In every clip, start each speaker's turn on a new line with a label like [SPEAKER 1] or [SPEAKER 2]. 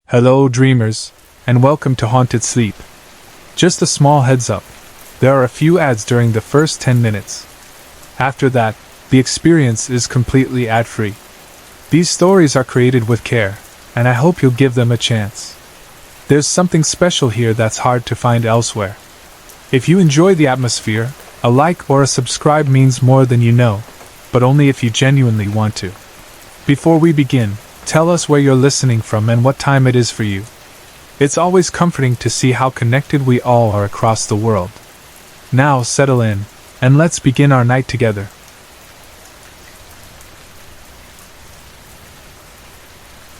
[SPEAKER 1] Hello, dreamers, and welcome to Haunted Sleep. Just a small heads up, there are a few ads during the first 10 minutes. After that, the experience is completely ad-free. These stories are created with care, and I hope you'll give them a chance. There's something special here that's hard to find elsewhere. If you enjoy the atmosphere, a like or a subscribe means more than you know, but only if you genuinely want to. Before we begin, tell us where you're listening from and what time it is for you. It's always comforting to see how connected we all are across the world. Now settle in, and let's begin our night together.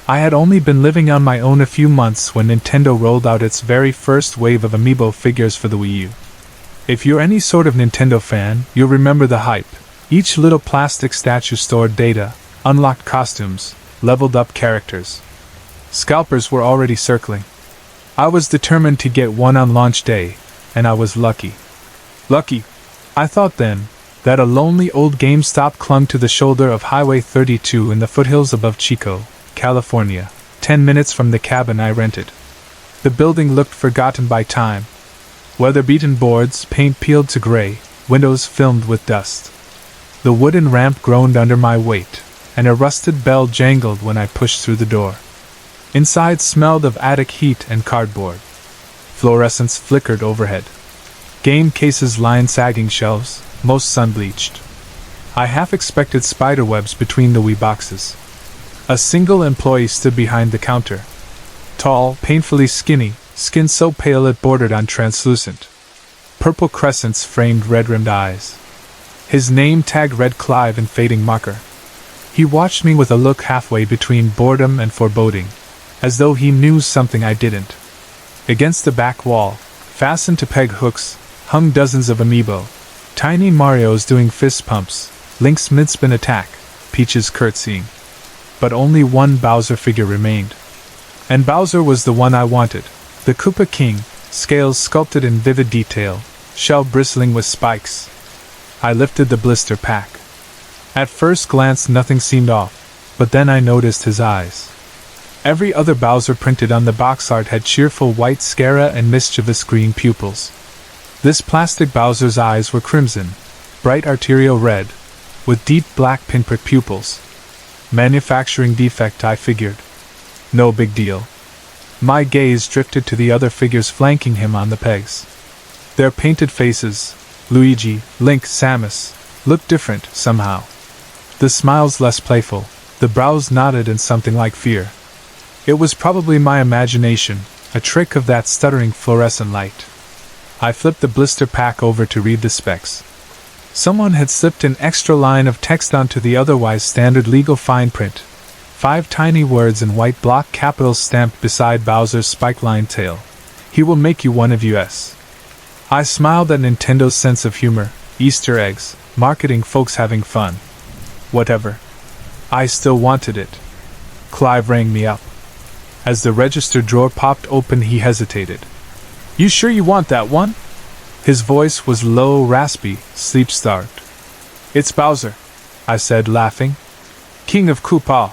[SPEAKER 1] I had only been living on my own a few months when Nintendo rolled out its very first wave of amiibo figures for the Wii U. If you're any sort of Nintendo fan, you'll remember the hype. Each little plastic statue stored data, unlocked costumes, leveled up characters. Scalpers were already circling. I was determined to get one on launch day, and I was lucky. Lucky, I thought then, that a lonely old GameStop clung to the shoulder of Highway 32 in the foothills above Chico, California, 10 minutes from the cabin I rented. The building looked forgotten by time. Weather-beaten boards, paint peeled to gray, windows filmed with dust. The wooden ramp groaned under my weight, and a rusted bell jangled when I pushed through the door. Inside smelled of attic heat and cardboard. Fluorescents flickered overhead. Game cases lined sagging shelves, most sun-bleached. I half expected spiderwebs between the Wii boxes. A single employee stood behind the counter. Tall, painfully skinny, skin so pale it bordered on translucent. Purple crescents framed red-rimmed eyes. His name tag read Clive in fading marker. He watched me with a look halfway between boredom and foreboding, as though he knew something I didn't. Against the back wall, fastened to peg hooks, hung dozens of amiibo. Tiny Marios doing fist pumps, Link's mid-spin attack, Peach's curtsying. But only one Bowser figure remained. And Bowser was the one I wanted. The Koopa King, scales sculpted in vivid detail, shell bristling with spikes. I lifted the blister pack. At first glance nothing seemed off, but then I noticed his eyes. Every other Bowser printed on the box art had cheerful white sclera and mischievous green pupils. This plastic Bowser's eyes were crimson, bright arterial red, with deep black pinprick pupils. Manufacturing defect, I figured. No big deal. My gaze drifted to the other figures flanking him on the pegs. Their painted faces, Luigi, Link, Samus, looked different, somehow. The smiles less playful, the brows knotted in something like fear. It was probably my imagination, a trick of that stuttering fluorescent light. I flipped the blister pack over to read the specs. Someone had slipped an extra line of text onto the otherwise standard legal fine print. 5 tiny words in white block capitals stamped beside Bowser's spike-lined tail. He will make you one of us. I smiled at Nintendo's sense of humor, Easter eggs, marketing folks having fun. Whatever. I still wanted it. Clive rang me up. As the register drawer popped open, he hesitated. You sure you want that one? His voice was low, raspy, sleep-starved. It's Bowser, I said, laughing. King of Koopa.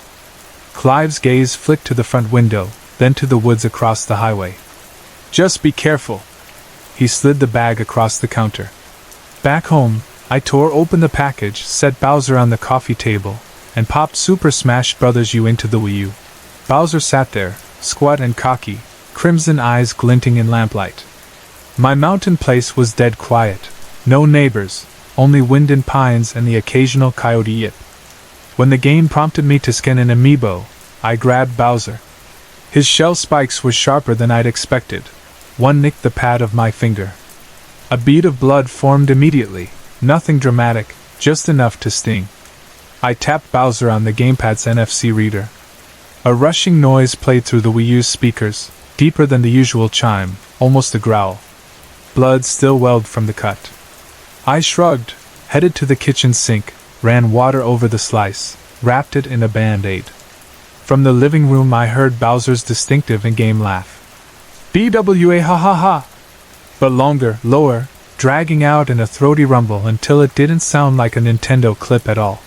[SPEAKER 1] Clive's gaze flicked to the front window, then to the woods across the highway. Just be careful. He slid the bag across the counter. Back home, I tore open the package, set Bowser on the coffee table, and popped Super Smash Bros. U into the Wii U. Bowser sat there, squat and cocky, crimson eyes glinting in lamplight. My mountain place was dead quiet. No neighbors, only wind and pines and the occasional coyote yip. When the game prompted me to scan an amiibo, I grabbed Bowser. His shell spikes were sharper than I'd expected. One nicked the pad of my finger. A bead of blood formed immediately, nothing dramatic, just enough to sting. I tapped Bowser on the gamepad's NFC reader. A rushing noise played through the Wii U's speakers, deeper than the usual chime, almost a growl. Blood still welled from the cut. I shrugged, headed to the kitchen sink, ran water over the slice, wrapped it in a band-aid. From the living room I heard Bowser's distinctive in-game laugh. BWA ha ha ha! But longer, lower, dragging out in a throaty rumble until it didn't sound like a Nintendo clip at all.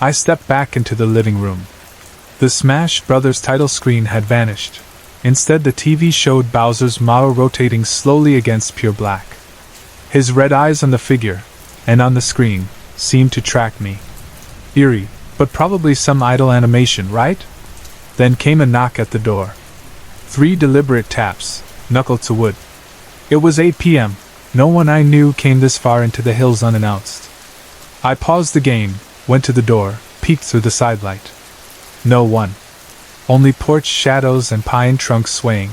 [SPEAKER 1] I stepped back into the living room. The Smash Brothers title screen had vanished. Instead, the TV showed Bowser's model rotating slowly against pure black. His red eyes on the figure, and on the screen, seemed to track me. Eerie, but probably some idle animation, right? Then came a knock at the door. 3 deliberate taps, knuckle to wood. It was 8 p.m. No one I knew came this far into the hills unannounced. I paused the game, went to the door, peeked through the sidelight. No one. Only porch shadows and pine trunks swaying.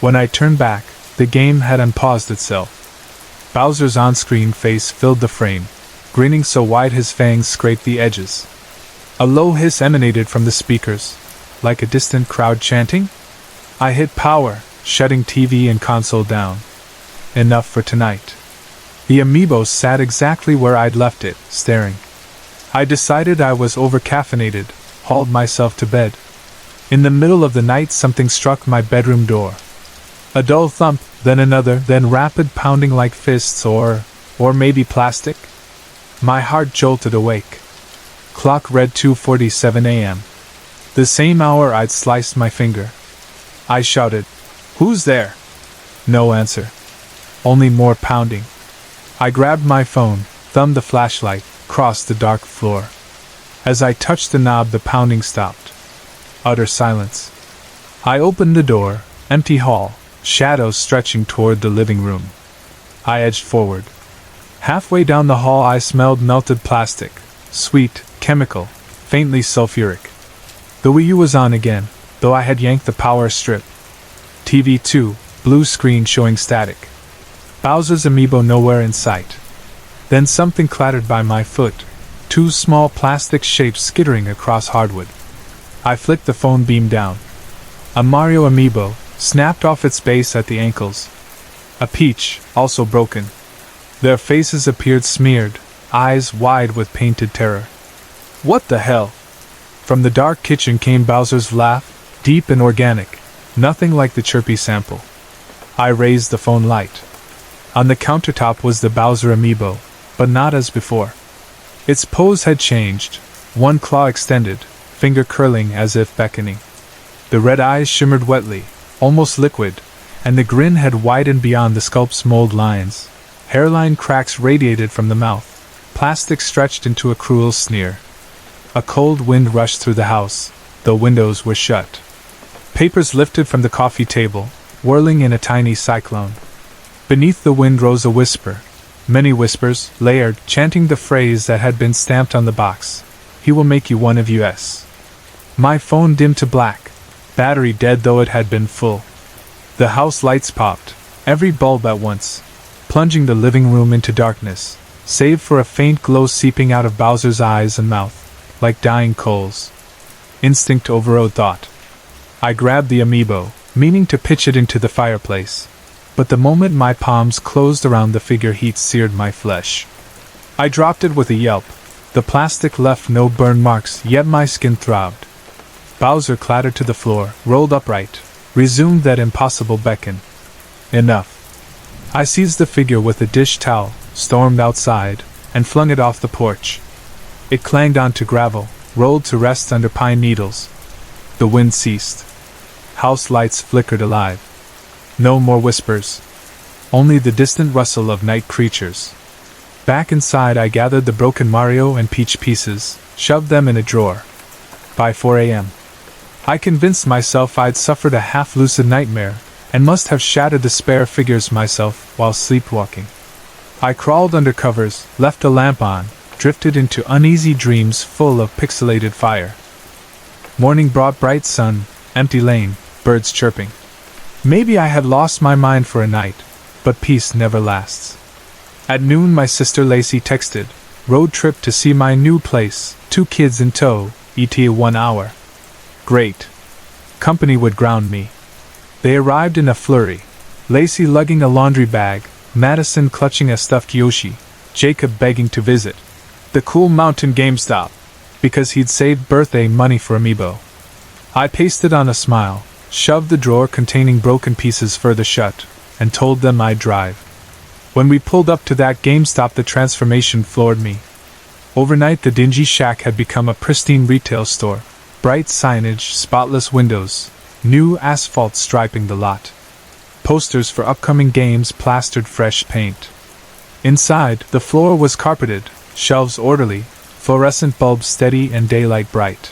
[SPEAKER 1] When I turned back, the game had unpaused itself. Bowser's on-screen face filled the frame, grinning so wide his fangs scraped the edges. A low hiss emanated from the speakers, like a distant crowd chanting. I hit power, shutting TV and console down. Enough for tonight. The amiibo sat exactly where I'd left it, staring. I decided I was over-caffeinated, hauled myself to bed. In the middle of the night, something struck my bedroom door. A dull thump, then another, then rapid pounding like fists or maybe plastic. My heart jolted awake. Clock read 2:47 a.m. The same hour I'd sliced my finger. I shouted, "Who's there?" No answer. Only more pounding. I grabbed my phone, thumbed the flashlight, crossed the dark floor. As I touched the knob, the pounding stopped. Utter silence. I opened the door, empty hall, shadows stretching toward the living room. I edged forward. Halfway down the hall I smelled melted plastic, sweet, chemical, faintly sulfuric. The Wii U was on again, though I had yanked the power strip. TV 2, blue screen showing static. Bowser's amiibo nowhere in sight. Then something clattered by my foot, 2 small plastic shapes skittering across hardwood. I flicked the phone beam down. A Mario amiibo, snapped off its base at the ankles. A Peach, also broken. Their faces appeared smeared, eyes wide with painted terror. What the hell? From the dark kitchen came Bowser's laugh, deep and organic, nothing like the chirpy sample. I raised the phone light. On the countertop was the Bowser amiibo, but not as before. Its pose had changed, one claw extended, finger curling as if beckoning. The red eyes shimmered wetly, almost liquid, and the grin had widened beyond the sculpt's mold lines. Hairline cracks radiated from the mouth, plastic stretched into a cruel sneer. A cold wind rushed through the house, though windows were shut. Papers lifted from the coffee table, whirling in a tiny cyclone. Beneath the wind rose a whisper, many whispers, layered, chanting the phrase that had been stamped on the box. "He will make you one of us." My phone dimmed to black, battery dead though it had been full. The house lights popped, every bulb at once, plunging the living room into darkness, save for a faint glow seeping out of Bowser's eyes and mouth, like dying coals. Instinct overrode thought. I grabbed the amiibo, meaning to pitch it into the fireplace. But the moment my palms closed around the figure, heat seared my flesh. I dropped it with a yelp. The plastic left no burn marks, yet my skin throbbed. Bowser clattered to the floor, rolled upright, resumed that impossible beckon. Enough. I seized the figure with a dish towel, stormed outside, and flung it off the porch. It clanged onto gravel, rolled to rest under pine needles. The wind ceased. House lights flickered alive. No more whispers. Only the distant rustle of night creatures. Back inside I gathered the broken Mario and Peach pieces, shoved them in a drawer. By 4 a.m. I convinced myself I'd suffered a half-lucid nightmare, and must have shattered the spare figures myself while sleepwalking. I crawled under covers, left a lamp on, drifted into uneasy dreams full of pixelated fire. Morning brought bright sun, empty lane, birds chirping. Maybe I had lost my mind for a night, but peace never lasts. At noon my sister Lacey texted, "Road trip to see my new place, 2 kids in tow, ETA 1 hour." Great. Company would ground me. They arrived in a flurry. Lacey lugging a laundry bag, Madison clutching a stuffed Yoshi, Jacob begging to visit the cool mountain GameStop, because he'd saved birthday money for amiibo. I pasted on a smile, shoved the drawer containing broken pieces further shut, and told them I'd drive. When we pulled up to that GameStop, the transformation floored me. Overnight the dingy shack had become a pristine retail store, bright signage, spotless windows, New asphalt striping the lot. Posters for upcoming games plastered fresh paint. Inside, the floor was carpeted, shelves orderly, fluorescent bulbs steady and daylight bright.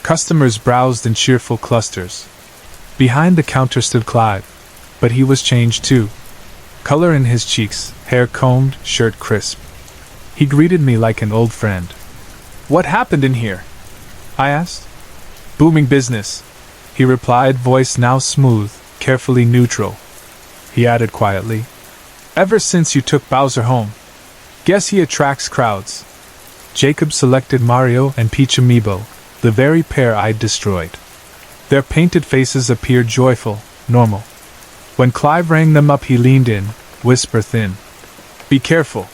[SPEAKER 1] Customers browsed in cheerful clusters. Behind the counter stood Clive, but he was changed too. Color in his cheeks, hair combed, shirt crisp. He greeted me like an old friend. "What happened in here?" I asked. "Booming business," he replied, voice now smooth, carefully neutral. He added quietly, "Ever since you took Bowser home. Guess he attracts crowds." Jacob selected Mario and Peach Amiibo, the very pair I'd destroyed. Their painted faces appeared joyful, normal. When Clive rang them up, he leaned in, whisper thin, "Be careful.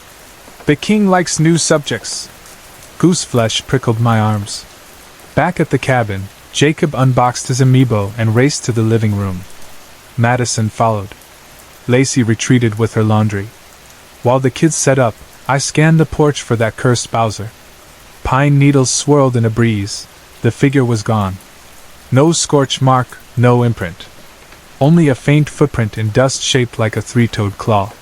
[SPEAKER 1] The king likes new subjects." Gooseflesh prickled my arms. Back at the cabin, Jacob unboxed his Amiibo and raced to the living room. Madison followed. Lacey retreated with her laundry. While the kids set up, I scanned the porch for that cursed Bowser. Pine needles swirled in a breeze. The figure was gone. No scorch mark, no imprint. Only a faint footprint in dust shaped like a three-toed claw.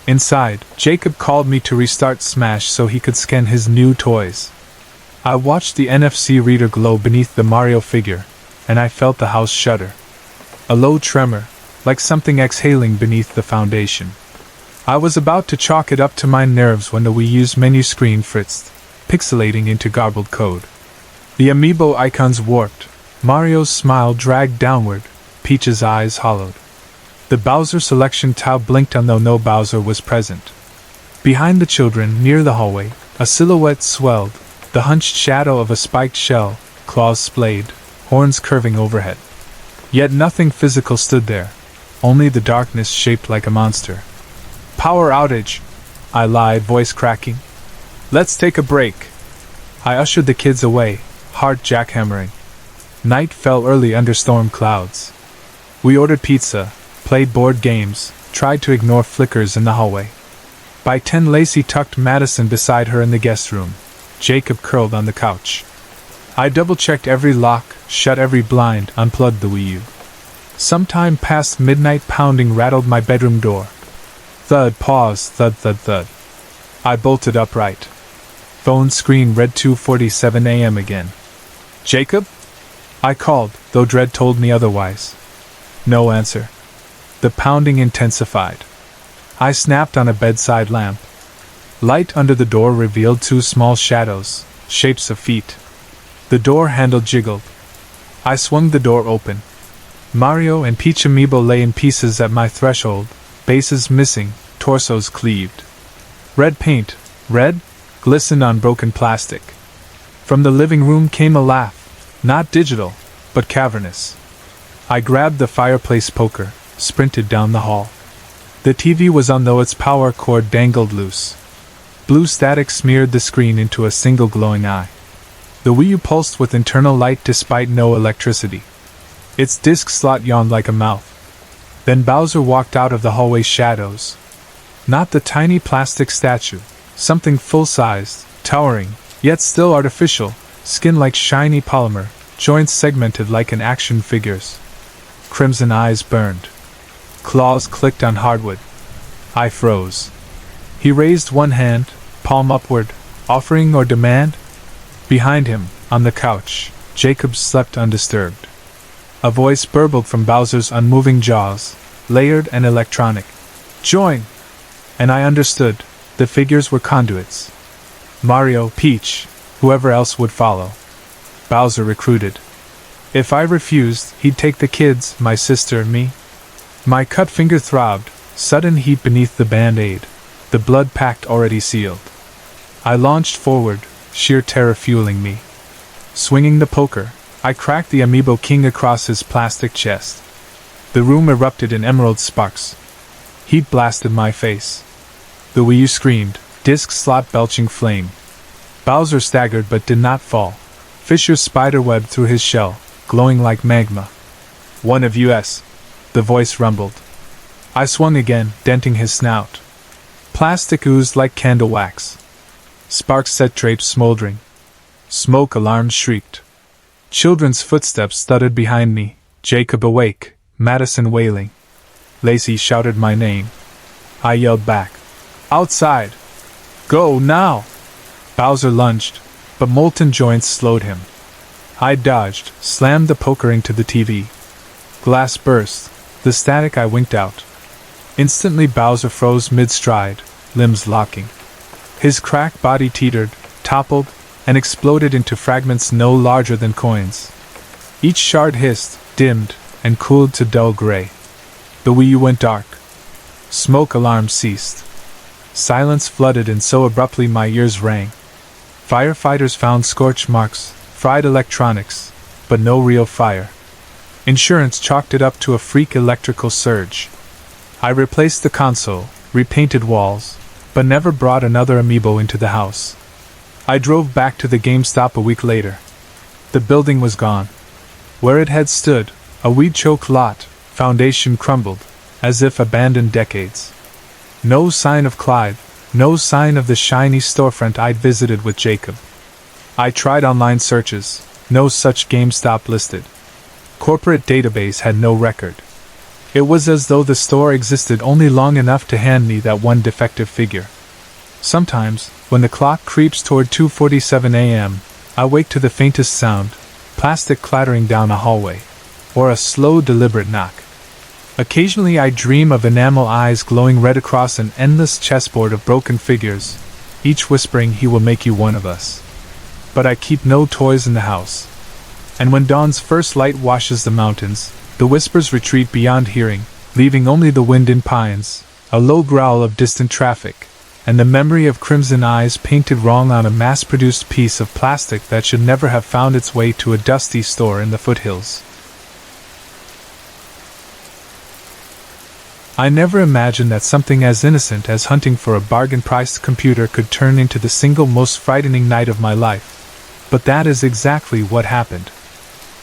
[SPEAKER 1] Inside, Jacob called me to restart Smash so he could scan his new toys. I watched the NFC reader glow beneath the Mario figure, and I felt the house shudder. A low tremor, like something exhaling beneath the foundation. I was about to chalk it up to my nerves when the Wii U's menu screen fritzed, pixelating into garbled code. The Amiibo icons warped, Mario's smile dragged downward, Peach's eyes hollowed. The Bowser selection tile blinked on though no Bowser was present. Behind the children, near the hallway, a silhouette swelled, the hunched shadow of a spiked shell, claws splayed, horns curving overhead. Yet nothing physical stood there, only the darkness shaped like a monster. "Power outage," I lied, voice cracking. "Let's take a break." I ushered the kids away, heart jackhammering. Night fell early under storm clouds. We ordered pizza, played board games, tried to ignore flickers in the hallway. By 10, Lacey tucked Madison beside her in the guest room. Jacob curled on the couch. I double-checked every lock, shut every blind, unplugged the Wii U. Sometime past midnight, pounding rattled my bedroom door. Thud, pause, thud, thud, thud. I bolted upright. Phone screen read 2:47 a.m. again. "Jacob?" I called, though dread told me otherwise. No answer. The pounding intensified. I snapped on a bedside lamp. Light under the door revealed two small shadows, shapes of feet. The door handle jiggled. I swung the door open. Mario and Peach Amiibo lay in pieces at my threshold, bases missing, torsos cleaved. Red paint, red, glistened on broken plastic. From the living room came a laugh, not digital, but cavernous. I grabbed the fireplace poker, sprinted down the hall. The TV was on though its power cord dangled loose. Blue static smeared the screen into a single glowing eye. The Wii U pulsed with internal light despite no electricity. Its disc slot yawned like a mouth. Then Bowser walked out of the hallway shadows. Not the tiny plastic statue, something full-sized, towering, yet still artificial, skin like shiny polymer, joints segmented like an action figure's. Crimson eyes burned. Claws clicked on hardwood. I froze. He raised one hand, palm upward, offering or demand. Behind him, on the couch, Jacob slept undisturbed. A voice burbled from Bowser's unmoving jaws, layered and electronic. "Join!" And I understood. The figures were conduits. Mario, Peach, whoever else would follow. Bowser recruited. If I refused, he'd take the kids, my sister, me. My cut finger throbbed, sudden heat beneath the band-aid, the blood pact already sealed. I launched forward, sheer terror fueling me. Swinging the poker, I cracked the Amiibo King across his plastic chest. The room erupted in emerald sparks. Heat blasted my face. The Wii U screamed, disc slot belching flame. Bowser staggered but did not fall. Fissures spiderwebbed through his shell, glowing like magma. "One of us," the voice rumbled. I swung again, denting his snout. Plastic oozed like candle wax. Sparks set drapes smoldering. Smoke alarms shrieked. Children's footsteps thudded behind me, Jacob awake, Madison wailing. Lacey shouted my name. I yelled back. Outside! Go now! Bowser lunged, but molten joints slowed him. I dodged, slammed the poker into the TV. Glass burst, the static I winked out. Instantly Bowser froze mid-stride, limbs locking. His cracked body teetered, toppled, and exploded into fragments no larger than coins. Each shard hissed, dimmed, and cooled to dull gray. The Wii U went dark. Smoke alarms ceased. Silence flooded and so abruptly my ears rang. Firefighters found scorch marks, fried electronics, but no real fire. Insurance chalked it up to a freak electrical surge. I replaced the console, repainted walls, but never brought another amiibo into the house. I drove back to the GameStop a week later. The building was gone. Where it had stood, a weed-choked lot, foundation crumbled, as if abandoned decades. No sign of Clive, no sign of the shiny storefront I'd visited with Jacob. I tried online searches, no such GameStop listed. Corporate database had no record. It was as though the store existed only long enough to hand me that one defective figure. Sometimes, when the clock creeps toward 2:47 a.m., I wake to the faintest sound, plastic clattering down a hallway, or a slow, deliberate knock. Occasionally I dream of enamel eyes glowing red across an endless chessboard of broken figures, each whispering he will make you one of us. But I keep no toys in the house. And when dawn's first light washes the mountains, the whispers retreat beyond hearing, leaving only the wind in pines, a low growl of distant traffic, and the memory of crimson eyes painted wrong on a mass-produced piece of plastic that should never have found its way to a dusty store in the foothills. I never imagined that something as innocent as hunting for a bargain-priced computer could turn into the single most frightening night of my life. But that is exactly what happened.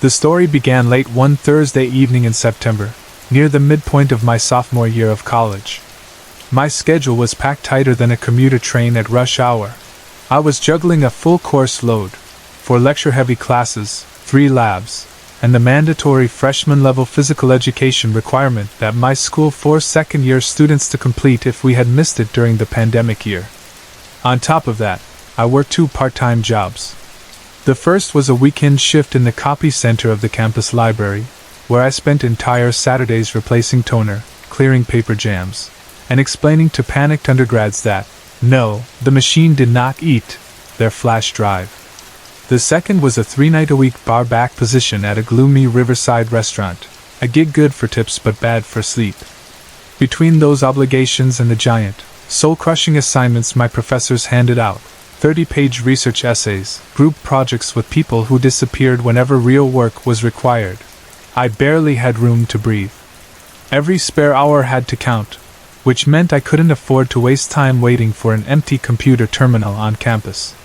[SPEAKER 1] The story began late one Thursday evening in September, near the midpoint of my sophomore year of college. My schedule was packed tighter than a commuter train at rush hour. I was juggling a full course load, 4 lecture-heavy classes, 3 labs, and the mandatory freshman-level physical education requirement that my school forced second-year students to complete if we had missed it during the pandemic year. On top of that, I worked 2 part-time jobs. The first was a weekend shift in the copy center of the campus library, where I spent entire Saturdays replacing toner, clearing paper jams, and explaining to panicked undergrads that, no, the machine did not eat their flash drive. The second was a 3-night-a-week bar-back position at a gloomy riverside restaurant, a gig good for tips but bad for sleep. Between those obligations and the giant, soul-crushing assignments my professors handed out, 30-page research essays, group projects with people who disappeared whenever real work was required, I barely had room to breathe. Every spare hour had to count, which meant I couldn't afford to waste time waiting for an empty computer terminal on campus.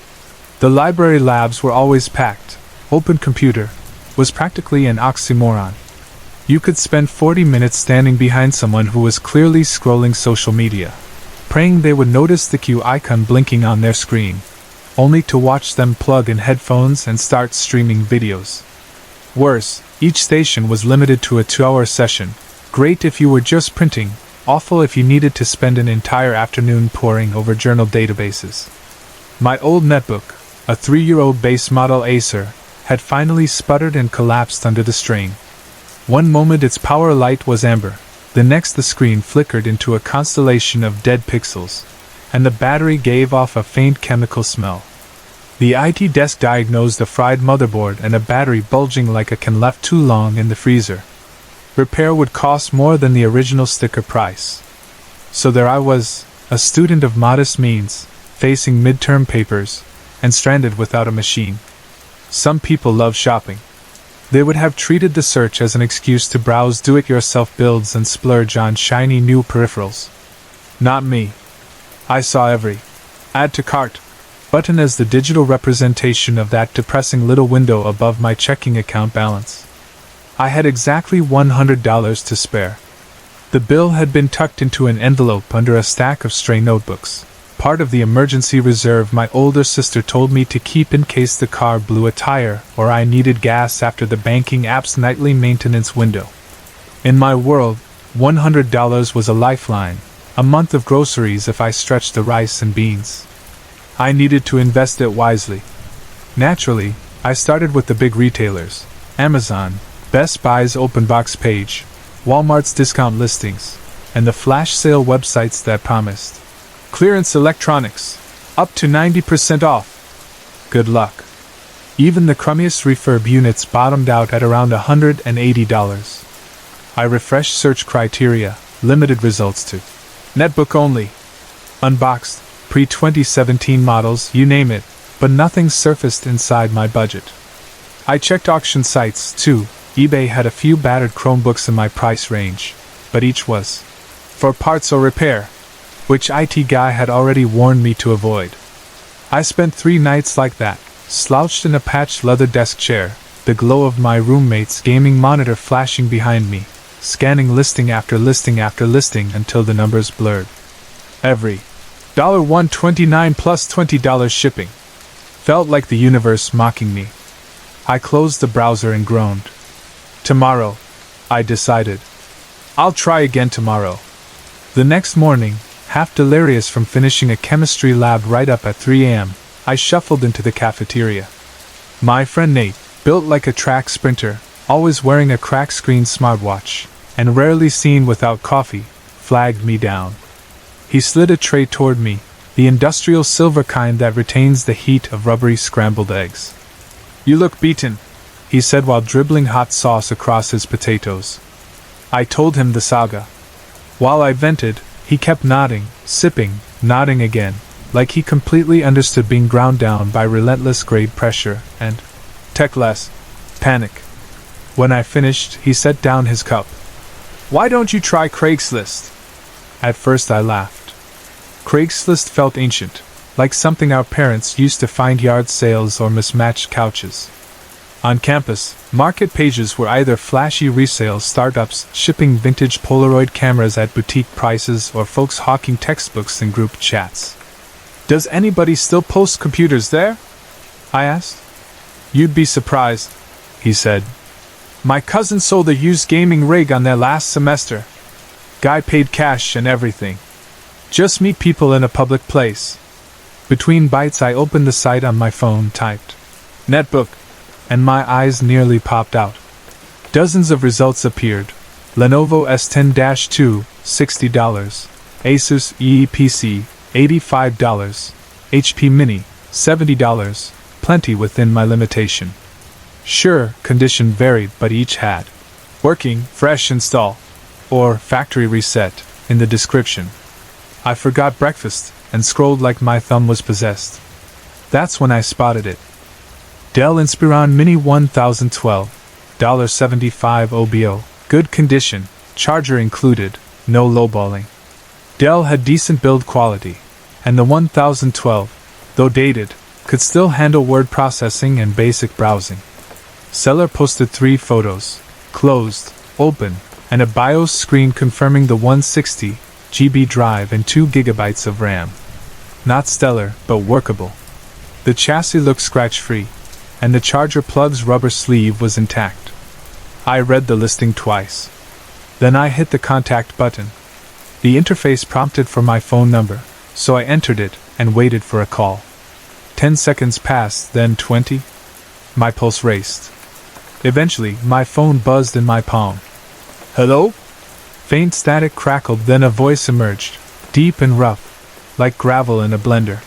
[SPEAKER 1] The library labs were always packed. Open computer was practically an oxymoron. You could spend 40 minutes standing behind someone who was clearly scrolling social media, praying they would notice the Q icon blinking on their screen, only to watch them plug in headphones and start streaming videos. Worse, each station was limited to a 2-hour session, great if you were just printing, awful if you needed to spend an entire afternoon poring over journal databases. My old netbook, a 3-year-old base model Acer, had finally sputtered and collapsed under the strain. One moment its power light was amber, the next the screen flickered into a constellation of dead pixels, and the battery gave off a faint chemical smell. The IT desk diagnosed a fried motherboard and a battery bulging like a can left too long in the freezer. Repair would cost more than the original sticker price. So there I was, a student of modest means, facing midterm papers, and stranded without a machine. Some people love shopping. They would have treated the search as an excuse to browse do-it-yourself builds and splurge on shiny new peripherals. Not me. I saw every add to cart button as the digital representation of that depressing little window above my checking account balance. I had exactly $100 to spare. The bill had been tucked into an envelope under a stack of stray notebooks, part of the emergency reserve my older sister told me to keep in case the car blew a tire or I needed gas after the banking app's nightly maintenance window. In my world, $100 was a lifeline, a month of groceries if I stretched the rice and beans. I needed to invest it wisely. Naturally, I started with the big retailers: Amazon, Best Buy's open box page, Walmart's discount listings, and the flash sale websites that promised clearance electronics, up to 90% off. Good luck. Even the crummiest refurb units bottomed out at around $180. I refreshed search criteria, limited results to netbook only, unboxed, pre-2017 models, you name it, but nothing surfaced inside my budget. I checked auction sites, too. eBay had a few battered Chromebooks in my price range, but each was for parts or repair, which IT guy had already warned me to avoid. I spent 3 nights like that, slouched in a patched leather desk chair, the glow of my roommate's gaming monitor flashing behind me, scanning listing after listing after listing until the numbers blurred. Every $129 plus $20 shipping felt like the universe mocking me. I closed the browser and groaned. Tomorrow, I decided. I'll try again tomorrow. The next morning, half delirious from finishing a chemistry lab right up at 3 a.m., I shuffled into the cafeteria. My friend Nate, built like a track sprinter, always wearing a crack-screen smartwatch, and rarely seen without coffee, flagged me down. He slid a tray toward me, the industrial silver kind that retains the heat of rubbery scrambled eggs. "You look beaten," he said while dribbling hot sauce across his potatoes. I told him the saga. While I vented, he kept nodding, sipping, nodding again, like he completely understood being ground down by relentless grade pressure and tech less panic. When I finished, he set down his cup. "Why don't you try Craigslist?" At first I laughed. Craigslist felt ancient, like something our parents used to find yard sales or mismatched couches. On campus, market pages were either flashy resale startups shipping vintage Polaroid cameras at boutique prices or folks hawking textbooks in group chats. "Does anybody still post computers there?" I asked. "You'd be surprised," he said. "My cousin sold a used gaming rig on their last semester. Guy paid cash and everything. Just meet people in a public place." Between bites I opened the site on my phone, typed netbook, and my eyes nearly popped out. Dozens of results appeared. Lenovo S10-2, $60. Asus EEPC, $85. HP Mini, $70. Plenty within my limitation. Sure, condition varied, but each had working, fresh install, or factory reset in the description. I forgot breakfast and scrolled like my thumb was possessed. That's when I spotted it. Dell Inspiron Mini 1012, $75 OBO, good condition, charger included, no lowballing. Dell had decent build quality, and the 1012, though dated, could still handle word processing and basic browsing. Seller posted 3 photos, closed, open, and a BIOS screen confirming the 160 GB drive and 2 GB of RAM. Not stellar, but workable. The chassis looked scratch-free, and the charger plug's rubber sleeve was intact. I read the listing twice. Then I hit the contact button. The interface prompted for my phone number, so I entered it and waited for a call. 10 seconds passed, then 20. My pulse raced. Eventually, my phone buzzed in my palm. "Hello?" Faint static crackled, then a voice emerged, deep and rough, like gravel in a blender.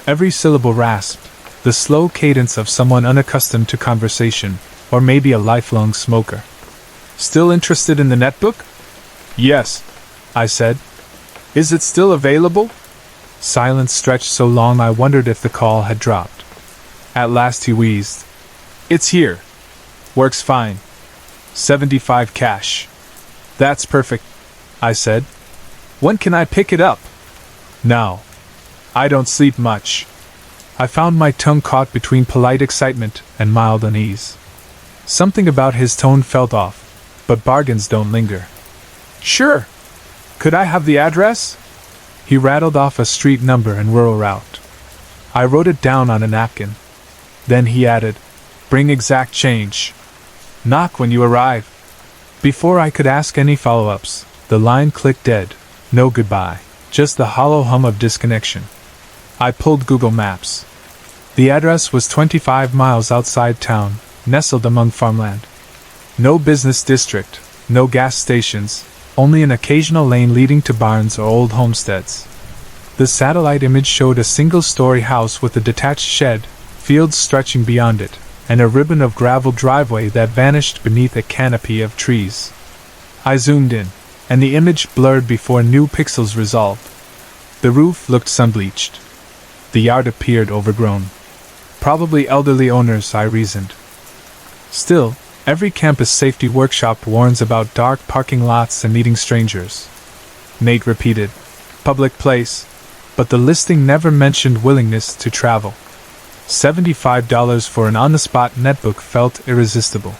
[SPEAKER 1] Every syllable rasped, the slow cadence of someone unaccustomed to conversation, or maybe a lifelong smoker. "Still interested in the netbook?" "Yes," I said. "Is it still available?" Silence stretched so long I wondered if the call had dropped. At last he wheezed. "It's here. Works fine. 75 cash." "That's perfect," I said. "When can I pick it up?" "Now. I don't sleep much." I found my tongue caught between polite excitement and mild unease. Something about his tone felt off, but bargains don't linger. "Sure. Could I have the address?" He rattled off a street number and rural route. I wrote it down on a napkin. Then he added, "Bring exact change. Knock when you arrive." Before I could ask any follow-ups, the line clicked dead. No goodbye, just the hollow hum of disconnection. I pulled Google Maps. The address was 25 miles outside town, nestled among farmland. No business district, no gas stations, only an occasional lane leading to barns or old homesteads. The satellite image showed a single-story house with a detached shed, fields stretching beyond it, and a ribbon of gravel driveway that vanished beneath a canopy of trees. I zoomed in, and the image blurred before new pixels resolved. The roof looked sun-bleached. The yard appeared overgrown. Probably elderly owners, I reasoned. Still, every campus safety workshop warns about dark parking lots and meeting strangers. Nate repeated, "Public place," but the listing never mentioned willingness to travel. $75 for an on-the-spot netbook felt irresistible.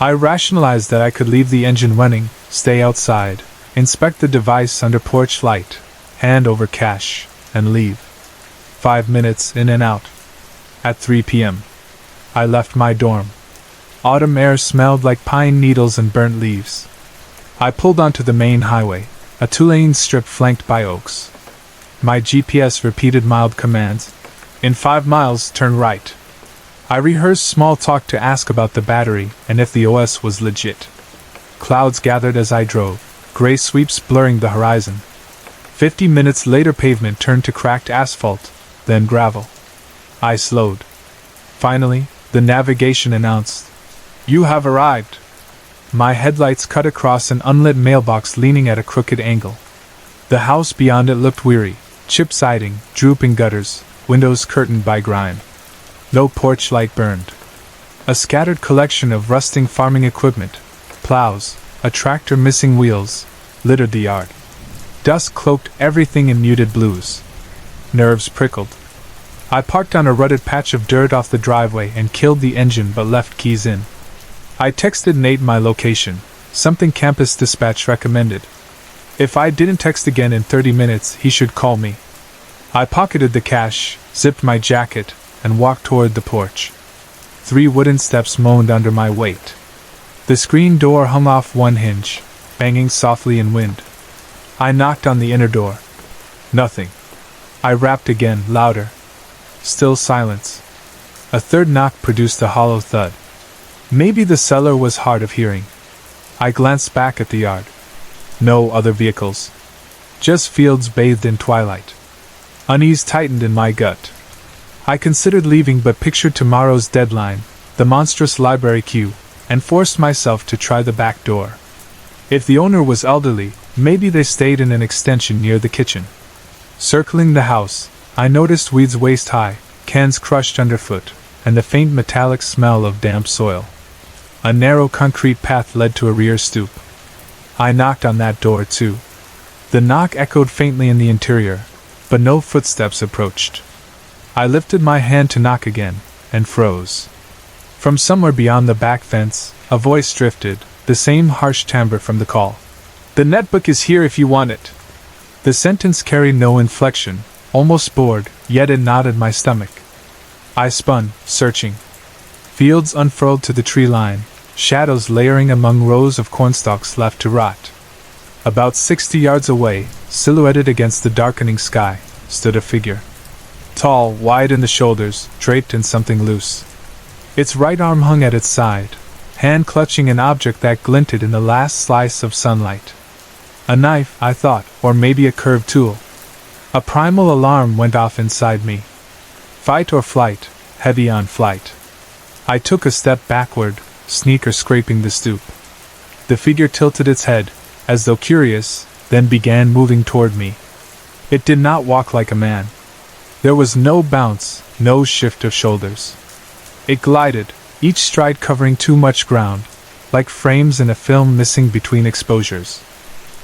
[SPEAKER 1] I rationalized that I could leave the engine running, stay outside, inspect the device under porch light, hand over cash, and leave. 5 minutes in and out. At 3 p.m., I left my dorm. Autumn air smelled like pine needles and burnt leaves. I pulled onto the main highway, a two-lane strip flanked by oaks. My GPS repeated mild commands. "In 5 miles, turn right." I rehearsed small talk to ask about the battery and if the OS was legit. Clouds gathered as I drove, gray sweeps blurring the horizon. 50 minutes later, pavement turned to cracked asphalt, then gravel. I slowed. Finally, the navigation announced, "You have arrived." My headlights cut across an unlit mailbox leaning at a crooked angle. The house beyond it looked weary, chip siding, drooping gutters, windows curtained by grime. No porch light burned. A scattered collection of rusting farming equipment, plows, a tractor missing wheels, littered the yard. Dust cloaked everything in muted blues. Nerves prickled. I parked on a rutted patch of dirt off the driveway and killed the engine but left keys in. I texted Nate my location, something Campus Dispatch recommended. If I didn't text again in 30 minutes, he should call me. I pocketed the cash, zipped my jacket, and walked toward the porch. 3 wooden steps moaned under my weight. The screen door hung off one hinge, banging softly in wind. I knocked on the inner door. Nothing. I rapped again, louder. Still silence. A third knock produced a hollow thud. Maybe the cellar was hard of hearing. I glanced back at the yard. No other vehicles. Just fields bathed in twilight. Unease tightened in my gut. I considered leaving but pictured tomorrow's deadline, the monstrous library queue, and forced myself to try the back door. If the owner was elderly, maybe they stayed in an extension near the kitchen. Circling the house, I noticed weeds waist-high, cans crushed underfoot, and the faint metallic smell of damp soil. A narrow concrete path led to a rear stoop. I knocked on that door too. The knock echoed faintly in the interior, but no footsteps approached. I lifted my hand to knock again, and froze. From somewhere beyond the back fence, a voice drifted, the same harsh timbre from the call. "The netbook is here if you want it." The sentence carried no inflection, almost bored, yet it knotted my stomach. I spun, searching. Fields unfurled to the tree line, shadows layering among rows of cornstalks left to rot. About 60 yards away, silhouetted against the darkening sky, stood a figure. Tall, wide in the shoulders, draped in something loose. Its right arm hung at its side, hand clutching an object that glinted in the last slice of sunlight. A knife, I thought, or maybe a curved tool. A primal alarm went off inside me. Fight or flight, heavy on flight. I took a step backward, sneaker scraping the stoop. The figure tilted its head, as though curious, then began moving toward me. It did not walk like a man. There was no bounce, no shift of shoulders. It glided, each stride covering too much ground, like frames in a film missing between exposures.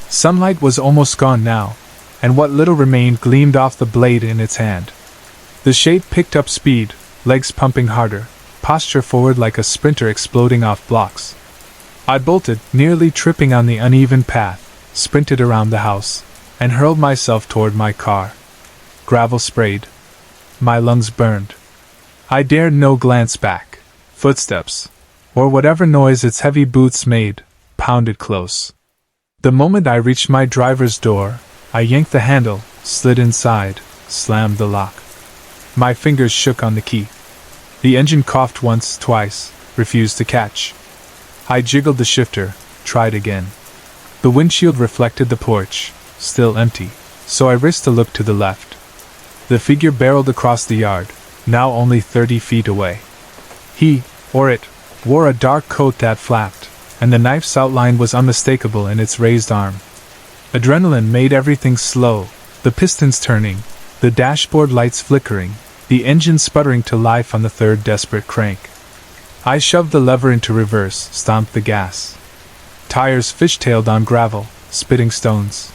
[SPEAKER 1] Sunlight was almost gone now, and what little remained gleamed off the blade in its hand. The shape picked up speed, legs pumping harder, posture forward like a sprinter exploding off blocks. I bolted, nearly tripping on the uneven path, sprinted around the house. and hurled myself toward my car. Gravel sprayed. My lungs burned. I dared no glance back. Footsteps, or whatever noise its heavy boots made, pounded close. The moment I reached my driver's door, I yanked the handle, slid inside, slammed the lock. My fingers shook on the key. The engine coughed once, twice, refused to catch. I jiggled the shifter, tried again. The windshield reflected the porch, still empty, so I risked a look to the left. The figure barreled across the yard, now only 30 feet away. He, or it, wore a dark coat that flapped, and the knife's outline was unmistakable in its raised arm. Adrenaline made everything slow, the pistons turning, the dashboard lights flickering, the engine sputtering to life on the third desperate crank. I shoved the lever into reverse, stomped the gas. Tires fishtailed on gravel, spitting stones.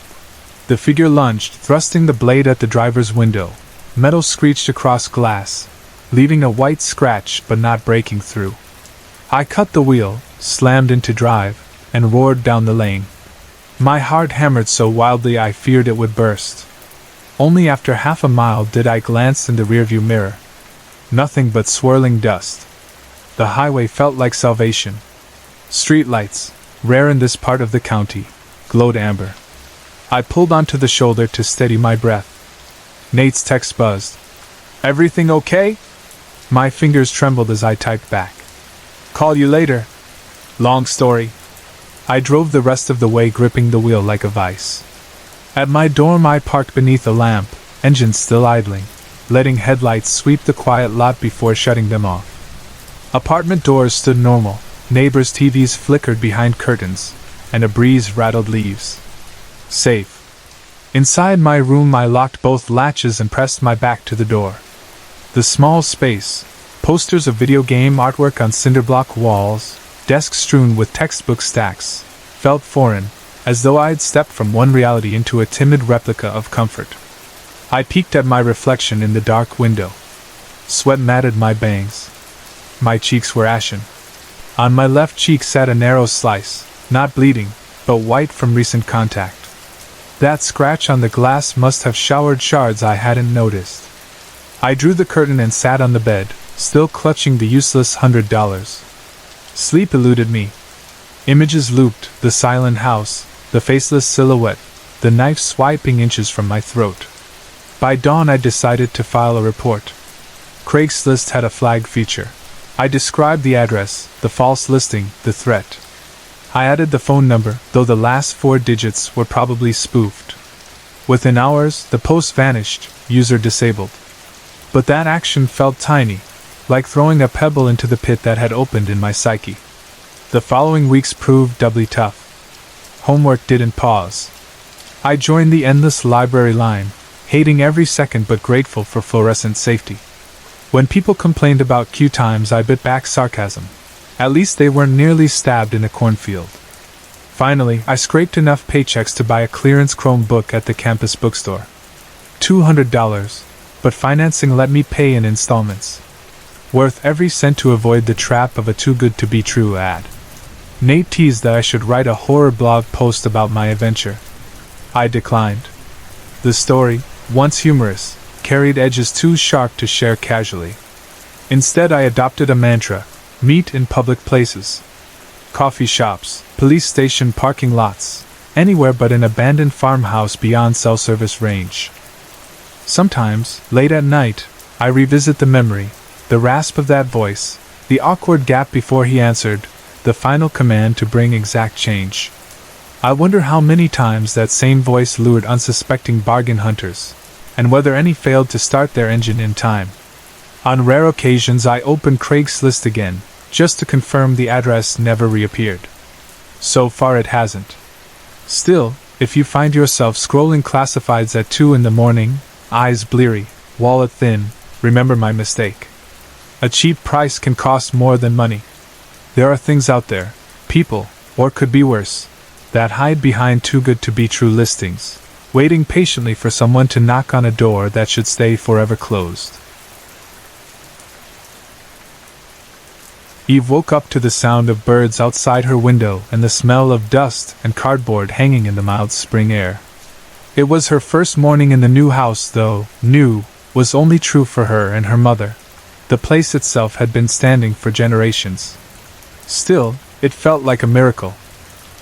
[SPEAKER 1] The figure lunged, thrusting the blade at the driver's window. Metal screeched across glass, leaving a white scratch but not breaking through. I cut the wheel, slammed into drive, and roared down the lane. My heart hammered so wildly I feared it would burst. Only after half a mile did I glance in the rearview mirror. Nothing but swirling dust. The highway felt like salvation. Streetlights, rare in this part of the county, glowed amber. I pulled onto the shoulder to steady my breath. Nate's text buzzed. "Everything okay?" My fingers trembled as I typed back. "Call you later." Long story. I drove the rest of the way gripping the wheel like a vice. At my dorm I parked beneath a lamp, engine still idling, letting headlights sweep the quiet lot before shutting them off. Apartment doors stood normal, neighbors' TVs flickered behind curtains, and a breeze rattled leaves. Safe. Inside my room I locked both latches and pressed my back to the door. The small space, posters of video game artwork on cinderblock walls, desks strewn with textbook stacks, felt foreign, as though I'd stepped from one reality into a timid replica of comfort. I peeked at my reflection in the dark window. Sweat matted my bangs. My cheeks were ashen. On my left cheek sat a narrow slice, not bleeding, but white from recent contact. That scratch on the glass must have showered shards I hadn't noticed. I drew the curtain and sat on the bed, still clutching the useless $100. Sleep eluded me. Images looped, the silent house, the faceless silhouette, the knife swiping inches from my throat. By dawn I decided to file a report. Craigslist had a flag feature. I described the address, the false listing, the threat. I added the phone number, though the last 4 digits were probably spoofed. Within hours, the post vanished, user disabled. But that action felt tiny, like throwing a pebble into the pit that had opened in my psyche. The following weeks proved doubly tough. Homework didn't pause. I joined the endless library line, hating every second but grateful for fluorescent safety. When people complained about queue times I bit back sarcasm. At least they weren't nearly stabbed in a cornfield. Finally, I scraped enough paychecks to buy a clearance Chromebook at the campus bookstore. $200, but financing let me pay in installments. Worth every cent to avoid the trap of a too-good-to-be-true ad. Nate teased that I should write a horror blog post about my adventure. I declined. The story, once humorous, carried edges too sharp to share casually. Instead I adopted a mantra: meet in public places. Coffee shops, police station parking lots, anywhere but an abandoned farmhouse beyond cell service range. Sometimes, late at night, I revisit the memory, the rasp of that voice, the awkward gap before he answered, the final command to bring exact change. I wonder how many times that same voice lured unsuspecting bargain hunters, and whether any failed to start their engine in time. On rare occasions I opened Craigslist again, just to confirm the address never reappeared. So far it hasn't. Still, if you find yourself scrolling classifieds at 2 in the morning, eyes bleary, wallet thin, remember my mistake. A cheap price can cost more than money. There are things out there, people, or could be worse, that hide behind too-good-to-be-true listings, waiting patiently for someone to knock on a door that should stay forever closed. Eve woke up to the sound of birds outside her window and the smell of dust and cardboard hanging in the mild spring air. It was her first morning in the new house, though new was only true for her and her mother. The place itself had been standing for generations. Still, it felt like a miracle.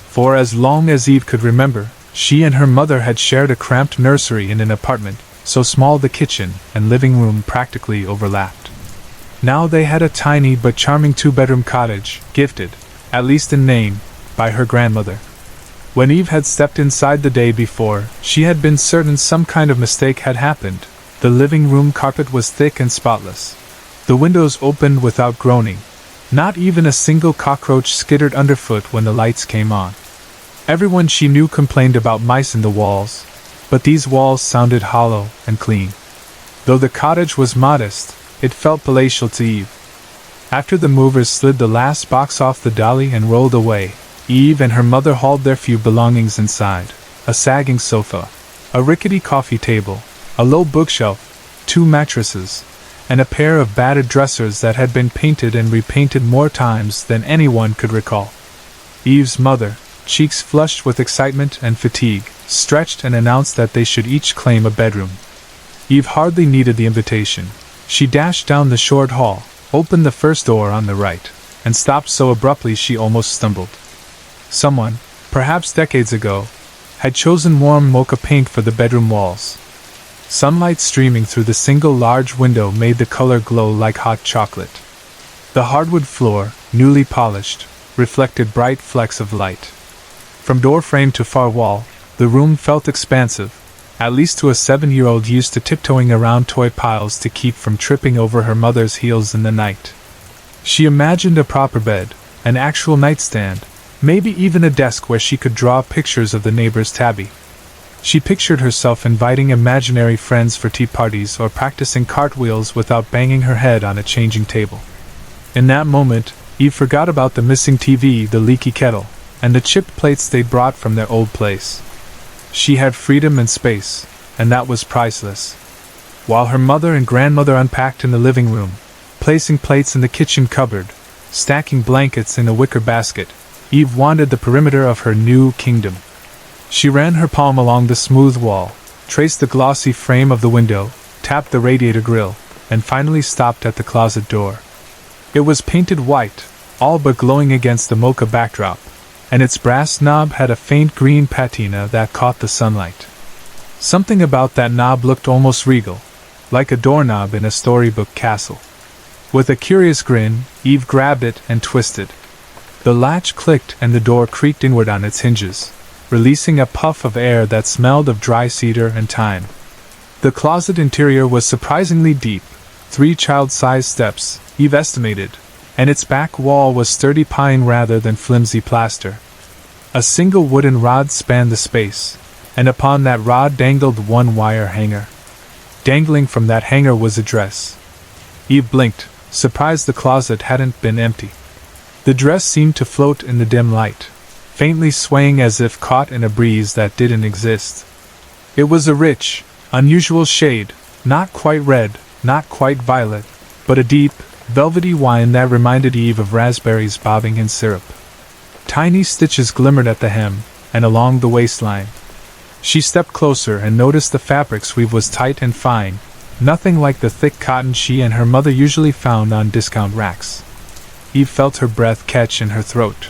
[SPEAKER 1] For as long as Eve could remember, she and her mother had shared a cramped nursery in an apartment, so small the kitchen and living room practically overlapped. Now they had a tiny but charming two-bedroom cottage, gifted, at least in name, by her grandmother. When Eve had stepped inside the day before, she had been certain some kind of mistake had happened. The living room carpet was thick and spotless. The windows opened without groaning. Not even a single cockroach skittered underfoot when the lights came on. Everyone she knew complained about mice in the walls, but these walls sounded hollow and clean. Though the cottage was modest, it felt palatial to Eve. After the movers slid the last box off the dolly and rolled away, Eve and her mother hauled their few belongings inside: a sagging sofa, a rickety coffee table, a low bookshelf, 2 mattresses, and a pair of battered dressers that had been painted and repainted more times than anyone could recall. Eve's mother, cheeks flushed with excitement and fatigue, stretched and announced that they should each claim a bedroom. Eve hardly needed the invitation. She dashed down the short hall, opened the first door on the right, and stopped so abruptly she almost stumbled. Someone, perhaps decades ago, had chosen warm mocha paint for the bedroom walls. Sunlight streaming through the single large window made the color glow like hot chocolate. The hardwood floor, newly polished, reflected bright flecks of light. From door frame to far wall, the room felt expansive, at least to a 7-year-old used to tiptoeing around toy piles to keep from tripping over her mother's heels in the night. She imagined a proper bed, an actual nightstand, maybe even a desk where she could draw pictures of the neighbor's tabby. She pictured herself inviting imaginary friends for tea parties or practicing cartwheels without banging her head on a changing table. In that moment, Eve forgot about the missing TV, the leaky kettle, and the chipped plates they'd brought from their old place. She had freedom and space, and that was priceless. While her mother and grandmother unpacked in the living room, placing plates in the kitchen cupboard, stacking blankets in a wicker basket, Eve wandered the perimeter of her new kingdom. She ran her palm along the smooth wall, traced the glossy frame of the window, tapped the radiator grill, and finally stopped at the closet door. It was painted white, all but glowing against the mocha backdrop, and its brass knob had a faint green patina that caught the sunlight. Something about that knob looked almost regal, like a doorknob in a storybook castle. With a curious grin, Eve grabbed it and twisted. The latch clicked and the door creaked inward on its hinges, releasing a puff of air that smelled of dry cedar and thyme. The closet interior was surprisingly deep, 3 child-sized steps, Eve estimated, and its back wall was sturdy pine rather than flimsy plaster. A single wooden rod spanned the space, and upon that rod dangled one wire hanger. Dangling from that hanger was a dress. Eve blinked, surprised the closet hadn't been empty. The dress seemed to float in the dim light, faintly swaying as if caught in a breeze that didn't exist. It was a rich, unusual shade, not quite red, not quite violet, but a deep, velvety wine that reminded Eve of raspberries bobbing in syrup. Tiny stitches glimmered at the hem, and along the waistline. She stepped closer and noticed the fabric's weave was tight and fine, nothing like the thick cotton she and her mother usually found on discount racks. Eve felt her breath catch in her throat.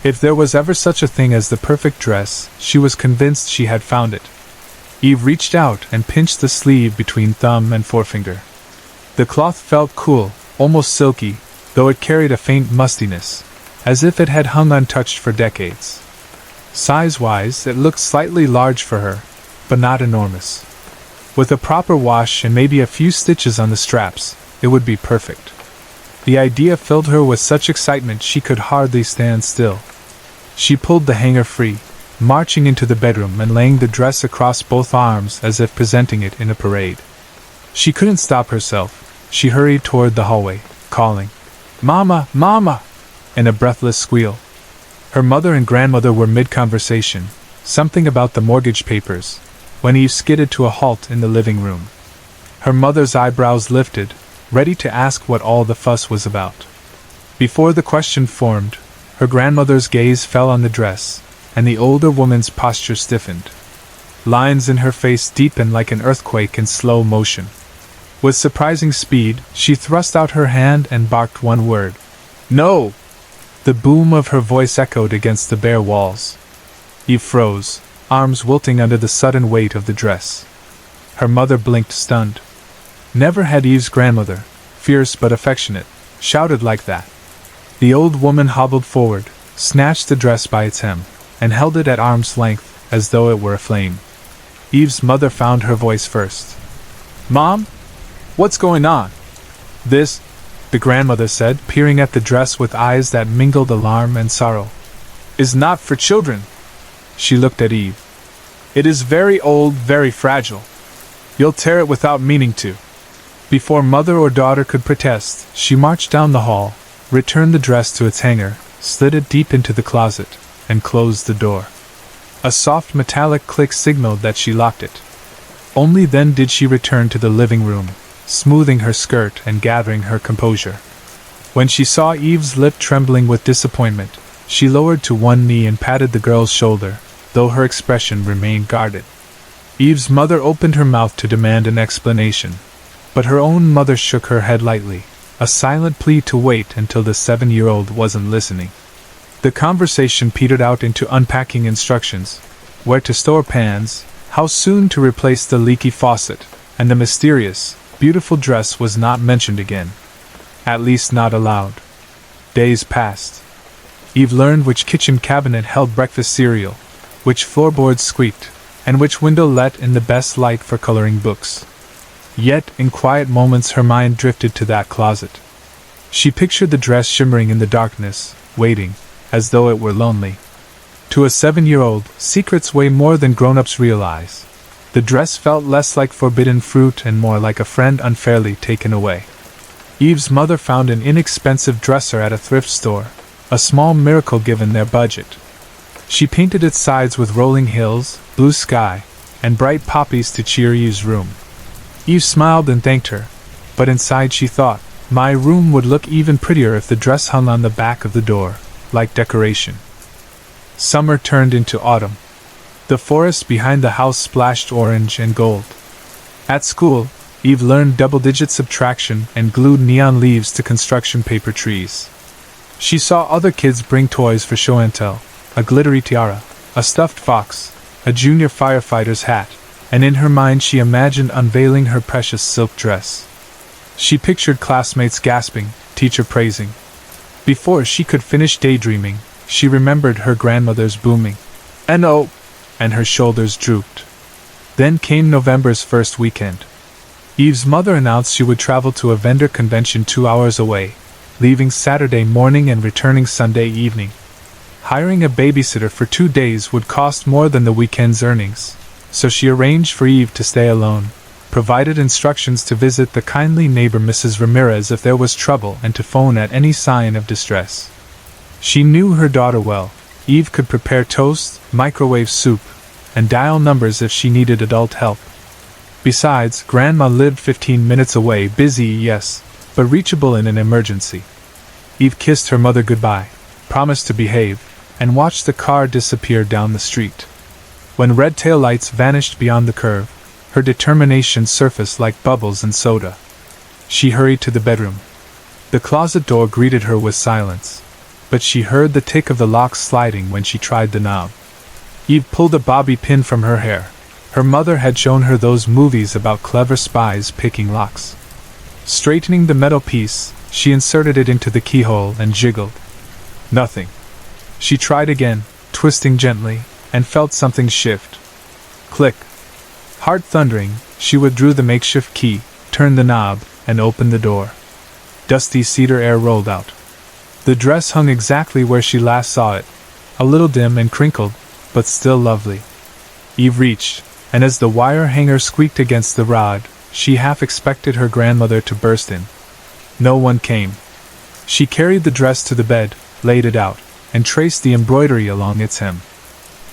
[SPEAKER 1] If there was ever such a thing as the perfect dress, she was convinced she had found it. Eve reached out and pinched the sleeve between thumb and forefinger. The cloth felt cool, almost silky, though it carried a faint mustiness, as if it had hung untouched for decades. Size-wise, it looked slightly large for her, but not enormous. With a proper wash and maybe a few stitches on the straps, it would be perfect. The idea filled her with such excitement she could hardly stand still. She pulled the hanger free, marching into the bedroom and laying the dress across both arms as if presenting it in a parade. She couldn't stop herself. She hurried toward the hallway, calling, "Mama, Mama!" in a breathless squeal. Her mother and grandmother were mid-conversation, something about the mortgage papers, when Eve skidded to a halt in the living room. Her mother's eyebrows lifted, ready to ask what all the fuss was about. Before the question formed, her grandmother's gaze fell on the dress, and the older woman's posture stiffened. Lines in her face deepened like an earthquake in slow motion. With surprising speed, she thrust out her hand and barked one word. "No!" The boom of her voice echoed against the bare walls. Eve froze, arms wilting under the sudden weight of the dress. Her mother blinked, stunned. Never had Eve's grandmother, fierce but affectionate, shouted like that. The old woman hobbled forward, snatched the dress by its hem, and held it at arm's length, as though it were aflame. Eve's mother found her voice first. "Mom? What's going on?" "This," the grandmother said, peering at the dress with eyes that mingled alarm and sorrow, "is not for children." She looked at Eve. "It is very old, very fragile. You'll tear it without meaning to." Before mother or daughter could protest, she marched down the hall, returned the dress to its hanger, slid it deep into the closet, and closed the door. A soft metallic click signaled that she locked it. Only then did she return to the living room, smoothing her skirt and gathering her composure. When she saw Eve's lip trembling with disappointment, she lowered to one knee and patted the girl's shoulder, though her expression remained guarded. Eve's mother opened her mouth to demand an explanation, but her own mother shook her head lightly, a silent plea to wait until the 7-year-old wasn't listening. The conversation petered out into unpacking instructions, where to store pans, how soon to replace the leaky faucet, and the mysterious, beautiful dress was not mentioned again. At least not aloud. Days passed. Eve learned which kitchen cabinet held breakfast cereal, which floorboards squeaked, and which window let in the best light for coloring books. Yet, in quiet moments, her mind drifted to that closet. She pictured the dress shimmering in the darkness, waiting, as though it were lonely. To a 7-year-old, secrets weigh more than grown-ups realize. The dress felt less like forbidden fruit and more like a friend unfairly taken away. Eve's mother found an inexpensive dresser at a thrift store, a small miracle given their budget. She painted its sides with rolling hills, blue sky, and bright poppies to cheer Eve's room. Eve smiled and thanked her, but inside she thought, my room would look even prettier if the dress hung on the back of the door, like decoration. Summer turned into autumn. The forest behind the house splashed orange and gold. At school, Eve learned double-digit subtraction and glued neon leaves to construction paper trees. She saw other kids bring toys for show and tell, a glittery tiara, a stuffed fox, a junior firefighter's hat, and in her mind she imagined unveiling her precious silk dress. She pictured classmates gasping, teacher praising. Before she could finish daydreaming, she remembered her grandmother's booming, "N.O.," and her shoulders drooped. Then came November's first weekend. Eve's mother announced she would travel to a vendor convention 2 hours away, leaving Saturday morning and returning Sunday evening. Hiring a babysitter for 2 days would cost more than the weekend's earnings, so she arranged for Eve to stay alone, provided instructions to visit the kindly neighbor Mrs. Ramirez if there was trouble and to phone at any sign of distress. She knew her daughter well. Eve could prepare toast, microwave soup, and dial numbers if she needed adult help. Besides, Grandma lived 15 minutes away, busy, yes, but reachable in an emergency. Eve kissed her mother goodbye, promised to behave, and watched the car disappear down the street. When red taillights vanished beyond the curve, her determination surfaced like bubbles in soda. She hurried to the bedroom. The closet door greeted her with silence, but she heard the tick of the lock sliding when she tried the knob. Eve pulled a bobby pin from her hair. Her mother had shown her those movies about clever spies picking locks. Straightening the metal piece, she inserted it into the keyhole and jiggled. Nothing. She tried again, twisting gently, and felt something shift. Click. Heart thundering, she withdrew the makeshift key, turned the knob, and opened the door. Dusty cedar air rolled out. The dress hung exactly where she last saw it, a little dim and crinkled, but still lovely. Eve reached, and as the wire hanger squeaked against the rod, she half expected her grandmother to burst in. No one came. She carried the dress to the bed, laid it out, and traced the embroidery along its hem.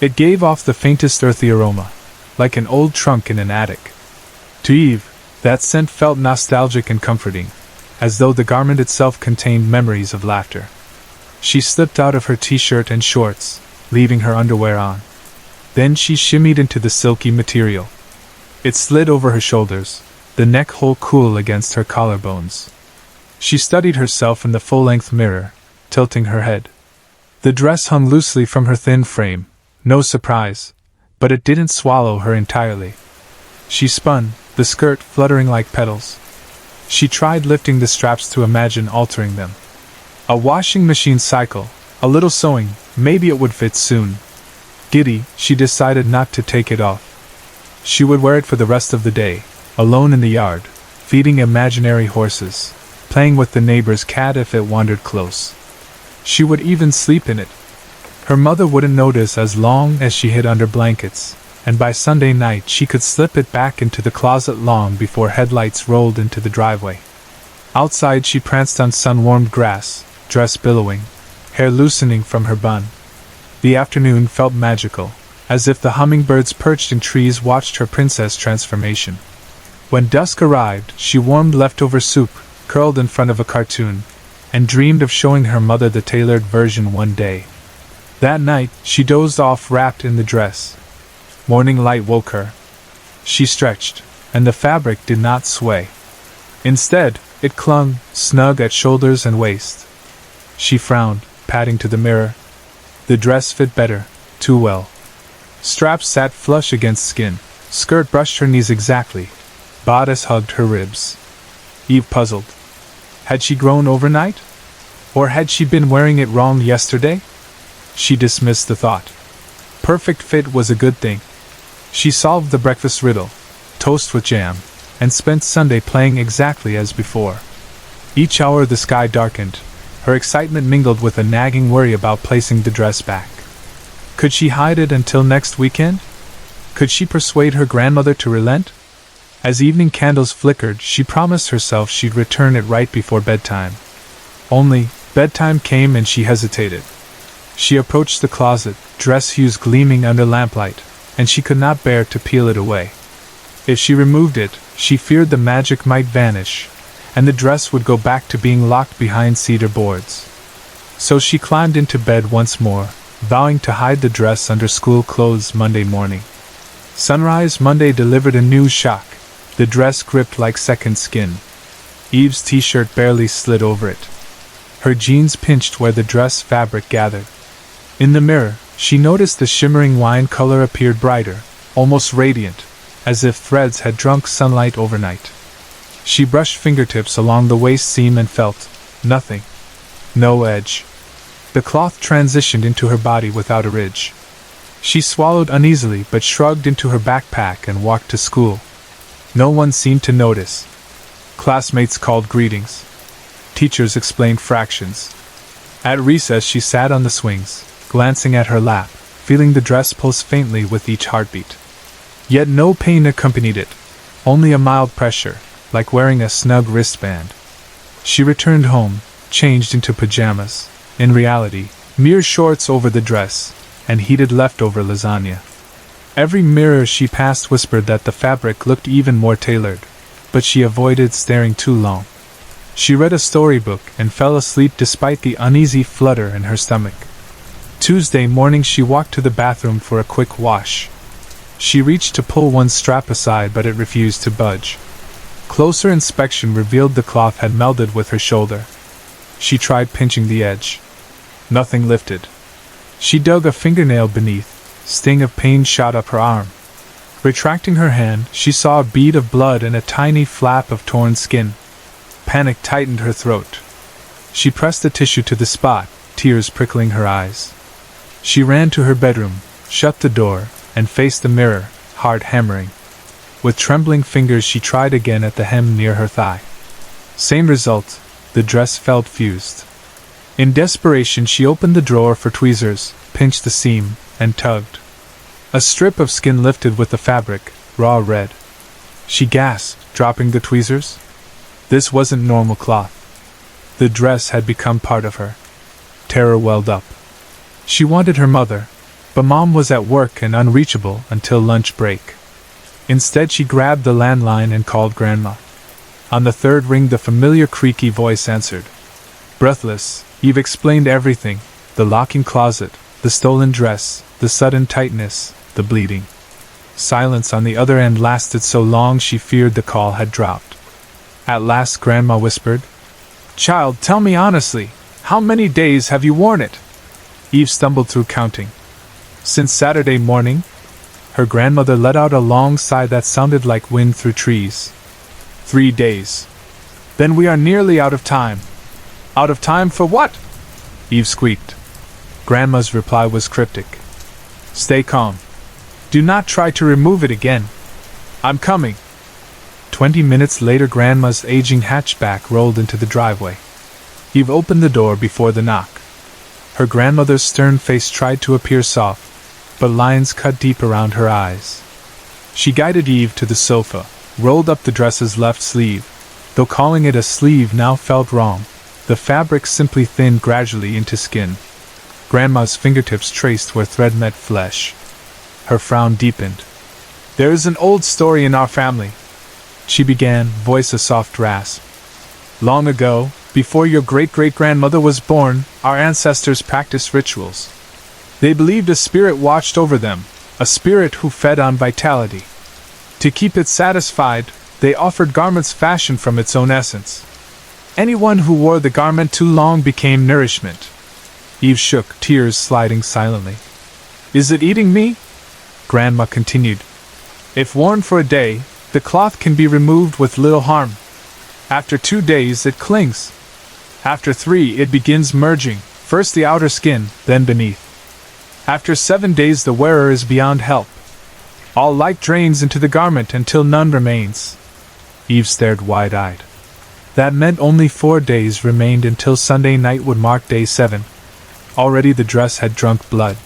[SPEAKER 1] It gave off the faintest earthy aroma, like an old trunk in an attic. To Eve, that scent felt nostalgic and comforting, as though the garment itself contained memories of laughter. She slipped out of her t-shirt and shorts, leaving her underwear on. Then she shimmied into the silky material. It slid over her shoulders, the neck hole cool against her collarbones. She studied herself in the full-length mirror, tilting her head. The dress hung loosely from her thin frame, no surprise, but it didn't swallow her entirely. She spun, the skirt fluttering like petals. She tried lifting the straps to imagine altering them. A washing machine cycle, a little sewing, maybe it would fit soon. Giddy, she decided not to take it off. She would wear it for the rest of the day, alone in the yard, feeding imaginary horses, playing with the neighbor's cat if it wandered close. She would even sleep in it. Her mother wouldn't notice as long as she hid under blankets, and by Sunday night she could slip it back into the closet long before headlights rolled into the driveway. Outside she pranced on sun-warmed grass, dress billowing, hair loosening from her bun. The afternoon felt magical, as if the hummingbirds perched in trees watched her princess transformation. When dusk arrived, she warmed leftover soup, curled in front of a cartoon, and dreamed of showing her mother the tailored version one day. That night, she dozed off wrapped in the dress. Morning light woke her. She stretched, and the fabric did not sway. Instead, it clung, snug at shoulders and waist. She frowned, padding to the mirror. The dress fit better, too well. Straps sat flush against skin, skirt brushed her knees exactly, bodice hugged her ribs. Eve puzzled. Had she grown overnight? Or had she been wearing it wrong yesterday? She dismissed the thought. Perfect fit was a good thing. She solved the breakfast riddle, toast with jam, and spent Sunday playing exactly as before. Each hour the sky darkened, her excitement mingled with a nagging worry about placing the dress back. Could she hide it until next weekend? Could she persuade her grandmother to relent? As evening candles flickered, she promised herself she'd return it right before bedtime. Only, bedtime came and she hesitated. She approached the closet, dress hues gleaming under lamplight, and she could not bear to peel it away. If she removed it, she feared the magic might vanish, and the dress would go back to being locked behind cedar boards. So she climbed into bed once more, vowing to hide the dress under school clothes Monday morning. Sunrise Monday delivered a new shock. The dress gripped like second skin. Eve's t-shirt barely slid over it. Her jeans pinched where the dress fabric gathered. In the mirror, she noticed the shimmering wine color appeared brighter, almost radiant, as if threads had drunk sunlight overnight. She brushed fingertips along the waist seam and felt nothing. No edge. The cloth transitioned into her body without a ridge. She swallowed uneasily but shrugged into her backpack and walked to school. No one seemed to notice. Classmates called greetings. Teachers explained fractions. At recess she sat on the swings, glancing at her lap, feeling the dress pulse faintly with each heartbeat. Yet no pain accompanied it, only a mild pressure, like wearing a snug wristband. She returned home, changed into pajamas, in reality, mere shorts over the dress, and heated leftover lasagna. Every mirror she passed whispered that the fabric looked even more tailored, but she avoided staring too long. She read a storybook and fell asleep despite the uneasy flutter in her stomach. Tuesday morning she walked to the bathroom for a quick wash. She reached to pull one strap aside but it refused to budge. Closer inspection revealed the cloth had melded with her shoulder. She tried pinching the edge. Nothing lifted. She dug a fingernail beneath. Sting of pain shot up her arm. Retracting her hand, she saw a bead of blood and a tiny flap of torn skin. Panic tightened her throat. She pressed the tissue to the spot, tears prickling her eyes. She ran to her bedroom, shut the door, and faced the mirror, heart hammering. With trembling fingers she tried again at the hem near her thigh. Same result, the dress felt fused. In desperation she opened the drawer for tweezers, pinched the seam, and tugged. A strip of skin lifted with the fabric, raw red. She gasped, dropping the tweezers. This wasn't normal cloth. The dress had become part of her. Terror welled up. She wanted her mother, but Mom was at work and unreachable until lunch break. Instead she grabbed the landline and called Grandma. On the third ring the familiar creaky voice answered. Breathless, Eve explained everything, the locking closet, the stolen dress, the sudden tightness, the bleeding. Silence on the other end lasted so long she feared the call had dropped. At last Grandma whispered, "Child, tell me honestly, how many days have you worn it?" Eve stumbled through counting. "Since Saturday morning?" Her grandmother let out a long sigh that sounded like wind through trees. 3 days. Then we are nearly out of time. Out of time for what? Eve squeaked. Grandma's reply was cryptic. Stay calm. Do not try to remove it again. I'm coming. 20 minutes later, Grandma's aging hatchback rolled into the driveway. Eve opened the door before the knock. Her grandmother's stern face tried to appear soft, but lines cut deep around her eyes. She guided Eve to the sofa, rolled up the dress's left sleeve, though calling it a sleeve now felt wrong. The fabric simply thinned gradually into skin. Grandma's fingertips traced where thread met flesh. Her frown deepened. There is an old story in our family, she began, voice a soft rasp. Long ago, before your great-great-grandmother was born, our ancestors practiced rituals. They believed a spirit watched over them, a spirit who fed on vitality. To keep it satisfied, they offered garments fashioned from its own essence. Anyone who wore the garment too long became nourishment. Eve shook, tears sliding silently. Is it eating me? Grandma continued. If worn for a day, the cloth can be removed with little harm. After 2 days it clings. After 3 it begins merging, first the outer skin, then beneath. After 7 days the wearer is beyond help. All light drains into the garment until none remains. Eve stared wide-eyed. That meant only 4 days remained until Sunday night would mark day 7. Already the dress had drunk blood.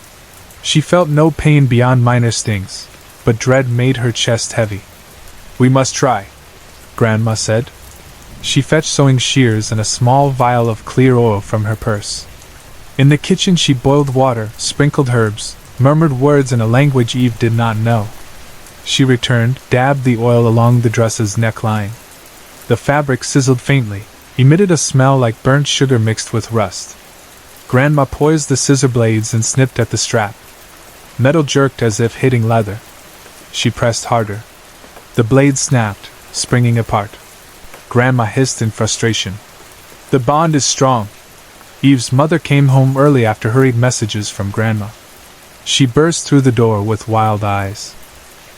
[SPEAKER 1] She felt no pain beyond minor stings, but dread made her chest heavy. We must try, Grandma said. She fetched sewing shears and a small vial of clear oil from her purse. In the kitchen she boiled water, sprinkled herbs, murmured words in a language Eve did not know. She returned, dabbed the oil along the dress's neckline. The fabric sizzled faintly, emitted a smell like burnt sugar mixed with rust. Grandma poised the scissor blades and snipped at the strap. Metal jerked as if hitting leather. She pressed harder. The blade snapped, springing apart. Grandma hissed in frustration. The bond is strong. Eve's mother came home early after hurried messages from Grandma. She burst through the door with wild eyes.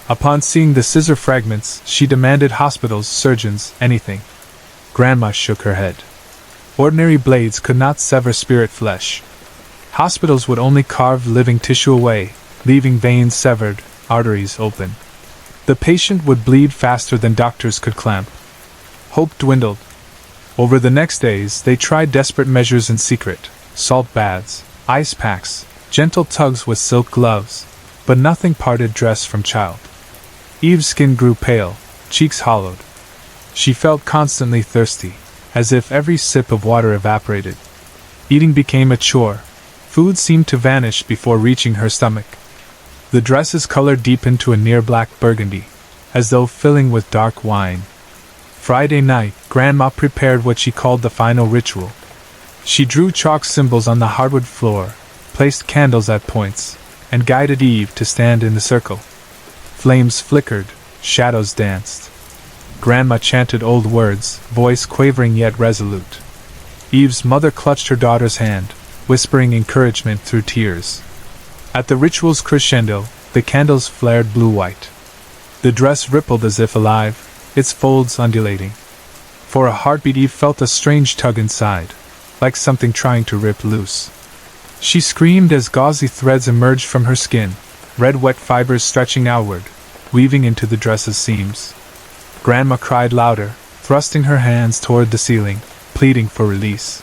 [SPEAKER 1] Upon seeing the scissor fragments, she demanded hospitals, surgeons, anything. Grandma shook her head. Ordinary blades could not sever spirit flesh. Hospitals would only carve living tissue away, leaving veins severed, arteries open. The patient would bleed faster than doctors could clamp. Hope dwindled. Over the next days, they tried desperate measures in secret: salt baths, ice packs, gentle tugs with silk gloves, but nothing parted dress from child. Eve's skin grew pale, cheeks hollowed. She felt constantly thirsty, as if every sip of water evaporated. Eating became a chore. Food seemed to vanish before reaching her stomach. The dress's color deepened to a near-black burgundy, as though filling with dark wine. Friday night, Grandma prepared what she called the final ritual. She drew chalk symbols on the hardwood floor, placed candles at points, and guided Eve to stand in the circle. Flames flickered, shadows danced. Grandma chanted old words, voice quavering yet resolute. Eve's mother clutched her daughter's hand, whispering encouragement through tears. At the ritual's crescendo, the candles flared blue-white. The dress rippled as if alive, its folds undulating. For a heartbeat Eve felt a strange tug inside, like something trying to rip loose. She screamed as gauzy threads emerged from her skin, red wet fibers stretching outward, weaving into the dress's seams. Grandma cried louder, thrusting her hands toward the ceiling, pleading for release.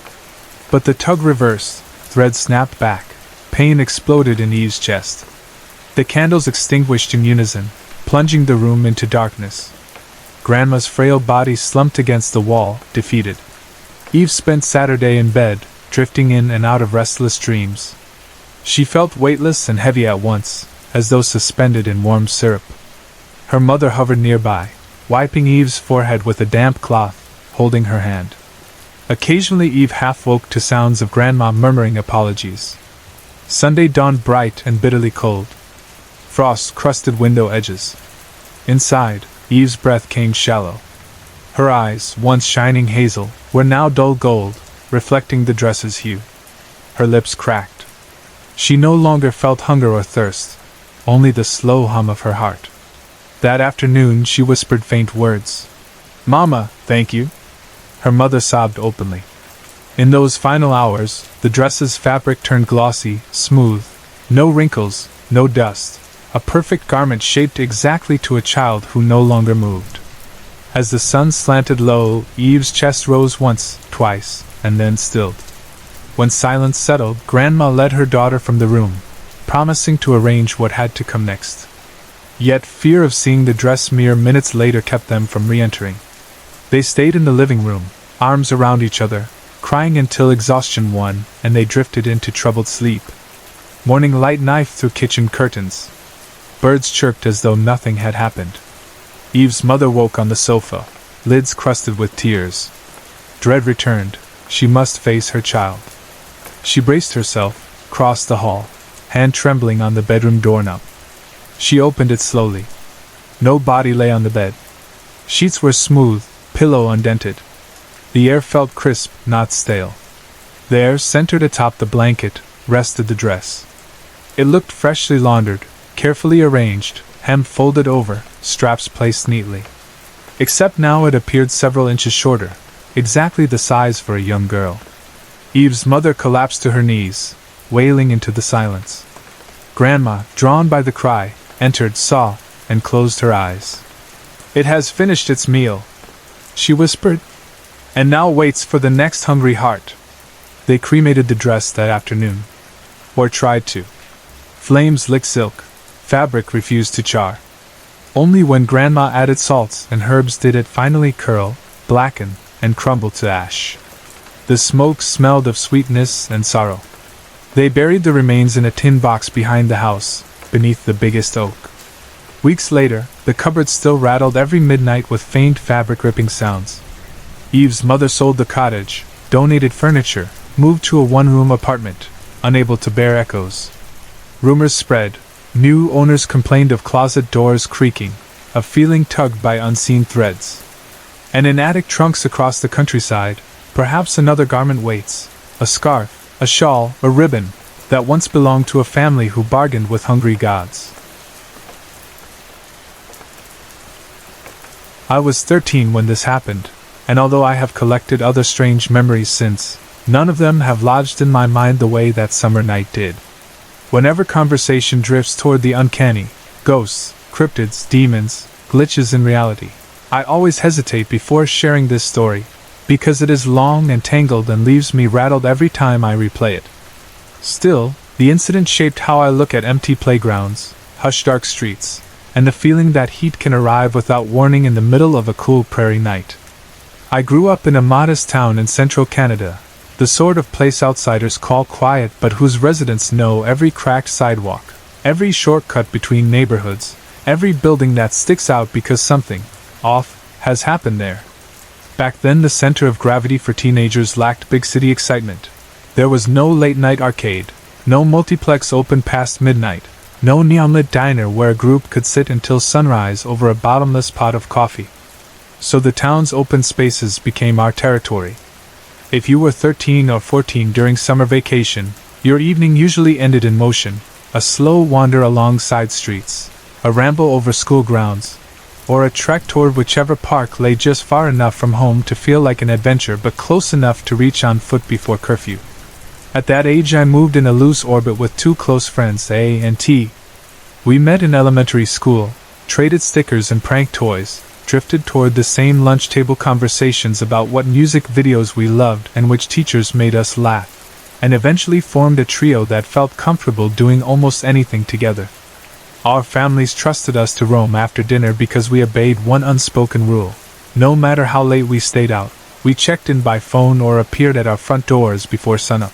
[SPEAKER 1] But the tug reversed, threads snapped back, pain exploded in Eve's chest. The candles extinguished in unison, plunging the room into darkness. Grandma's frail body slumped against the wall, defeated. Eve spent Saturday in bed, drifting in and out of restless dreams. She felt weightless and heavy at once, as though suspended in warm syrup. Her mother hovered nearby, wiping Eve's forehead with a damp cloth, holding her hand. Occasionally Eve half woke to sounds of Grandma murmuring apologies. Sunday dawned bright and bitterly cold. frost-crusted window edges. Inside, Eve's breath came shallow. Her eyes, once shining hazel, were now dull gold, reflecting the dress's hue. Her lips cracked. She no longer felt hunger or thirst, only the slow hum of her heart. That afternoon she whispered faint words. "Mama, thank you." Her mother sobbed openly. In those final hours, the dress's fabric turned glossy, smooth. No wrinkles, no dust. A perfect garment shaped exactly to a child who no longer moved. As the sun slanted low, Eve's chest rose once, twice, and then stilled. When silence settled, Grandma led her daughter from the room, promising to arrange what had to come next. Yet fear of seeing the dress mere minutes later kept them from re-entering. They stayed in the living room, arms around each other, crying until exhaustion won, and they drifted into troubled sleep. Morning light knifed through kitchen curtains. Birds chirped as though nothing had happened. Eve's mother woke on the sofa, lids crusted with tears. Dread returned. She must face her child. She braced herself, crossed the hall, hand trembling on the bedroom doorknob. She opened it slowly. No body lay on the bed. Sheets were smooth, pillow undented. The air felt crisp, not stale. There, centered atop the blanket, rested the dress. It looked freshly laundered, carefully arranged, hem folded over, straps placed neatly. Except now it appeared several inches shorter, exactly the size for a young girl. Eve's mother collapsed to her knees, wailing into the silence. Grandma, drawn by the cry, entered, saw, and closed her eyes. "It has finished its meal," she whispered, "and now waits for the next hungry heart." They cremated the dress that afternoon. Or tried to. Flames licked silk. Fabric refused to char. Only when Grandma added salts and herbs did it finally curl, blacken, and crumble to ash. The smoke smelled of sweetness and sorrow. They buried the remains in a tin box behind the house, beneath the biggest oak. Weeks later, the cupboard still rattled every midnight with faint fabric-ripping sounds. Eve's mother sold the cottage, donated furniture, moved to a one-room apartment, unable to bear echoes. Rumors spread. New owners complained of closet doors creaking, of feeling tugged by unseen threads. And in attic trunks across the countryside, perhaps another garment waits, a scarf, a shawl, a ribbon, that once belonged to a family who bargained with hungry gods. I was 13 when this happened, and although I have collected other strange memories since, none of them have lodged in my mind the way that summer night did. Whenever conversation drifts toward the uncanny, ghosts, cryptids, demons, glitches in reality, I always hesitate before sharing this story, because it is long and tangled and leaves me rattled every time I replay it. Still, the incident shaped how I look at empty playgrounds, hushed dark streets, and the feeling that heat can arrive without warning in the middle of a cool prairie night. I grew up in a modest town in central Canada, the sort of place outsiders call quiet but whose residents know every cracked sidewalk, every shortcut between neighborhoods, every building that sticks out because something off has happened there. Back then the center of gravity for teenagers lacked big city excitement. There was no late-night arcade, no multiplex open past midnight, no neon-lit diner where a group could sit until sunrise over a bottomless pot of coffee. So the town's open spaces became our territory. If you were 13 or 14 during summer vacation, your evening usually ended in motion, a slow wander along side streets, a ramble over school grounds, or a trek toward whichever park lay just far enough from home to feel like an adventure but close enough to reach on foot before curfew. At that age I moved in a loose orbit with two close friends, A and T. We met in elementary school, traded stickers and prank toys, drifted toward the same lunch table conversations about what music videos we loved and which teachers made us laugh, and eventually formed a trio that felt comfortable doing almost anything together. Our families trusted us to roam after dinner because we obeyed one unspoken rule. No matter how late we stayed out, we checked in by phone or appeared at our front doors before sunup.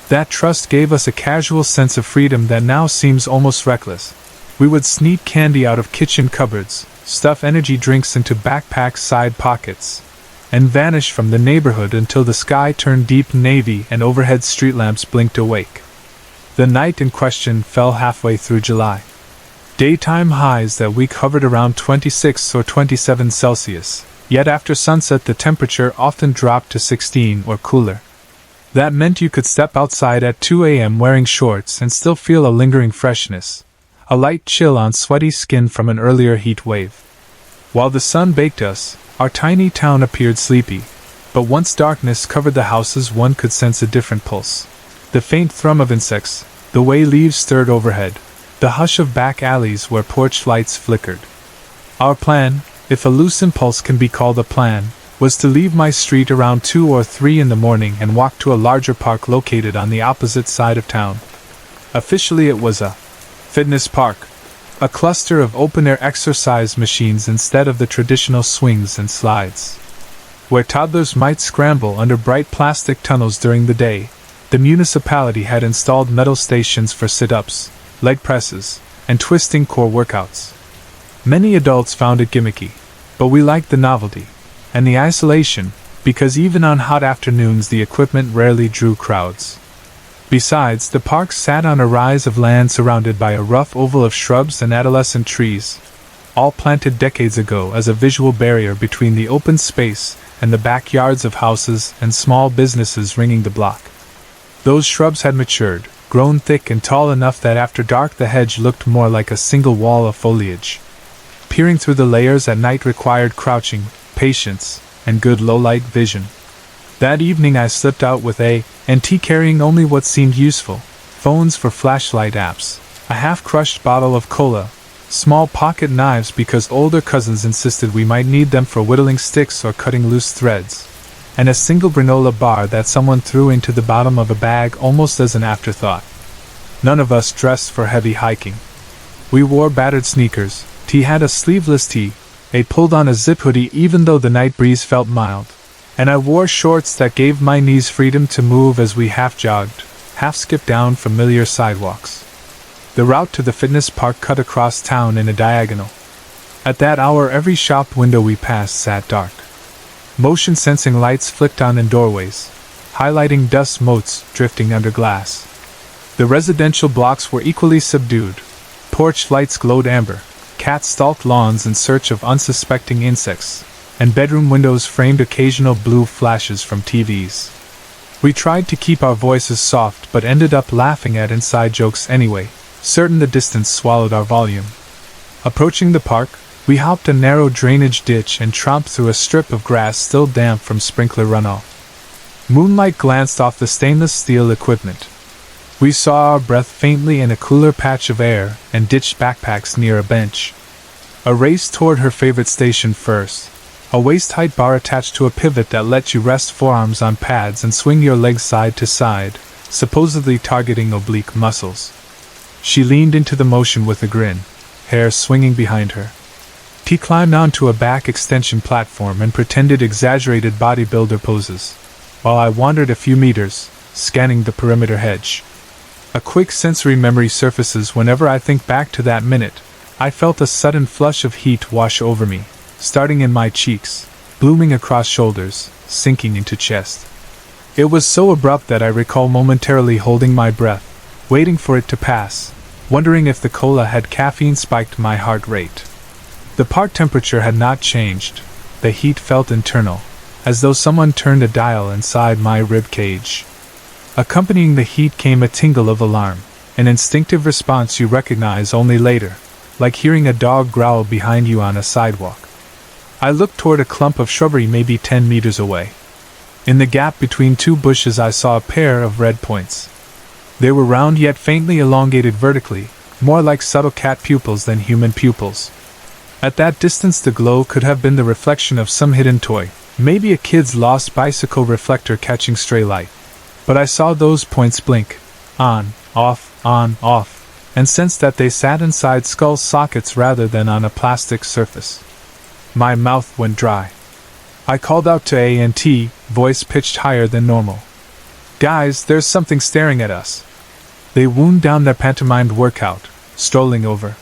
[SPEAKER 1] That trust gave us a casual sense of freedom that now seems almost reckless. We would sneak candy out of kitchen cupboards, stuff energy drinks into backpack side pockets, and vanish from the neighborhood until the sky turned deep navy and overhead street lamps blinked awake. The night in question fell halfway through July. Daytime highs that week hovered around 26 or 27 Celsius, yet after sunset the temperature often dropped to 16 or cooler. That meant you could step outside at 2 a.m. wearing shorts and still feel a lingering freshness, a light chill on sweaty skin from an earlier heat wave. While the sun baked us, our tiny town appeared sleepy, but once darkness covered the houses one could sense a different pulse. The faint thrum of insects, the way leaves stirred overhead, the hush of back alleys where porch lights flickered. Our plan, if a loose impulse can be called a plan, was to leave my street around 2 or 3 in the morning and walk to a larger park located on the opposite side of town. Officially it was a fitness park, a cluster of open-air exercise machines instead of the traditional swings and slides. Where toddlers might scramble under bright plastic tunnels during the day, the municipality had installed metal stations for sit-ups, leg presses, and twisting core workouts. Many adults found it gimmicky, but we liked the novelty and the isolation, because even on hot afternoons the equipment rarely drew crowds. Besides, the park sat on a rise of land surrounded by a rough oval of shrubs and adolescent trees, all planted decades ago as a visual barrier between the open space and the backyards of houses and small businesses ringing the block. Those shrubs had matured, grown thick and tall enough that after dark the hedge looked more like a single wall of foliage. Peering through the layers at night required crouching, patience, and good low-light vision. That evening I slipped out with A&T carrying only what seemed useful: phones for flashlight apps, a half-crushed bottle of cola, small pocket knives because older cousins insisted we might need them for whittling sticks or cutting loose threads, and a single granola bar that someone threw into the bottom of a bag almost as an afterthought. None of us dressed for heavy hiking. We wore battered sneakers, T had a sleeveless tee, A pulled on a zip hoodie even though the night breeze felt mild, and I wore shorts that gave my knees freedom to move as we half-jogged, half-skipped down familiar sidewalks. The route to the fitness park cut across town in a diagonal. At that hour every shop window we passed sat dark. Motion-sensing lights flicked on in doorways, highlighting dust motes drifting under glass. The residential blocks were equally subdued. Porch lights glowed amber, cats stalked lawns in search of unsuspecting insects, and bedroom windows framed occasional blue flashes from TVs. We tried to keep our voices soft but ended up laughing at inside jokes anyway, certain the distance swallowed our volume. Approaching the park, we hopped a narrow drainage ditch and tromped through a strip of grass still damp from sprinkler runoff. Moonlight glanced off the stainless steel equipment. We saw our breath faintly in a cooler patch of air and ditched backpacks near a bench. A race toward her favorite station first, a waist-height bar attached to a pivot that let you rest forearms on pads and swing your legs side to side, supposedly targeting oblique muscles. She leaned into the motion with a grin, hair swinging behind her. T climbed onto a back extension platform and pretended exaggerated bodybuilder poses, while I wandered a few meters, scanning the perimeter hedge. A quick sensory memory surfaces whenever I think back to that minute. I felt a sudden flush of heat wash over me, starting in my cheeks, blooming across shoulders, sinking into chest. It was so abrupt that I recall momentarily holding my breath, waiting for it to pass, wondering if the cola had caffeine-spiked my heart rate. The park temperature had not changed. The heat felt internal, as though someone turned a dial inside my rib cage. Accompanying the heat came a tingle of alarm, an instinctive response you recognize only later, like hearing a dog growl behind you on a sidewalk. I looked toward a clump of shrubbery maybe 10 meters away. In the gap between two bushes I saw a pair of red points. They were round yet faintly elongated vertically, more like subtle cat pupils than human pupils. At that distance the glow could have been the reflection of some hidden toy, maybe a kid's lost bicycle reflector catching stray light. But I saw those points blink, on, off, and sensed that they sat inside skull sockets rather than on a plastic surface. My mouth went dry. I called out to A&T, voice pitched higher than normal. "Guys, there's something staring at us." They wound down their pantomimed workout, strolling over.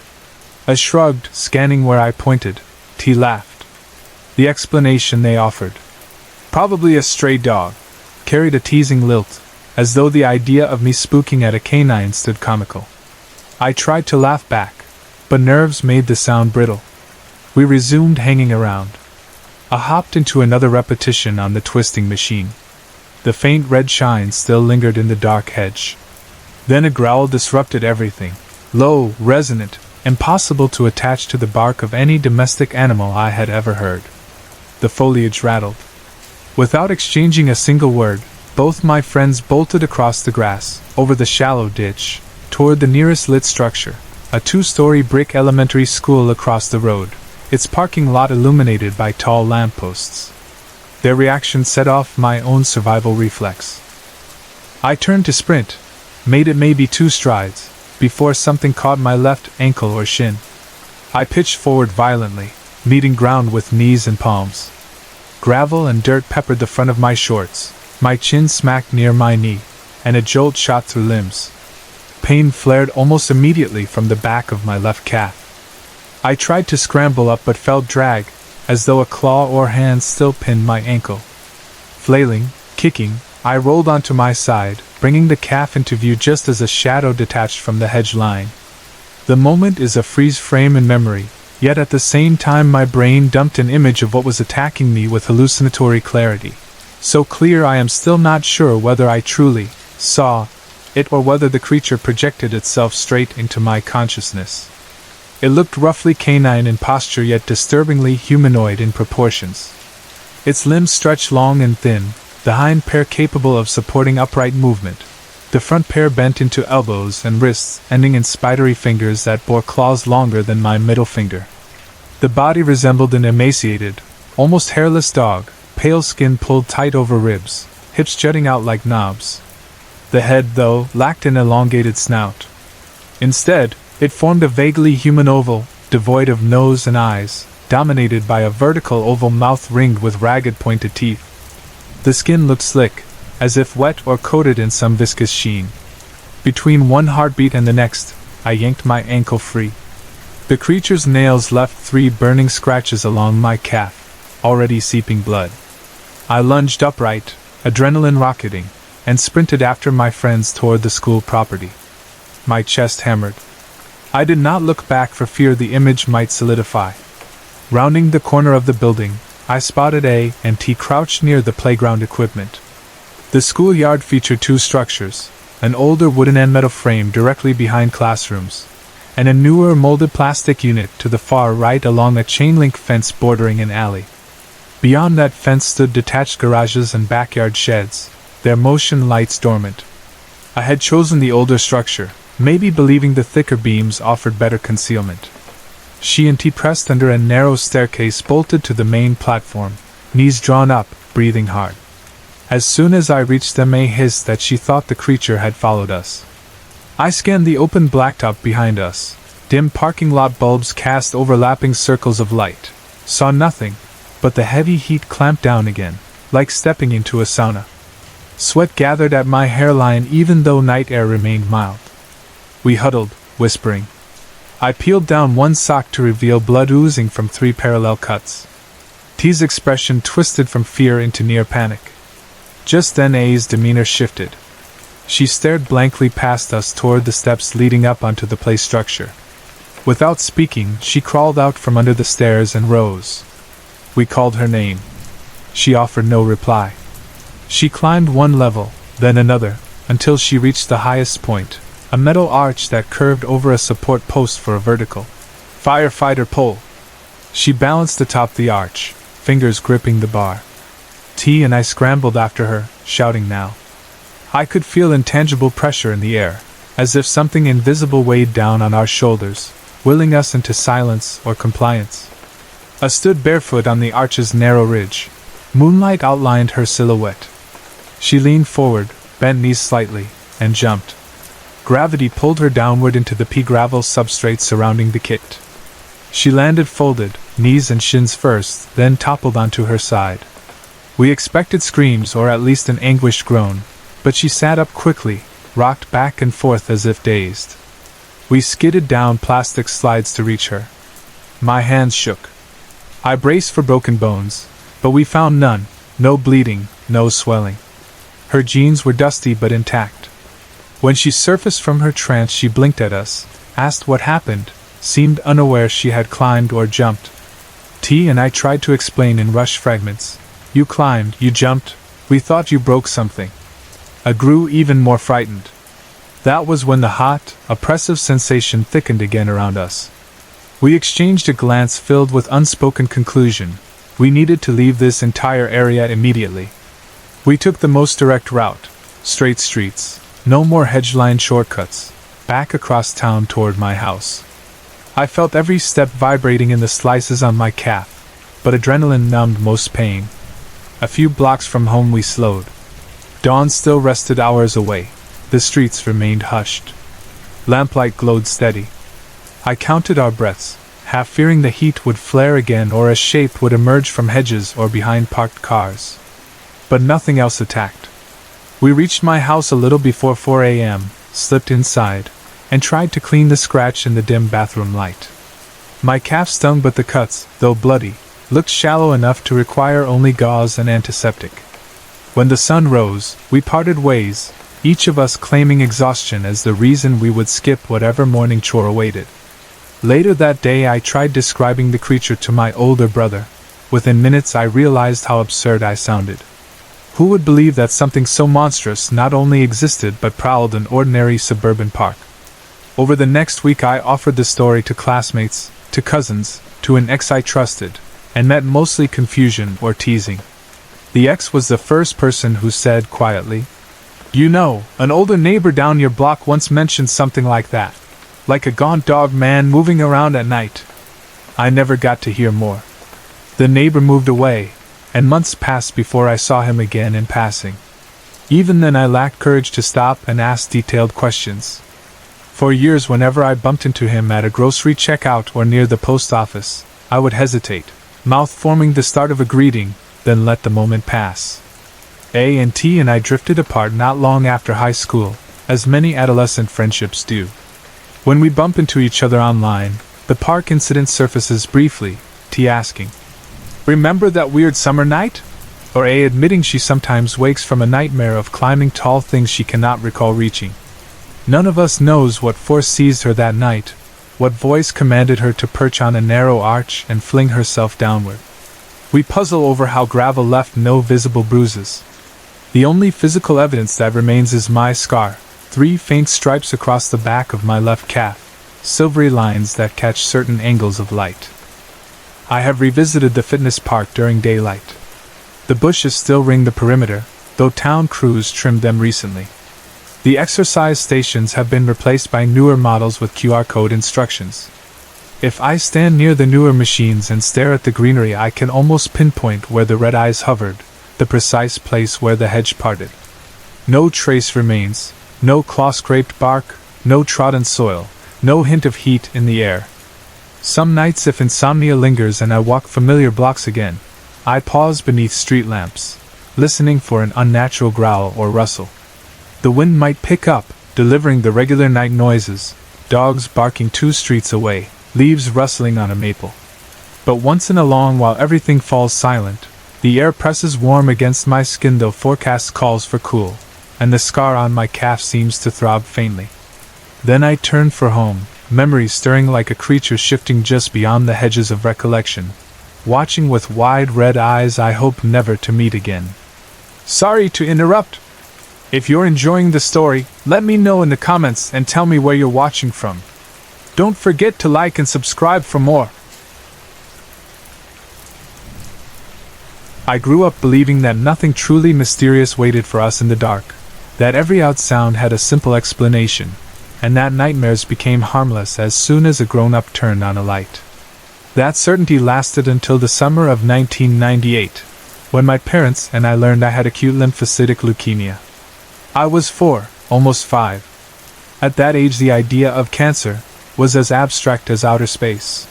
[SPEAKER 1] I shrugged, scanning where I pointed. T laughed. The explanation they offered, "Probably a stray dog," carried a teasing lilt, as though the idea of me spooking at a canine stood comical. I tried to laugh back. but nerves made the sound brittle. We resumed hanging around. I hopped into another repetition on the twisting machine. The faint red shine still lingered in the dark hedge. Then a growl disrupted everything. Low, resonant, impossible to attach to the bark of any domestic animal I had ever heard. The foliage rattled. Without exchanging a single word, both my friends bolted across the grass, over the shallow ditch, toward the nearest lit structure, a 2-story brick elementary school across the road, its parking lot illuminated by tall lampposts. Their reaction set off my own survival reflex. I turned to sprint, made it maybe 2 strides, before something caught my left ankle or shin. I pitched forward violently, meeting ground with knees and palms. Gravel and dirt peppered the front of my shorts, my chin smacked near my knee, and a jolt shot through limbs. Pain flared almost immediately from the back of my left calf. I tried to scramble up but felt drag, as though a claw or hand still pinned my ankle. Flailing, kicking, I rolled onto my side, bringing the calf into view just as a shadow detached from the hedge line. The moment is a freeze frame in memory, yet at the same time my brain dumped an image of what was attacking me with hallucinatory clarity. So clear I am still not sure whether I truly saw it or whether the creature projected itself straight into my consciousness. It looked roughly canine in posture yet disturbingly humanoid in proportions. Its limbs stretched long and thin, the hind pair capable of supporting upright movement, the front pair bent into elbows and wrists ending in spidery fingers that bore claws longer than my middle finger. The body resembled an emaciated, almost hairless dog, pale skin pulled tight over ribs, hips jutting out like knobs. The head, though, lacked an elongated snout. Instead, it formed a vaguely human oval, devoid of nose and eyes, dominated by a vertical oval mouth ringed with ragged pointed teeth. The skin looked slick, as if wet or coated in some viscous sheen. Between one heartbeat and the next, I yanked my ankle free. The creature's nails left 3 burning scratches along my calf, already seeping blood. I lunged upright, adrenaline rocketing, and sprinted after my friends toward the school property. My chest hammered. I did not look back for fear the image might solidify. Rounding the corner of the building, I spotted A&T crouched near the playground equipment. The schoolyard featured 2 structures, an older wooden and metal frame directly behind classrooms, and a newer molded plastic unit to the far right along a chain-link fence bordering an alley. Beyond that fence stood detached garages and backyard sheds, their motion lights dormant. I had chosen the older structure, maybe believing the thicker beams offered better concealment. She&T pressed under a narrow staircase bolted to the main platform, knees drawn up, breathing hard. As soon as I reached them, A hissed that she thought the creature had followed us. I scanned the open blacktop behind us. Dim parking lot bulbs cast overlapping circles of light. Saw nothing, but the heavy heat clamped down again, like stepping into a sauna. Sweat gathered at my hairline even though night air remained mild. We huddled, whispering. I peeled down one sock to reveal blood oozing from 3 parallel cuts. T's expression twisted from fear into near panic. Just then A's demeanor shifted. She stared blankly past us toward the steps leading up onto the play structure. Without speaking, she crawled out from under the stairs and rose. We called her name. She offered no reply. She climbed one level, then another, until she reached the highest point, a metal arch that curved over a support post for a vertical firefighter pole. She balanced atop the arch, fingers gripping the bar. T and I scrambled after her, shouting now. I could feel intangible pressure in the air, as if something invisible weighed down on our shoulders, willing us into silence or compliance. I stood barefoot on the arch's narrow ridge. Moonlight outlined her silhouette. She leaned forward, bent knees slightly, and jumped. Gravity pulled her downward into the pea gravel substrate surrounding the kit. She landed folded, knees and shins first, then toppled onto her side. We expected screams or at least an anguished groan, but she sat up quickly, rocked back and forth as if dazed. We skidded down plastic slides to reach her. My hands shook. I braced for broken bones, but we found none, no bleeding, no swelling. Her jeans were dusty but intact. When she surfaced from her trance, she blinked at us, asked what happened, seemed unaware she had climbed or jumped. T and I tried to explain in rushed fragments. You climbed, you jumped, we thought you broke something. I grew even more frightened. That was when the hot, oppressive sensation thickened again around us. We exchanged a glance filled with unspoken conclusion. We needed to leave this entire area immediately. We took the most direct route, straight streets, no more hedge-lined shortcuts, back across town toward my house. I felt every step vibrating in the slices on my calf, but adrenaline numbed most pain. A few blocks from home we slowed. Dawn still rested hours away. The streets remained hushed. Lamplight glowed steady. I counted our breaths, half fearing the heat would flare again or a shape would emerge from hedges or behind parked cars. But nothing else attacked. We reached my house a little before 4 a.m., slipped inside, and tried to clean the scratch in the dim bathroom light. My calf stung, but the cuts, though bloody, looked shallow enough to require only gauze and antiseptic. When the sun rose, we parted ways, each of us claiming exhaustion as the reason we would skip whatever morning chore awaited. Later that day I tried describing the creature to my older brother. Within minutes I realized how absurd I sounded. Who would believe that something so monstrous not only existed but prowled an ordinary suburban park? Over the next week I offered the story to classmates, to cousins, to an ex I trusted, and met mostly confusion or teasing. The ex was the first person who said quietly, "You know, an older neighbor down your block once mentioned something like that. Like a gaunt dog man moving around at night." I never got to hear more. The neighbor moved away, and months passed before I saw him again in passing. Even then I lacked courage to stop and ask detailed questions. For years whenever I bumped into him at a grocery checkout or near the post office, I would hesitate, mouth forming the start of a greeting, then let the moment pass. A&T and I drifted apart not long after high school, as many adolescent friendships do. When we bump into each other online, the park incident surfaces briefly, T asking, "Remember that weird summer night?" Or A admitting she sometimes wakes from a nightmare of climbing tall things she cannot recall reaching. None of us knows what force seized her that night, what voice commanded her to perch on a narrow arch and fling herself downward. We puzzle over how gravel left no visible bruises. The only physical evidence that remains is my scar, 3 faint stripes across the back of my left calf, silvery lines that catch certain angles of light. I have revisited the fitness park during daylight. The bushes still ring the perimeter, though town crews trimmed them recently. The exercise stations have been replaced by newer models with QR code instructions. If I stand near the newer machines and stare at the greenery, I can almost pinpoint where the red eyes hovered, the precise place where the hedge parted. No trace remains, no claw-scraped bark, no trodden soil, no hint of heat in the air. Some nights, if insomnia lingers and I walk familiar blocks again, I pause beneath street lamps, listening for an unnatural growl or rustle. The wind might pick up, delivering the regular night noises, dogs barking 2 streets away, leaves rustling on a maple. But once in a long while everything falls silent. The air presses warm against my skin though forecast calls for cool, and the scar on my calf seems to throb faintly. Then I turn for home, memories stirring like a creature shifting just beyond the hedges of recollection, watching with wide red eyes I hope never to meet again. Sorry to interrupt. If you're enjoying the story, let me know in the comments and tell me where you're watching from. Don't forget to like and subscribe for more. I grew up believing that nothing truly mysterious waited for us in the dark, that every odd sound had a simple explanation, and that nightmares became harmless as soon as a grown-up turned on a light. That certainty lasted until the summer of 1998, when my parents and I learned I had acute lymphocytic leukemia. I was 4, almost 5. At that age the idea of cancer was as abstract as outer space.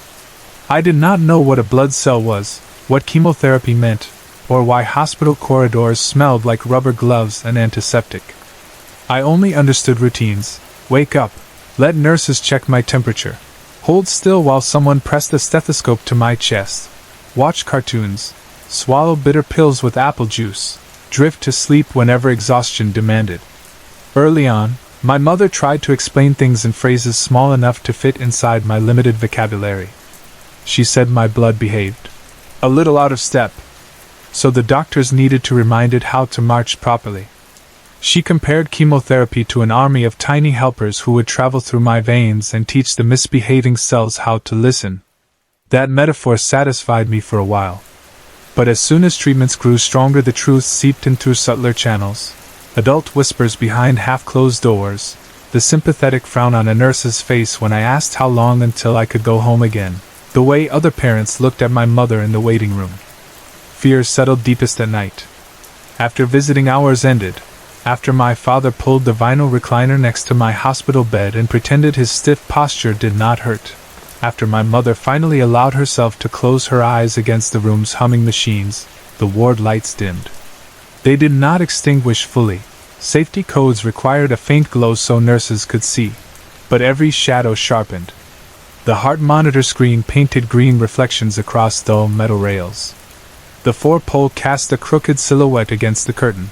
[SPEAKER 1] I did not know what a blood cell was, what chemotherapy meant, or why hospital corridors smelled like rubber gloves and antiseptic. I only understood routines: wake up, let nurses check my temperature, hold still while someone pressed a stethoscope to my chest, watch cartoons, swallow bitter pills with apple juice, drift to sleep whenever exhaustion demanded. Early on, My mother tried to explain things in phrases small enough to fit inside my limited vocabulary. She said my blood behaved a little out of step, so the doctors needed to remind it how to march properly. She compared chemotherapy to an army of tiny helpers who would travel through my veins and teach the misbehaving cells how to listen. That metaphor satisfied me for a while. But as soon as treatments grew stronger, the truth seeped in through subtler channels. Adult whispers behind half-closed doors, the sympathetic frown on a nurse's face when I asked how long until I could go home again, the way other parents looked at my mother in the waiting room. Fear settled deepest at night. After visiting hours ended, after my father pulled the vinyl recliner next to my hospital bed and pretended his stiff posture did not hurt, after my mother finally allowed herself to close her eyes against the room's humming machines, the ward lights dimmed. They did not extinguish fully. Safety codes required a faint glow so nurses could see, but every shadow sharpened. The heart monitor screen painted green reflections across dull metal rails. The four-pole cast a crooked silhouette against the curtain.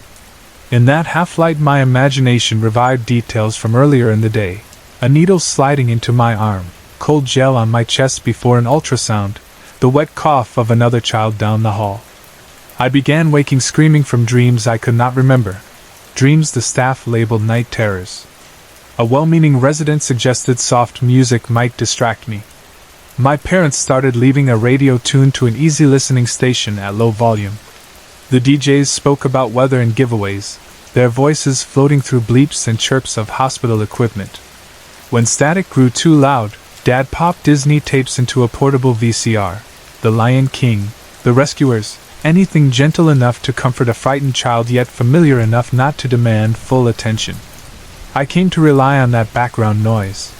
[SPEAKER 1] In that half-light my imagination revived details from earlier in the day, a needle sliding into my arm, cold gel on my chest before an ultrasound, the wet cough of another child down the hall. I began waking screaming from dreams I could not remember, dreams the staff labeled night terrors. A well-meaning resident suggested soft music might distract me. My parents started leaving a radio tuned to an easy listening station at low volume. The DJs spoke about weather and giveaways, their voices floating through bleeps and chirps of hospital equipment. When static grew too loud, Dad popped Disney tapes into a portable VCR, The Lion King, The Rescuers, anything gentle enough to comfort a frightened child yet familiar enough not to demand full attention. I came to rely on that background noise.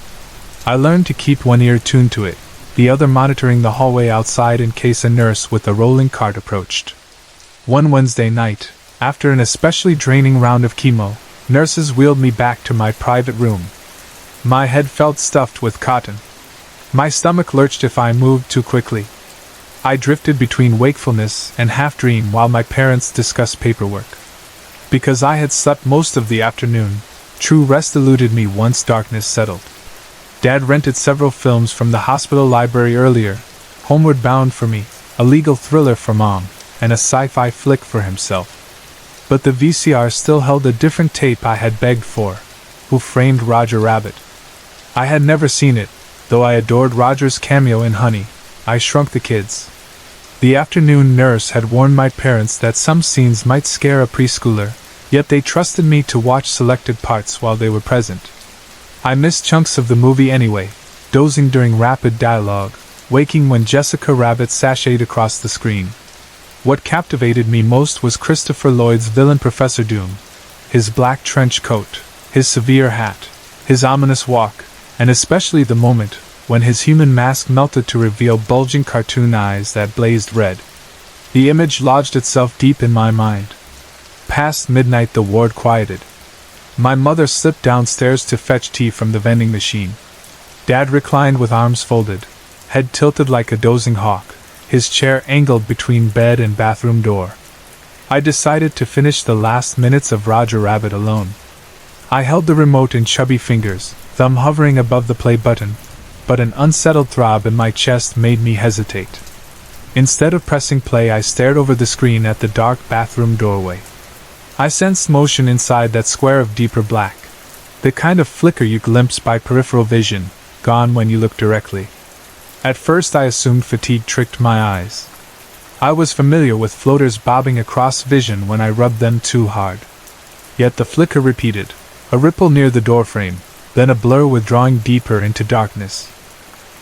[SPEAKER 1] I learned to keep one ear tuned to it, the other monitoring the hallway outside in case a nurse with a rolling cart approached. One Wednesday night, after an especially draining round of chemo, nurses wheeled me back to my private room. My head felt stuffed with cotton. My stomach lurched if I moved too quickly. I drifted between wakefulness and half-dream while my parents discussed paperwork. Because I had slept most of the afternoon, true rest eluded me once darkness settled. Dad rented several films from the hospital library earlier, Homeward Bound for me, a legal thriller for Mom, and a sci-fi flick for himself. But the VCR still held a different tape I had begged for, Who Framed Roger Rabbit. I had never seen it, though I adored Roger's cameo in Honey, I Shrunk the Kids. The afternoon nurse had warned my parents that some scenes might scare a preschooler, yet they trusted me to watch selected parts while they were present. I missed chunks of the movie anyway, dozing during rapid dialogue, waking when Jessica Rabbit sashayed across the screen. What captivated me most was Christopher Lloyd's villain Professor Doom, his black trench coat, his severe hat, his ominous walk, and especially the moment when his human mask melted to reveal bulging cartoon eyes that blazed red. The image lodged itself deep in my mind. Past midnight the ward quieted. My mother slipped downstairs to fetch tea from the vending machine. Dad reclined with arms folded, head tilted like a dozing hawk, his chair angled between bed and bathroom door. I decided to finish the last minutes of Roger Rabbit alone. I held the remote in chubby fingers, thumb hovering above the play button, but an unsettled throb in my chest made me hesitate. Instead of pressing play, I stared over the screen at the dark bathroom doorway. I sensed motion inside that square of deeper black, the kind of flicker you glimpse by peripheral vision, gone when you look directly. At first I assumed fatigue tricked my eyes. I was familiar with floaters bobbing across vision when I rubbed them too hard. Yet the flicker repeated, a ripple near the doorframe, then a blur withdrawing deeper into darkness.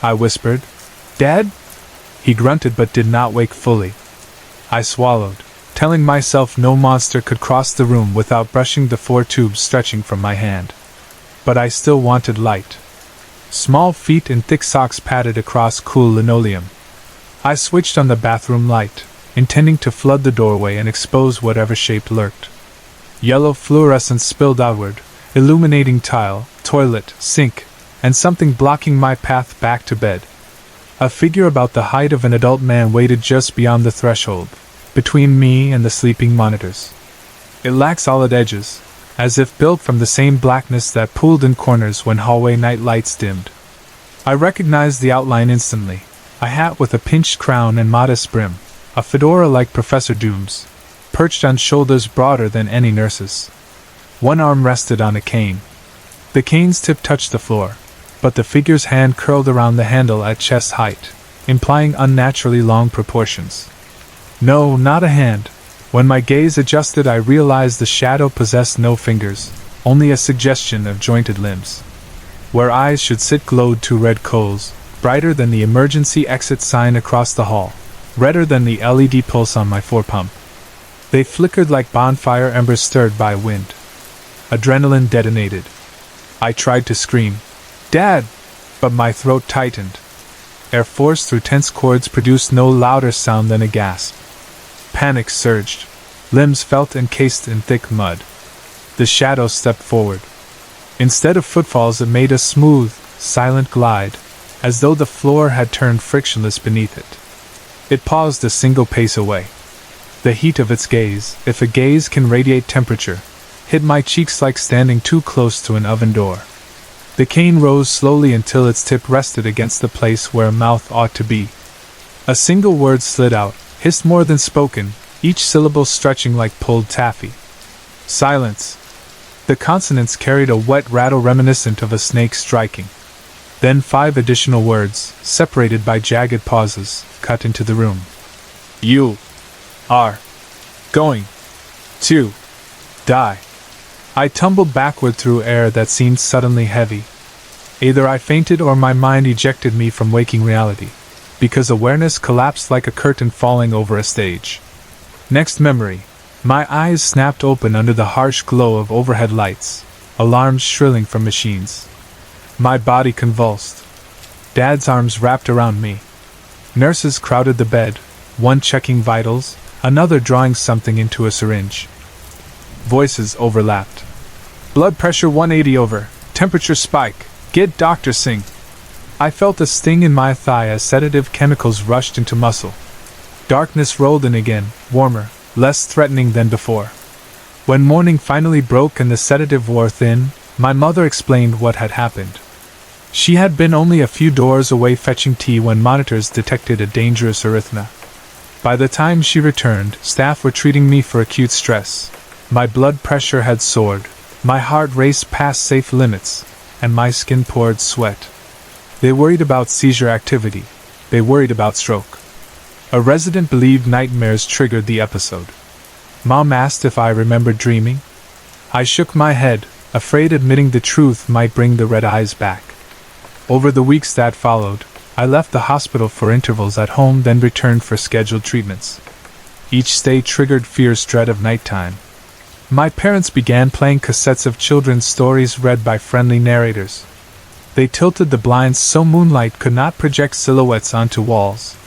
[SPEAKER 1] I whispered, "Dad?" He grunted but did not wake fully. I swallowed, telling myself no monster could cross the room without brushing the 4 tubes stretching from my hand. But I still wanted light. Small feet in thick socks padded across cool linoleum. I switched on the bathroom light, intending to flood the doorway and expose whatever shape lurked. Yellow fluorescence spilled outward, illuminating tile, toilet, sink, and something blocking my path back to bed. A figure about the height of an adult man waited just beyond the threshold, between me and the sleeping monitors. It lacked solid edges, as if built from the same blackness that pooled in corners when hallway night lights dimmed. I recognized the outline instantly, a hat with a pinched crown and modest brim, a fedora like Professor Doom's, perched on shoulders broader than any nurse's. One arm rested on a cane. The cane's tip touched the floor, but the figure's hand curled around the handle at chest height, implying unnaturally long proportions. No, not a hand. When my gaze adjusted, I realized the shadow possessed no fingers, only a suggestion of jointed limbs. Where eyes should sit glowed two red coals, brighter than the emergency exit sign across the hall, redder than the LED pulse on my four-pump. They flickered like bonfire embers stirred by wind. Adrenaline detonated. I tried to scream, "Dad!" but my throat tightened. Air force through tense cords produced no louder sound than a gasp. Panic surged. Limbs felt encased in thick mud. The shadow stepped forward. Instead of footfalls, it made a smooth, silent glide, as though the floor had turned frictionless beneath it. It paused a single pace away. The heat of its gaze, if a gaze can radiate temperature, hit my cheeks like standing too close to an oven door. The cane rose slowly until its tip rested against the place where a mouth ought to be. A single word slid out, hissed more than spoken, each syllable stretching like pulled taffy. Silence. The consonants carried a wet rattle reminiscent of a snake striking. Then 5 additional words, separated by jagged pauses, cut into the room. You are going to die. I tumbled backward through air that seemed suddenly heavy. Either I fainted or my mind ejected me from waking reality, because awareness collapsed like a curtain falling over a stage. Next memory. My eyes snapped open under the harsh glow of overhead lights, alarms shrilling from machines. My body convulsed. Dad's arms wrapped around me. Nurses crowded the bed, one checking vitals, another drawing something into a syringe. Voices overlapped. Blood pressure 180 over, temperature spike, get Dr. Singh. I felt a sting in my thigh as sedative chemicals rushed into muscle. Darkness rolled in again, warmer, less threatening than before. When morning finally broke and the sedative wore thin, my mother explained what had happened. She had been only a few doors away fetching tea when monitors detected a dangerous arrhythmia. By the time she returned, staff were treating me for acute stress. My blood pressure had soared, my heart raced past safe limits, and my skin poured sweat. They worried about seizure activity. They worried about stroke. A resident believed nightmares triggered the episode. Mom asked if I remembered dreaming. I shook my head, afraid admitting the truth might bring the red eyes back. Over the weeks that followed, I left the hospital for intervals at home, then returned for scheduled treatments. Each stay triggered fierce dread of nighttime. My parents began playing cassettes of children's stories read by friendly narrators. They tilted the blinds so moonlight could not project silhouettes onto walls.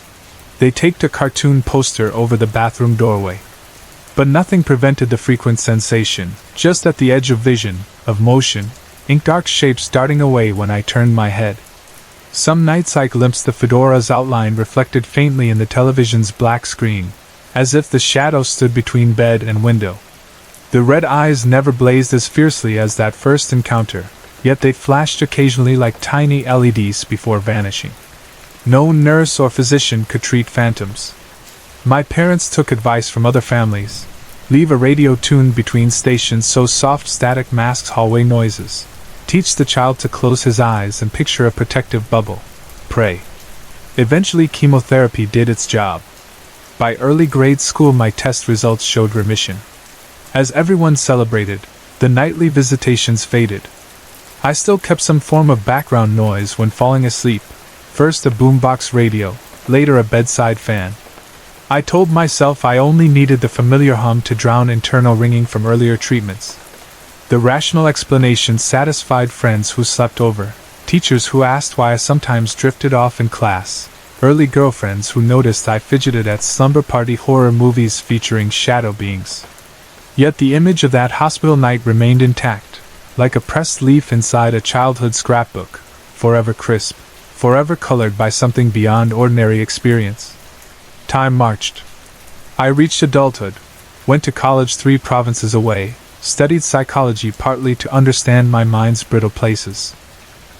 [SPEAKER 1] They taped a cartoon poster over the bathroom doorway. But nothing prevented the frequent sensation, just at the edge of vision, of motion, ink dark shapes darting away when I turned my head. Some nights I glimpsed the fedora's outline reflected faintly in the television's black screen, as if the shadow stood between bed and window. The red eyes never blazed as fiercely as that first encounter, yet they flashed occasionally like tiny LEDs before vanishing. No nurse or physician could treat phantoms. My parents took advice from other families. Leave a radio tuned between stations so soft static masks hallway noises. Teach the child to close his eyes and picture a protective bubble. Pray. Eventually chemotherapy did its job. By early grade school my test results showed remission. As everyone celebrated, the nightly visitations faded. I still kept some form of background noise when falling asleep, first a boombox radio, later a bedside fan. I told myself I only needed the familiar hum to drown internal ringing from earlier treatments. The rational explanation satisfied friends who slept over, teachers who asked why I sometimes drifted off in class, early girlfriends who noticed I fidgeted at slumber party horror movies featuring shadow beings. Yet the image of that hospital night remained intact, like a pressed leaf inside a childhood scrapbook, forever crisp, forever colored by something beyond ordinary experience. Time marched. I reached adulthood, went to college 3 provinces away, studied psychology partly to understand my mind's brittle places.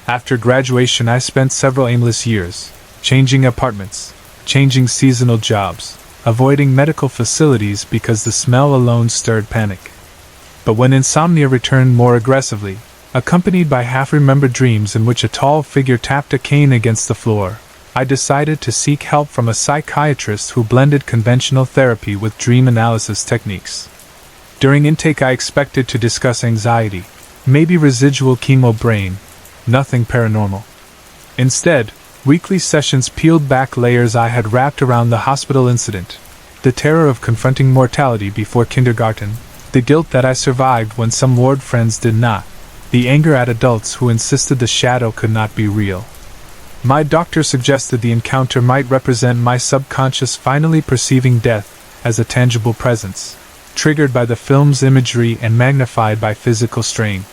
[SPEAKER 1] After graduation, I spent several aimless years, changing apartments, changing seasonal jobs, avoiding medical facilities because the smell alone stirred panic. But when insomnia returned more aggressively, accompanied by half-remembered dreams in which a tall figure tapped a cane against the floor, I decided to seek help from a psychiatrist who blended conventional therapy with dream analysis techniques. During intake, I expected to discuss anxiety, maybe residual chemo brain, nothing paranormal. Instead, weekly sessions peeled back layers I had wrapped around the hospital incident: the terror of confronting mortality before kindergarten, the guilt that I survived when some ward friends did not, the anger at adults who insisted the shadow could not be real. My doctor suggested the encounter might represent my subconscious finally perceiving death as a tangible presence, triggered by the film's imagery and magnified by physical strain.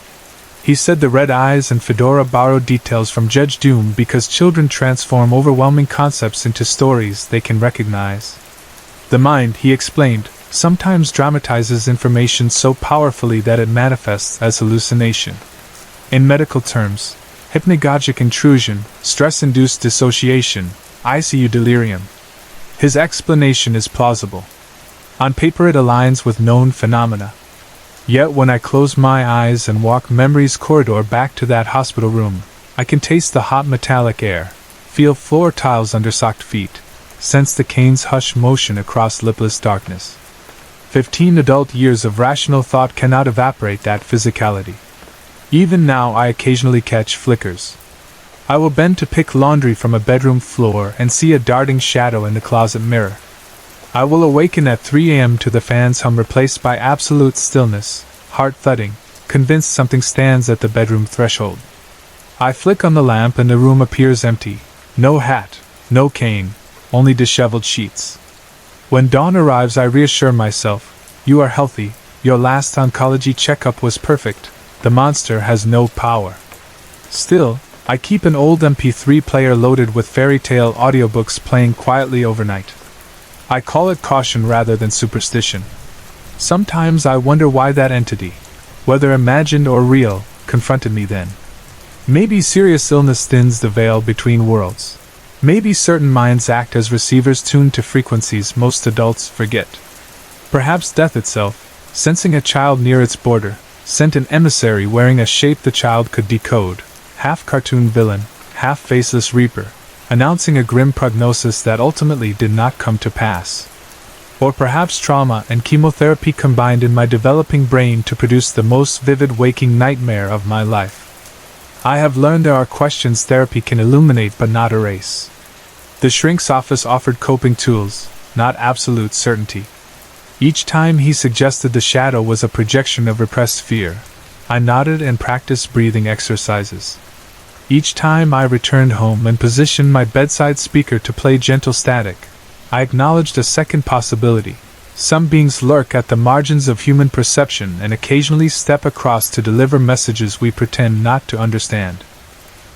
[SPEAKER 1] He said the red eyes and fedora borrowed details from Judge Doom because children transform overwhelming concepts into stories they can recognize. The mind, he explained, sometimes dramatizes information so powerfully that it manifests as hallucination. In medical terms, hypnagogic intrusion, stress-induced dissociation, ICU delirium. His explanation is plausible. On paper it aligns with known phenomena. Yet when I close my eyes and walk memory's corridor back to that hospital room, I can taste the hot metallic air, feel floor tiles under socked feet, sense the cane's hush motion across lipless darkness. 15 adult years of rational thought cannot evaporate that physicality. Even now I occasionally catch flickers. I will bend to pick laundry from a bedroom floor and see a darting shadow in the closet mirror. I will awaken at 3 a.m. to the fan's hum replaced by absolute stillness, heart thudding, convinced something stands at the bedroom threshold. I flick on the lamp and the room appears empty. No hat, no cane, only disheveled sheets. When dawn arrives, I reassure myself, "You are healthy, your last oncology checkup was perfect, the monster has no power." Still, I keep an old MP3 player loaded with fairy tale audiobooks playing quietly overnight. I call it caution rather than superstition. Sometimes I wonder why that entity, whether imagined or real, confronted me then. Maybe serious illness thins the veil between worlds. Maybe certain minds act as receivers tuned to frequencies most adults forget. Perhaps death itself, sensing a child near its border, sent an emissary wearing a shape the child could decode, half cartoon villain, half faceless reaper, announcing a grim prognosis that ultimately did not come to pass. Or perhaps trauma and chemotherapy combined in my developing brain to produce the most vivid waking nightmare of my life. I have learned there are questions therapy can illuminate but not erase. The shrink's office offered coping tools, not absolute certainty. Each time he suggested the shadow was a projection of repressed fear, I nodded and practiced breathing exercises. Each time I returned home and positioned my bedside speaker to play gentle static, I acknowledged a second possibility. Some beings lurk at the margins of human perception and occasionally step across to deliver messages we pretend not to understand.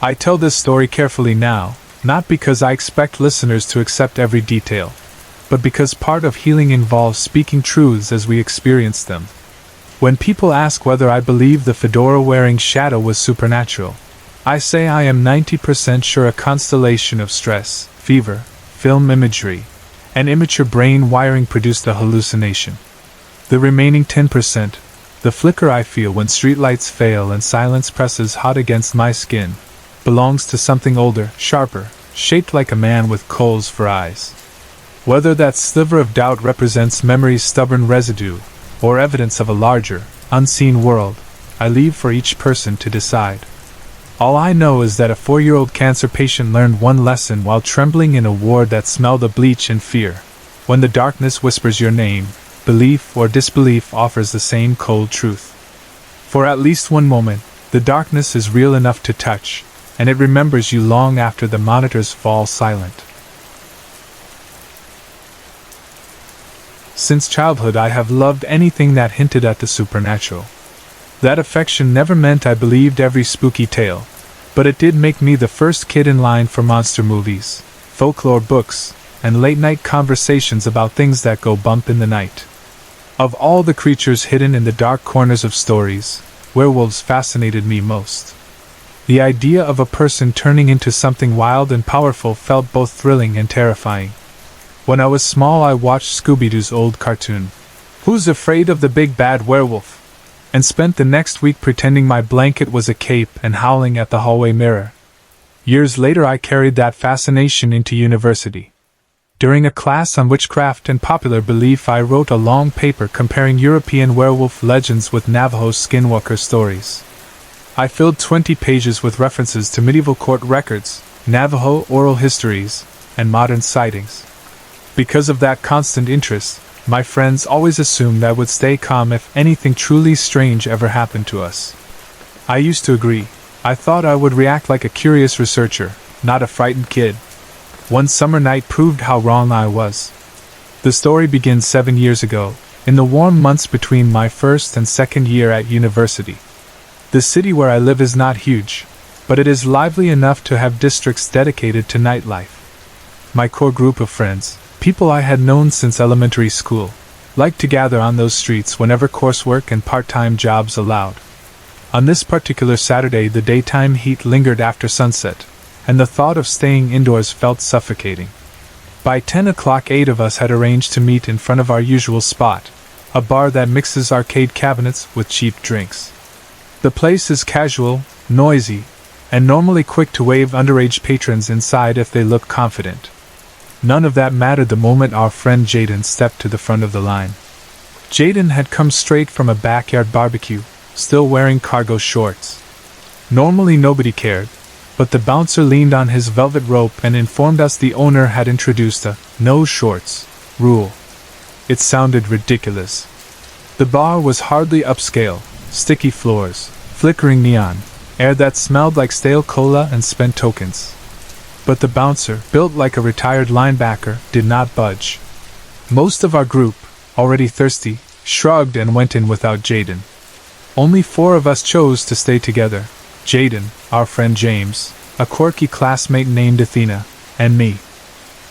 [SPEAKER 1] I tell this story carefully now, not because I expect listeners to accept every detail, but because part of healing involves speaking truths as we experience them. When people ask whether I believe the fedora-wearing shadow was supernatural, I say I am 90% sure a constellation of stress, fever, film imagery, and immature brain wiring produced the hallucination. The remaining 10%, the flicker I feel when streetlights fail and silence presses hot against my skin, belongs to something older, sharper, shaped like a man with coals for eyes. Whether that sliver of doubt represents memory's stubborn residue, or evidence of a larger, unseen world, I leave for each person to decide. All I know is that a 4-year-old cancer patient learned one lesson while trembling in a ward that smelled of bleach and fear. When the darkness whispers your name, belief or disbelief offers the same cold truth. For at least one moment, the darkness is real enough to touch, and it remembers you long after the monitors fall silent. Since childhood I have loved anything that hinted at the supernatural. That affection never meant I believed every spooky tale, but it did make me the first kid in line for monster movies, folklore books, and late-night conversations about things that go bump in the night. Of all the creatures hidden in the dark corners of stories, werewolves fascinated me most. The idea of a person turning into something wild and powerful felt both thrilling and terrifying. When I was small, I watched Scooby-Doo's old cartoon, Who's Afraid of the Big Bad Werewolf? And spent the next week pretending my blanket was a cape and howling at the hallway mirror. Years later, I carried that fascination into university. During a class on witchcraft and popular belief, I wrote a long paper comparing European werewolf legends with Navajo skinwalker stories. I filled 20 pages with references to medieval court records, Navajo oral histories, and modern sightings. Because of that constant interest, my friends always assumed I would stay calm if anything truly strange ever happened to us. I used to agree. I thought I would react like a curious researcher, not a frightened kid. One summer night proved how wrong I was. The story begins 7 years ago, in the warm months between my first and second year at university. The city where I live is not huge, but it is lively enough to have districts dedicated to nightlife. My core group of friends, people I had known since elementary school, liked to gather on those streets whenever coursework and part-time jobs allowed. On this particular Saturday, the daytime heat lingered after sunset, and the thought of staying indoors felt suffocating. By 10 o'clock, 8 of us had arranged to meet in front of our usual spot, a bar that mixes arcade cabinets with cheap drinks. The place is casual, noisy, and normally quick to wave underage patrons inside if they look confident. None of that mattered the moment our friend Jaden stepped to the front of the line. Jaden had come straight from a backyard barbecue, still wearing cargo shorts. Normally nobody cared, but the bouncer leaned on his velvet rope and informed us the owner had introduced a no shorts rule. It sounded ridiculous. The bar was hardly upscale, sticky floors, flickering neon, air that smelled like stale cola and spent tokens. But the bouncer, built like a retired linebacker, did not budge. Most of our group, already thirsty, shrugged and went in without Jaden. Only 4 of us chose to stay together: Jaden, our friend James, a quirky classmate named Athena, and me.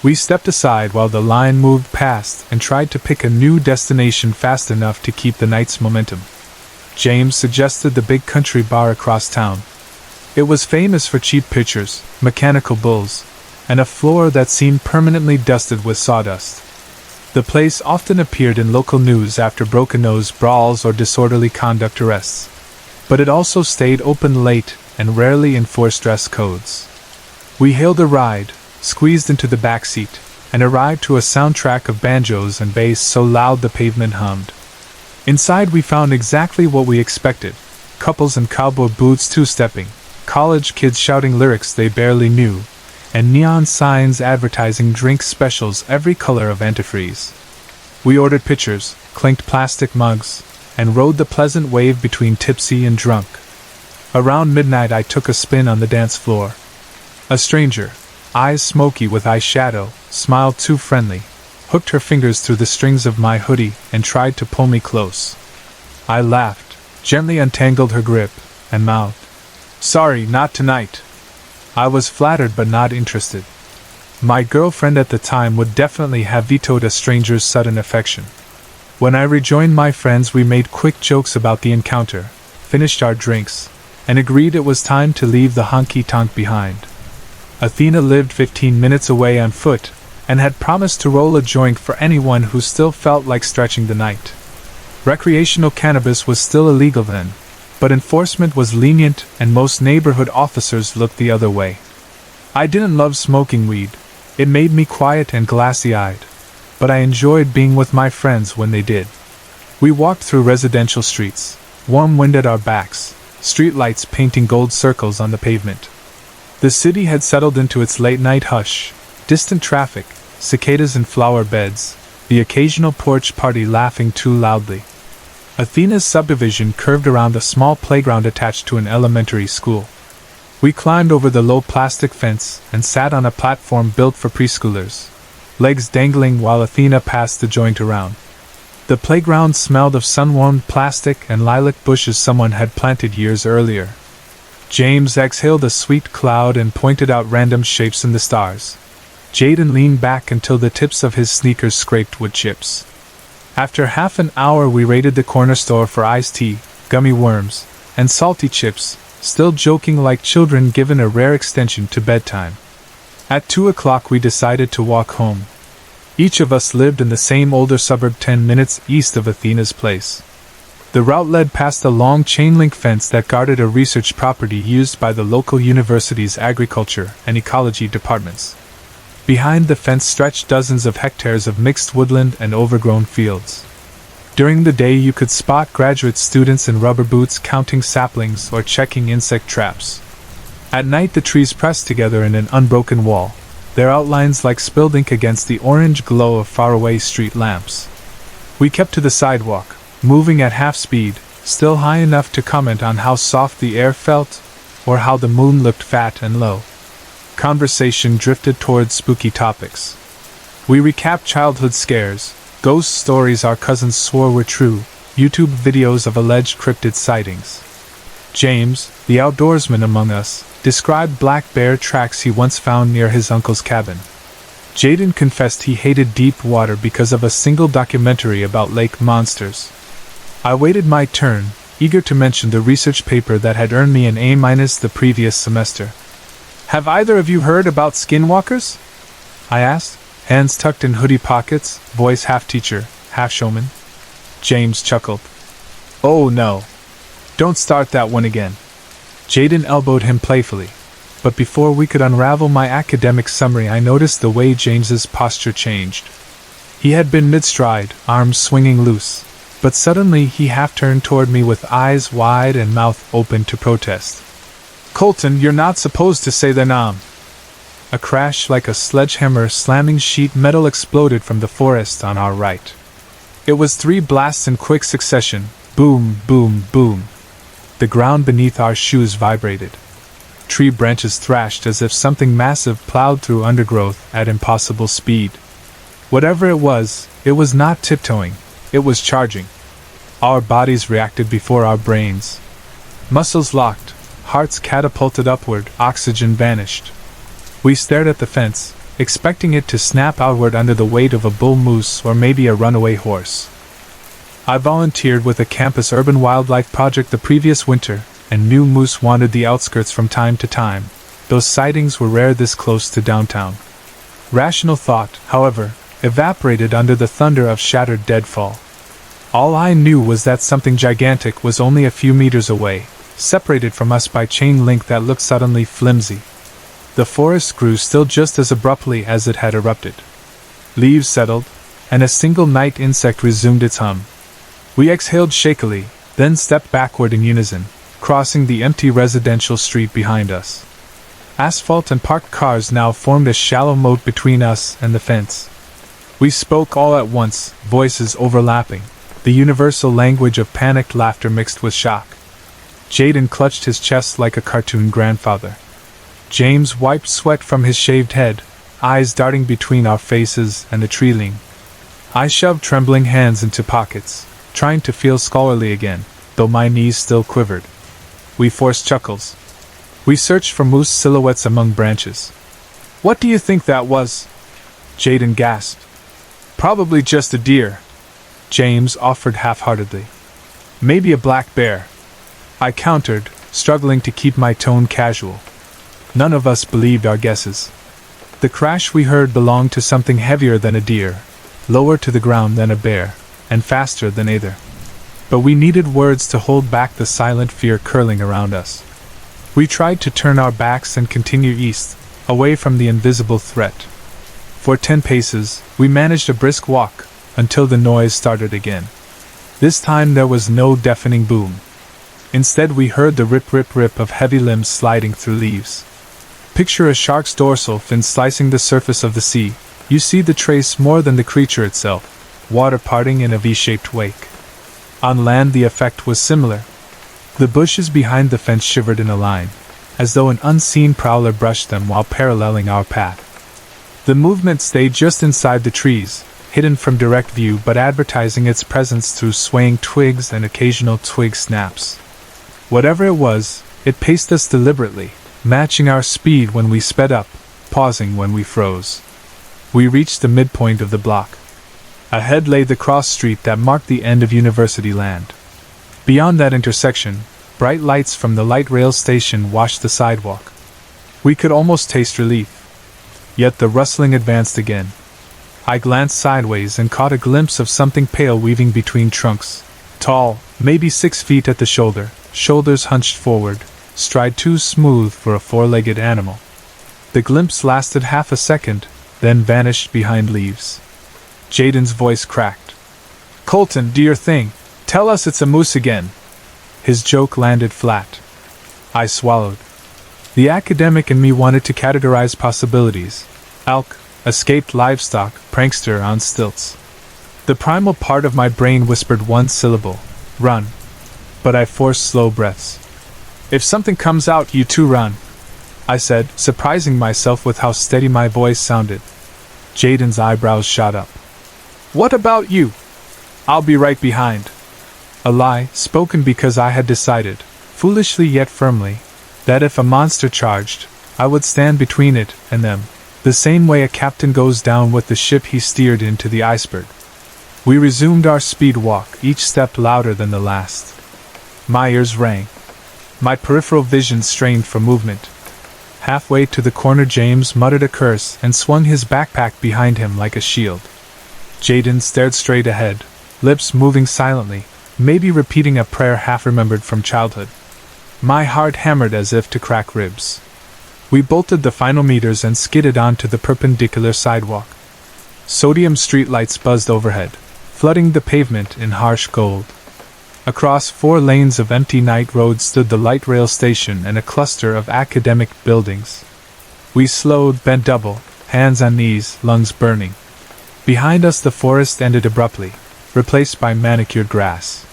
[SPEAKER 1] We stepped aside while the line moved past and tried to pick a new destination fast enough to keep the night's momentum. James suggested the big country bar across town. It was famous for cheap pitchers, mechanical bulls, and a floor that seemed permanently dusted with sawdust. The place often appeared in local news after broken-nose brawls or disorderly conduct arrests. But it also stayed open late and rarely enforced dress codes. We hailed a ride, squeezed into the back seat, and arrived to a soundtrack of banjos and bass so loud the pavement hummed. Inside we found exactly what we expected: couples in cowboy boots two-stepping, college kids shouting lyrics they barely knew, and neon signs advertising drink specials every color of antifreeze. We ordered pitchers, clinked plastic mugs, and rode the pleasant wave between tipsy and drunk. Around midnight I took a spin on the dance floor. A stranger, eyes smoky with eyeshadow, smiled too friendly, hooked her fingers through the strings of my hoodie, and tried to pull me close. I laughed, gently untangled her grip, and mouthed, "Sorry, not tonight." I was flattered but not interested. My girlfriend at the time would definitely have vetoed a stranger's sudden affection. When I rejoined my friends, we made quick jokes about the encounter, finished our drinks, and agreed it was time to leave the honky-tonk behind. Athena lived 15 minutes away on foot, and had promised to roll a joint for anyone who still felt like stretching the night. Recreational cannabis was still illegal then, but enforcement was lenient and most neighborhood officers looked the other way. I didn't love smoking weed. It made me quiet and glassy-eyed, but I enjoyed being with my friends when they did. We walked through residential streets, warm wind at our backs, streetlights painting gold circles on the pavement. The city had settled into its late-night hush, distant traffic, cicadas in flower beds, the occasional porch party laughing too loudly. Athena's subdivision curved around a small playground attached to an elementary school. We climbed over the low plastic fence and sat on a platform built for preschoolers, legs dangling while Athena passed the joint around. The playground smelled of sun-warmed plastic and lilac bushes someone had planted years earlier. James exhaled a sweet cloud and pointed out random shapes in the stars. Jaden leaned back until the tips of his sneakers scraped wood chips. After half an hour, we raided the corner store for iced tea, gummy worms, and salty chips, still joking like children given a rare extension to bedtime. At 2 o'clock we decided to walk home. Each of us lived in the same older suburb 10 minutes east of Athena's place. The route led past a long chain-link fence that guarded a research property used by the local university's agriculture and ecology departments. Behind the fence stretched dozens of hectares of mixed woodland and overgrown fields. During the day you could spot graduate students in rubber boots counting saplings or checking insect traps. At night the trees pressed together in an unbroken wall, their outlines like spilled ink against the orange glow of faraway street lamps. We kept to the sidewalk, moving at half speed, still high enough to comment on how soft the air felt, or how the moon looked fat and low. Conversation drifted towards spooky topics. We recapped childhood scares, ghost stories our cousins swore were true, YouTube videos of alleged cryptid sightings. James, the outdoorsman among us, described black bear tracks he once found near his uncle's cabin. Jaden confessed he hated deep water because of a single documentary about lake monsters. I waited my turn, eager to mention the research paper that had earned me an A- the previous semester. "Have either of you heard about skinwalkers?" I asked, hands tucked in hoodie pockets, voice half teacher, half showman. James chuckled. "Oh no. Don't start that one again." Jaden elbowed him playfully, but before we could unravel my academic summary I noticed the way James's posture changed. He had been mid-stride, arms swinging loose, but suddenly he half-turned toward me with eyes wide and mouth open to protest. "Colton, you're not supposed to say the nom." A crash like a sledgehammer slamming sheet metal exploded from the forest on our right. It was 3 blasts in quick succession, boom, boom, boom. The ground beneath our shoes vibrated. Tree branches thrashed as if something massive plowed through undergrowth at impossible speed. Whatever it was not tiptoeing, it was charging. Our bodies reacted before our brains. Muscles locked, hearts catapulted upward, oxygen vanished. We stared at the fence, expecting it to snap outward under the weight of a bull moose or maybe a runaway horse. I volunteered with a campus urban wildlife project the previous winter, and knew moose wandered the outskirts from time to time. Those sightings were rare this close to downtown. Rational thought, however, evaporated under the thunder of shattered deadfall. All I knew was that something gigantic was only a few meters away, separated from us by chain link that looked suddenly flimsy. The forest grew still just as abruptly as it had erupted. Leaves settled, and a single night insect resumed its hum. We exhaled shakily, then stepped backward in unison, crossing the empty residential street behind us. Asphalt and parked cars now formed a shallow moat between us and the fence. We spoke all at once, voices overlapping, the universal language of panicked laughter mixed with shock. Jaden clutched his chest like a cartoon grandfather. James wiped sweat from his shaved head, eyes darting between our faces and the tree-ling. I shoved trembling hands into pockets, trying to feel scholarly again, though my knees still quivered. We forced chuckles. We searched for moose silhouettes among branches. "What do you think that was?" Jaden gasped. "Probably just a deer," James offered half-heartedly. "Maybe a black bear," I countered, struggling to keep my tone casual. None of us believed our guesses. The crash we heard belonged to something heavier than a deer, lower to the ground than a bear, and faster than either. But we needed words to hold back the silent fear curling around us. We tried to turn our backs and continue east, away from the invisible threat. For 10 paces, we managed a brisk walk, until the noise started again. This time there was no deafening boom. Instead we heard the rip-rip-rip of heavy limbs sliding through leaves. Picture a shark's dorsal fin slicing the surface of the sea. You see the trace more than the creature itself, water parting in a V-shaped wake. On land the effect was similar. The bushes behind the fence shivered in a line, as though an unseen prowler brushed them while paralleling our path. The movement stayed just inside the trees, hidden from direct view but advertising its presence through swaying twigs and occasional twig snaps. Whatever it was, it paced us deliberately, matching our speed when we sped up, pausing when we froze. We reached the midpoint of the block. Ahead lay the cross street that marked the end of University Land. Beyond that intersection, bright lights from the light rail station washed the sidewalk. We could almost taste relief. Yet the rustling advanced again. I glanced sideways and caught a glimpse of something pale weaving between trunks. Tall, maybe 6 feet at the shoulder, shoulders hunched forward, stride too smooth for a four-legged animal. The glimpse lasted half a second, then vanished behind leaves. Jaden's voice cracked. "Colton, do your thing. Tell us it's a moose again." His joke landed flat. I swallowed. The academic in me wanted to categorize possibilities. Elk, escaped livestock, prankster on stilts. The primal part of my brain whispered one syllable: run. But I forced slow breaths. "If something comes out, you two run," I said, surprising myself with how steady my voice sounded. Jaden's eyebrows shot up. "What about you?" "I'll be right behind." A lie, spoken because I had decided, foolishly yet firmly, that if a monster charged, I would stand between it and them, the same way a captain goes down with the ship he steered into the iceberg. We resumed our speed walk, each step louder than the last. My ears rang. My peripheral vision strained for movement. Halfway to the corner, James muttered a curse and swung his backpack behind him like a shield. Jaden stared straight ahead, lips moving silently, maybe repeating a prayer half-remembered from childhood. My heart hammered as if to crack ribs. We bolted the final meters and skidded onto the perpendicular sidewalk. Sodium streetlights buzzed overhead, flooding the pavement in harsh gold. Across 4 lanes of empty night road stood the light rail station and a cluster of academic buildings. We slowed, bent double, hands on knees, lungs burning. Behind us the forest ended abruptly, replaced by manicured grass.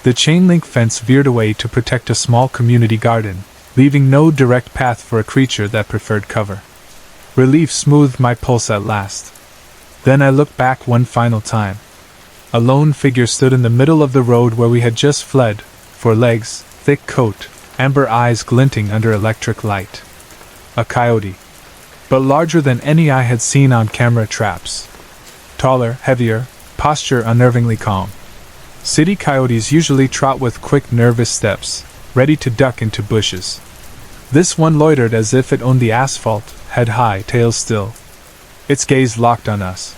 [SPEAKER 1] The chain-link fence veered away to protect a small community garden, leaving no direct path for a creature that preferred cover. Relief smoothed my pulse at last. Then I looked back one final time. A lone figure stood in the middle of the road where we had just fled, 4 legs, thick coat, amber eyes glinting under electric light. A coyote, but larger than any I had seen on camera traps. Taller, heavier, posture unnervingly calm. City coyotes usually trot with quick, nervous steps, ready to duck into bushes. This one loitered as if it owned the asphalt, head high, tail still. Its gaze locked on us.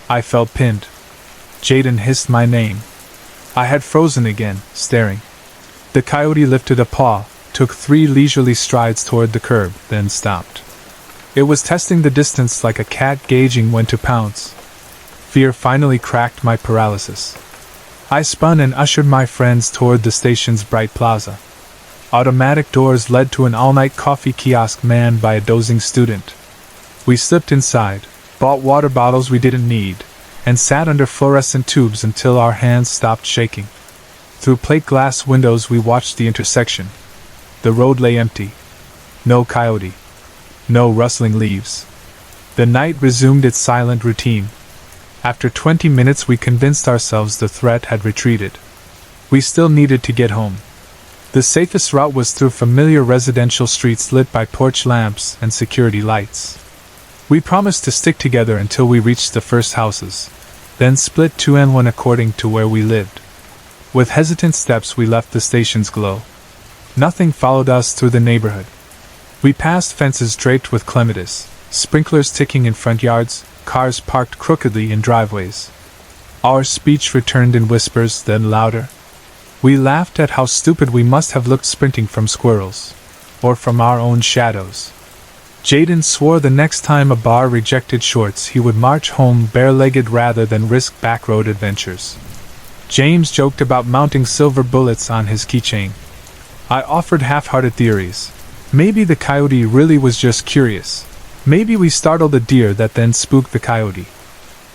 [SPEAKER 1] I felt pinned. Jaden hissed my name. I had frozen again, staring. The coyote lifted a paw, took 3 leisurely strides toward the curb, then stopped. It was testing the distance like a cat gauging when to pounce. Fear finally cracked my paralysis. I spun and ushered my friends toward the station's bright plaza. Automatic doors led to an all-night coffee kiosk manned by a dozing student. We slipped inside, bought water bottles we didn't need, and sat under fluorescent tubes until our hands stopped shaking. Through plate glass windows we watched the intersection. The road lay empty. No coyote. No rustling leaves. The night resumed its silent routine. After 20 minutes we convinced ourselves the threat had retreated. We still needed to get home. The safest route was through familiar residential streets lit by porch lamps and security lights. We promised to stick together until we reached the first houses, then split 2 and 1 according to where we lived. With hesitant steps we left the station's glow. Nothing followed us through the neighborhood. We passed fences draped with clematis, sprinklers ticking in front yards, cars parked crookedly in driveways. Our speech returned in whispers, then louder. We laughed at how stupid we must have looked sprinting from squirrels, or from our own shadows. Jaden swore the next time a bar rejected shorts he would march home bare-legged rather than risk backroad adventures. James joked about mounting silver bullets on his keychain. I offered half-hearted theories. Maybe the coyote really was just curious. Maybe we startled a deer that then spooked the coyote.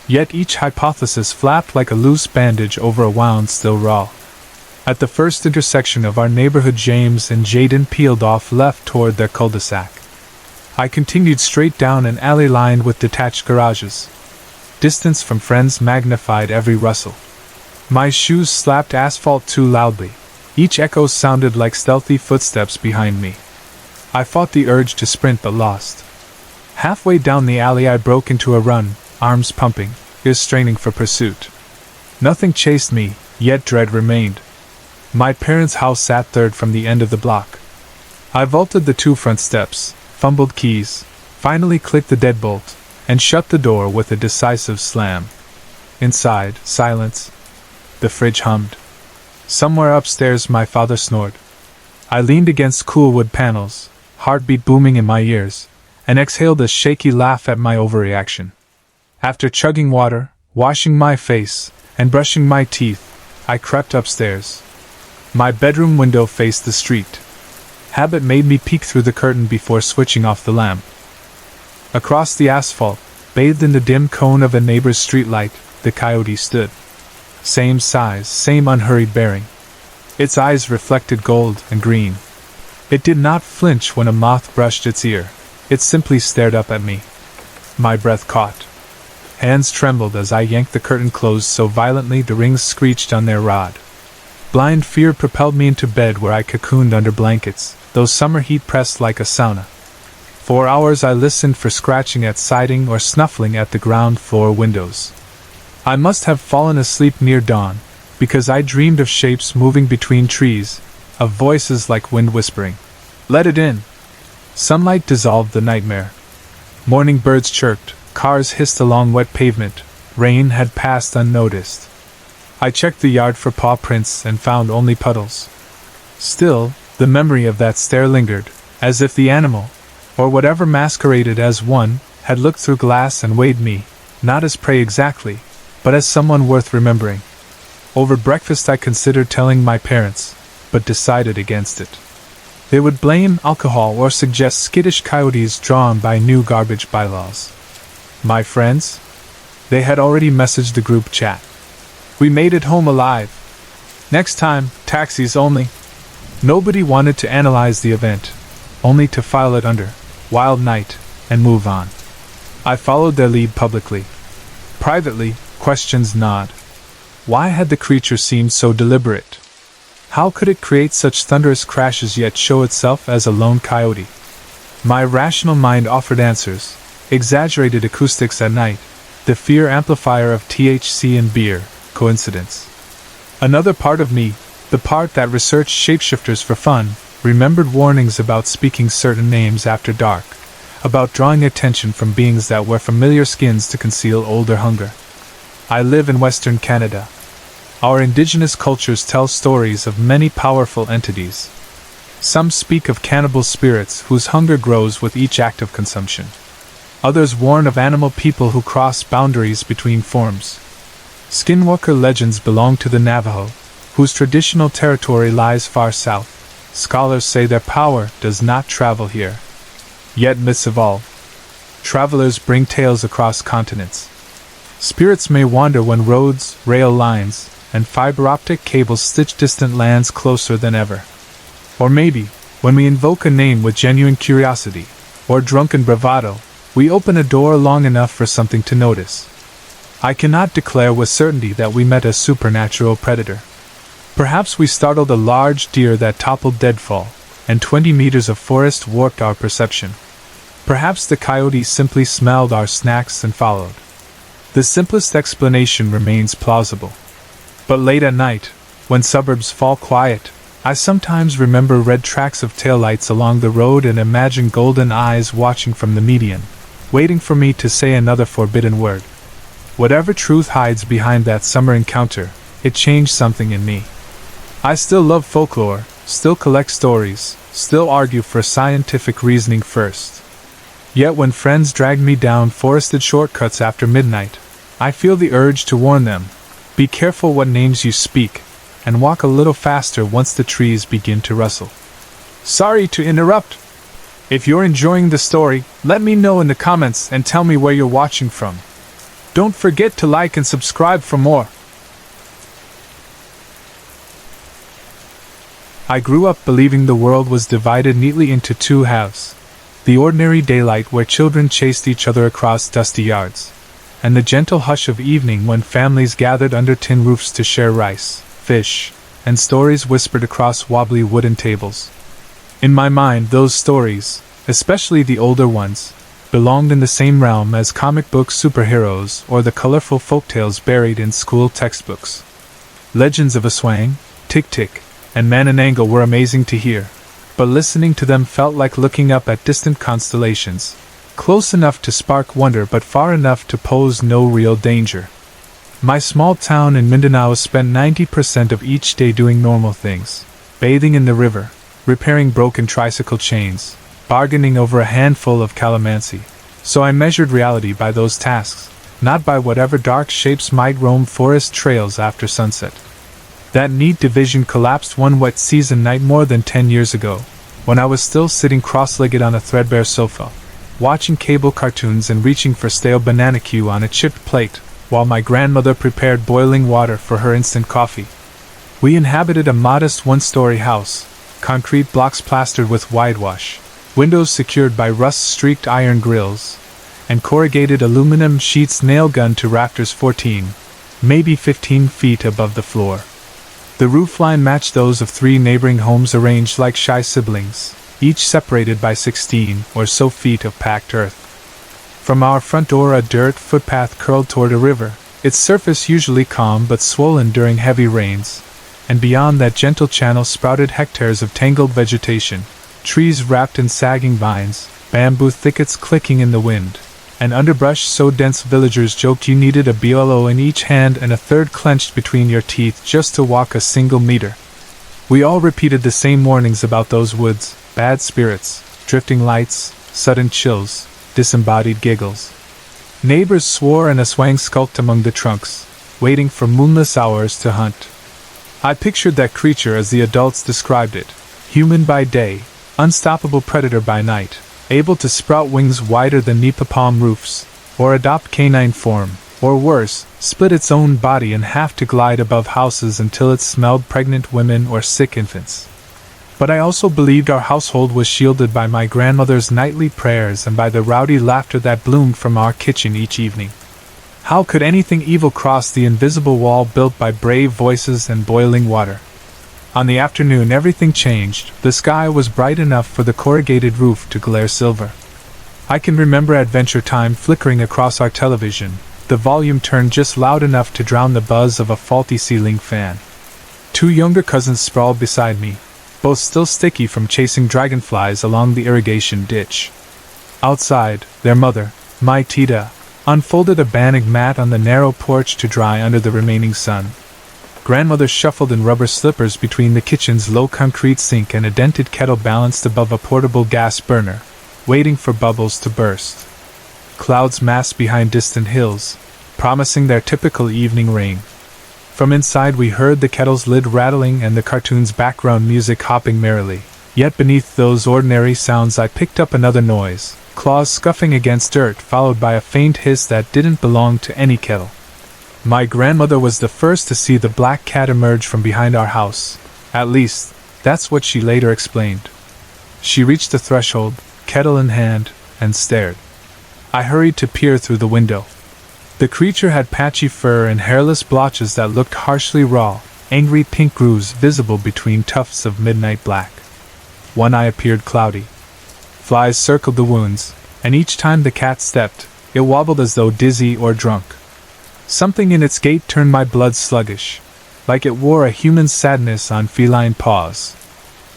[SPEAKER 1] Yet each hypothesis flapped like a loose bandage over a wound still raw. At the first intersection of our neighborhood, James and Jaden peeled off left toward their cul-de-sac. I continued straight down an alley lined with detached garages. Distance from friends magnified every rustle. My shoes slapped asphalt too loudly. Each echo sounded like stealthy footsteps behind me. I fought the urge to sprint but lost. Halfway down the alley I broke into a run, arms pumping. ears straining for pursuit. Nothing chased me, yet dread remained. My parents' house sat third from the end of the block. I vaulted the 2 front steps, fumbled keys, finally clicked the deadbolt, and shut the door with a decisive slam. Inside, silence. The fridge hummed. Somewhere upstairs my father snored. I leaned against cool wood panels, heartbeat booming in my ears, and exhaled a shaky laugh at my overreaction. After chugging water, washing my face, and brushing my teeth, I crept upstairs. My bedroom window faced the street. Habit made me peek through the curtain before switching off the lamp. Across the asphalt, bathed in the dim cone of a neighbor's streetlight, the coyote stood. Same size, same unhurried bearing. Its eyes reflected gold and green. It did not flinch when a moth brushed its ear. It simply stared up at me. My breath caught. Hands trembled as I yanked the curtain closed so violently the rings screeched on their rod. Blind fear propelled me into bed where I cocooned under blankets, though summer heat pressed like a sauna. For hours I listened for scratching at siding or snuffling at the ground floor windows. I must have fallen asleep near dawn, because I dreamed of shapes moving between trees, of voices like wind whispering, "Let it in!" Sunlight dissolved the nightmare. Morning birds chirped, cars hissed along wet pavement, rain had passed unnoticed. I checked the yard for paw prints and found only puddles. Still, the memory of that stare lingered, as if the animal, or whatever masqueraded as one, had looked through glass and weighed me, not as prey exactly, but as someone worth remembering. Over breakfast I considered telling my parents, but decided against it. They would blame alcohol or suggest skittish coyotes drawn by new garbage bylaws. My friends? They had already messaged the group chat. "We made it home alive. Next time, taxis only." Nobody wanted to analyze the event, only to file it under "Wild Night" and move on. I followed their lead publicly. Privately, questions gnawed. Why had the creature seemed so deliberate? How could it create such thunderous crashes yet show itself as a lone coyote? My rational mind offered answers: exaggerated acoustics at night, the fear amplifier of THC and beer, coincidence. Another part of me, the part that researched shapeshifters for fun, remembered warnings about speaking certain names after dark, about drawing attention from beings that wear familiar skins to conceal older hunger. I live in Western Canada. Our indigenous cultures tell stories of many powerful entities. Some speak of cannibal spirits whose hunger grows with each act of consumption. Others warn of animal people who cross boundaries between forms. Skinwalker legends belong to the Navajo, whose traditional territory lies far south. Scholars say their power does not travel here. Yet myths evolve. Travelers bring tales across continents. Spirits may wander when roads, rail lines, and fiber-optic cables stitch distant lands closer than ever. Or maybe, when we invoke a name with genuine curiosity, or drunken bravado, we open a door long enough for something to notice. I cannot declare with certainty that we met a supernatural predator. Perhaps we startled a large deer that toppled deadfall, and 20 meters of forest warped our perception. Perhaps the coyote simply smelled our snacks and followed. The simplest explanation remains plausible. But late at night, when suburbs fall quiet, I sometimes remember red tracks of taillights along the road and imagine golden eyes watching from the median, waiting for me to say another forbidden word. Whatever truth hides behind that summer encounter, it changed something in me. I still love folklore, still collect stories, still argue for scientific reasoning first. Yet when friends drag me down forested shortcuts after midnight, I feel the urge to warn them: be careful what names you speak, and walk a little faster once the trees begin to rustle. Sorry to interrupt. If you're enjoying the story, let me know in the comments and tell me where you're watching from. Don't forget to like and subscribe for more. I grew up believing the world was divided neatly into two halves: the ordinary daylight where children chased each other across dusty yards, and the gentle hush of evening when families gathered under tin roofs to share rice, fish, and stories whispered across wobbly wooden tables. In my mind, those stories, especially the older ones, belonged in the same realm as comic book superheroes or the colorful folktales buried in school textbooks. Legends of Aswang, Tik-Tik, and Manananggal were amazing to hear, but listening to them felt like looking up at distant constellations, close enough to spark wonder but far enough to pose no real danger. My small town in Mindanao spent 90% of each day doing normal things: bathing in the river, repairing broken tricycle chains, bargaining over a handful of calamansi. So I measured reality by those tasks, not by whatever dark shapes might roam forest trails after sunset. That neat division collapsed one wet season night more than 10 years ago, when I was still sitting cross-legged on a threadbare sofa, watching cable cartoons and reaching for stale banana Q on a chipped plate, while my grandmother prepared boiling water for her instant coffee. We inhabited a modest one-story house, concrete blocks plastered with whitewash, windows secured by rust-streaked iron grills, and corrugated aluminum sheets nail-gunned to rafters 14, maybe 15 feet above the floor. The roofline matched those of 3 neighboring homes arranged like shy siblings, each separated by 16 or so feet of packed earth. From our front door a dirt footpath curled toward a river, its surface usually calm but swollen during heavy rains, and beyond that gentle channel sprouted hectares of tangled vegetation, trees wrapped in sagging vines, bamboo thickets clicking in the wind, and underbrush so dense villagers joked you needed a BLO in each hand and a third clenched between your teeth just to walk a single meter. We all repeated the same warnings about those woods: bad spirits, drifting lights, sudden chills, disembodied giggles. Neighbors swore and Aswang skulked among the trunks, waiting for moonless hours to hunt. I pictured that creature as the adults described it: human by day, unstoppable predator by night, able to sprout wings wider than nipa palm roofs, or adopt canine form, or worse, split its own body in half to glide above houses until it smelled pregnant women or sick infants. But I also believed our household was shielded by my grandmother's nightly prayers and by the rowdy laughter that bloomed from our kitchen each evening. How could anything evil cross the invisible wall built by brave voices and boiling water? On the afternoon everything changed. The sky was bright enough for the corrugated roof to glare silver. I can remember Adventure Time flickering across our television, the volume turned just loud enough to drown the buzz of a faulty ceiling fan. 2 younger cousins sprawled beside me, both still sticky from chasing dragonflies along the irrigation ditch. Outside, their mother, my Tita, unfolded a bannig mat on the narrow porch to dry under the remaining sun. Grandmother shuffled in rubber slippers between the kitchen's low concrete sink and a dented kettle balanced above a portable gas burner, waiting for bubbles to burst. Clouds massed behind distant hills, promising their typical evening rain. From inside we heard the kettle's lid rattling and the cartoon's background music hopping merrily. Yet beneath those ordinary sounds I picked up another noise, claws scuffing against dirt followed by a faint hiss that didn't belong to any kettle. My grandmother was the first to see the black cat emerge from behind our house. At least, that's what she later explained. She reached the threshold, kettle in hand, and stared. I hurried to peer through the window. The creature had patchy fur and hairless blotches that looked harshly raw, angry pink grooves visible between tufts of midnight black. One eye appeared cloudy. Flies circled the wounds, and each time the cat stepped, it wobbled as though dizzy or drunk. Something in its gait turned my blood sluggish, like it wore a human sadness on feline paws.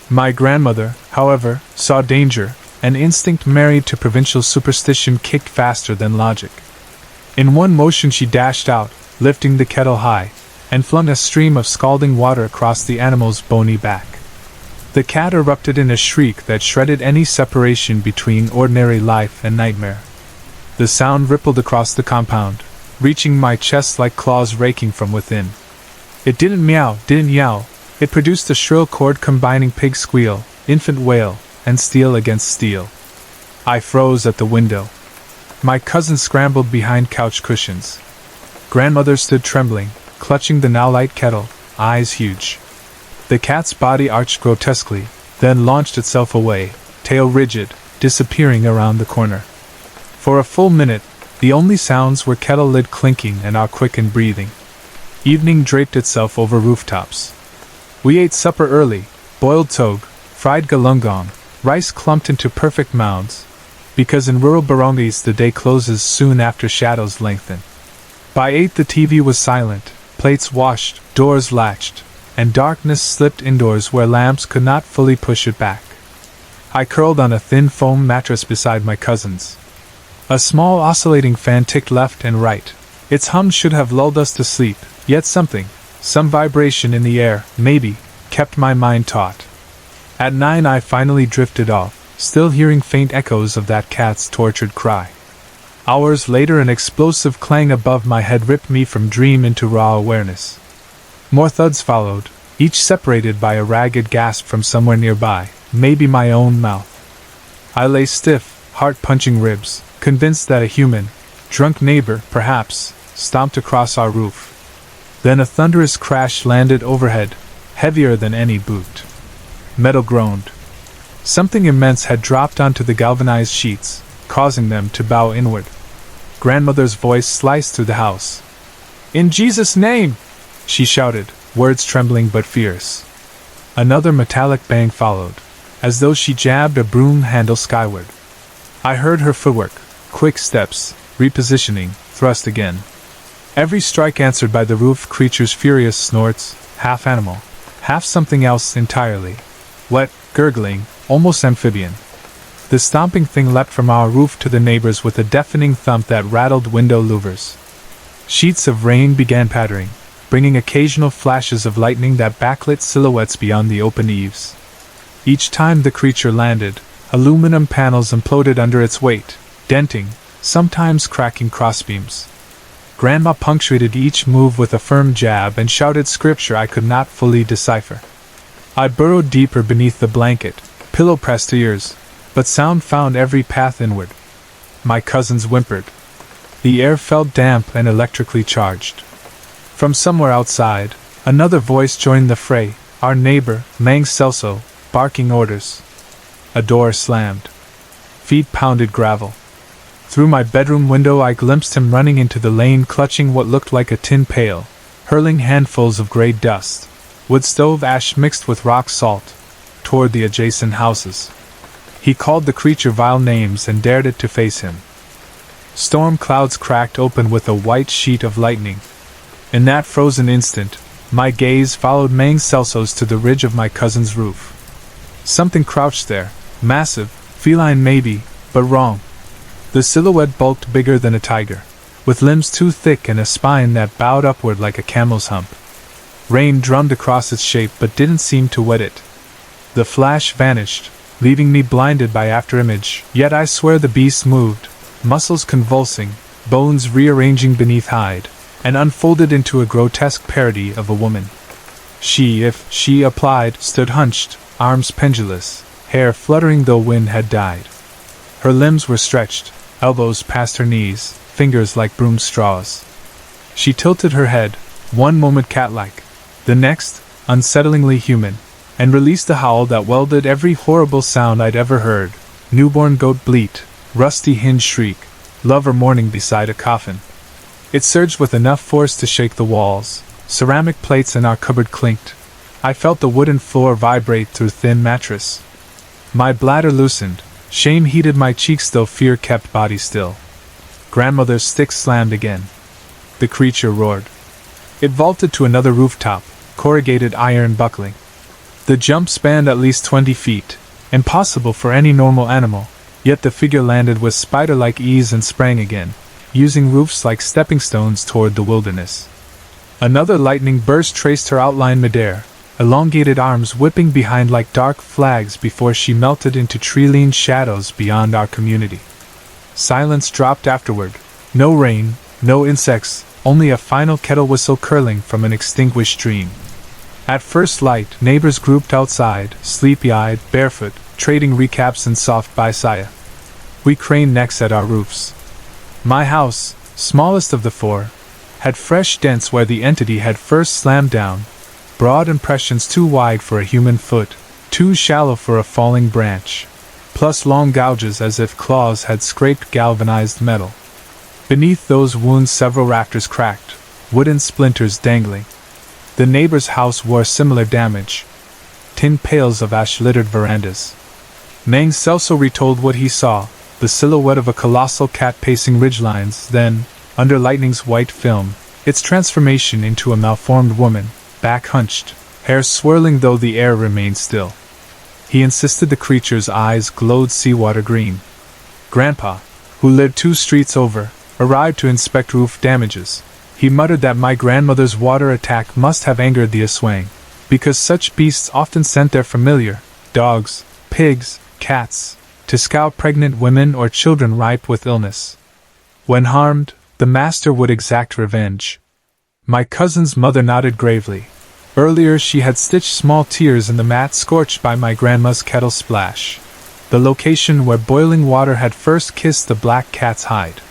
[SPEAKER 1] My grandmother, however, saw danger, and instinct married to provincial superstition kicked faster than logic. In one motion she dashed out, lifting the kettle high, and flung a stream of scalding water across the animal's bony back. The cat erupted in a shriek that shredded any separation between ordinary life and nightmare. The sound rippled across the compound, reaching my chest like claws raking from within. It didn't meow, didn't yowl. It produced a shrill chord combining pig squeal, infant wail, and steel against steel. I froze at the window. My cousin scrambled behind couch cushions. Grandmother stood trembling, clutching the now light kettle, eyes huge. The cat's body arched grotesquely, then launched itself away, tail rigid, disappearing around the corner. For a full minute, the only sounds were kettle lid clinking and our quickened breathing. Evening draped itself over rooftops. We ate supper early: boiled toge, fried galunggong, rice clumped into perfect mounds. because in rural Burundis the day closes soon after shadows lengthen. By 8 the TV was silent, plates washed, doors latched, and darkness slipped indoors where lamps could not fully push it back. I curled on a thin foam mattress beside my cousin's. A small oscillating fan ticked left and right. Its hum should have lulled us to sleep, yet something, some vibration in the air, maybe, kept my mind taut. At 9 I finally drifted off, still hearing faint echoes of that cat's tortured cry. Hours later an explosive clang above my head ripped me from dream into raw awareness. More thuds followed, each separated by a ragged gasp from somewhere nearby, maybe my own mouth. I lay stiff, heart-punching ribs, convinced that a human, drunk neighbor, perhaps, stomped across our roof. Then a thunderous crash landed overhead, heavier than any boot. Metal groaned. Something immense had dropped onto the galvanized sheets, causing them to bow inward. Grandmother's voice sliced through the house. "In Jesus' name!" she shouted, words trembling but fierce. Another metallic bang followed, as though she jabbed a broom handle skyward. I heard her footwork, quick steps, repositioning, thrust again. Every strike answered by the roof creature's furious snorts, half animal, half something else entirely. Wet, gurgling, almost amphibian. The stomping thing leapt from our roof to the neighbors with a deafening thump that rattled window louvers. Sheets of rain began pattering, bringing occasional flashes of lightning that backlit silhouettes beyond the open eaves. Each time the creature landed, aluminum panels imploded under its weight, denting, sometimes cracking crossbeams. Grandma punctuated each move with a firm jab and shouted scripture I could not fully decipher. I burrowed deeper beneath the blanket, pillow pressed to ears, but sound found every path inward. My cousins whimpered. The air felt damp and electrically charged. From somewhere outside, another voice joined the fray, our neighbor, Mang Celso, barking orders. A door slammed. Feet pounded gravel. Through my bedroom window I glimpsed him running into the lane clutching what looked like a tin pail, hurling handfuls of gray dust, wood stove ash mixed with rock salt, toward the adjacent houses. He called the creature vile names and dared it to face him. Storm clouds cracked open with a white sheet of lightning. In that frozen instant, my gaze followed Mang Celso's to the ridge of my cousin's roof. Something crouched there, massive, feline maybe, but wrong. The silhouette bulked bigger than a tiger, with limbs too thick and a spine that bowed upward like a camel's hump. Rain drummed across its shape but didn't seem to wet it. The flash vanished, leaving me blinded by afterimage, yet I swear the beast moved, muscles convulsing, bones rearranging beneath hide, and unfolded into a grotesque parody of a woman. She, if she applied, stood hunched, arms pendulous, hair fluttering though wind had died. Her limbs were stretched, elbows past her knees, fingers like broom straws. She tilted her head, one moment cat-like, the next, unsettlingly human, and released a howl that welded every horrible sound I'd ever heard. Newborn goat bleat, rusty hinge shriek, lover mourning beside a coffin. It surged with enough force to shake the walls. Ceramic plates in our cupboard clinked. I felt the wooden floor vibrate through thin mattress. My bladder loosened. Shame heated my cheeks though fear kept body still. Grandmother's stick slammed again. The creature roared. It vaulted to another rooftop, corrugated iron buckling. The jump spanned at least 20 feet, impossible for any normal animal, yet the figure landed with spider-like ease and sprang again, using roofs like stepping stones toward the wilderness. Another lightning burst traced her outline midair, elongated arms whipping behind like dark flags before she melted into tree-lean shadows beyond our community. Silence dropped afterward. No rain, no insects, only a final kettle whistle curling from an extinguished dream. At first light, neighbors grouped outside, sleepy-eyed, barefoot, trading recaps and soft bisaya. We craned necks at our roofs. My house, smallest of the four, had fresh dents where the entity had first slammed down, broad impressions too wide for a human foot, too shallow for a falling branch, plus long gouges as if claws had scraped galvanized metal. Beneath those wounds several rafters cracked, wooden splinters dangling. The neighbor's house wore similar damage. Tin pails of ash littered verandas. Mang Celso retold what he saw, the silhouette of a colossal cat pacing ridgelines, then, under lightning's white film, its transformation into a malformed woman, back hunched, hair swirling though the air remained still. He insisted the creature's eyes glowed seawater green. Grandpa, who lived 2 streets over, arrived to inspect roof damages. He muttered that my grandmother's water attack must have angered the aswang, because such beasts often sent their familiar, dogs, pigs, cats, to scour pregnant women or children ripe with illness. When harmed, the master would exact revenge. My cousin's mother nodded gravely. Earlier she had stitched small tears in the mat scorched by my grandma's kettle splash, the location where boiling water had first kissed the black cat's hide.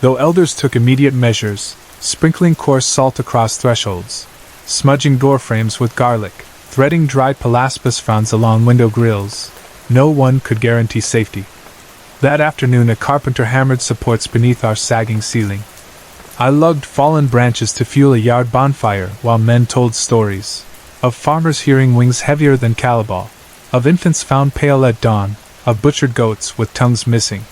[SPEAKER 1] Though elders took immediate measures, sprinkling coarse salt across thresholds, smudging doorframes with garlic, threading dried palaspis fronds along window grills, no one could guarantee safety. That afternoon a carpenter hammered supports beneath our sagging ceiling. I lugged fallen branches to fuel a yard bonfire while men told stories of farmers hearing wings heavier than cannibal, of infants found pale at dawn, of butchered goats with tongues missing.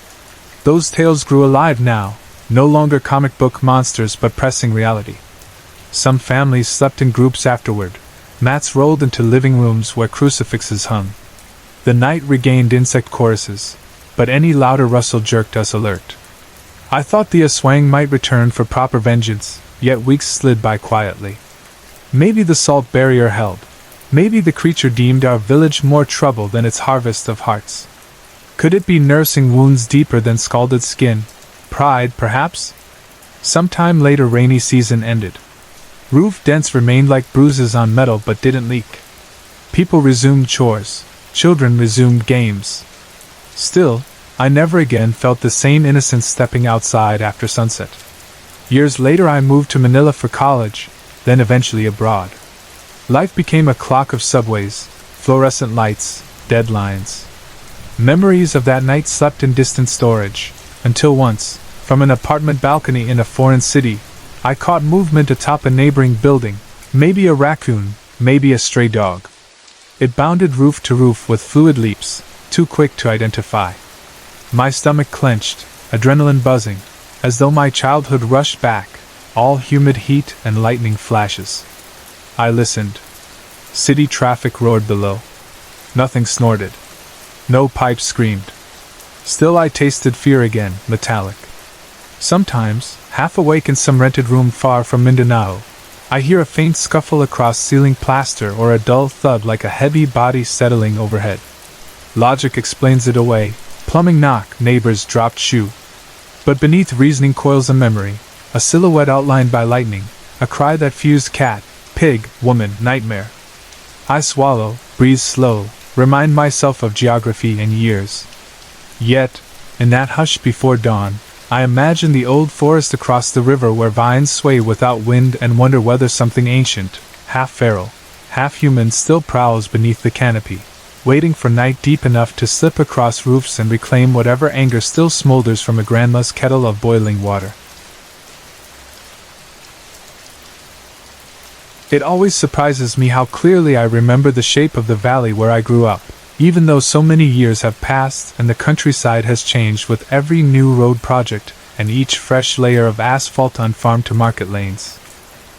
[SPEAKER 1] Those tales grew alive now, no longer comic book monsters but pressing reality. Some families slept in groups afterward, mats rolled into living rooms where crucifixes hung. The night regained insect choruses, but any louder rustle jerked us alert. I thought the aswang might return for proper vengeance, yet weeks slid by quietly. Maybe the salt barrier held. Maybe the creature deemed our village more trouble than its harvest of hearts. Could it be nursing wounds deeper than scalded skin? Pride, perhaps? Sometime later rainy season ended. Roof dents remained like bruises on metal but didn't leak. People resumed chores. Children resumed games. Still, I never again felt the same innocence stepping outside after sunset. Years later I moved to Manila for college, then eventually abroad. Life became a clock of subways, fluorescent lights, deadlines. Memories of that night slept in distant storage, until once, from an apartment balcony in a foreign city, I caught movement atop a neighboring building, maybe a raccoon, maybe a stray dog. It bounded roof to roof with fluid leaps, too quick to identify. My stomach clenched, adrenaline buzzing, as though my childhood rushed back, all humid heat and lightning flashes. I listened. City traffic roared below. Nothing snorted. No pipes screamed. Still I tasted fear again, metallic. Sometimes, half awake in some rented room far from Mindanao, I hear a faint scuffle across ceiling plaster or a dull thud like a heavy body settling overhead. Logic explains it away. Plumbing knock, neighbors dropped shoe. But beneath reasoning coils a memory, a silhouette outlined by lightning, a cry that fused cat, pig, woman, nightmare. I swallow, breathe slow, remind myself of geography and years. Yet, in that hush before dawn, I imagine the old forest across the river where vines sway without wind and wonder whether something ancient, half feral, half human still prowls beneath the canopy, waiting for night deep enough to slip across roofs and reclaim whatever anger still smolders from a grandma's kettle of boiling water. It always surprises me how clearly I remember the shape of the valley where I grew up, even though so many years have passed and the countryside has changed with every new road project and each fresh layer of asphalt on farm-to-market lanes.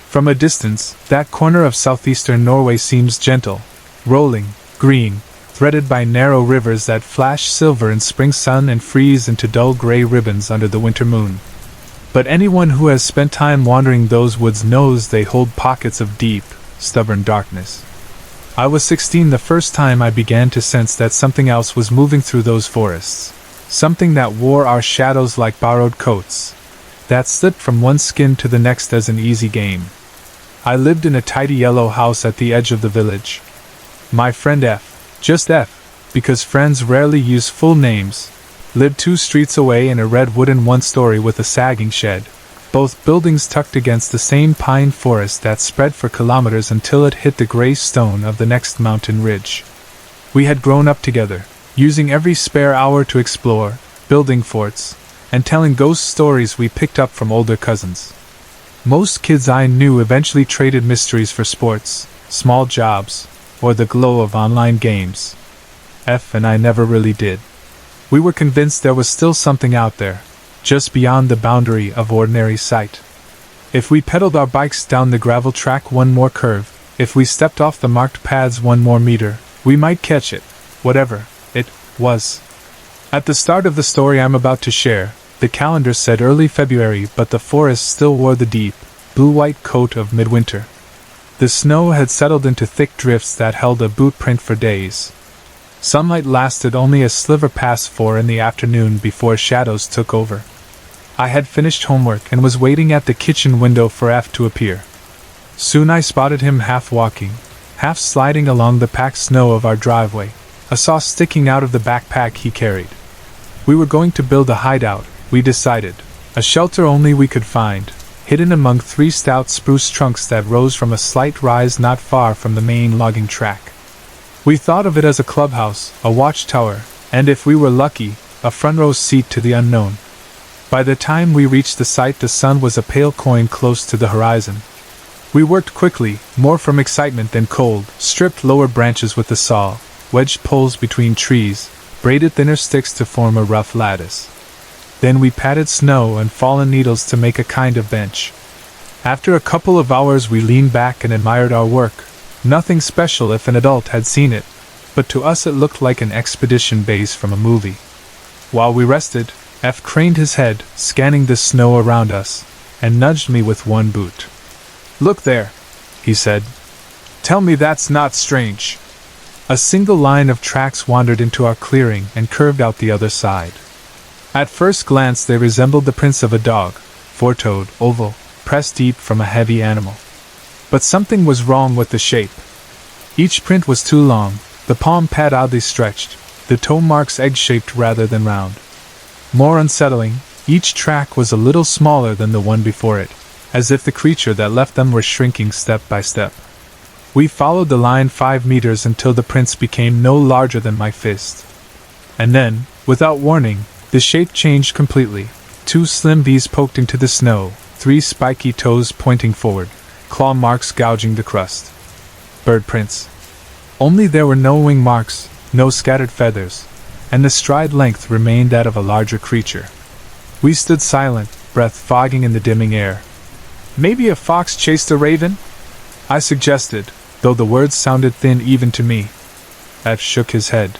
[SPEAKER 1] From a distance, that corner of southeastern Norway seems gentle, rolling, green, threaded by narrow rivers that flash silver in spring sun and freeze into dull gray ribbons under the winter moon. But anyone who has spent time wandering those woods knows they hold pockets of deep, stubborn darkness. I was 16 the first time I began to sense that something else was moving through those forests, something that wore our shadows like borrowed coats, that slipped from one skin to the next as an easy game. I lived in a tidy yellow house at the edge of the village. My friend F, just F, because friends rarely use full names, lived 2 streets away in a red wooden one-story with a sagging shed, both buildings tucked against the same pine forest that spread for kilometers until it hit the gray stone of the next mountain ridge. We had grown up together, using every spare hour to explore, building forts, and telling ghost stories we picked up from older cousins. Most kids I knew eventually traded mysteries for sports, small jobs, or the glow of online games. F and I never really did. We were convinced there was still something out there, just beyond the boundary of ordinary sight. If we pedaled our bikes down the gravel track one more curve, if we stepped off the marked paths one more meter, we might catch it, whatever it was. At the start of the story I'm about to share, the calendar said early February, but the forest still wore the deep, blue-white coat of midwinter. The snow had settled into thick drifts that held a boot print for days. Sunlight lasted only a sliver past 4 in the afternoon before shadows took over. I had finished homework and was waiting at the kitchen window for F to appear. Soon I spotted him half walking, half sliding along the packed snow of our driveway, a saw sticking out of the backpack he carried. We were going to build a hideout, we decided, a shelter only we could find, hidden among 3 stout spruce trunks that rose from a slight rise not far from the main logging track. We thought of it as a clubhouse, a watchtower, and if we were lucky, a front-row seat to the unknown. By the time we reached the site, the sun was a pale coin close to the horizon. We worked quickly, more from excitement than cold, stripped lower branches with the saw, wedged poles between trees, braided thinner sticks to form a rough lattice. Then we patted snow and fallen needles to make a kind of bench. After a couple of hours we leaned back and admired our work. Nothing special if an adult had seen it, but to us it looked like an expedition base from a movie. While we rested, F craned his head, scanning the snow around us, and nudged me with one boot. "Look there," he said. "Tell me that's not strange." A single line of tracks wandered into our clearing and curved out the other side. At first glance they resembled the prints of a dog, four-toed, oval, pressed deep from a heavy animal. But something was wrong with the shape. Each print was too long, the palm pad oddly stretched, the toe marks egg-shaped rather than round. More unsettling, each track was a little smaller than the one before it, as if the creature that left them were shrinking step by step. We followed the line 5 meters until the prints became no larger than my fist. And then, without warning, the shape changed completely. 2 slim V's poked into the snow, 3 spiky toes pointing forward, claw marks gouging the crust. Bird prints. Only there were no wing marks, no scattered feathers, and the stride length remained that of a larger creature. We stood silent, breath fogging in the dimming air. "Maybe a fox chased a raven?" I suggested, though the words sounded thin even to me. F shook his head.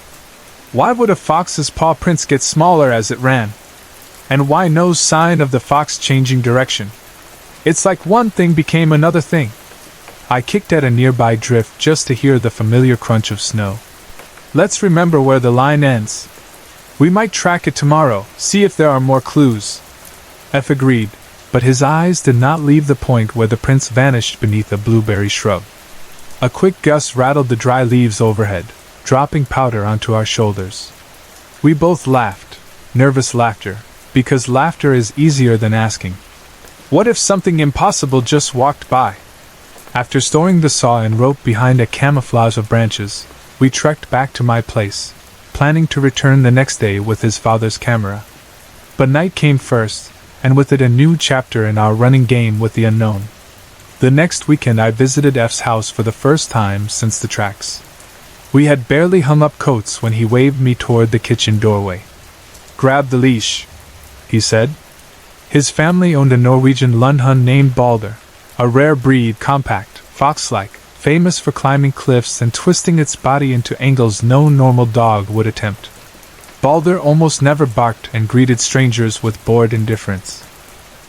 [SPEAKER 1] "Why would a fox's paw prints get smaller as it ran? And why no sign of the fox changing direction? It's like one thing became another thing." I kicked at a nearby drift just to hear the familiar crunch of snow. "Let's remember where the line ends. We might track it tomorrow, see if there are more clues." F agreed, but his eyes did not leave the point where the prints vanished beneath a blueberry shrub. A quick gust rattled the dry leaves overhead, dropping powder onto our shoulders. We both laughed, nervous laughter, because laughter is easier than asking. What if something impossible just walked by? After storing the saw and rope behind a camouflage of branches, we trekked back to my place, planning to return the next day with his father's camera. But night came first, and with it a new chapter in our running game with the unknown. The next weekend I visited F's house for the first time since the tracks. We had barely hung up coats when he waved me toward the kitchen doorway. "Grab the leash," he said. His family owned a Norwegian Lundhund named Balder, a rare breed, compact, fox-like, famous for climbing cliffs and twisting its body into angles no normal dog would attempt. Balder almost never barked and greeted strangers with bored indifference.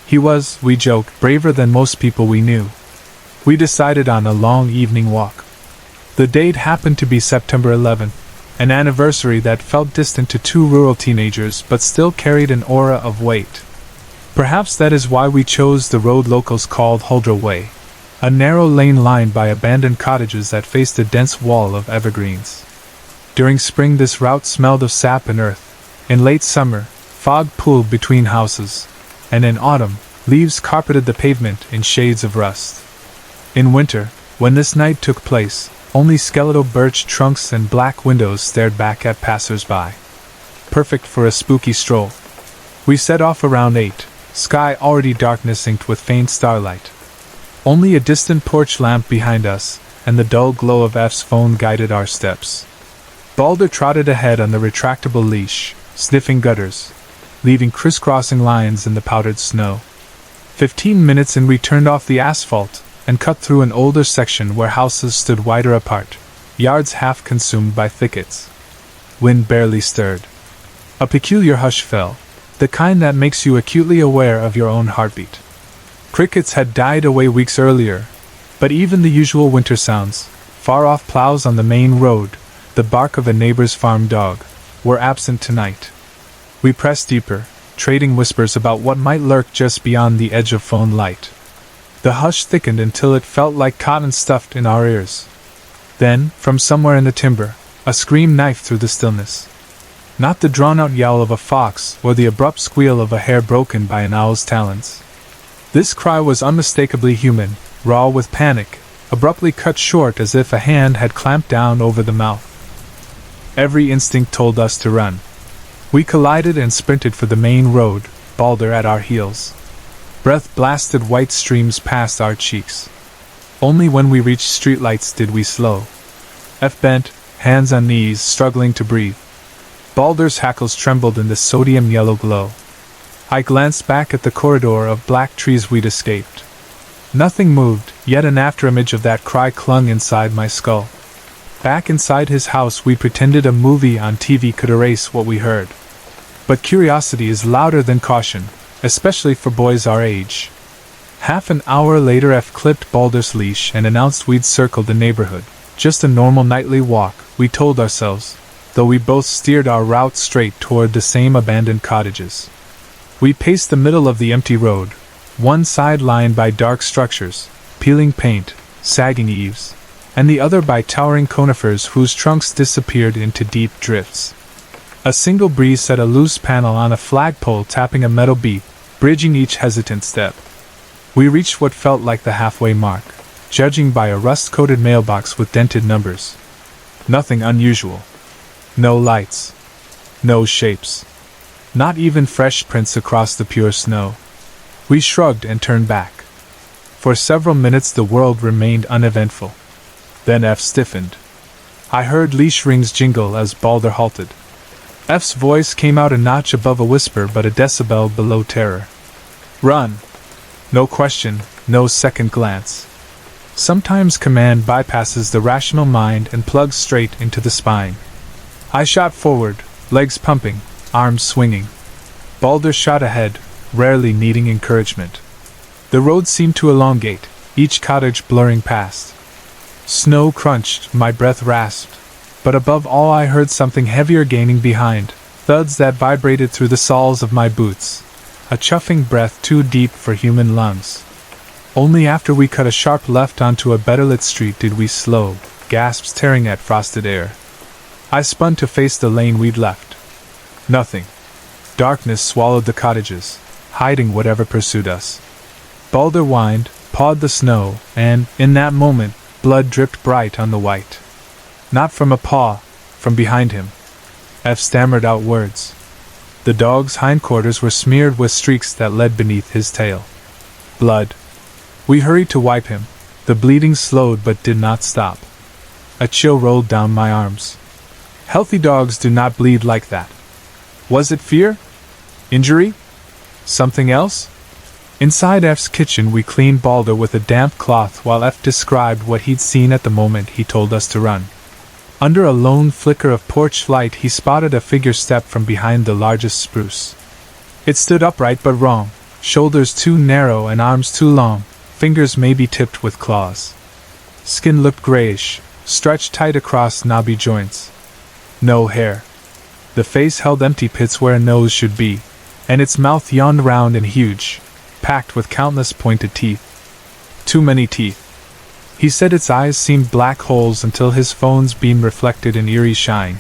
[SPEAKER 1] He was, we joked, braver than most people we knew. We decided on a long evening walk. The date happened to be September 11th, an anniversary that felt distant to 2 rural teenagers but still carried an aura of weight. Perhaps that is why we chose the road locals called Huldra Way, a narrow lane lined by abandoned cottages that faced a dense wall of evergreens. During spring this route smelled of sap and earth. In late summer, fog pooled between houses, and in autumn, leaves carpeted the pavement in shades of rust. In winter, when this night took place, only skeletal birch trunks and black windows stared back at passers-by. Perfect for a spooky stroll. We set off around 8, sky already darkness inked with faint starlight. Only a distant porch lamp behind us, and the dull glow of F's phone guided our steps. Balder trotted ahead on the retractable leash, sniffing gutters, leaving crisscrossing lines in the powdered snow. 15 minutes in we turned off the asphalt and cut through an older section where houses stood wider apart, yards half consumed by thickets. Wind barely stirred. A peculiar hush fell, the kind that makes you acutely aware of your own heartbeat. Crickets had died away weeks earlier, but even the usual winter sounds, far-off plows on the main road, the bark of a neighbor's farm dog, were absent tonight. We pressed deeper, trading whispers about what might lurk just beyond the edge of phone light. The hush thickened until it felt like cotton stuffed in our ears. Then, from somewhere in the timber, a scream knifed through the stillness. Not the drawn-out yowl of a fox or the abrupt squeal of a hare broken by an owl's talons. This cry was unmistakably human, raw with panic, abruptly cut short as if a hand had clamped down over the mouth. Every instinct told us to run. We collided and sprinted for the main road, Balder at our heels. Breath-blasted white streams passed our cheeks. Only when we reached streetlights did we slow. Bent, hands on knees, struggling to breathe. Balder's hackles trembled in the sodium-yellow glow. I glanced back at the corridor of black trees we'd escaped. Nothing moved, yet an afterimage of that cry clung inside my skull. Back inside his house we pretended a movie on TV could erase what we heard. But curiosity is louder than caution, especially for boys our age. Half an hour later F clipped Balder's leash and announced we'd circled the neighborhood. Just a normal nightly walk, we told ourselves, though we both steered our route straight toward the same abandoned cottages. We paced the middle of the empty road, one side lined by dark structures, peeling paint, sagging eaves, and the other by towering conifers whose trunks disappeared into deep drifts. A single breeze set a loose panel on a flagpole tapping a metal beat, bridging each hesitant step. We reached what felt like the halfway mark, judging by a rust-coated mailbox with dented numbers. Nothing unusual. No lights. No shapes. Not even fresh prints across the pure snow. We shrugged and turned back. For several minutes the world remained uneventful. Then F stiffened. I heard leash rings jingle as Balder halted. F's voice came out a notch above a whisper but a decibel below terror. Run! No question, no second glance. Sometimes command bypasses the rational mind and plugs straight into the spine. I shot forward, legs pumping, arms swinging. Balder shot ahead, rarely needing encouragement. The road seemed to elongate, each cottage blurring past. Snow crunched, my breath rasped, but above all I heard something heavier gaining behind, thuds that vibrated through the soles of my boots, a chuffing breath too deep for human lungs. Only after we cut a sharp left onto a better-lit street did we slow, gasps tearing at frosted air. I spun to face the lane we'd left. Nothing. Darkness swallowed the cottages, hiding whatever pursued us. Balder whined, pawed the snow, and, in that moment, blood dripped bright on the white. Not from a paw, from behind him. F stammered out words. The dog's hindquarters were smeared with streaks that led beneath his tail. Blood. We hurried to wipe him. The bleeding slowed but did not stop. A chill rolled down my arms. Healthy dogs do not bleed like that. Was it fear? Injury? Something else? Inside F's kitchen we cleaned Balder with a damp cloth while F described what he'd seen at the moment he told us to run. Under a lone flicker of porch light he spotted a figure step from behind the largest spruce. It stood upright but wrong, shoulders too narrow and arms too long, fingers maybe tipped with claws. Skin looked grayish, stretched tight across knobby joints. No hair. The face held empty pits where a nose should be, and its mouth yawned round and huge, packed with countless pointed teeth. Too many teeth. He said its eyes seemed black holes until his phone's beam reflected an eerie shine.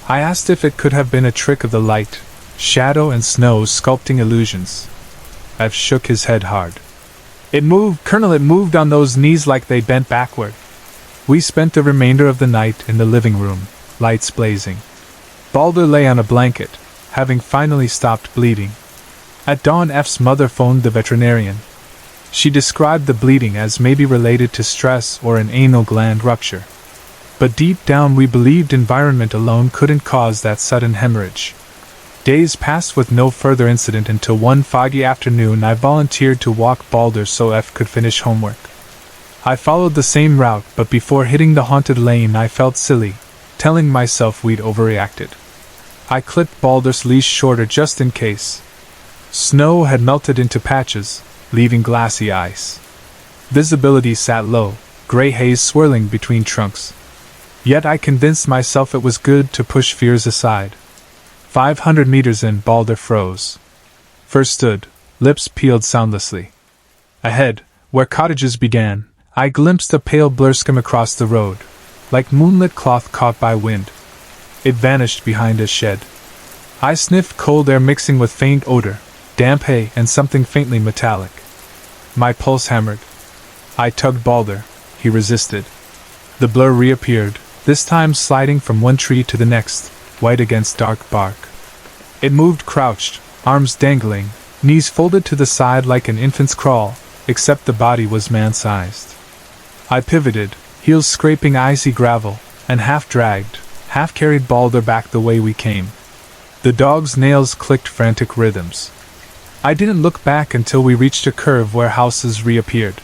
[SPEAKER 1] I asked if it could have been a trick of the light, shadow and snow sculpting illusions. F shook his head hard. It moved, Colonel, it moved on those knees like they bent backward. We spent the remainder of the night in the living room, lights blazing. Balder lay on a blanket, having finally stopped bleeding. At dawn F's mother phoned the veterinarian. She described the bleeding as maybe related to stress or an anal gland rupture. But deep down we believed environment alone couldn't cause that sudden hemorrhage. Days passed with no further incident until one foggy afternoon I volunteered to walk Balder so F could finish homework. I followed the same route, but before hitting the haunted lane I felt silly, telling myself we'd overreacted. I clipped Balder's leash shorter just in case. Snow had melted into patches, leaving glassy ice. Visibility sat low, gray haze swirling between trunks. Yet I convinced myself it was good to push fears aside. 500 meters in, Balder froze. First stood, lips peeled soundlessly. Ahead, where cottages began, I glimpsed a pale blur skim across the road, like moonlit cloth caught by wind. It vanished behind a shed. I sniffed cold air mixing with faint odor, damp hay and something faintly metallic. My pulse hammered. I tugged Balder. He resisted. The blur reappeared, this time sliding from one tree to the next, white against dark bark. It moved crouched, arms dangling, knees folded to the side like an infant's crawl, except the body was man-sized. I pivoted, heels scraping icy gravel, and half-dragged, half-carried Balder back the way we came. The dog's nails clicked frantic rhythms. I didn't look back until we reached a curve where houses reappeared.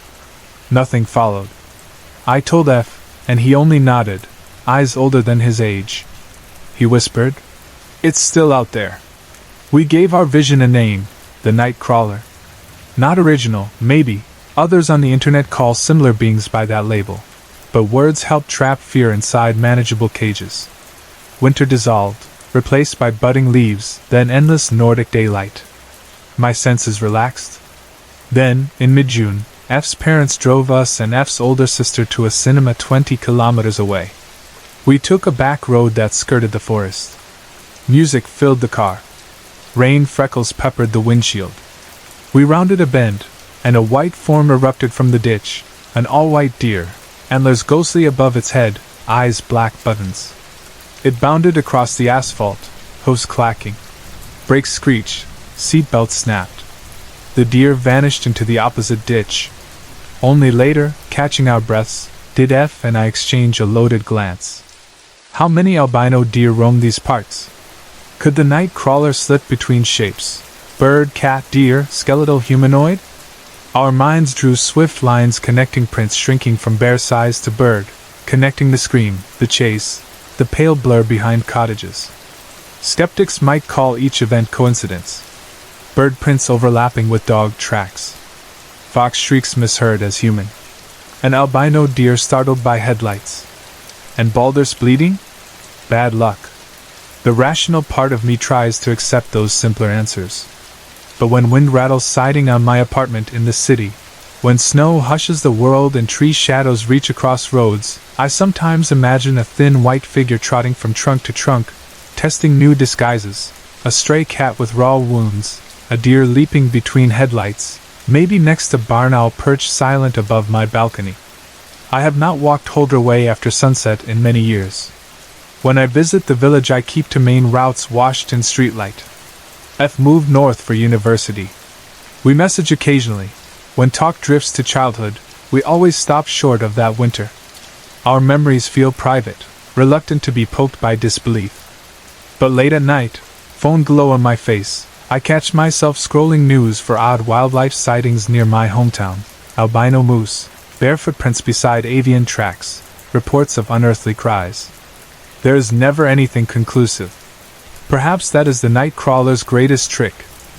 [SPEAKER 1] Nothing followed. I told F, and he only nodded, eyes older than his age. He whispered, "It's still out there." We gave our vision a name, the night crawler. Not original, maybe. Others on the internet call similar beings by that label. But words help trap fear inside manageable cages. Winter dissolved, replaced by budding leaves, then endless Nordic daylight. My senses relaxed. Then, in mid-June, F's parents drove us and F's older sister to a cinema 20 kilometers away. We took a back road that skirted the forest. Music filled the car. Rain freckles peppered the windshield. We rounded a bend, and a white form erupted from the ditch, an all-white deer, antlers ghostly above its head, eyes black buttons. It bounded across the asphalt, hooves clacking. Brakes screeched, seatbelts snapped. The deer vanished into the opposite ditch. Only later, catching our breaths, did F and I exchange a loaded glance. How many albino deer roam these parts? Could the night crawler slip between shapes? Bird, cat, deer, skeletal, humanoid? Our minds drew swift lines connecting prints shrinking from bear size to bird, connecting the scream, the chase, the pale blur behind cottages. Skeptics might call each event coincidence. Bird prints overlapping with dog tracks. Fox shrieks misheard as human. An albino deer startled by headlights. And Balder's bleeding? Bad luck. The rational part of me tries to accept those simpler answers. But when wind rattles siding on my apartment in the city, when snow hushes the world and tree shadows reach across roads, I sometimes imagine a thin white figure trotting from trunk to trunk, testing new disguises, a stray cat with raw wounds, a deer leaping between headlights, maybe next a barn owl perched silent above my balcony. I have not walked Holder Way after sunset in many years. When I visit the village I keep to main routes washed in streetlight. F moved north for university. We message occasionally. When talk drifts to childhood, we always stop short of that winter. Our memories feel private, reluctant to be poked by disbelief. But late at night, phone glow on my face, I catch myself scrolling news for odd wildlife sightings near my hometown. Albino moose, bare footprints beside avian tracks, reports of unearthly cries. There is never anything conclusive. Perhaps that is the night crawler's greatest trick,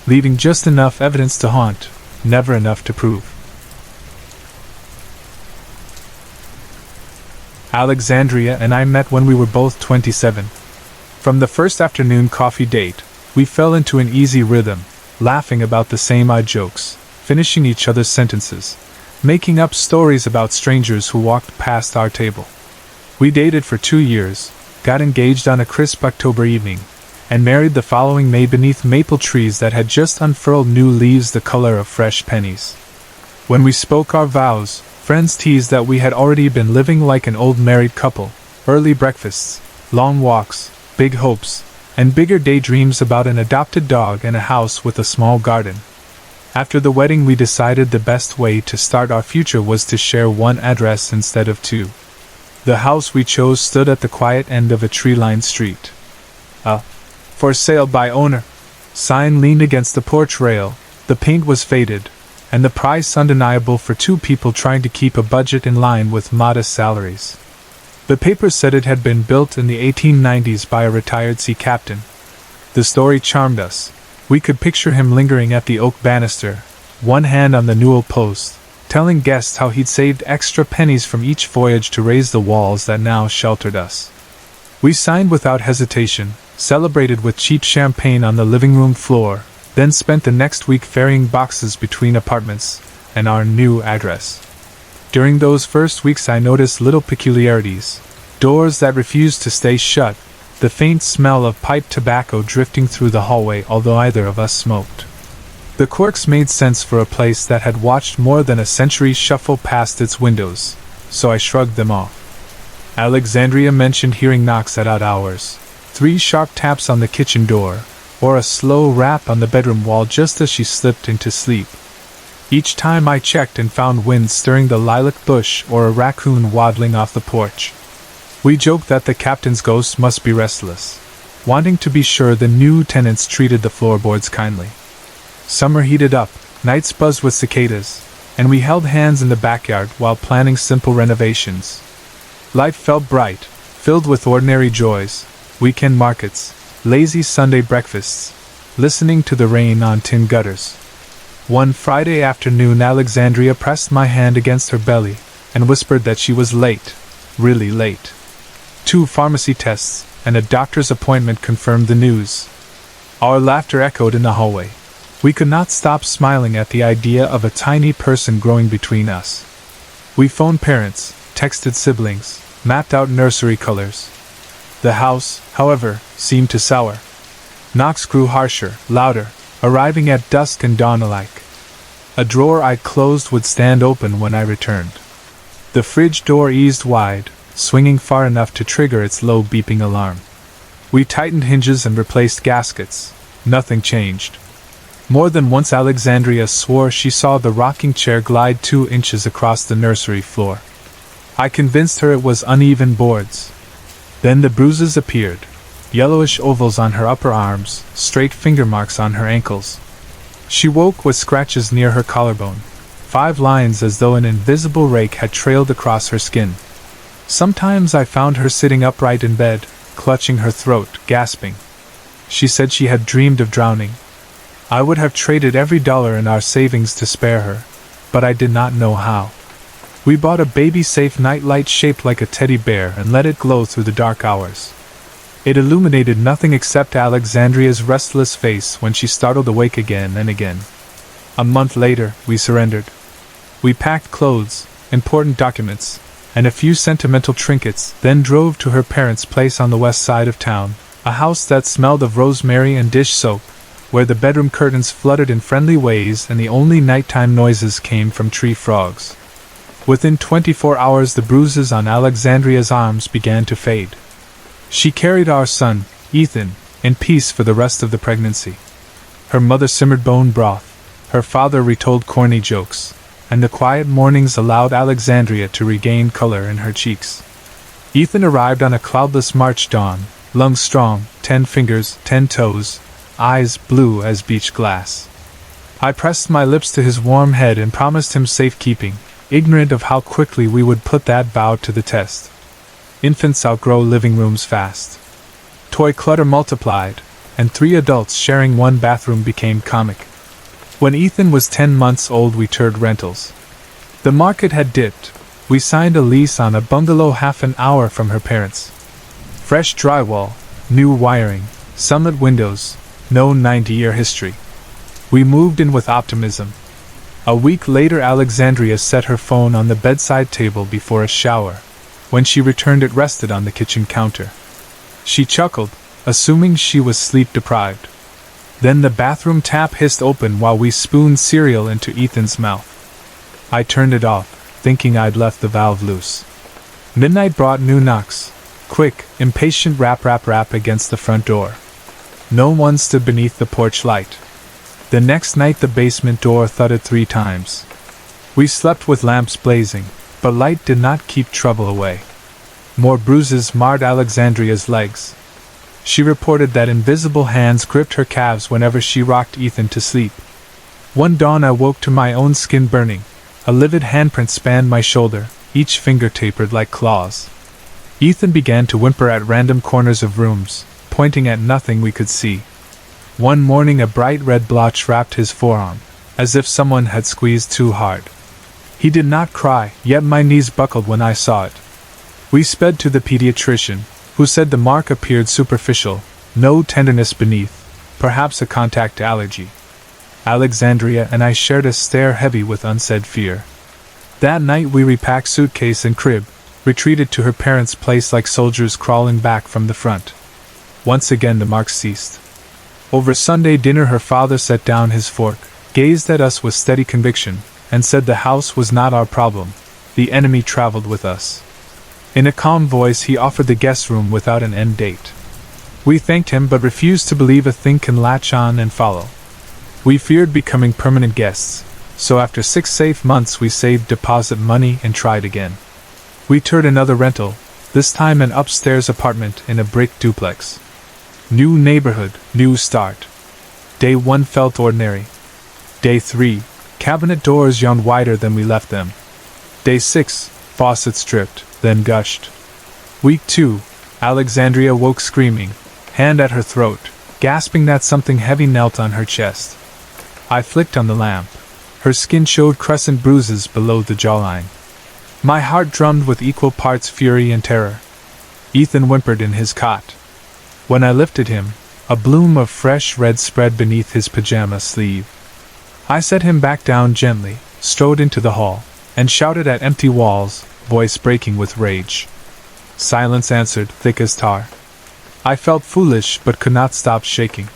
[SPEAKER 1] leaving just enough evidence to haunt, never enough to prove. Alexandria and I met when we were both 27. From the first afternoon coffee date, we fell into an easy rhythm, laughing about the same odd jokes, finishing each other's sentences, making up stories about strangers who walked past our table. We dated for 2 years, got engaged on a crisp October evening, and married the following May beneath maple trees that had just unfurled new leaves the color of fresh pennies. When we spoke our vows, friends teased that we had already been living like an old married couple, early breakfasts, long walks, big hopes, and bigger daydreams about an adopted dog and a house with a small garden. After the wedding we decided the best way to start our future was to share one address instead of two. The house we chose stood at the quiet end of a tree-lined street. A for sale by owner Sign leaned against the porch rail, the paint was faded, and the price undeniable for two people trying to keep a budget in line with modest salaries. The paper said it had been built in the 1890s by a retired sea captain. The story charmed us. We could picture him lingering at the oak banister, one hand on the newel post, telling guests how he'd saved extra pennies from each voyage to raise the walls that now sheltered us. We signed without hesitation, celebrated with cheap champagne on the living room floor, then spent the next week ferrying boxes between apartments and our new address. During those first weeks I noticed little peculiarities: doors that refused to stay shut, the faint smell of pipe tobacco drifting through the hallway although either of us smoked. The quirks made sense for a place that had watched more than a century shuffle past its windows, so I shrugged them off. Alexandria mentioned hearing knocks at odd hours, 3 sharp taps on the kitchen door, or a slow rap on the bedroom wall just as she slipped into sleep. Each time I checked and found wind stirring the lilac bush or a raccoon waddling off the porch. We joked that the captain's ghost must be restless, wanting to be sure the new tenants treated the floorboards kindly. Summer heated up, nights buzzed with cicadas, and we held hands in the backyard while planning simple renovations. Life felt bright, filled with ordinary joys, weekend markets, lazy Sunday breakfasts, listening to the rain on tin gutters. One Friday afternoon Alexandria pressed my hand against her belly and whispered that she was late, really late. 2 pharmacy tests and a doctor's appointment confirmed the news. Our laughter echoed in the hallway. We could not stop smiling at the idea of a tiny person growing between us. We phoned parents, texted siblings, mapped out nursery colors. The house, however, seemed to sour. Knocks grew harsher, louder, arriving at dusk and dawn alike. A drawer I'd closed would stand open when I returned. The fridge door eased wide, swinging far enough to trigger its low beeping alarm. We tightened hinges and replaced gaskets. Nothing changed. More than once Alexandria swore she saw the rocking chair glide 2 inches across the nursery floor. I convinced her it was uneven boards. Then the bruises appeared, yellowish ovals on her upper arms, straight finger marks on her ankles. She woke with scratches near her collarbone, 5 lines as though an invisible rake had trailed across her skin. Sometimes I found her sitting upright in bed, clutching her throat, gasping. She said she had dreamed of drowning. I would have traded every dollar in our savings to spare her, but I did not know how. We bought a baby-safe nightlight shaped like a teddy bear and let it glow through the dark hours. It illuminated nothing except Alexandria's restless face when she startled awake again and again. A month later, we surrendered. We packed clothes, important documents, and a few sentimental trinkets, then drove to her parents' place on the west side of town, a house that smelled of rosemary and dish soap, where the bedroom curtains fluttered in friendly ways and the only nighttime noises came from tree frogs. Within 24 hours the bruises on Alexandria's arms began to fade. She carried our son, Ethan, in peace for the rest of the pregnancy. Her mother simmered bone broth, her father retold corny jokes, and the quiet mornings allowed Alexandria to regain color in her cheeks. Ethan arrived on a cloudless March dawn, lungs strong, 10 fingers, 10 toes, eyes blue as beach glass. I pressed my lips to his warm head and promised him safekeeping, ignorant of how quickly we would put that vow to the test. Infants outgrow living rooms fast. Toy clutter multiplied, and 3 adults sharing one bathroom became comic. When Ethan was 10 months old we toured rentals. The market had dipped. We signed a lease on a bungalow half an hour from her parents. Fresh drywall, new wiring, sunlit windows, no 90-year history. We moved in with optimism. A week later Alexandria set her phone on the bedside table before a shower. When she returned it rested on the kitchen counter. She chuckled, assuming she was sleep-deprived. Then the bathroom tap hissed open while we spooned cereal into Ethan's mouth. I turned it off, thinking I'd left the valve loose. Midnight brought new knocks. Quick, impatient rap against the front door. No one stood beneath the porch light. The next night the basement door thudded 3 times. We slept with lamps blazing, but light did not keep trouble away. More bruises marred Alexandria's legs. She reported that invisible hands gripped her calves whenever she rocked Ethan to sleep. One dawn I woke to my own skin burning. A livid handprint spanned my shoulder, each finger tapered like claws. Ethan began to whimper at random corners of rooms, pointing at nothing we could see. One morning a bright red blotch wrapped his forearm, as if someone had squeezed too hard. He did not cry, yet my knees buckled when I saw it. We sped to the pediatrician, who said the mark appeared superficial, no tenderness beneath, perhaps a contact allergy. Alexandria and I shared a stare heavy with unsaid fear. That night we repacked suitcase and crib, retreated to her parents' place like soldiers crawling back from the front. Once again the marks ceased. Over Sunday dinner her father set down his fork, gazed at us with steady conviction, and said the house was not our problem. The enemy traveled with us. In a calm voice he offered the guest room without an end date. We thanked him but refused to believe a thing can latch on and follow. We feared becoming permanent guests, so after 6 safe months we saved deposit money and tried again. We toured another rental, this time an upstairs apartment in a brick duplex. New neighborhood, new start. Day 1 felt ordinary. Day 3, cabinet doors yawned wider than we left them. Day 6, faucets dripped, then gushed. Week 2, Alexandria woke screaming, hand at her throat, gasping that something heavy knelt on her chest. I flicked on the lamp. Her skin showed crescent bruises below the jawline. My heart drummed with equal parts fury and terror. Ethan whimpered in his cot. When I lifted him, a bloom of fresh red spread beneath his pajama sleeve. I set him back down gently, strode into the hall, and shouted at empty walls, voice breaking with rage. Silence answered, thick as tar. I felt foolish but could not stop shaking.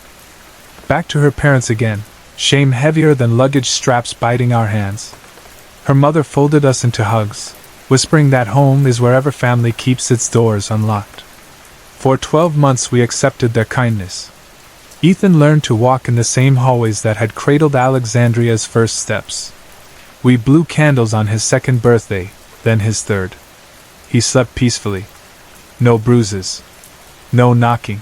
[SPEAKER 1] Back to her parents again, shame heavier than luggage straps biting our hands. Her mother folded us into hugs, whispering that home is wherever family keeps its doors unlocked. For 12 months we accepted their kindness. Ethan learned to walk in the same hallways that had cradled Alexandria's first steps. We blew candles on his 2nd birthday, then his 3rd. He slept peacefully. No bruises. No knocking.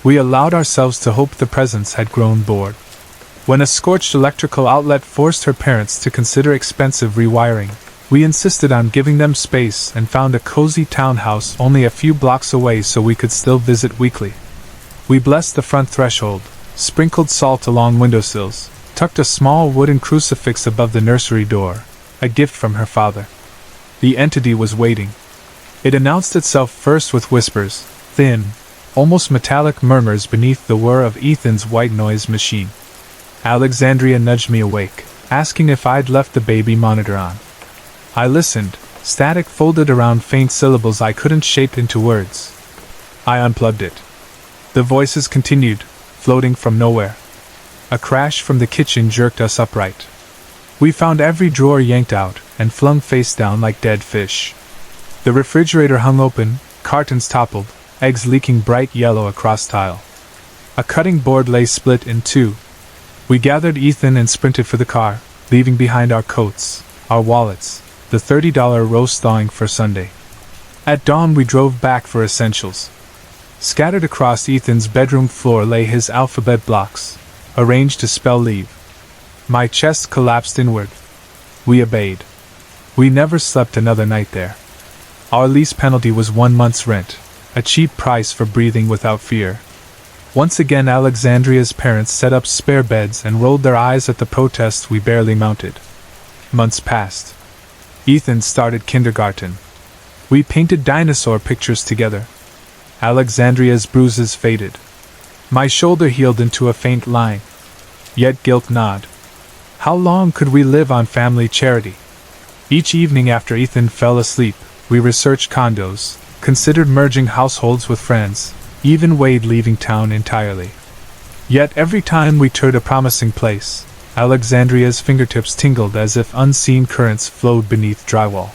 [SPEAKER 1] We allowed ourselves to hope the presence had grown bored. When a scorched electrical outlet forced her parents to consider expensive rewiring, we insisted on giving them space and found a cozy townhouse only a few blocks away so we could still visit weekly. We blessed the front threshold, sprinkled salt along windowsills, tucked a small wooden crucifix above the nursery door, a gift from her father. The entity was waiting. It announced itself first with whispers, thin, almost metallic murmurs beneath the whir of Ethan's white noise machine. Alexandria nudged me awake, asking if I'd left the baby monitor on. I listened, static folded around faint syllables I couldn't shape into words. I unplugged it. The voices continued, floating from nowhere. A crash from the kitchen jerked us upright. We found every drawer yanked out and flung face down like dead fish. The refrigerator hung open, cartons toppled, eggs leaking bright yellow across tile. A cutting board lay split in two. We gathered Ethan and sprinted for the car, leaving behind our coats, our wallets, the $30 roast thawing for Sunday. At dawn we drove back for essentials. Scattered across Ethan's bedroom floor lay his alphabet blocks, arranged to spell leave. My chest collapsed inward. We obeyed. We never slept another night there. Our lease penalty was 1 month's rent, a cheap price for breathing without fear. Once again Alexandria's parents set up spare beds and rolled their eyes at the protests we barely mounted. Months passed. Ethan started kindergarten. We painted dinosaur pictures together. Alexandria's bruises faded. My shoulder healed into a faint line. Yet guilt gnawed. How long could we live on family charity? Each evening after Ethan fell asleep, we researched condos, considered merging households with friends, even weighed leaving town entirely. Yet every time we toured a promising place, Alexandria's fingertips tingled as if unseen currents flowed beneath drywall.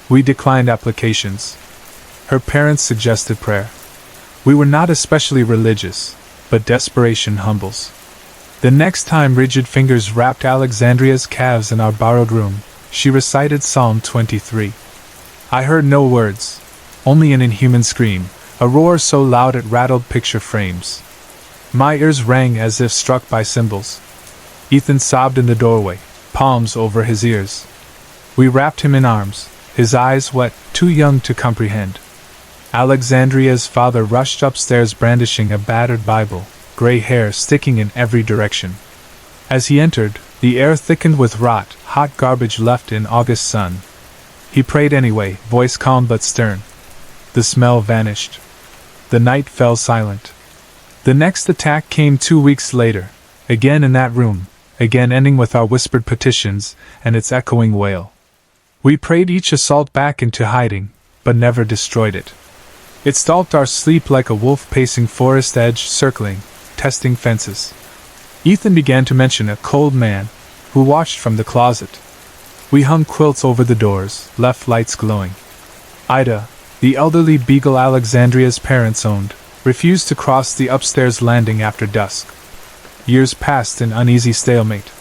[SPEAKER 1] We declined applications. Her parents suggested prayer. We were not especially religious, but desperation humbles. The next time rigid fingers wrapped Alexandria's calves in our borrowed room, she recited Psalm 23. I heard no words, only an inhuman scream, a roar so loud it rattled picture frames. My ears rang as if struck by cymbals. Ethan sobbed in the doorway, palms over his ears. We wrapped him in arms, his eyes wet, too young to comprehend. Alexandria's father rushed upstairs brandishing a battered Bible, gray hair sticking in every direction. As he entered, the air thickened with rot, hot garbage left in August sun. He prayed anyway, voice calm but stern. The smell vanished. The night fell silent. The next attack came 2 weeks later, again in that room, again ending with our whispered petitions and its echoing wail. We prayed each assault back into hiding, but never destroyed it. It stalked our sleep like a wolf pacing forest edge, circling, testing fences. Ethan began to mention a cold man who watched from the closet. We hung quilts over the doors, left lights glowing. Ida, the elderly beagle Alexandria's parents owned, refused to cross the upstairs landing after dusk. Years passed in uneasy stalemate.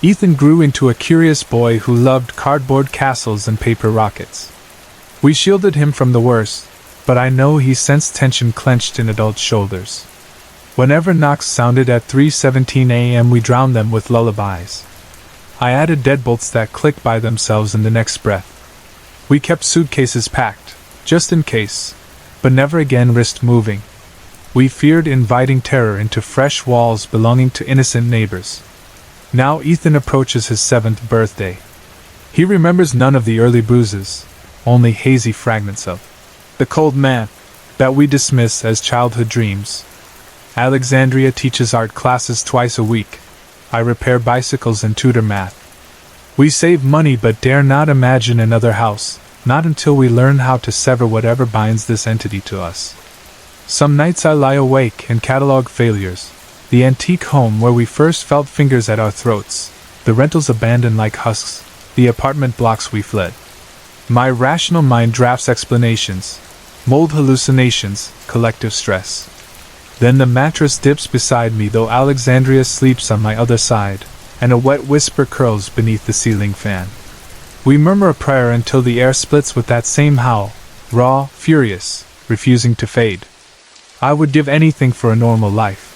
[SPEAKER 1] Ethan grew into a curious boy who loved cardboard castles and paper rockets. We shielded him from the worst, but I know he sensed tension clenched in adult shoulders. Whenever knocks sounded at 3:17 a.m. we drowned them with lullabies. I added deadbolts that clicked by themselves in the next breath. We kept suitcases packed, just in case, but never again risked moving. We feared inviting terror into fresh walls belonging to innocent neighbors. Now Ethan approaches his 7th birthday. He remembers none of the early bruises, only hazy fragments of the cold man that we dismiss as childhood dreams. Alexandria teaches art classes twice a week. I repair bicycles and tutor math. We save money but dare not imagine another house, not until we learn how to sever whatever binds this entity to us. Some nights I lie awake and catalog failures, the antique home where we first felt fingers at our throats, the rentals abandoned like husks, the apartment blocks we fled. My rational mind drafts explanations, mold hallucinations, collective stress. Then the mattress dips beside me though Alexandria sleeps on my other side, and a wet whisper curls beneath the ceiling fan. We murmur a prayer until the air splits with that same howl, raw, furious, refusing to fade. I would give anything for a normal life.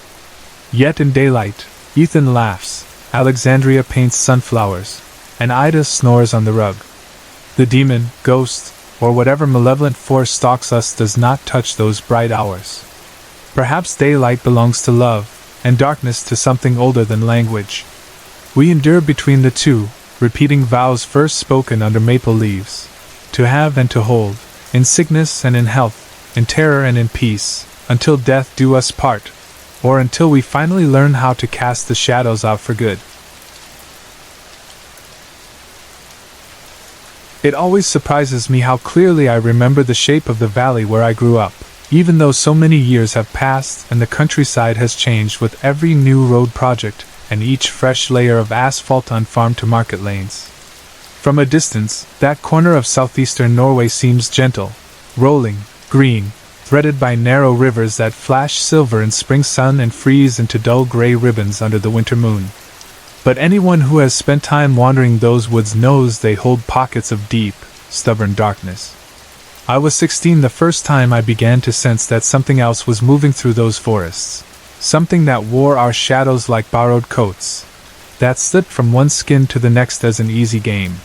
[SPEAKER 1] Yet in daylight, Ethan laughs, Alexandria paints sunflowers, and Ida snores on the rug. The demon, ghost, or whatever malevolent force stalks us does not touch those bright hours. Perhaps daylight belongs to love, and darkness to something older than language. We endure between the two, repeating vows first spoken under maple leaves, to have and to hold, in sickness and in health, in terror and in peace, until death do us part, or until we finally learn how to cast the shadows out for good. It always surprises me how clearly I remember the shape of the valley where I grew up, even though so many years have passed and the countryside has changed with every new road project and each fresh layer of asphalt on farm-to-market lanes. From a distance, that corner of southeastern Norway seems gentle, rolling, green, threaded by narrow rivers that flash silver in spring sun and freeze into dull gray ribbons under the winter moon. But anyone who has spent time wandering those woods knows they hold pockets of deep, stubborn darkness. I was 16 the first time I began to sense that something else was moving through those forests. Something that wore our shadows like borrowed coats. That slipped from one skin to the next as an easy game.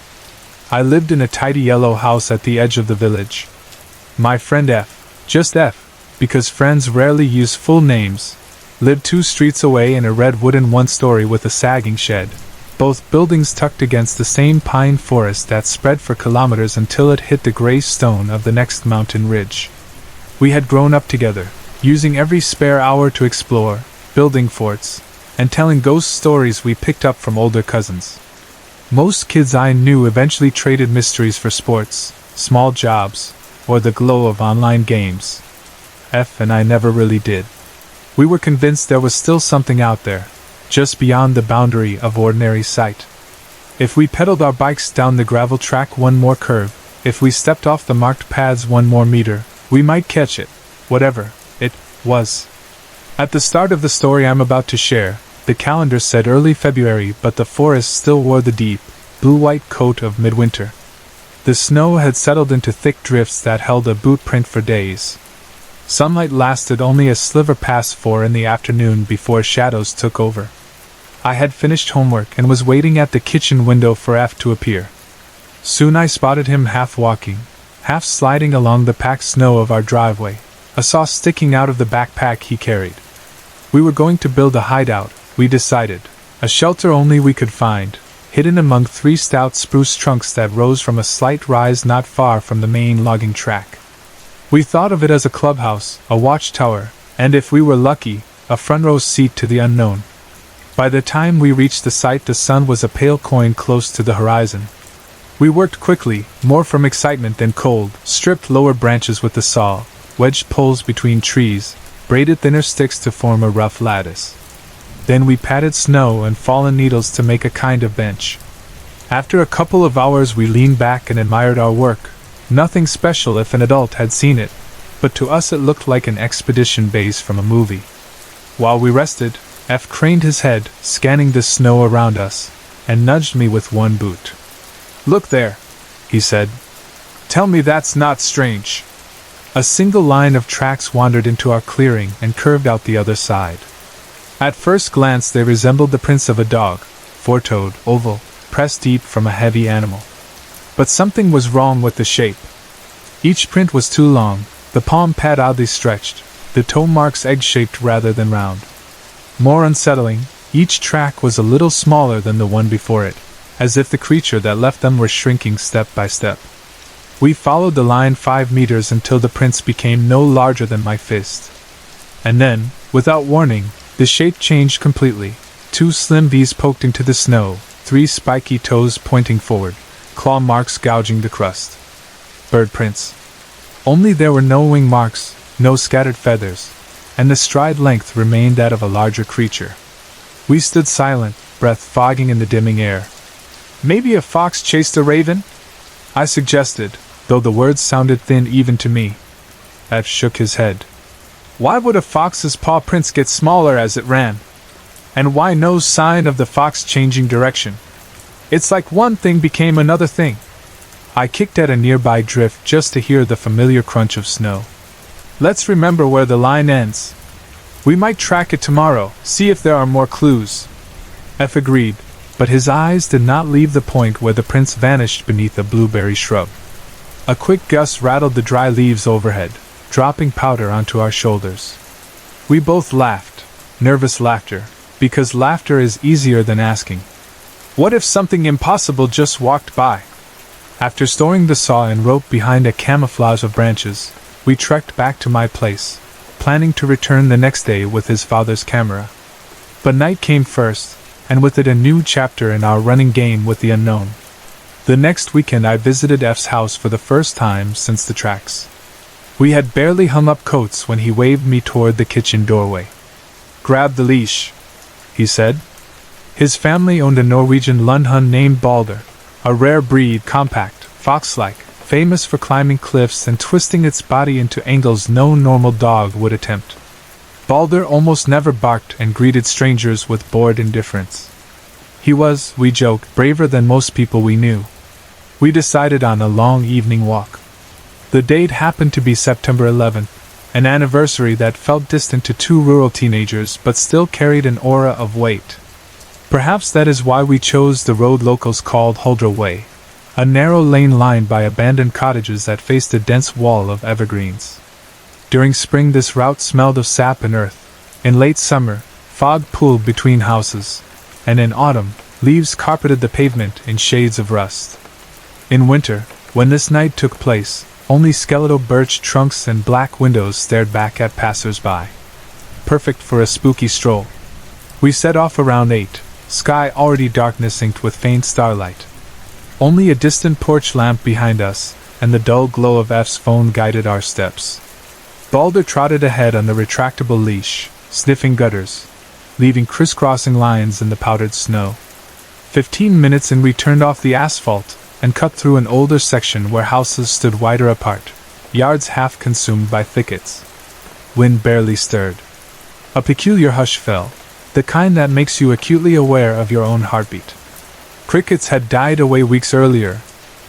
[SPEAKER 1] I lived in a tidy yellow house at the edge of the village. My friend F, just F, because friends rarely use full names, lived 2 streets away in a red wooden one-story with a sagging shed. Both buildings tucked against the same pine forest that spread for kilometers until it hit the gray stone of the next mountain ridge. We had grown up together, using every spare hour to explore, building forts, and telling ghost stories we picked up from older cousins. Most kids I knew eventually traded mysteries for sports, small jobs, or the glow of online games. F and I never really did. We were convinced there was still something out there, just beyond the boundary of ordinary sight. If we pedaled our bikes down the gravel track one more curve, if we stepped off the marked paths one more meter, we might catch it, whatever it was. At the start of the story I'm about to share, the calendar said early February, but the forest still wore the deep, blue-white coat of midwinter. The snow had settled into thick drifts that held a boot print for days. Sunlight lasted only a sliver past 4 in the afternoon before shadows took over. I had finished homework and was waiting at the kitchen window for F to appear. Soon I spotted him half walking, half sliding along the packed snow of our driveway, a saw sticking out of the backpack he carried. We were going to build a hideout, we decided, a shelter only we could find, hidden among 3 stout spruce trunks that rose from a slight rise not far from the main logging track. We thought of it as a clubhouse, a watchtower, and if we were lucky, a front row seat to the unknown. By the time we reached the site, the sun was a pale coin close to the horizon. We worked quickly, more from excitement than cold, stripped lower branches with the saw, wedged poles between trees, braided thinner sticks to form a rough lattice. Then we patted snow and fallen needles to make a kind of bench. After a couple of hours we leaned back and admired our work. Nothing special if an adult had seen it, but to us it looked like an expedition base from a movie. While we rested, F craned his head, scanning the snow around us, and nudged me with one boot. "Look there," he said. "Tell me that's not strange." A single line of tracks wandered into our clearing and curved out the other side. At first glance they resembled the prints of a dog, four-toed, oval, pressed deep from a heavy animal. But something was wrong with the shape. Each print was too long, the palm pad oddly stretched, the toe marks egg-shaped rather than round. More unsettling, each track was a little smaller than the one before it, as if the creature that left them were shrinking step by step. We followed the line 5 meters until the prints became no larger than my fist. And then, without warning, the shape changed completely. 2 slim V's poked into the snow, 3 spiky toes pointing forward, claw marks gouging the crust. Bird prints. Only there were no wing marks, no scattered feathers, and the stride length remained that of a larger creature. We stood silent, breath fogging in the dimming air. "Maybe a fox chased a raven?" I suggested, though the words sounded thin even to me. F shook his head. "Why would a fox's paw prints get smaller as it ran? And why no sign of the fox changing direction? It's like one thing became another thing." I kicked at a nearby drift just to hear the familiar crunch of snow. "Let's remember where the line ends. We might track it tomorrow, see if there are more clues." F agreed, but his eyes did not leave the point where the prints vanished beneath a blueberry shrub. A quick gust rattled the dry leaves overhead, dropping powder onto our shoulders. We both laughed, nervous laughter, because laughter is easier than asking. What if something impossible just walked by? After storing the saw and rope behind a camouflage of branches, we trekked back to my place, planning to return the next day with his father's camera. But night came first, and with it a new chapter in our running game with the unknown. The next weekend I visited F's house for the first time since the tracks. We had barely hung up coats when he waved me toward the kitchen doorway. "Grab the leash," he said. His family owned a Norwegian Lundhund named Balder, a rare breed, compact, fox-like, famous for climbing cliffs and twisting its body into angles no normal dog would attempt. Balder almost never barked and greeted strangers with bored indifference. He was, we joked, braver than most people we knew. We decided on a long evening walk. The date happened to be September 11th, an anniversary that felt distant to 2 rural teenagers but still carried an aura of weight. Perhaps that is why we chose the road locals called Huldra Way, a narrow lane lined by abandoned cottages that faced a dense wall of evergreens. During spring this route smelled of sap and earth. In late summer, fog pooled between houses, and in autumn, leaves carpeted the pavement in shades of rust. In winter, when this night took place, only skeletal birch trunks and black windows stared back at passers-by. Perfect for a spooky stroll. We set off around 8, sky already darkness inked with faint starlight. Only a distant porch lamp behind us, and the dull glow of F's phone guided our steps. Balder trotted ahead on the retractable leash, sniffing gutters, leaving crisscrossing lines in the powdered snow. 15 minutes in we turned off the asphalt, and cut through an older section where houses stood wider apart, yards half consumed by thickets. Wind barely stirred. A peculiar hush fell, the kind that makes you acutely aware of your own heartbeat. Crickets had died away weeks earlier,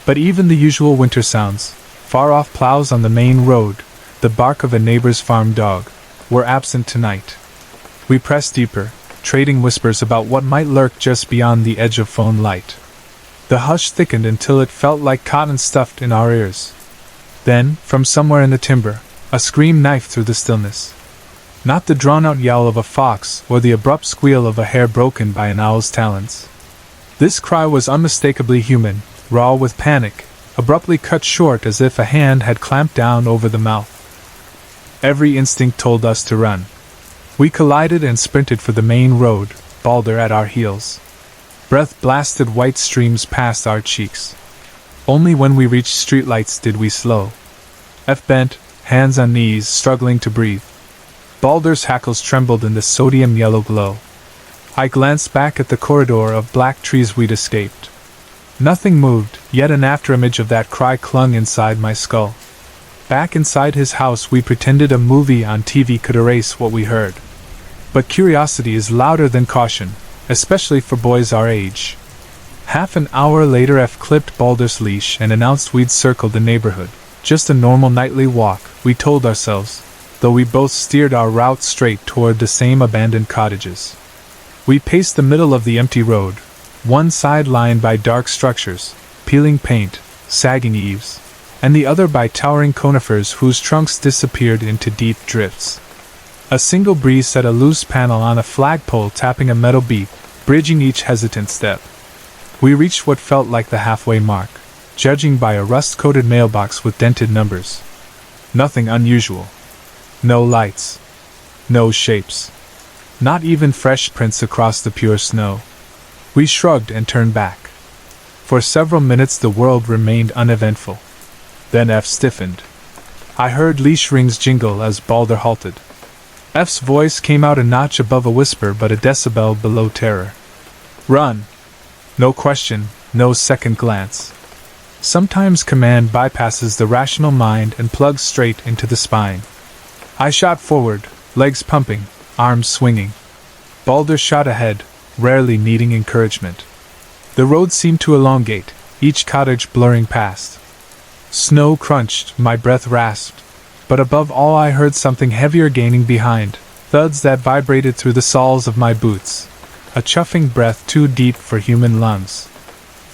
[SPEAKER 1] but even the usual winter sounds, far-off plows on the main road, the bark of a neighbor's farm dog, were absent tonight. We pressed deeper, trading whispers about what might lurk just beyond the edge of phone light. The hush thickened until it felt like cotton stuffed in our ears. Then, from somewhere in the timber, a scream knifed through the stillness. Not the drawn-out yowl of a fox or the abrupt squeal of a hare broken by an owl's talons. This cry was unmistakably human, raw with panic, abruptly cut short as if a hand had clamped down over the mouth. Every instinct told us to run. We collided and sprinted for the main road, Balder at our heels. Breath-blasted white streams passed our cheeks. Only when we reached streetlights did we slow. F bent, hands on knees, struggling to breathe. Balder's hackles trembled in the sodium-yellow glow. I glanced back at the corridor of black trees we'd escaped. Nothing moved, yet an afterimage of that cry clung inside my skull. Back inside his house we pretended a movie on TV could erase what we heard. But curiosity is louder than caution, especially for boys our age. Half an hour later F clipped Balder's leash and announced we'd circled the neighborhood. Just a normal nightly walk, we told ourselves, though we both steered our route straight toward the same abandoned cottages. We paced the middle of the empty road, one side lined by dark structures, peeling paint, sagging eaves, and the other by towering conifers whose trunks disappeared into deep drifts. A single breeze set a loose panel on a flagpole tapping a metal beat, bridging each hesitant step. We reached what felt like the halfway mark, judging by a rust-coated mailbox with dented numbers. Nothing unusual. No lights. No shapes. Not even fresh prints across the pure snow. We shrugged and turned back. For several minutes the world remained uneventful. Then F stiffened. I heard leash rings jingle as Balder halted. F's voice came out a notch above a whisper but a decibel below terror. Run! No question, no second glance. Sometimes command bypasses the rational mind and plugs straight into the spine. I shot forward, legs pumping, arms swinging. Balder shot ahead, rarely needing encouragement. The road seemed to elongate, each cottage blurring past. Snow crunched, my breath rasped, but above all I heard something heavier gaining behind, thuds that vibrated through the soles of my boots. A chuffing breath too deep for human lungs.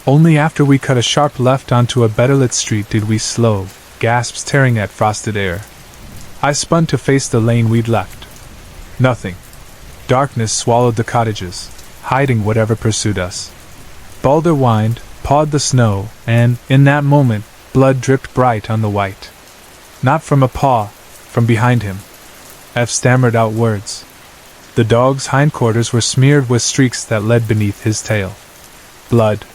[SPEAKER 1] Only after we cut a sharp left onto a better-lit street did we slow, gasps tearing at frosted air. I spun to face the lane we'd left. Nothing. Darkness swallowed the cottages, hiding whatever pursued us. Balder whined, pawed the snow, and, in that moment, blood dripped bright on the white. Not from a paw, from behind him. F stammered out words. The dog's hindquarters were smeared with streaks that led beneath his tail. Blood.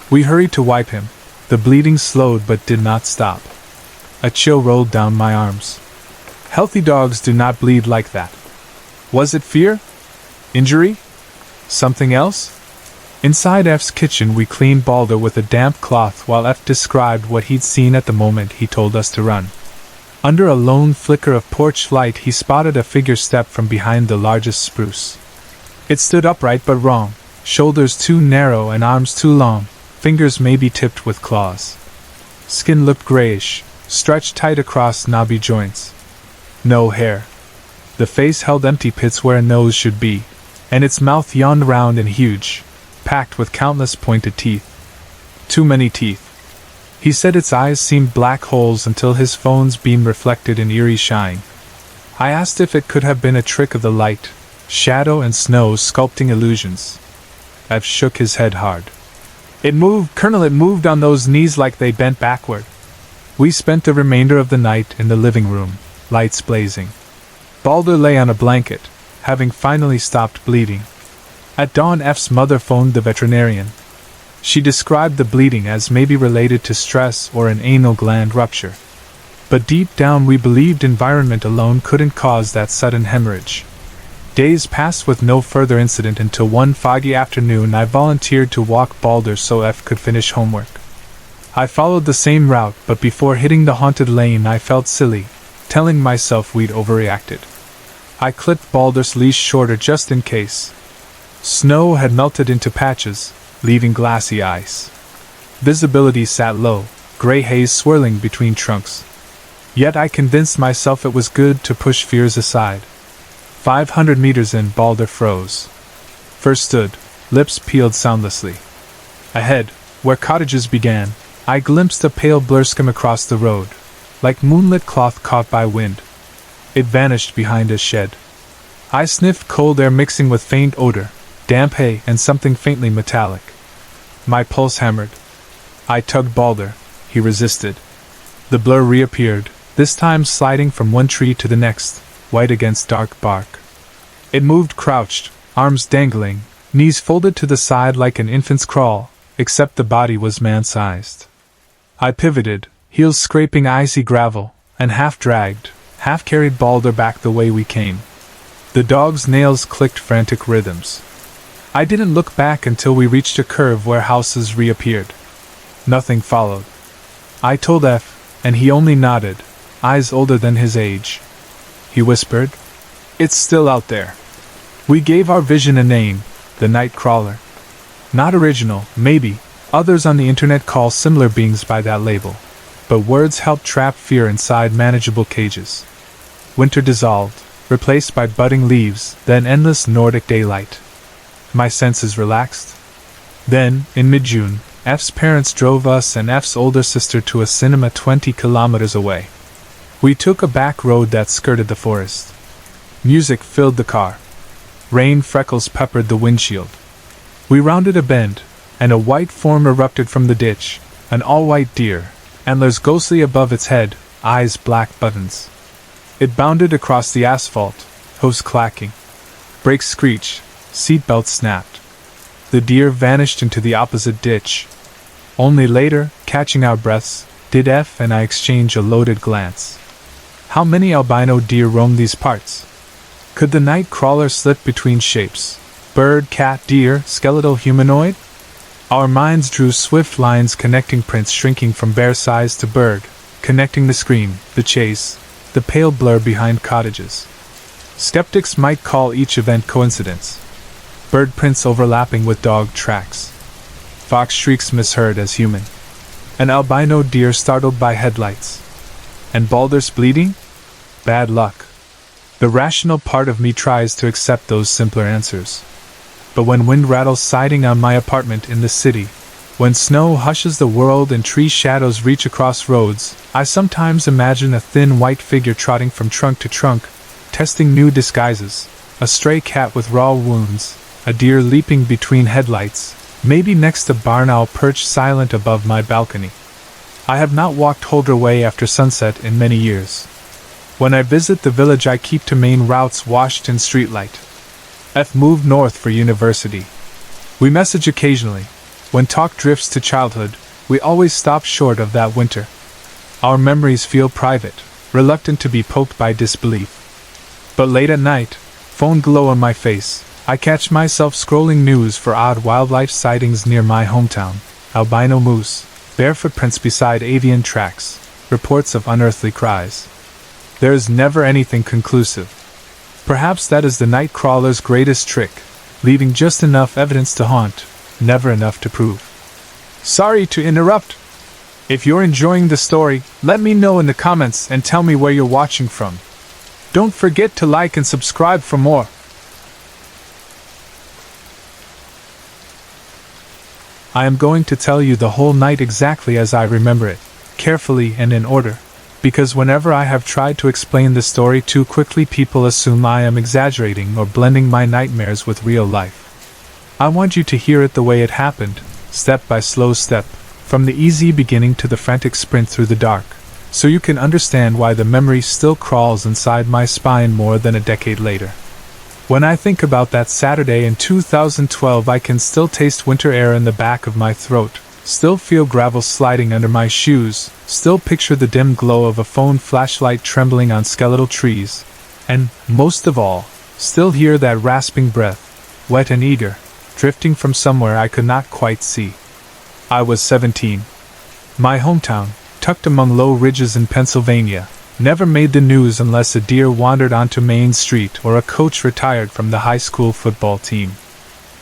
[SPEAKER 1] We hurried to wipe him. The bleeding slowed but did not stop. A chill rolled down my arms. Healthy dogs do not bleed like that. Was it fear? Injury? Something else? Inside F's kitchen we cleaned Balder with a damp cloth while F described what he'd seen at the moment he told us to run. Under a lone flicker of porch light he spotted a figure step from behind the largest spruce. It stood upright but wrong, shoulders too narrow and arms too long, fingers maybe tipped with claws. Skin looked grayish, stretched tight across knobby joints. No hair. The face held empty pits where a nose should be, and its mouth yawned round and huge, packed with countless pointed teeth. Too many teeth. He said its eyes seemed black holes until his phone's beam reflected an eerie shine. I asked if it could have been a trick of the light, shadow and snow sculpting illusions. F shook his head hard. It moved, Colonel, it moved on those knees like they bent backward. We spent the remainder of the night in the living room, lights blazing. Balder lay on a blanket, having finally stopped bleeding. At dawn F's mother phoned the veterinarian. She described the bleeding as maybe related to stress or an anal gland rupture. But deep down we believed environment alone couldn't cause that sudden hemorrhage. Days passed with no further incident until one foggy afternoon I volunteered to walk Balder so F could finish homework. I followed the same route, but before hitting the haunted lane I felt silly, telling myself we'd overreacted. I clipped Balder's leash shorter just in case. Snow had melted into patches, leaving glassy ice. Visibility sat low, gray haze swirling between trunks. Yet I convinced myself it was good to push fears aside. 500 meters in, Balder froze. First stood, lips peeled soundlessly. Ahead, where cottages began, I glimpsed a pale blur skim across the road, like moonlit cloth caught by wind. It vanished behind a shed. I sniffed cold air mixing with faint odor, damp hay and something faintly metallic. My pulse hammered. I tugged Balder. He resisted. The blur reappeared, this time sliding from one tree to the next, white against dark bark. It moved crouched, arms dangling, knees folded to the side like an infant's crawl, except the body was man-sized. I pivoted, heels scraping icy gravel, and half-dragged, half-carried Balder back the way we came. The dog's nails clicked frantic rhythms. I didn't look back until we reached a curve where houses reappeared. Nothing followed. I told F, and he only nodded, eyes older than his age. He whispered, "It's still out there." We gave our vision a name, the night crawler. Not original, maybe, others on the internet call similar beings by that label, but words help trap fear inside manageable cages. Winter dissolved, replaced by budding leaves, then endless Nordic daylight. My senses relaxed. Then, in mid-June, F's parents drove us and F's older sister to a cinema 20 kilometers away. We took a back road that skirted the forest. Music filled the car. Rain freckles peppered the windshield. We rounded a bend, and a white form erupted from the ditch, an all-white deer, antlers ghostly above its head, eyes black buttons. It bounded across the asphalt, hooves clacking. Brakes screeched, seatbelts snapped. The deer vanished into the opposite ditch. Only later, catching our breaths, did F and I exchange a loaded glance. How many albino deer roam these parts? Could the night crawler slip between shapes? Bird, cat, deer, skeletal, humanoid? Our minds drew swift lines connecting prints shrinking from bear size to bird, connecting the scream, the chase, the pale blur behind cottages. Skeptics might call each event coincidence. Bird prints overlapping with dog tracks. Fox shrieks misheard as human. An albino deer startled by headlights. And Balder's bleeding? Bad luck. The rational part of me tries to accept those simpler answers. But when wind rattles siding on my apartment in the city, when snow hushes the world and tree shadows reach across roads, I sometimes imagine a thin white figure trotting from trunk to trunk, testing new disguises, a stray cat with raw wounds, a deer leaping between headlights, maybe next a barn owl perched silent above my balcony. I have not walked Holder Way after sunset in many years. When I visit the village I keep to main routes washed in streetlight. F moved north for university. We message occasionally. When talk drifts to childhood, we always stop short of that winter. Our memories feel private, reluctant to be poked by disbelief. But late at night, phone glow on my face, I catch myself scrolling news for odd wildlife sightings near my hometown. Albino moose, bare footprints beside avian tracks, reports of unearthly cries. There is never anything conclusive. Perhaps that is the night crawler's greatest trick, leaving just enough evidence to haunt, never enough to prove. Sorry to interrupt. If you're enjoying the story, let me know in the comments and tell me where you're watching from. Don't forget to like and subscribe for more. I am going to tell you the whole night exactly as I remember it, carefully and in order, because whenever I have tried to explain the story too quickly, people assume I am exaggerating or blending my nightmares with real life. I want you to hear it the way it happened, step by slow step, from the easy beginning to the frantic sprint through the dark, so you can understand why the memory still crawls inside my spine more than a decade later. When I think about that Saturday in 2012, I can still taste winter air in the back of my throat, still feel gravel sliding under my shoes, still picture the dim glow of a phone flashlight trembling on skeletal trees, and, most of all, still hear that rasping breath, wet and eager, drifting from somewhere I could not quite see. I was 17. My hometown, tucked among low ridges in Pennsylvania, never made the news unless a deer wandered onto Main Street or a coach retired from the high school football team.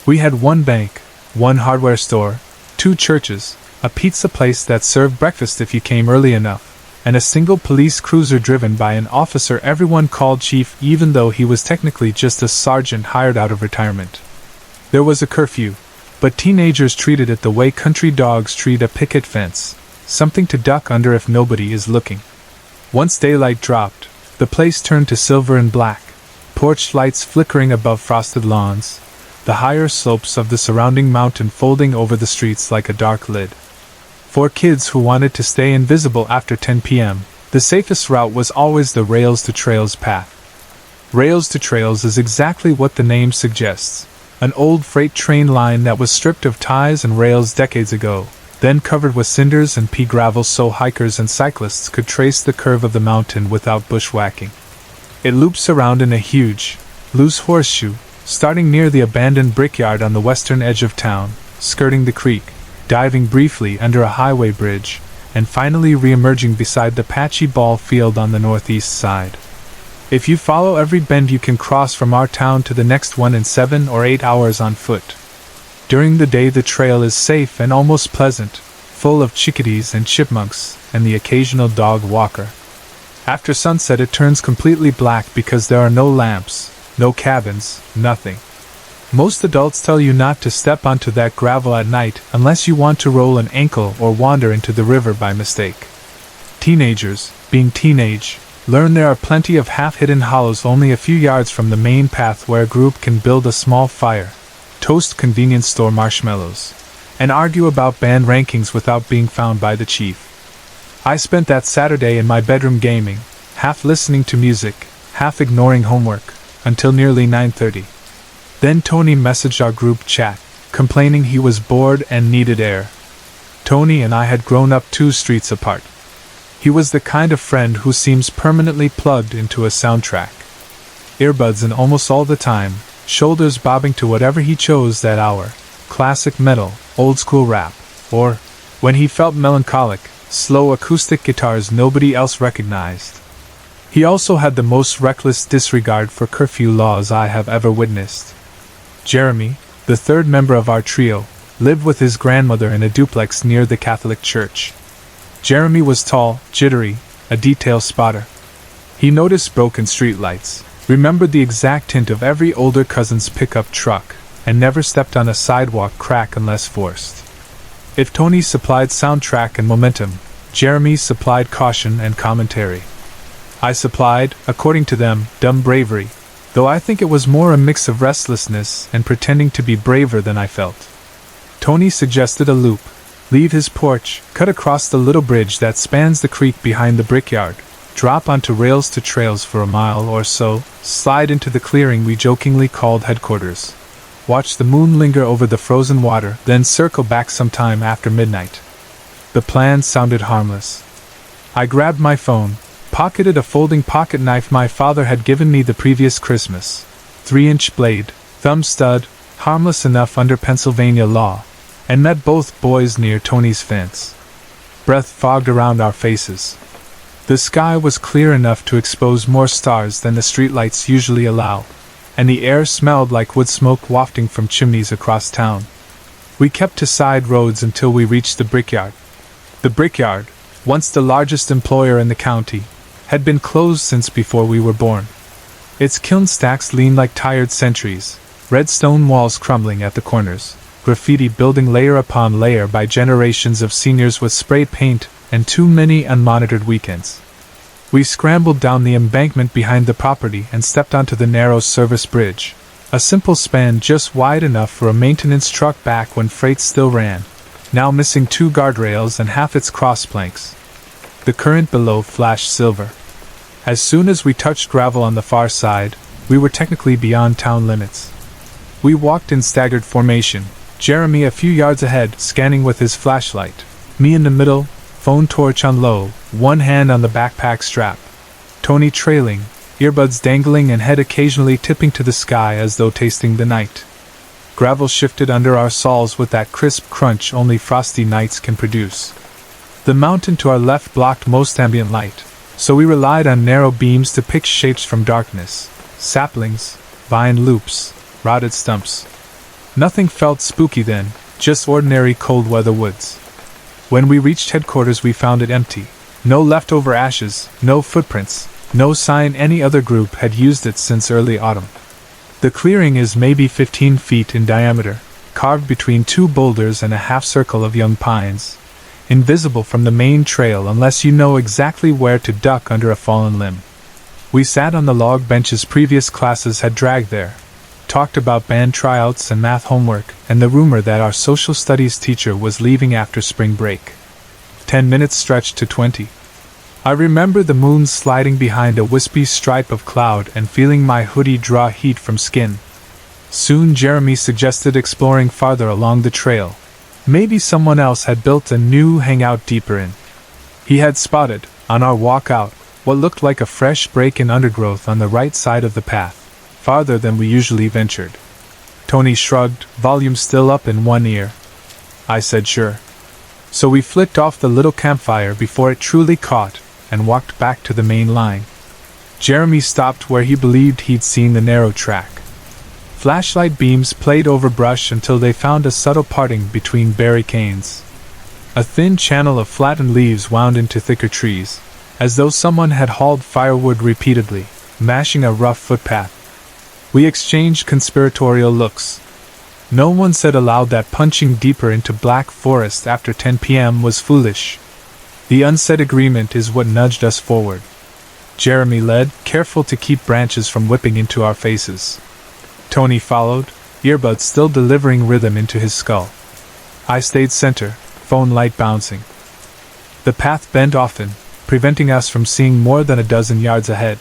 [SPEAKER 1] We had one bank, one hardware store, 2 churches, a pizza place that served breakfast if you came early enough, and a single police cruiser driven by an officer everyone called chief even though he was technically just a sergeant hired out of retirement. There was a curfew, but teenagers treated it the way country dogs treat a picket fence, something to duck under if nobody is looking. Once daylight dropped, the place turned to silver and black, porch lights flickering above frosted lawns, the higher slopes of the surrounding mountain folding over the streets like a dark lid. For kids who wanted to stay invisible after 10 p.m., the safest route was always the Rails to Trails path. Rails to Trails is exactly what the name suggests, an old freight train line that was stripped of ties and rails decades ago, then covered with cinders and pea gravel so hikers and cyclists could trace the curve of the mountain without bushwhacking. It loops around in a huge, loose horseshoe, starting near the abandoned brickyard on the western edge of town, skirting the creek, diving briefly under a highway bridge, and finally re-emerging beside the patchy ball field on the northeast side. If you follow every bend you can cross from our town to the next one in 7 or 8 hours on foot. During the day the trail is safe and almost pleasant, full of chickadees and chipmunks, and the occasional dog walker. After sunset it turns completely black because there are no lamps, no cabins, nothing. Most adults tell you not to step onto that gravel at night unless you want to roll an ankle or wander into the river by mistake. Teenagers, being teenage, learn there are plenty of half-hidden hollows only a few yards from the main path where a group can build a small fire, toast convenience store marshmallows, and argue about band rankings without being found by the chief. I spent that Saturday in my bedroom gaming, half listening to music, half ignoring homework, until nearly 9:30. Then Tony messaged our group chat, complaining he was bored and needed air. Tony and I had grown up 2 streets apart. He was the kind of friend who seems permanently plugged into a soundtrack. Earbuds in almost all the time, shoulders bobbing to whatever he chose that hour, classic metal, old school rap, or, when he felt melancholic, slow acoustic guitars nobody else recognized. He also had the most reckless disregard for curfew laws I have ever witnessed. Jeremy, the third member of our trio, lived with his grandmother in a duplex near the Catholic church. Jeremy was tall, jittery, a detail spotter. He noticed broken streetlights, remembered the exact tint of every older cousin's pickup truck, and never stepped on a sidewalk crack unless forced. If Tony supplied soundtrack and momentum, Jeremy supplied caution and commentary. I supplied, according to them, dumb bravery, though I think it was more a mix of restlessness and pretending to be braver than I felt. Tony suggested a loop, leave his porch, cut across the little bridge that spans the creek behind the brickyard, drop onto Rails to Trails for a mile or so, slide into the clearing we jokingly called headquarters, watch the moon linger over the frozen water, then circle back sometime after midnight. The plan sounded harmless. I grabbed my phone, pocketed a folding pocket knife my father had given me the previous Christmas, 3-inch blade, thumb stud, harmless enough under Pennsylvania law, and met both boys near Tony's fence. Breath fogged around our faces. The sky was clear enough to expose more stars than the streetlights usually allow, and the air smelled like wood smoke wafting from chimneys across town. We kept to side roads until we reached the brickyard. The brickyard, once the largest employer in the county, had been closed since before we were born. Its kiln stacks leaned like tired sentries, red stone walls crumbling at the corners, graffiti building layer upon layer by generations of seniors with spray paint and too many unmonitored weekends. We scrambled down the embankment behind the property and stepped onto the narrow service bridge, a simple span just wide enough for a maintenance truck back when freight still ran, now missing 2 guardrails and half its cross planks. The current below flashed silver. As soon as we touched gravel on the far side, we were technically beyond town limits. We walked in staggered formation, Jeremy a few yards ahead, scanning with his flashlight, me in the middle, phone torch on low, one hand on the backpack strap, Tony trailing, earbuds dangling and head occasionally tipping to the sky as though tasting the night. Gravel shifted under our soles with that crisp crunch only frosty nights can produce. The mountain to our left blocked most ambient light, so we relied on narrow beams to pick shapes from darkness, saplings, vine loops, rotted stumps. Nothing felt spooky then, just ordinary cold weather woods. When we reached headquarters we found it empty, No leftover ashes, no footprints, no sign any other group had used it since early autumn. The clearing is maybe 15 feet in diameter, carved between two boulders and a half-circle of young pines, invisible from the main trail unless you know exactly where to duck under a fallen limb. We sat on the log benches previous classes had dragged there, talked about band tryouts and math homework, and the rumor that our social studies teacher was leaving after spring break. 10 minutes stretched to 20. I remember the moon sliding behind a wispy stripe of cloud and feeling my hoodie draw heat from skin. Soon Jeremy suggested exploring farther along the trail. Maybe someone else had built a new hangout deeper in. He had spotted, on our walk out, what looked like a fresh break in undergrowth on the right side of the path, farther than we usually ventured. Tony shrugged, volume still up in one ear. I said sure. So we flicked off the little campfire before it truly caught, and walked back to the main line. Jeremy stopped where he believed he'd seen the narrow track. Flashlight beams played over brush until they found a subtle parting between berry canes. A thin channel of flattened leaves wound into thicker trees, as though someone had hauled firewood repeatedly, mashing a rough footpath. We exchanged conspiratorial looks. No one said aloud that punching deeper into black forest after 10 p.m. was foolish. The unsaid agreement is what nudged us forward. Jeremy led, careful to keep branches from whipping into our faces. Tony followed, earbuds still delivering rhythm into his skull. I stayed center, phone light bouncing. The path bent often, preventing us from seeing more than a dozen yards ahead.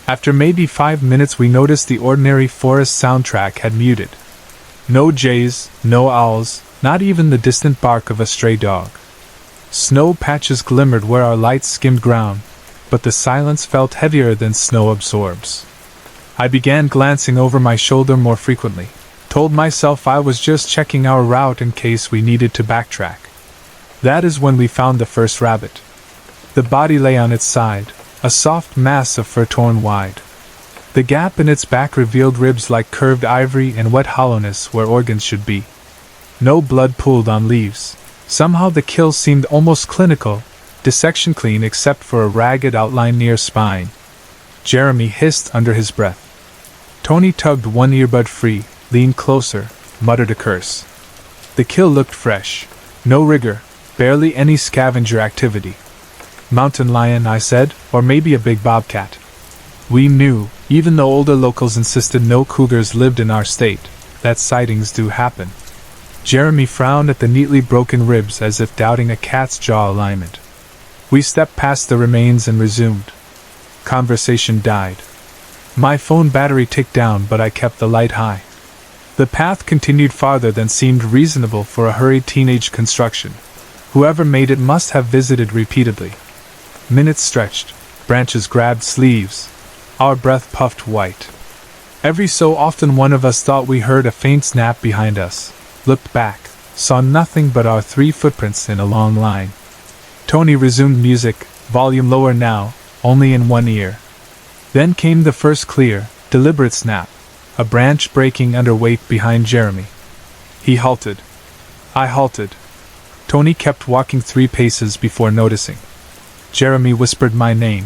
[SPEAKER 1] After maybe 5 minutes we noticed the ordinary forest soundtrack had muted. No jays, no owls, not even the distant bark of a stray dog. Snow patches glimmered where our lights skimmed ground, but the silence felt heavier than snow absorbs. I began glancing over my shoulder more frequently, told myself I was just checking our route in case we needed to backtrack. That is when we found the first rabbit. The body lay on its side, a soft mass of fur torn wide. The gap in its back revealed ribs like curved ivory and wet hollowness where organs should be. No blood pooled on leaves. Somehow the kill seemed almost clinical, dissection clean except for a ragged outline near spine. Jeremy hissed under his breath. Tony tugged one earbud free, leaned closer, muttered a curse. The kill looked fresh. No rigor, barely any scavenger activity. Mountain lion, I said, or maybe a big bobcat. We knew, even though older locals insisted no cougars lived in our state, that sightings do happen. Jeremy frowned at the neatly broken ribs as if doubting a cat's jaw alignment. We stepped past the remains and resumed. Conversation died. My phone battery ticked down, but I kept the light high. The path continued farther than seemed reasonable for a hurried teenage construction. Whoever made it must have visited repeatedly. Minutes stretched, branches grabbed sleeves. Our breath puffed white. Every so often one of us thought we heard a faint snap behind us, looked back, saw nothing but our 3 footprints in a long line. Tony resumed music, volume lower now, only in one ear. Then came the first clear, deliberate snap, a branch breaking under weight behind Jeremy. He halted. I halted. Tony kept walking 3 paces before noticing. Jeremy whispered my name.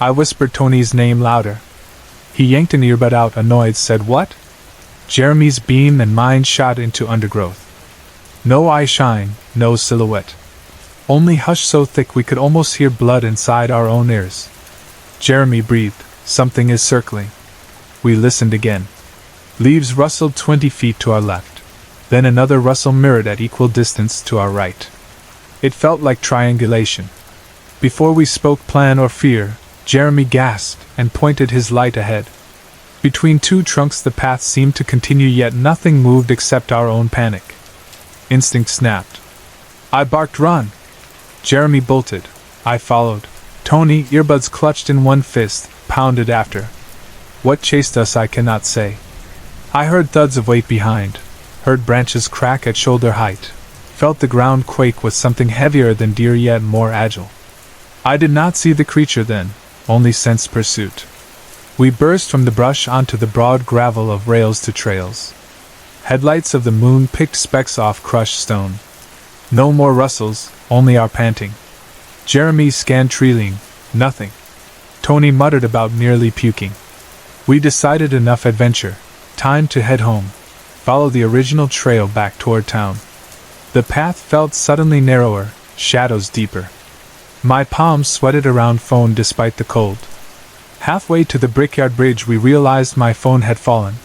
[SPEAKER 1] I whispered Tony's name louder. He yanked an earbud out, annoyed, said what? Jeremy's beam and mine shot into undergrowth. No eye shine, no silhouette. Only hush so thick we could almost hear blood inside our own ears. Jeremy breathed, something is circling. We listened again. Leaves rustled 20 feet to our left. Then another rustle mirrored at equal distance to our right. It felt like triangulation. Before we spoke plan or fear, Jeremy gasped and pointed his light ahead. Between 2 trunks the path seemed to continue, yet nothing moved except our own panic. Instinct snapped. I barked, run! Jeremy bolted. I followed. Tony, earbuds clutched in one fist, pounded after. What chased us I cannot say. I heard thuds of weight behind, heard branches crack at shoulder height, felt the ground quake with something heavier than deer yet more agile. I did not see the creature then, only sensed pursuit. We burst from the brush onto the broad gravel of rails to trails. Headlights of the moon picked specks off crushed stone. No more rustles, only our panting. Jeremy scanned trailing. Nothing. Tony muttered about nearly puking. We decided enough adventure. Time to head home. Follow the original trail back toward town. The path felt suddenly narrower, shadows deeper. My palms sweated around phone despite the cold. Halfway to the brickyard bridge we realized my phone had fallen.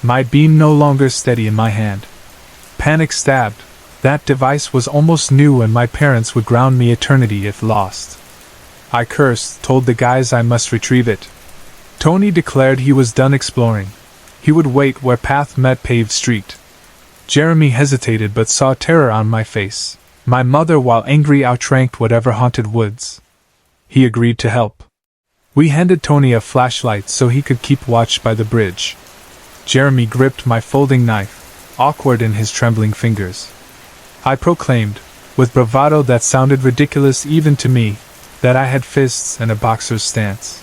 [SPEAKER 1] My beam no longer steady in my hand. Panic stabbed. That device was almost new and my parents would ground me eternity if lost. I cursed, told the guys I must retrieve it. Tony declared he was done exploring. He would wait where path met paved street. Jeremy hesitated but saw terror on my face. My mother, while angry, outranked whatever haunted woods. He agreed to help. We handed Tony a flashlight so he could keep watch by the bridge. Jeremy gripped my folding knife, awkward in his trembling fingers. I proclaimed, with bravado that sounded ridiculous even to me, that I had fists and a boxer's stance.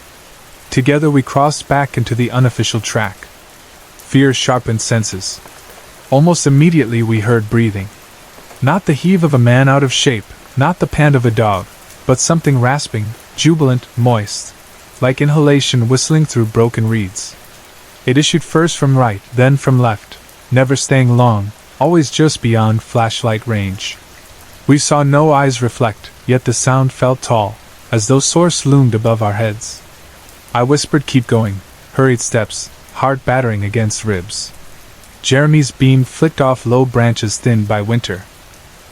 [SPEAKER 1] Together we crossed back into the unofficial track. Fear sharpened senses. Almost immediately we heard breathing. Not the heave of a man out of shape, not the pant of a dog, but something rasping, jubilant, moist, like inhalation whistling through broken reeds. It issued first from right, then from left, never staying long, always just beyond flashlight range. We saw no eyes reflect, yet the sound felt tall, as though source loomed above our heads. I whispered, "Keep going." Hurried steps, heart battering against ribs. Jeremy's beam flicked off low branches thinned by winter.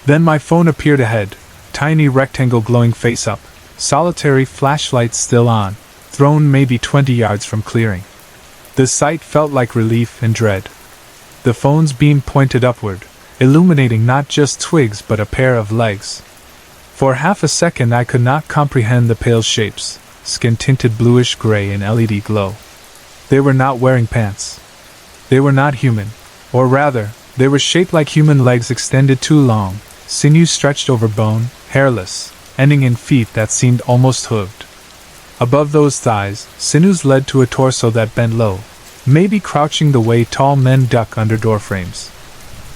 [SPEAKER 1] Then my phone appeared ahead, tiny rectangle glowing face up, solitary flashlight still on, thrown maybe 20 yards from clearing. The sight felt like relief and dread. The phone's beam pointed upward, illuminating not just twigs but a pair of legs. For half a second I could not comprehend the pale shapes, skin-tinted bluish-gray in LED glow. They were not wearing pants. They were not human, or rather, they were shaped like human legs extended too long, sinews stretched over bone, hairless, ending in feet that seemed almost hooved. Above those thighs, sinews led to a torso that bent low, maybe crouching the way tall men duck under doorframes.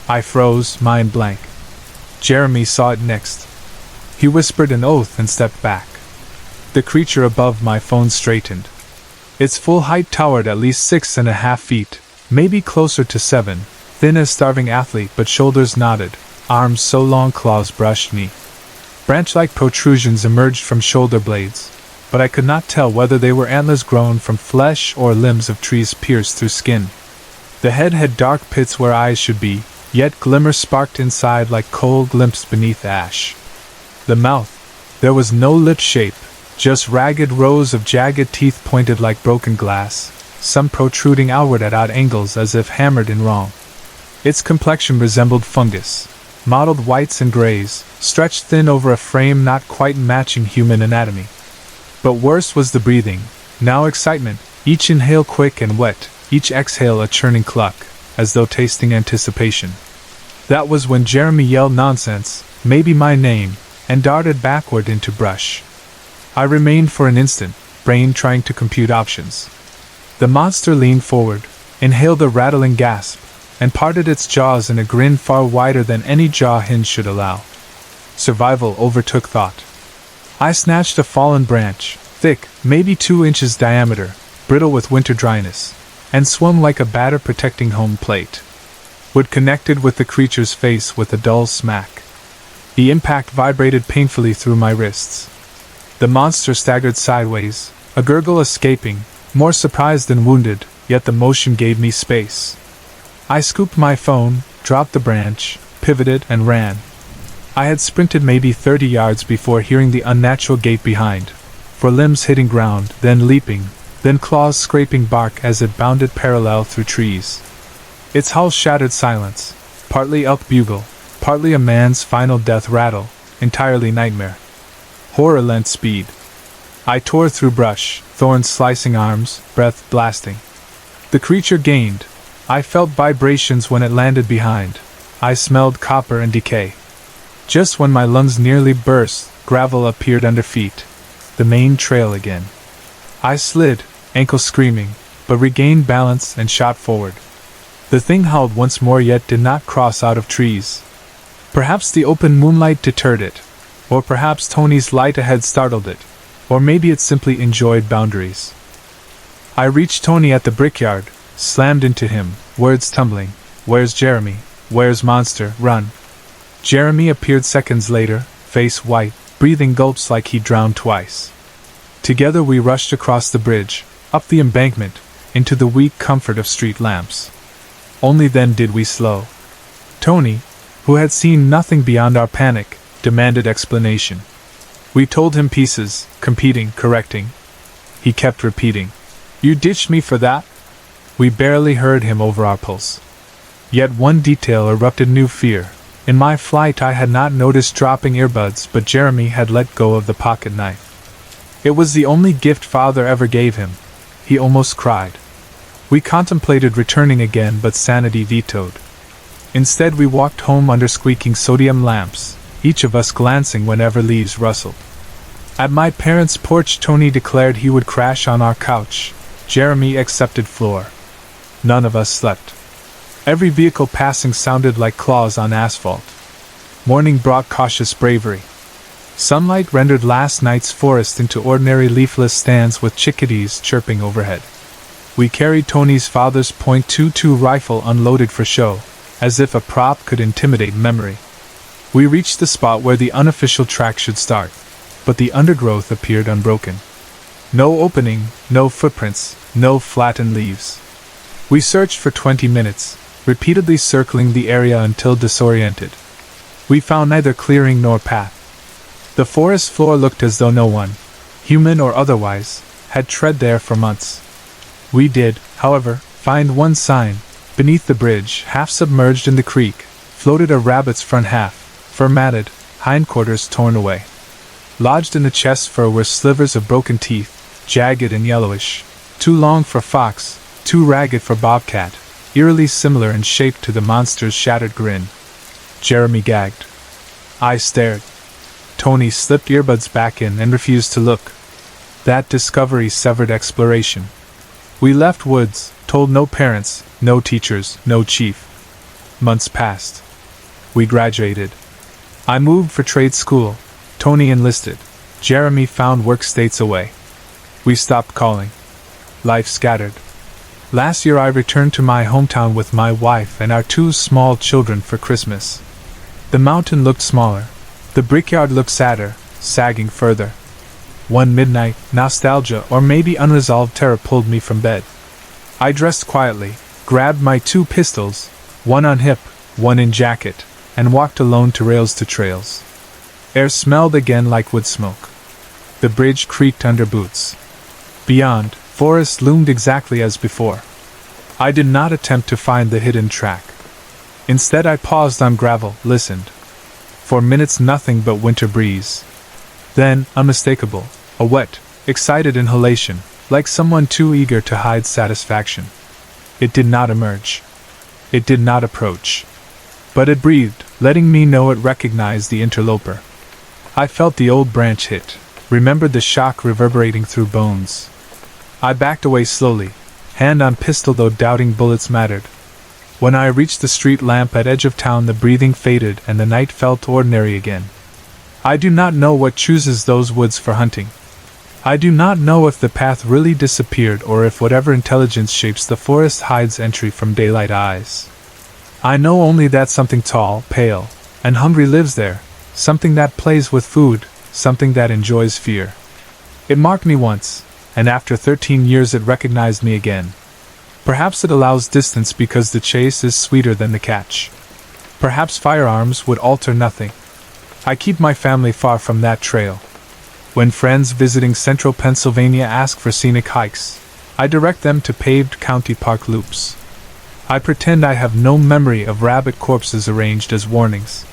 [SPEAKER 1] I froze, mind blank. Jeremy saw it next. He whispered an oath and stepped back. The creature above my phone straightened. Its full height towered at least 6.5 feet, maybe closer to 7, thin as starving athlete but shoulders knotted, arms so long claws brushed me. Branch-like protrusions emerged from shoulder blades, but I could not tell whether they were antlers grown from flesh or limbs of trees pierced through skin. The head had dark pits where eyes should be, yet glimmer sparked inside like coal glimpsed beneath ash. The mouth, there was no lip shape, just ragged rows of jagged teeth pointed like broken glass, some protruding outward at odd angles as if hammered in wrong. Its complexion resembled fungus, mottled whites and grays, stretched thin over a frame not quite matching human anatomy. But worse was the breathing, now excitement, each inhale quick and wet, each exhale a churning cluck, as though tasting anticipation. That was when Jeremy yelled nonsense, maybe my name, and darted backward into brush. I remained for an instant, brain trying to compute options. The monster leaned forward, inhaled a rattling gasp, and parted its jaws in a grin far wider than any jaw hinge should allow. Survival overtook thought. I snatched a fallen branch, thick, maybe 2 inches diameter, brittle with winter dryness, and swung like a batter protecting home plate. Wood connected with the creature's face with a dull smack. The impact vibrated painfully through my wrists. The monster staggered sideways, a gurgle escaping, more surprised than wounded, yet the motion gave me space. I scooped my phone, dropped the branch, pivoted, and ran. I had sprinted maybe 30 yards before hearing the unnatural gait behind, for limbs hitting ground, then leaping, then claws scraping bark as it bounded parallel through trees. Its howl shattered silence, partly elk bugle, partly a man's final death rattle, entirely nightmare. Horror lent speed. I tore through brush, thorns slicing arms, breath blasting. The creature gained. I felt vibrations when it landed behind. I smelled copper and decay. Just when my lungs nearly burst, gravel appeared under feet. The main trail again. I slid, ankle screaming, but regained balance and shot forward. The thing howled once more yet did not cross out of trees. Perhaps the open moonlight deterred it. Or perhaps Tony's light ahead startled it. Or maybe it simply enjoyed boundaries. I reached Tony at the brickyard, slammed into him, words tumbling. Where's Jeremy? Where's Monster? Run! Jeremy appeared seconds later, face white, breathing gulps like he'd drowned twice. Together we rushed across the bridge, up the embankment, into the weak comfort of street lamps. Only then did we slow. Tony, who had seen nothing beyond our panic, demanded explanation. We told him pieces, competing, correcting. He kept repeating, "You ditched me for that?" We barely heard him over our pulse. Yet one detail erupted new fear. In my flight I had not noticed dropping earbuds, but Jeremy had let go of the pocket knife. It was the only gift Father ever gave him. He almost cried. We contemplated returning again, but sanity vetoed. Instead we walked home under squeaking sodium lamps, each of us glancing whenever leaves rustled. At my parents' porch Tony declared he would crash on our couch. Jeremy accepted floor. None of us slept. Every vehicle passing sounded like claws on asphalt. Morning brought cautious bravery. Sunlight rendered last night's forest into ordinary leafless stands with chickadees chirping overhead. We carried Tony's father's .22 rifle unloaded for show, as if a prop could intimidate memory. We reached the spot where the unofficial track should start, but the undergrowth appeared unbroken. No opening, no footprints, no flattened leaves. We searched for 20 minutes, repeatedly circling the area until disoriented. We found neither clearing nor path. The forest floor looked as though no one, human or otherwise, had tread there for months. We did, however, find one sign. Beneath the bridge, half submerged in the creek, floated a rabbit's front half, fur-matted, hindquarters torn away. Lodged in the chest fur were slivers of broken teeth, jagged and yellowish, too long for fox, too ragged for bobcat, eerily similar in shape to the monster's shattered grin. Jeremy gagged. I stared. Tony slipped earbuds back in and refused to look. That discovery severed exploration. We left woods, told no parents, no teachers, no chief. Months passed. We graduated. I moved for trade school. Tony enlisted. Jeremy found work states away. We stopped calling. Life scattered. Last year I returned to my hometown with my wife and our 2 small children for Christmas. The mountain looked smaller. The brickyard looked sadder, sagging further. One midnight, nostalgia or maybe unresolved terror pulled me from bed. I dressed quietly, grabbed my 2 pistols, one on hip, one in jacket, and walked alone to rails to trails. Air smelled again like wood smoke. The bridge creaked under boots. Beyond, forest loomed exactly as before. I did not attempt to find the hidden track. Instead I paused on gravel, listened. For minutes nothing but winter breeze. Then, unmistakable, a wet, excited inhalation, like someone too eager to hide satisfaction. It did not emerge. It did not approach. But it breathed, letting me know it recognized the interloper. I felt the old branch hit, remembered the shock reverberating through bones. I backed away slowly, hand on pistol though doubting bullets mattered. When I reached the street lamp at edge of town the breathing faded and the night felt ordinary again. I do not know what chooses those woods for hunting. I do not know if the path really disappeared or if whatever intelligence shapes the forest hides entry from daylight eyes. I know only that something tall, pale, and hungry lives there, something that plays with food, something that enjoys fear. It marked me once, and after 13 years it recognized me again. Perhaps it allows distance because the chase is sweeter than the catch. Perhaps firearms would alter nothing. I keep my family far from that trail. When friends visiting central Pennsylvania ask for scenic hikes, I direct them to paved county park loops. I pretend I have no memory of rabbit corpses arranged as warnings.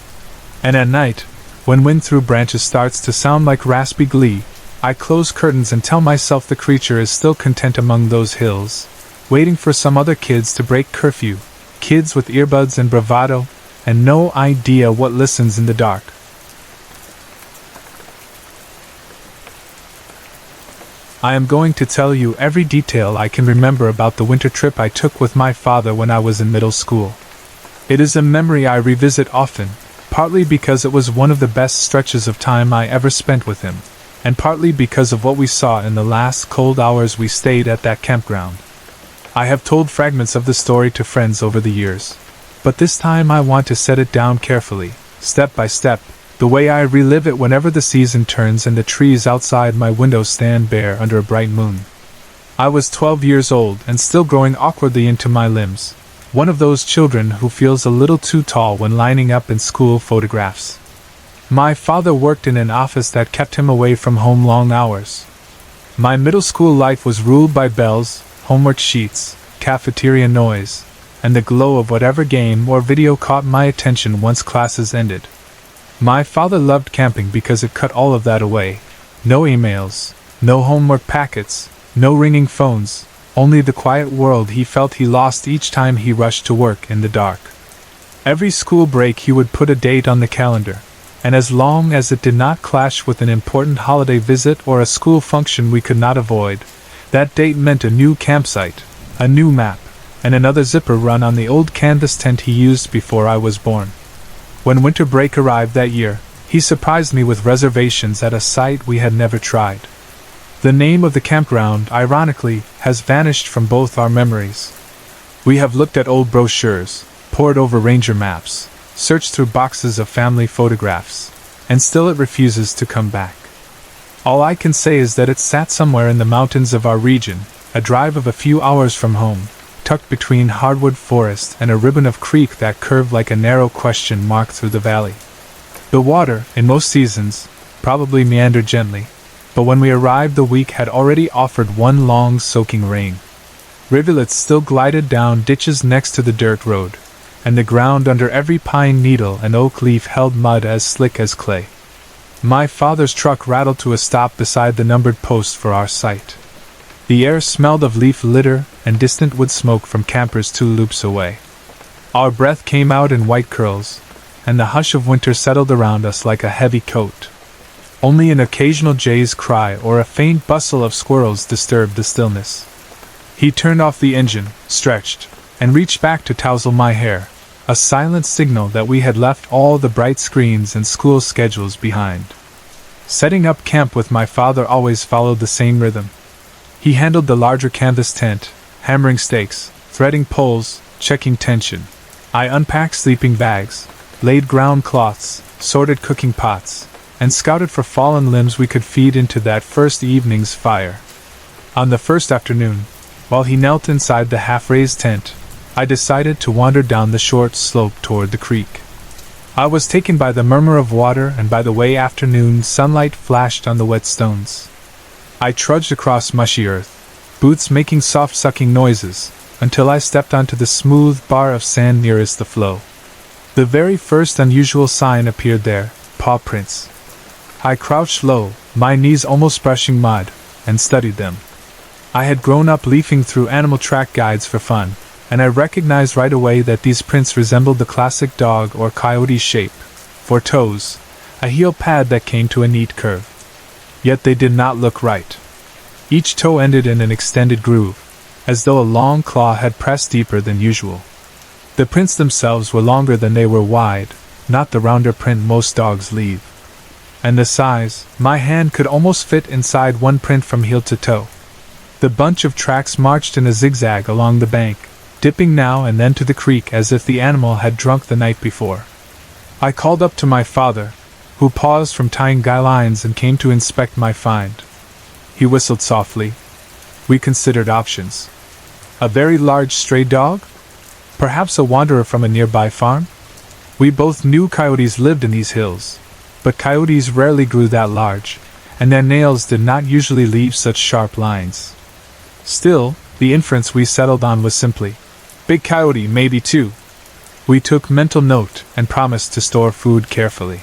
[SPEAKER 1] And at night, when wind through branches starts to sound like raspy glee, I close curtains and tell myself the creature is still content among those hills, waiting for some other kids to break curfew, kids with earbuds and bravado, and no idea what listens in the dark. I am going to tell you every detail I can remember about the winter trip I took with my father when I was in middle school. It is a memory I revisit often, partly because it was one of the best stretches of time I ever spent with him, and partly because of what we saw in the last cold hours we stayed at that campground. I have told fragments of the story to friends over the years, but this time I want to set it down carefully, step by step, the way I relive it whenever the season turns and the trees outside my window stand bare under a bright moon. I was 12 years old and still growing awkwardly into my limbs, one of those children who feels a little too tall when lining up in school photographs. My father worked in an office that kept him away from home long hours. My middle school life was ruled by bells, homework sheets, cafeteria noise, and the glow of whatever game or video caught my attention once classes ended. My father loved camping because it cut all of that away. No emails, no homework packets, no ringing phones, only the quiet world he felt he lost each time he rushed to work in the dark. Every school break he would put a date on the calendar, and as long as it did not clash with an important holiday visit or a school function we could not avoid, that date meant a new campsite, a new map, and another zipper run on the old canvas tent he used before I was born. When winter break arrived that year, he surprised me with reservations at a site we had never tried. The name of the campground, ironically, has vanished from both our memories. We have looked at old brochures, pored over ranger maps, searched through boxes of family photographs, and still it refuses to come back. All I can say is that it sat somewhere in the mountains of our region, a drive of a few hours from home, tucked between hardwood forest and a ribbon of creek that curved like a narrow question mark through the valley. The water, in most seasons, probably meandered gently, but when we arrived the week had already offered one long soaking rain. Rivulets still glided down ditches next to the dirt road, and the ground under every pine needle and oak leaf held mud as slick as clay. My father's truck rattled to a stop beside the numbered post for our site. The air smelled of leaf litter and distant wood smoke from campers 2 loops away. Our breath came out in white curls, and the hush of winter settled around us like a heavy coat. Only an occasional jay's cry or a faint bustle of squirrels disturbed the stillness. He turned off the engine, stretched, and reached back to tousle my hair, a silent signal that we had left all the bright screens and school schedules behind. Setting up camp with my father always followed the same rhythm. He handled the larger canvas tent, hammering stakes, threading poles, checking tension. I unpacked sleeping bags, laid ground cloths, sorted cooking pots, and scouted for fallen limbs we could feed into that first evening's fire. On the first afternoon, while he knelt inside the half-raised tent, I decided to wander down the short slope toward the creek. I was taken by the murmur of water and by the way afternoon sunlight flashed on the wet stones. I trudged across mushy earth, boots making soft sucking noises, until I stepped onto the smooth bar of sand nearest the flow. The very first unusual sign appeared there, paw prints. I crouched low, my knees almost brushing mud, and studied them. I had grown up leafing through animal track guides for fun, and I recognized right away that these prints resembled the classic dog or coyote shape. For toes, a heel pad that came to a neat curve. Yet they did not look right. Each toe ended in an extended groove, as though a long claw had pressed deeper than usual. The prints themselves were longer than they were wide, not the rounder print most dogs leave. And the size, my hand could almost fit inside one print from heel to toe. The bunch of tracks marched in a zigzag along the bank, dipping now and then to the creek as if the animal had drunk the night before. I called up to my father, who paused from tying guy lines and came to inspect my find. He whistled softly. We considered options. A very large stray dog? Perhaps a wanderer from a nearby farm? We both knew coyotes lived in these hills, but coyotes rarely grew that large, and their nails did not usually leave such sharp lines. Still, the inference we settled on was simply, big coyote, maybe two. We took mental note and promised to store food carefully.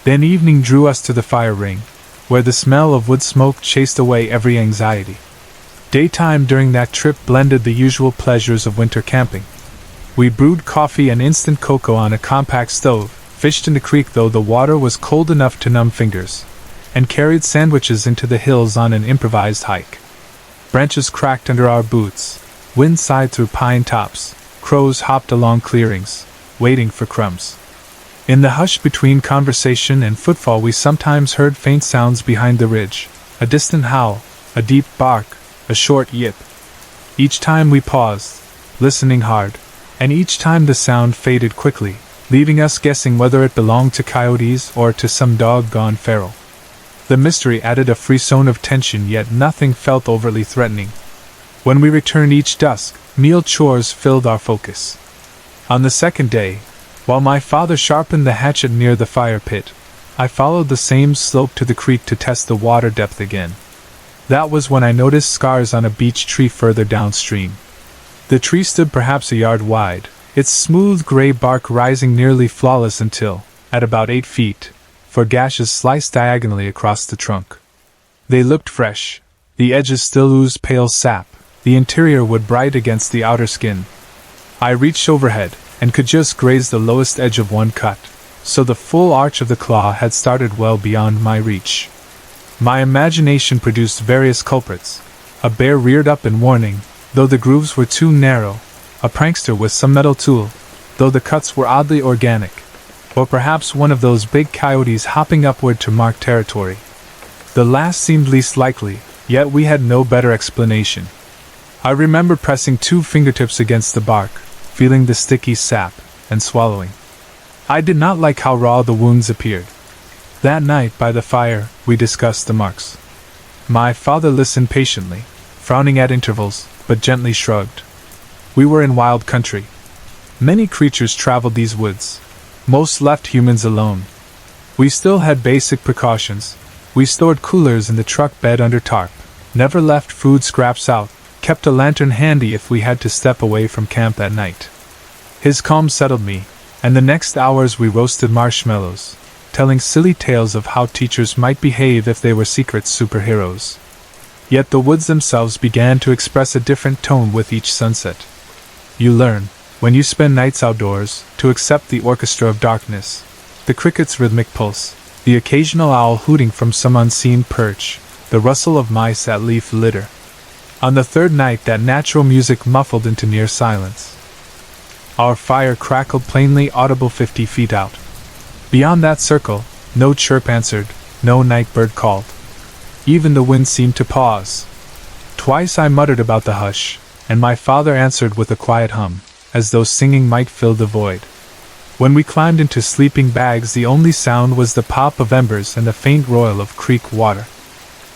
[SPEAKER 1] Then evening drew us to the fire ring, where the smell of wood smoke chased away every anxiety. Daytime during that trip blended the usual pleasures of winter camping. We brewed coffee and instant cocoa on a compact stove, fished in the creek though the water was cold enough to numb fingers, and carried sandwiches into the hills on an improvised hike. Branches cracked under our boots, wind sighed through pine tops, crows hopped along clearings, waiting for crumbs. In the hush between conversation and footfall, we sometimes heard faint sounds behind the ridge, a distant howl, a deep bark, a short yip. Each time we paused, listening hard, and each time the sound faded quickly, leaving us guessing whether it belonged to coyotes or to some dog gone feral. The mystery added a frisson of tension, yet nothing felt overtly threatening. When we returned each dusk, meal chores filled our focus. On the second day, while my father sharpened the hatchet near the fire pit, I followed the same slope to the creek to test the water depth again. That was when I noticed scars on a beech tree further downstream. The tree stood perhaps a yard wide, its smooth gray bark rising nearly flawless until, at about 8 feet, 4 gashes sliced diagonally across the trunk. They looked fresh, the edges still oozed pale sap, the interior wood bright against the outer skin. I reached overhead, and could just graze the lowest edge of one cut, so the full arch of the claw had started well beyond my reach. My imagination produced various culprits. A bear reared up in warning, though the grooves were too narrow, a prankster with some metal tool, though the cuts were oddly organic, or perhaps one of those big coyotes hopping upward to mark territory. The last seemed least likely, yet we had no better explanation. I remember pressing 2 fingertips against the bark, feeling the sticky sap, and swallowing. I did not like how raw the wounds appeared. That night by the fire, we discussed the marks. My father listened patiently, frowning at intervals, but gently shrugged. We were in wild country. Many creatures traveled these woods. Most left humans alone. We still had basic precautions. We stored coolers in the truck bed under tarp, never left food scraps out, kept a lantern handy if we had to step away from camp at night. His calm settled me, and the next hours we roasted marshmallows, telling silly tales of how teachers might behave if they were secret superheroes. Yet the woods themselves began to express a different tone with each sunset. You learn, when you spend nights outdoors, to accept the orchestra of darkness, the cricket's rhythmic pulse, the occasional owl hooting from some unseen perch, the rustle of mice at leaf litter. On the third night that natural music muffled into near silence. Our fire crackled plainly audible 50 feet out. Beyond that circle, no chirp answered, no night bird called. Even the wind seemed to pause. Twice I muttered about the hush, and my father answered with a quiet hum, as though singing might fill the void. When we climbed into sleeping bags, the only sound was the pop of embers and the faint roil of creek water.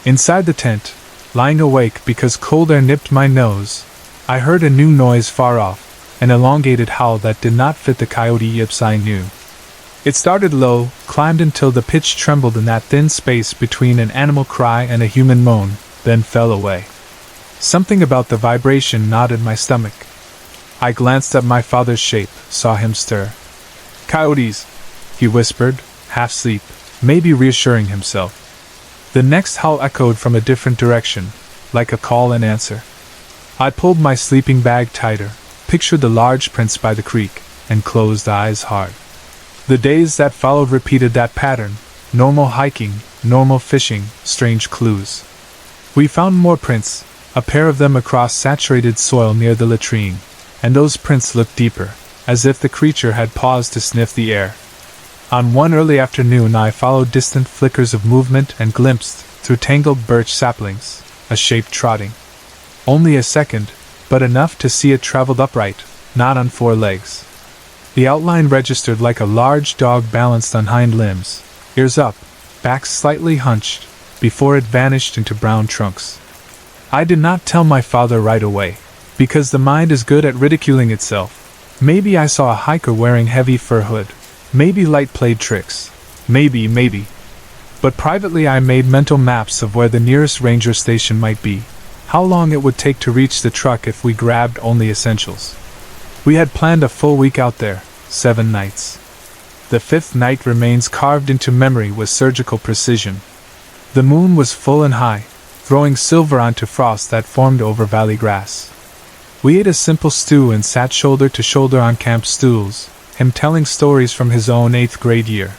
[SPEAKER 1] Inside the tent, lying awake because cold air nipped my nose, I heard a new noise far off, an elongated howl that did not fit the coyote yips I knew. It started low, climbed until the pitch trembled in that thin space between an animal cry and a human moan, then fell away. Something about the vibration gnawed at my stomach. I glanced at my father's shape, saw him stir. "Coyotes," he whispered, half asleep, maybe reassuring himself. The next howl echoed from a different direction, like a call and answer. I pulled my sleeping bag tighter, pictured the large prints by the creek, and closed eyes hard. The days that followed repeated that pattern: normal hiking, normal fishing, strange clues. We found more prints, a pair of them across saturated soil near the latrine, and those prints looked deeper, as if the creature had paused to sniff the air. On one early afternoon I followed distant flickers of movement and glimpsed, through tangled birch saplings, a shape trotting. Only a second, but enough to see it traveled upright, not on 4 legs. The outline registered like a large dog balanced on hind limbs, ears up, back slightly hunched, before it vanished into brown trunks. I did not tell my father right away, because the mind is good at ridiculing itself. Maybe I saw a hiker wearing heavy fur hood. Maybe light played tricks. Maybe. But privately I made mental maps of where the nearest ranger station might be, how long it would take to reach the truck if we grabbed only essentials. We had planned a full week out there, 7 nights. The 5th night remains carved into memory with surgical precision. The moon was full and high, throwing silver onto frost that formed over valley grass. We ate a simple stew and sat shoulder to shoulder on camp stools, him telling stories from his own 8th grade year.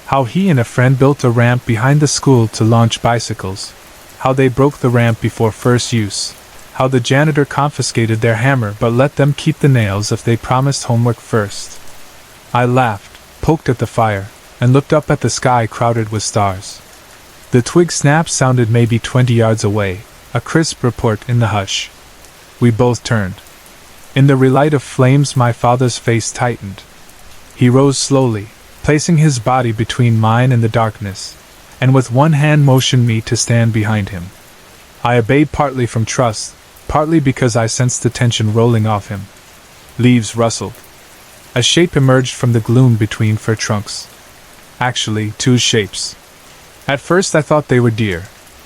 [SPEAKER 1] How he and a friend built a ramp behind the school to launch bicycles. How they broke the ramp before first use. How the janitor confiscated their hammer but let them keep the nails if they promised homework first. I laughed, poked at the fire, and looked up at the sky crowded with stars. The twig snap sounded maybe 20 yards away, a crisp report in the hush. We both turned. In the relight of flames, my father's face tightened. He rose slowly, placing his body between mine and the darkness, and with one hand motioned me to stand behind him. I obeyed, partly from trust, partly because I sensed the tension rolling off him. Leaves rustled. A shape emerged from the gloom between fir trunks. Actually, two shapes. At first I thought they were deer,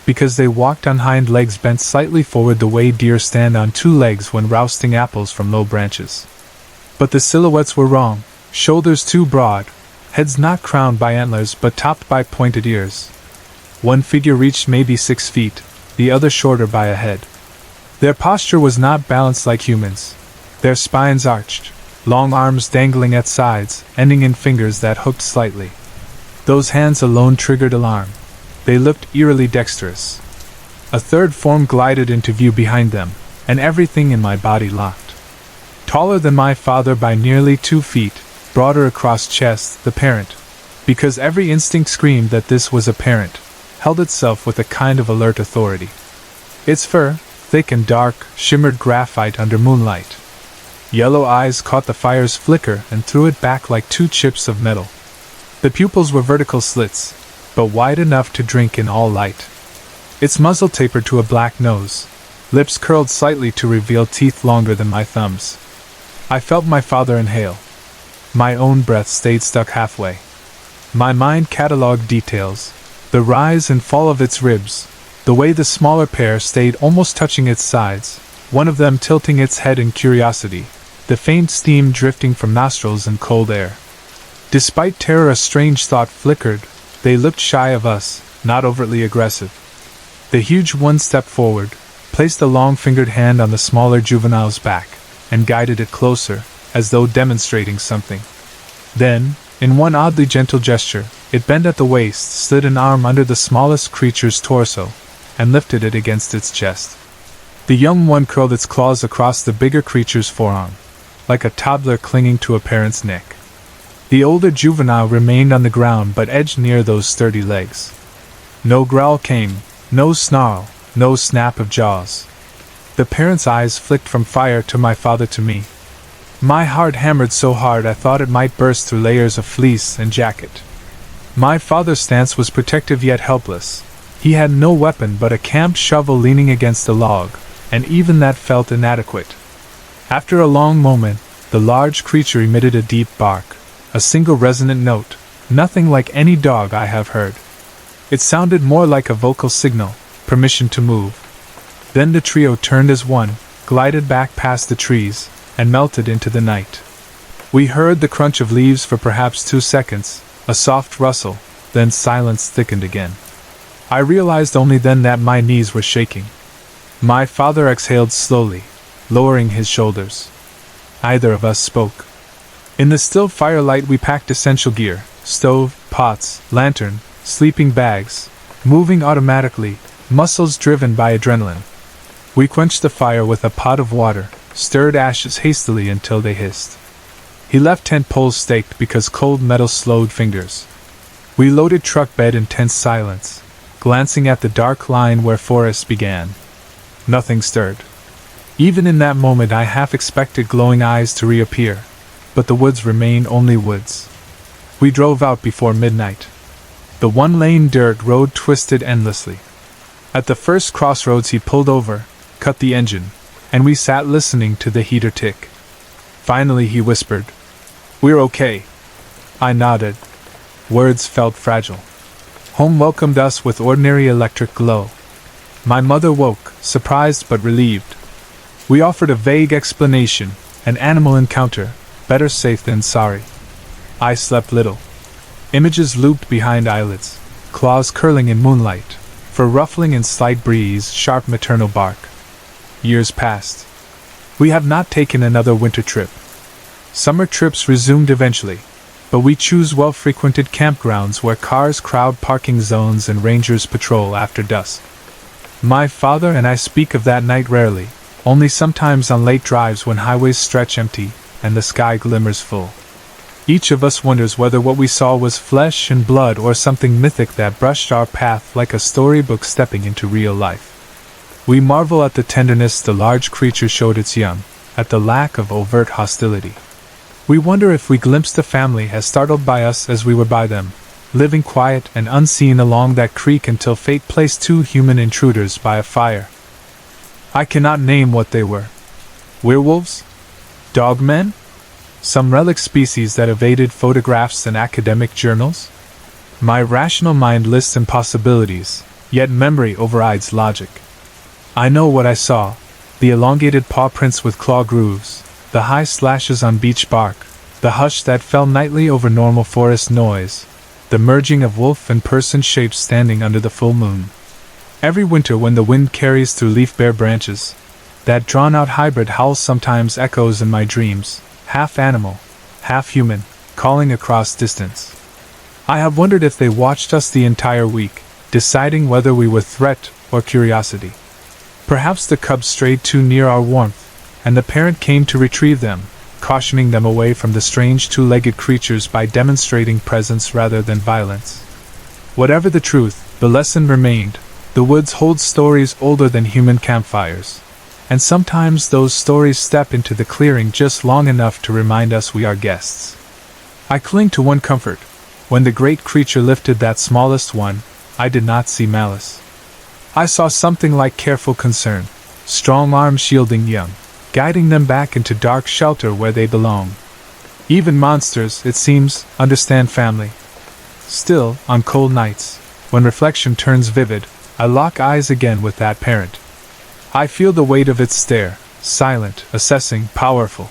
[SPEAKER 1] because they walked on hind legs bent slightly forward the way deer stand on two legs when rousting apples from low branches. But the silhouettes were wrong, shoulders too broad, heads not crowned by antlers but topped by pointed ears. One figure reached maybe 6 feet, the other shorter by a head. Their posture was not balanced like humans. Their spines arched, long arms dangling at sides, ending in fingers that hooked slightly. Those hands alone triggered alarm. They looked eerily dexterous. A third form glided into view behind them, and everything in my body locked. Taller than my father by nearly 2 feet, broader across chest, the parent, because every instinct screamed that this was a parent, held itself with a kind of alert authority. Its fur, thick and dark, shimmered graphite under moonlight. Yellow eyes caught the fire's flicker and threw it back like 2 chips of metal. The pupils were vertical slits, but wide enough to drink in all light. Its muzzle tapered to a black nose, lips curled slightly to reveal teeth longer than my thumbs. I felt my father inhale. My own breath stayed stuck halfway. My mind catalogued details, the rise and fall of its ribs, the way the smaller pair stayed almost touching its sides, one of them tilting its head in curiosity, the faint steam drifting from nostrils and cold air. Despite terror, a strange thought flickered. They looked shy of us, not overtly aggressive. The huge one stepped forward, placed a long-fingered hand on the smaller juvenile's back, and guided it closer, as though demonstrating something. Then, in one oddly gentle gesture, it bent at the waist, slid an arm under the smallest creature's torso, and lifted it against its chest. The young one curled its claws across the bigger creature's forearm, like a toddler clinging to a parent's neck. The older juvenile remained on the ground but edged near those sturdy legs. No growl came, no snarl, no snap of jaws. The parent's eyes flicked from fire to my father to me. My heart hammered so hard I thought it might burst through layers of fleece and jacket. My father's stance was protective yet helpless. He had no weapon but a camp shovel leaning against a log, and even that felt inadequate. After a long moment, the large creature emitted a deep bark, a single resonant note, nothing like any dog I have heard. It sounded more like a vocal signal, permission to move. Then the trio turned as one, glided back past the trees, and melted into the night. We heard the crunch of leaves for perhaps 2 seconds, a soft rustle, then silence thickened again. I realized only then that my knees were shaking. My father exhaled slowly, lowering his shoulders. Neither of us spoke. In the still firelight we packed essential gear, stove, pots, lantern, sleeping bags, moving automatically, muscles driven by adrenaline. We quenched the fire with a pot of water, stirred ashes hastily until they hissed. He left tent poles staked because cold metal slowed fingers. We loaded truck bed in tense silence, glancing at the dark line where forests began. Nothing stirred. Even in that moment I half expected glowing eyes to reappear, but the woods remained only woods. We drove out before midnight. The one-lane dirt road twisted endlessly. At the first crossroads he pulled over, cut the engine, and we sat listening to the heater tick. Finally he whispered, "We're okay." I nodded. Words felt fragile. Home welcomed us with ordinary electric glow. My mother woke, surprised but relieved. We offered a vague explanation, an animal encounter, better safe than sorry. I slept little. Images looped behind eyelids, claws curling in moonlight, fur ruffling in slight breeze, sharp maternal bark. Years passed. We have not taken another winter trip. Summer trips resumed eventually, but we choose well-frequented campgrounds where cars crowd parking zones and rangers patrol after dusk. My father and I speak of that night rarely, only sometimes on late drives when highways stretch empty and the sky glimmers full. Each of us wonders whether what we saw was flesh and blood or something mythic that brushed our path like a storybook stepping into real life. We marvel at the tenderness the large creature showed its young, at the lack of overt hostility. We wonder if we glimpsed a family as startled by us as we were by them, living quiet and unseen along that creek until fate placed two human intruders by a fire. I cannot name what they were. Werewolves? Dogmen? Some relic species that evaded photographs and academic journals? My rational mind lists impossibilities, yet memory overrides logic. I know what I saw: the elongated paw prints with claw grooves, the high slashes on beech bark, the hush that fell nightly over normal forest noise, the merging of wolf and person shapes standing under the full moon. Every winter when the wind carries through leaf-bare branches, that drawn-out hybrid howl sometimes echoes in my dreams, half animal, half human, calling across distance. I have wondered if they watched us the entire week, deciding whether we were threat or curiosity. Perhaps the cubs strayed too near our warmth, and the parent came to retrieve them, cautioning them away from the strange two-legged creatures by demonstrating presence rather than violence. Whatever the truth, the lesson remained: the woods hold stories older than human campfires, and sometimes those stories step into the clearing just long enough to remind us we are guests. I cling to one comfort: when the great creature lifted that smallest one, I did not see malice. I saw something like careful concern, strong arms shielding young, guiding them back into dark shelter where they belong. Even monsters, it seems, understand family. Still, on cold nights, when reflection turns vivid, I lock eyes again with that parent. I feel the weight of its stare, silent, assessing, powerful.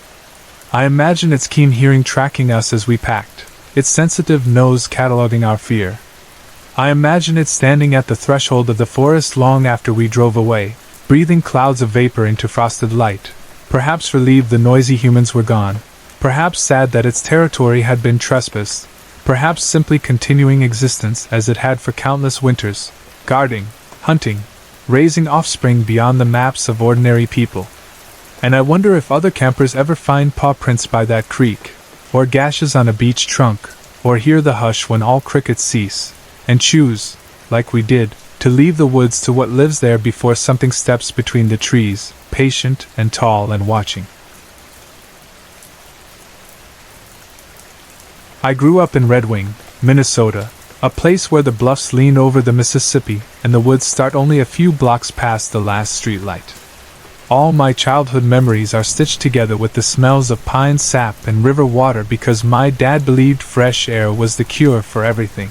[SPEAKER 1] I imagine its keen hearing tracking us as we packed, its sensitive nose cataloging our fear. I imagine it standing at the threshold of the forest long after we drove away, breathing clouds of vapor into frosted light, perhaps relieved the noisy humans were gone, perhaps sad that its territory had been trespassed, perhaps simply continuing existence as it had for countless winters, guarding, hunting, raising offspring beyond the maps of ordinary people. And I wonder if other campers ever find paw prints by that creek, or gashes on a beech trunk, or hear the hush when all crickets cease, and choose, like we did, to leave the woods to what lives there before something steps between the trees, patient and tall and watching. I grew up in Red Wing, Minnesota, a place where the bluffs lean over the Mississippi and the woods start only a few blocks past the last street light. All my childhood memories are stitched together with the smells of pine sap and river water because my dad believed fresh air was the cure for everything.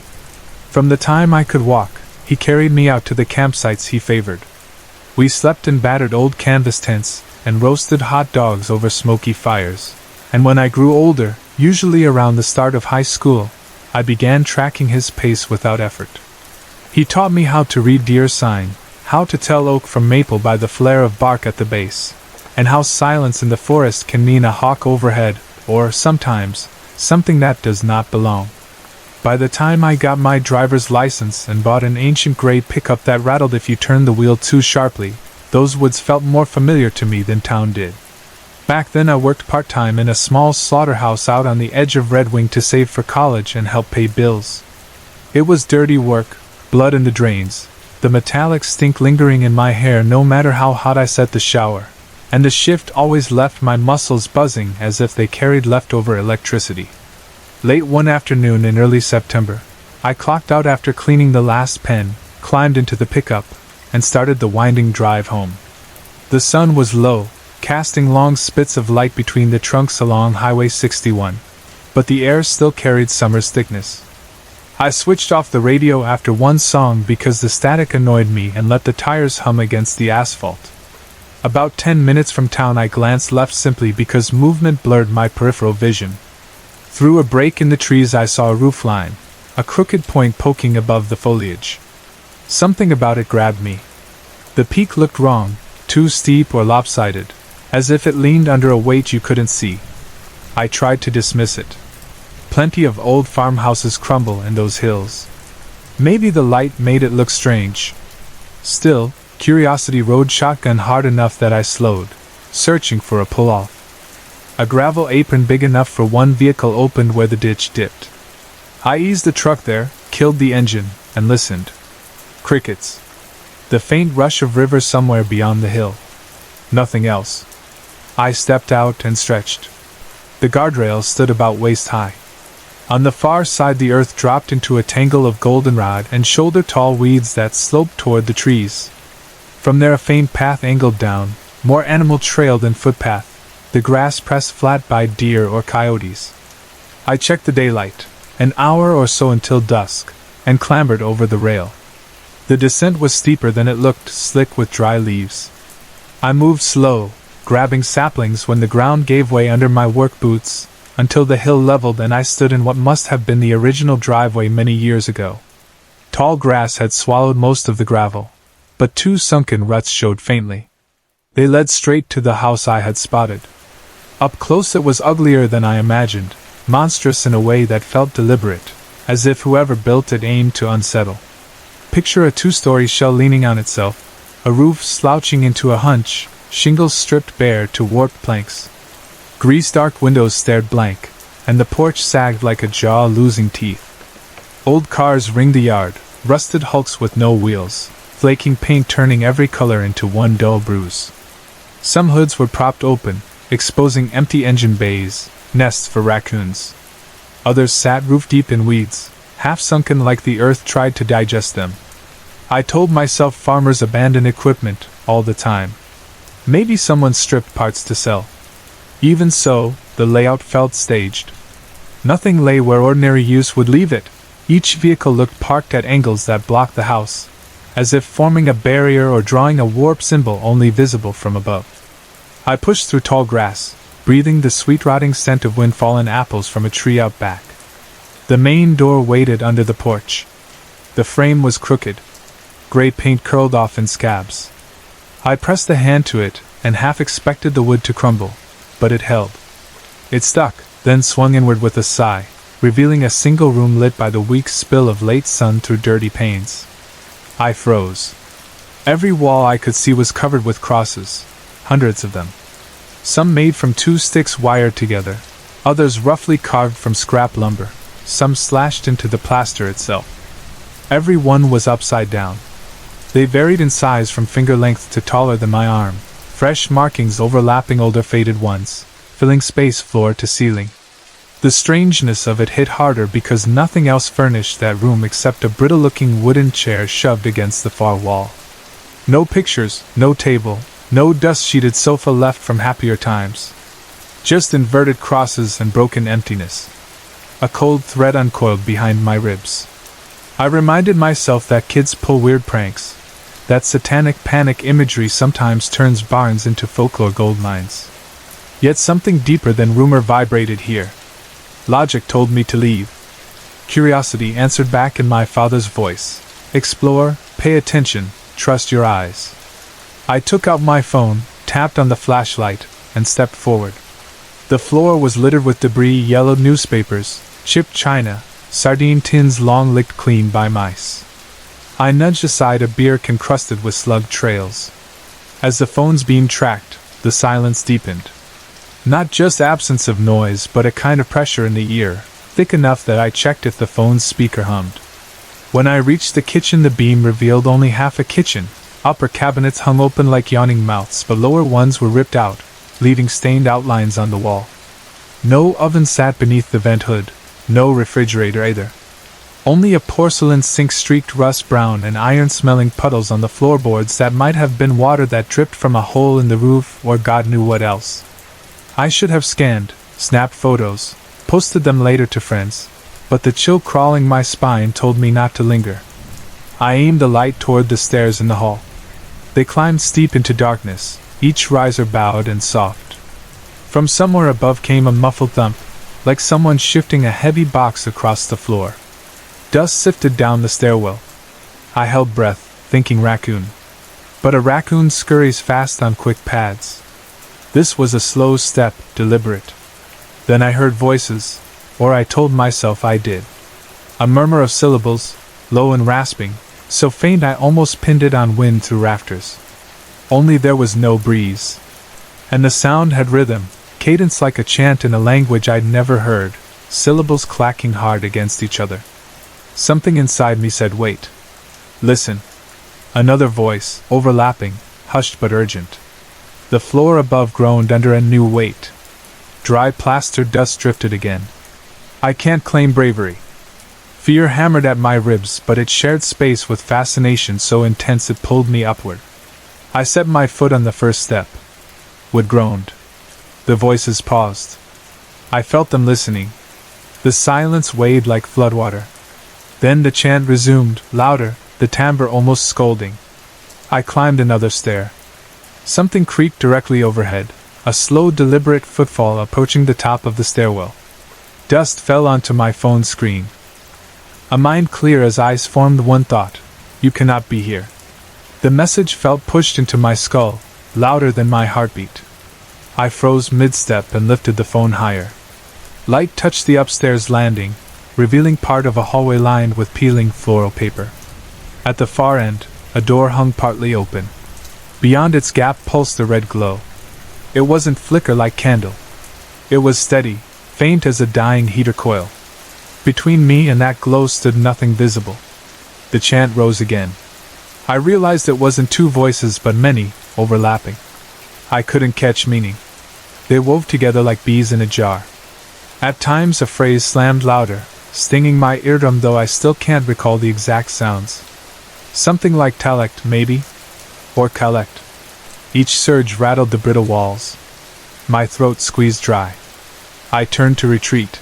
[SPEAKER 1] From the time I could walk, he carried me out to the campsites he favored. We slept in battered old canvas tents and roasted hot dogs over smoky fires. And when I grew older, usually around the start of high school, I began tracking his pace without effort. He taught me how to read deer sign, how to tell oak from maple by the flare of bark at the base, and how silence in the forest can mean a hawk overhead, or, sometimes, something that does not belong. By the time I got my driver's license and bought an ancient gray pickup that rattled if you turned the wheel too sharply, those woods felt more familiar to me than town did. Back then I worked part-time in a small slaughterhouse out on the edge of Red Wing to save for college and help pay bills. It was dirty work, blood in the drains, the metallic stink lingering in my hair no matter how hot I set the shower, and the shift always left my muscles buzzing as if they carried leftover electricity. Late one afternoon in early September, I clocked out after cleaning the last pen, climbed into the pickup, and started the winding drive home. The sun was low, casting long spits of light between the trunks along Highway 61, but the air still carried summer's thickness. I switched off the radio after one song because the static annoyed me and let the tires hum against the asphalt. About 10 minutes from town I glanced left simply because movement blurred my peripheral vision. Through a break in the trees I saw a roofline, a crooked point poking above the foliage. Something about it grabbed me. The peak looked wrong, too steep or lopsided, as if it leaned under a weight you couldn't see. I tried to dismiss it. Plenty of old farmhouses crumble in those hills. Maybe the light made it look strange. Still, curiosity rode shotgun hard enough that I slowed, searching for a pull-off. A gravel apron big enough for one vehicle opened where the ditch dipped. I eased the truck there, killed the engine, and listened. Crickets. The faint rush of river somewhere beyond the hill. Nothing else. I stepped out and stretched. The guardrail stood about waist high. On the far side the earth dropped into a tangle of goldenrod and shoulder-tall weeds that sloped toward the trees. From there a faint path angled down, more animal trail than footpath, the grass pressed flat by deer or coyotes. I checked the daylight, an hour or so until dusk, and clambered over the rail. The descent was steeper than it looked, slick with dry leaves. I moved slow, grabbing saplings when the ground gave way under my work boots, until the hill leveled and I stood in what must have been the original driveway many years ago. Tall grass had swallowed most of the gravel, but two sunken ruts showed faintly. They led straight to the house I had spotted. Up close it was uglier than I imagined, monstrous in a way that felt deliberate, as if whoever built it aimed to unsettle. Picture a two-story shell leaning on itself, a roof slouching into a hunch, shingles stripped bare to warped planks. Grease-dark windows stared blank, and the porch sagged like a jaw losing teeth. Old cars ringed the yard, rusted hulks with no wheels, flaking paint turning every color into one dull bruise. Some hoods were propped open, exposing empty engine bays, nests for raccoons. Others sat roof-deep in weeds, half-sunken like the earth tried to digest them. I told myself farmers abandon equipment all the time. Maybe someone stripped parts to sell. Even so, the layout felt staged. Nothing lay where ordinary use would leave it. Each vehicle looked parked at angles that blocked the house, as if forming a barrier or drawing a warp symbol only visible from above. I pushed through tall grass, breathing the sweet rotting scent of wind-fallen apples from a tree out back. The main door waited under the porch. The frame was crooked. Gray paint curled off in scabs. I pressed a hand to it and half expected the wood to crumble, but it held. It stuck, then swung inward with a sigh, revealing a single room lit by the weak spill of late sun through dirty panes. I froze. Every wall I could see was covered with crosses, hundreds of them. Some made from two sticks wired together, others roughly carved from scrap lumber, some slashed into the plaster itself. Every one was upside down. They varied in size from finger length to taller than my arm, fresh markings overlapping older faded ones, filling space floor to ceiling. The strangeness of it hit harder because nothing else furnished that room except a brittle-looking wooden chair shoved against the far wall. No pictures, no table, no dust-sheeted sofa left from happier times. Just inverted crosses and broken emptiness. A cold thread uncoiled behind my ribs. I reminded myself that kids pull weird pranks, that satanic panic imagery sometimes turns barns into folklore gold mines. Yet something deeper than rumor vibrated here. Logic told me to leave. Curiosity answered back in my father's voice. Explore, pay attention, trust your eyes. I took out my phone, tapped on the flashlight, and stepped forward. The floor was littered with debris, yellowed newspapers, chipped china, sardine tins long licked clean by mice. I nudged aside a beer encrusted with slug trails. As the phone's beam tracked, the silence deepened. Not just absence of noise, but a kind of pressure in the ear, thick enough that I checked if the phone's speaker hummed. When I reached the kitchen, the beam revealed only half a kitchen. Upper cabinets hung open like yawning mouths, but lower ones were ripped out, leaving stained outlines on the wall. No oven sat beneath the vent hood, no refrigerator either. Only a porcelain sink streaked rust brown and iron-smelling puddles on the floorboards that might have been water that dripped from a hole in the roof or God knew what else. I should have scanned, snapped photos, posted them later to friends, but the chill crawling my spine told me not to linger. I aimed the light toward the stairs in the hall. They climbed steep into darkness, each riser bowed and soft. From somewhere above came a muffled thump, like someone shifting a heavy box across the floor. Dust sifted down the stairwell. I held breath, thinking raccoon. But a raccoon scurries fast on quick pads. This was a slow step, deliberate. Then I heard voices, or I told myself I did. A murmur of syllables, low and rasping, so faint I almost pinned it on wind through rafters. Only there was no breeze. And the sound had rhythm, cadence like a chant in a language I'd never heard, syllables clacking hard against each other. Something inside me said, "Wait. Listen." Another voice, overlapping, hushed but urgent. The floor above groaned under a new weight. Dry plaster dust drifted again. I can't claim bravery. Fear hammered at my ribs, but it shared space with fascination so intense it pulled me upward. I set my foot on the first step. Wood groaned. The voices paused. I felt them listening. The silence weighed like floodwater. Then the chant resumed, louder, the timbre almost scolding. I climbed another stair. Something creaked directly overhead, a slow, deliberate footfall approaching the top of the stairwell. Dust fell onto my phone screen. A mind clear as ice formed one thought: you cannot be here. The message felt pushed into my skull, louder than my heartbeat. I froze mid-step and lifted the phone higher. Light touched the upstairs landing, revealing part of a hallway lined with peeling floral paper. At the far end, a door hung partly open. Beyond its gap pulsed a red glow. It wasn't flicker like candle. It was steady, faint as a dying heater coil. Between me and that glow stood nothing visible. The chant rose again. I realized it wasn't two voices but many, overlapping. I couldn't catch meaning. They wove together like bees in a jar. At times a phrase slammed louder, stinging my eardrum, though I still can't recall the exact sounds. Something like talect, maybe? Or collect. Each surge rattled the brittle walls. My throat squeezed dry. I turned to retreat.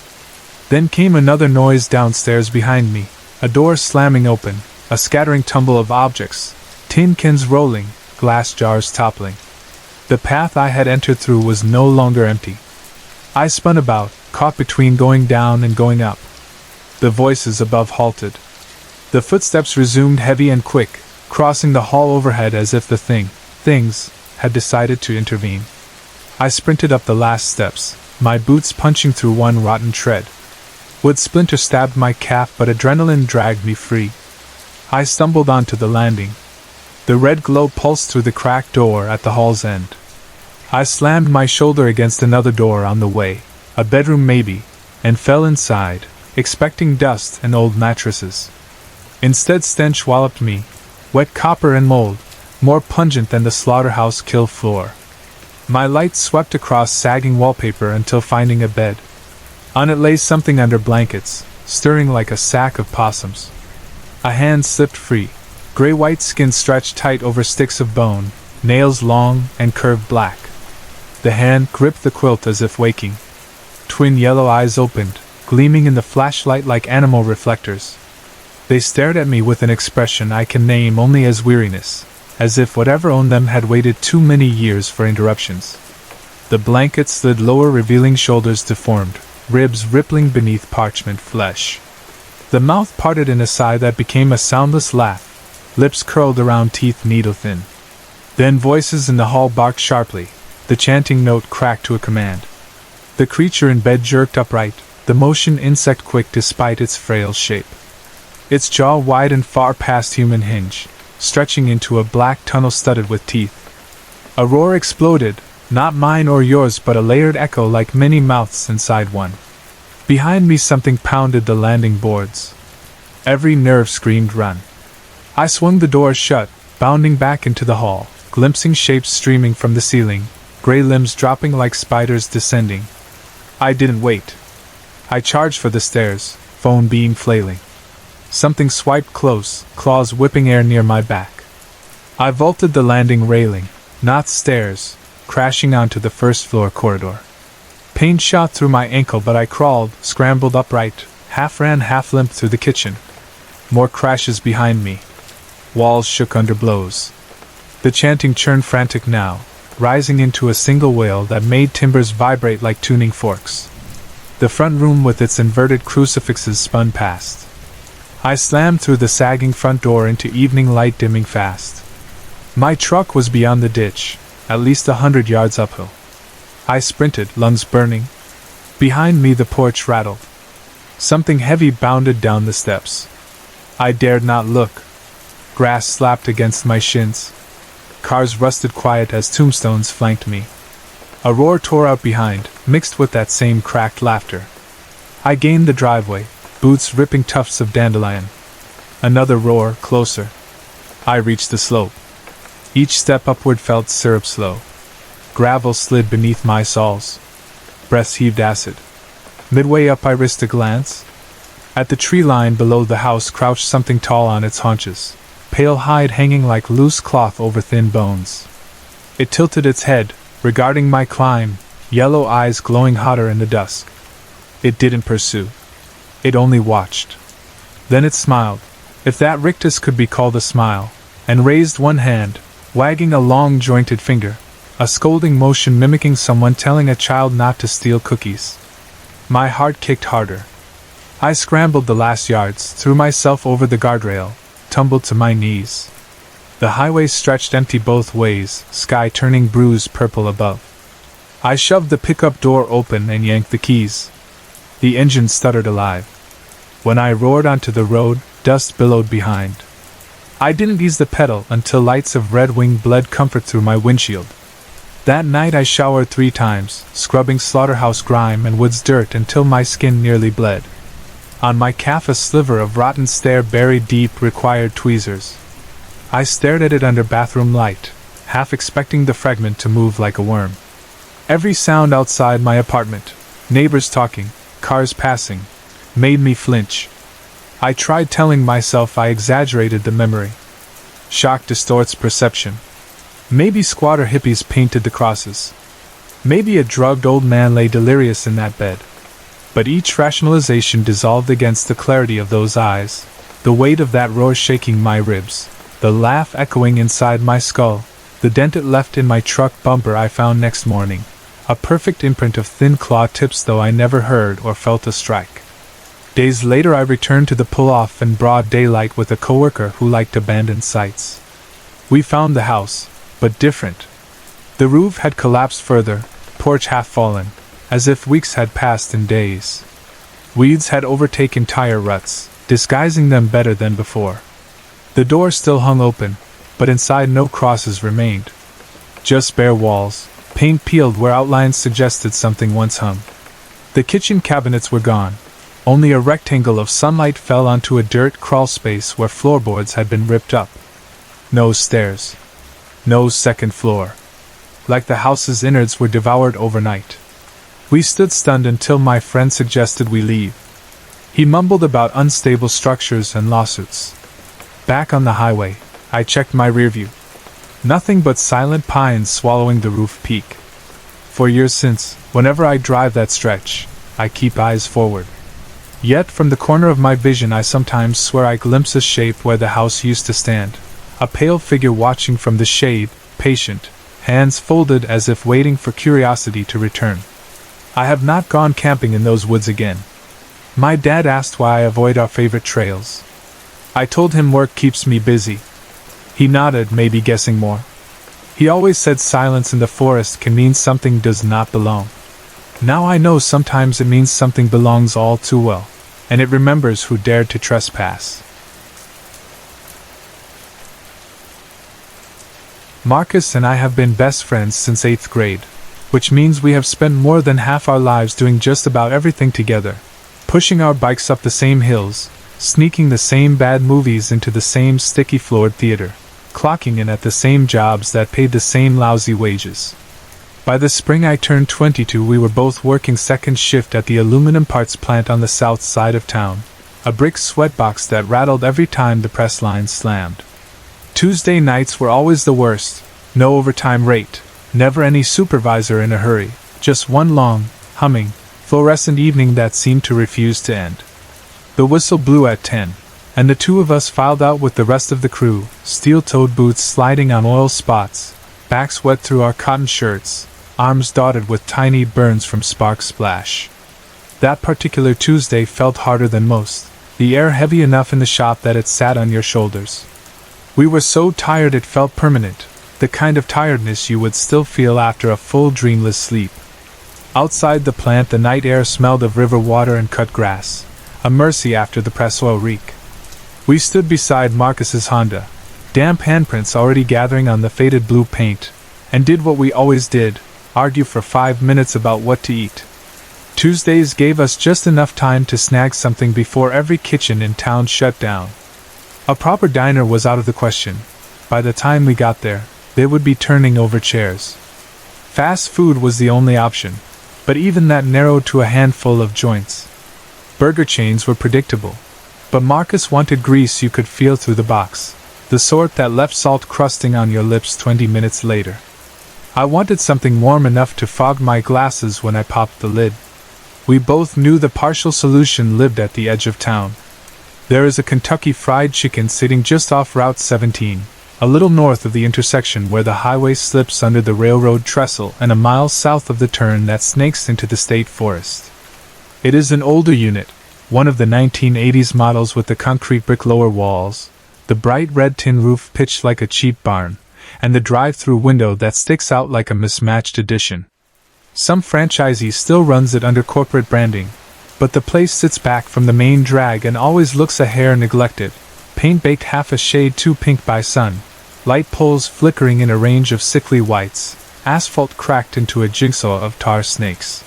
[SPEAKER 1] Then came another noise downstairs behind me, a door slamming open, a scattering tumble of objects, tin cans rolling, glass jars toppling. The path I had entered through was no longer empty. I spun about, caught between going down and going up. The voices above halted. The footsteps resumed heavy and quick, crossing the hall overhead as if the things, had decided to intervene. I sprinted up the last steps, my boots punching through one rotten tread. Wood splinter stabbed my calf, but adrenaline dragged me free. I stumbled onto the landing. The red glow pulsed through the cracked door at the hall's end. I slammed my shoulder against another door on the way, a bedroom maybe, and fell inside, expecting dust and old mattresses. Instead, stench walloped me, wet copper and mold, more pungent than the slaughterhouse kill floor. My light swept across sagging wallpaper until finding a bed. On it lay something under blankets, stirring like a sack of possums. A hand slipped free. Gray-white skin stretched tight over sticks of bone, nails long and curved black. The hand gripped the quilt as if waking. Twin yellow eyes opened, gleaming in the flashlight like animal reflectors. They stared at me with an expression I can name only as weariness, as if whatever owned them had waited too many years for interruptions. The blanket slid lower, revealing shoulders deformed, ribs rippling beneath parchment flesh. The mouth parted in a sigh that became a soundless laugh, lips curled around teeth needle-thin. Then voices in the hall barked sharply, the chanting note cracked to a command. The creature in bed jerked upright, the motion insect quick despite its frail shape. Its jaw widened far past human hinge, stretching into a black tunnel studded with teeth. A roar exploded, not mine or yours but a layered echo like many mouths inside one. Behind me something pounded the landing boards. Every nerve screamed run. I swung the door shut, bounding back into the hall, glimpsing shapes streaming from the ceiling, gray limbs dropping like spiders descending. I didn't wait. I charged for the stairs, phone beam flailing. Something swiped close, claws whipping air near my back. I vaulted the landing railing, not stairs, crashing onto the first floor corridor. Pain shot through my ankle, but I crawled, scrambled upright, half ran, half limped through the kitchen. More crashes behind me. Walls shook under blows. The chanting churned frantic now, rising into a single wail that made timbers vibrate like tuning forks. The front room with its inverted crucifixes spun past. I slammed through the sagging front door into evening light dimming fast. My truck was beyond the ditch, at least 100 yards uphill. I sprinted, lungs burning. Behind me the porch rattled. Something heavy bounded down the steps. I dared not look. Grass slapped against my shins. Cars rusted quiet as tombstones flanked me. A roar tore out behind, mixed with that same cracked laughter. I gained the driveway, boots ripping tufts of dandelion. Another roar, closer. I reached the slope. Each step upward felt syrup slow. Gravel slid beneath my soles. Breaths heaved acid. Midway up I risked a glance. At the tree line below the house crouched something tall on its haunches, pale hide hanging like loose cloth over thin bones. It tilted its head, regarding my climb, yellow eyes glowing hotter in the dusk. It didn't pursue. It only watched. Then it smiled, if that rictus could be called a smile, and raised one hand, wagging a long jointed finger, a scolding motion mimicking someone telling a child not to steal cookies. My heart kicked harder. I scrambled the last yards, threw myself over the guardrail, tumbled to my knees. The highway stretched empty both ways, sky turning bruised purple above. I shoved the pickup door open and yanked the keys. The engine stuttered alive. When I roared onto the road, dust billowed behind. I didn't ease the pedal until lights of red wing bled comfort through my windshield. That night I showered 3 times, scrubbing slaughterhouse grime and woods dirt until my skin nearly bled. On my calf a sliver of rotten stare buried deep required tweezers. I stared at it under bathroom light, half expecting the fragment to move like a worm. Every sound outside my apartment, neighbors talking, cars passing, made me flinch. I tried telling myself I exaggerated the memory. Shock distorts perception. Maybe squatter hippies painted the crosses. Maybe a drugged old man lay delirious in that bed. But each rationalization dissolved against the clarity of those eyes, the weight of that roar shaking my ribs, the laugh echoing inside my skull, the dent it left in my truck bumper I found next morning, a perfect imprint of thin claw tips though I never heard or felt a strike. Days later I returned to the pull-off in broad daylight with a coworker who liked abandoned sites. We found the house, but different. The roof had collapsed further, porch half fallen, as if weeks had passed in days. Weeds had overtaken tire ruts, disguising them better than before. The door still hung open, but inside no crosses remained. Just bare walls, paint peeled where outlines suggested something once hung. The kitchen cabinets were gone. Only a rectangle of sunlight fell onto a dirt crawl space where floorboards had been ripped up. No stairs. No second floor. Like the house's innards were devoured overnight. We stood stunned until my friend suggested we leave. He mumbled about unstable structures and lawsuits. Back on the highway, I checked my rearview. Nothing but silent pines swallowing the roof peak. For years since, whenever I drive that stretch, I keep eyes forward. Yet from the corner of my vision I sometimes swear I glimpse a shape where the house used to stand. A pale figure watching from the shade, patient, hands folded as if waiting for curiosity to return. I have not gone camping in those woods again. My dad asked why I avoid our favorite trails. I told him work keeps me busy. He nodded, maybe guessing more. He always said silence in the forest can mean something does not belong. Now I know sometimes it means something belongs all too well, and it remembers who dared to trespass. Marcus and I have been best friends since 8th grade, which means we have spent more than half our lives doing just about everything together, pushing our bikes up the same hills, sneaking the same bad movies into the same sticky-floored theater, clocking in at the same jobs that paid the same lousy wages. By the spring I turned 22 we were both working second shift at the aluminum parts plant on the south side of town, a brick sweatbox that rattled every time the press lines slammed. Tuesday nights were always the worst, no overtime rate, never any supervisor in a hurry, just one long, humming, fluorescent evening that seemed to refuse to end. The whistle blew at 10, and the two of us filed out with the rest of the crew, steel-toed boots sliding on oil spots, backs wet through our cotton shirts, arms dotted with tiny burns from spark splash. That particular Tuesday felt harder than most, the air heavy enough in the shop that it sat on your shoulders. We were so tired it felt permanent, the kind of tiredness you would still feel after a full dreamless sleep. Outside the plant the night air smelled of river water and cut grass, a mercy after the press oil reek. We stood beside Marcus's Honda, damp handprints already gathering on the faded blue paint, and did what we always did, argue for 5 minutes about what to eat. Tuesdays gave us just enough time to snag something before every kitchen in town shut down. A proper diner was out of the question. By the time we got there, they would be turning over chairs. Fast food was the only option, but even that narrowed to a handful of joints. Burger chains were predictable, but Marcus wanted grease you could feel through the box, the sort that left salt crusting on your lips 20 minutes later. I wanted something warm enough to fog my glasses when I popped the lid. We both knew the partial solution lived at the edge of town. There is a Kentucky Fried Chicken sitting just off Route 17, a little north of the intersection where the highway slips under the railroad trestle and a mile south of the turn that snakes into the state forest. It is an older unit, one of the 1980s models with the concrete brick lower walls, the bright red tin roof pitched like a cheap barn, and the drive-through window that sticks out like a mismatched addition. Some franchisee still runs it under corporate branding, but the place sits back from the main drag and always looks a hair neglected, paint baked half a shade too pink by sun, light poles flickering in a range of sickly whites, asphalt cracked into a jigsaw of tar snakes.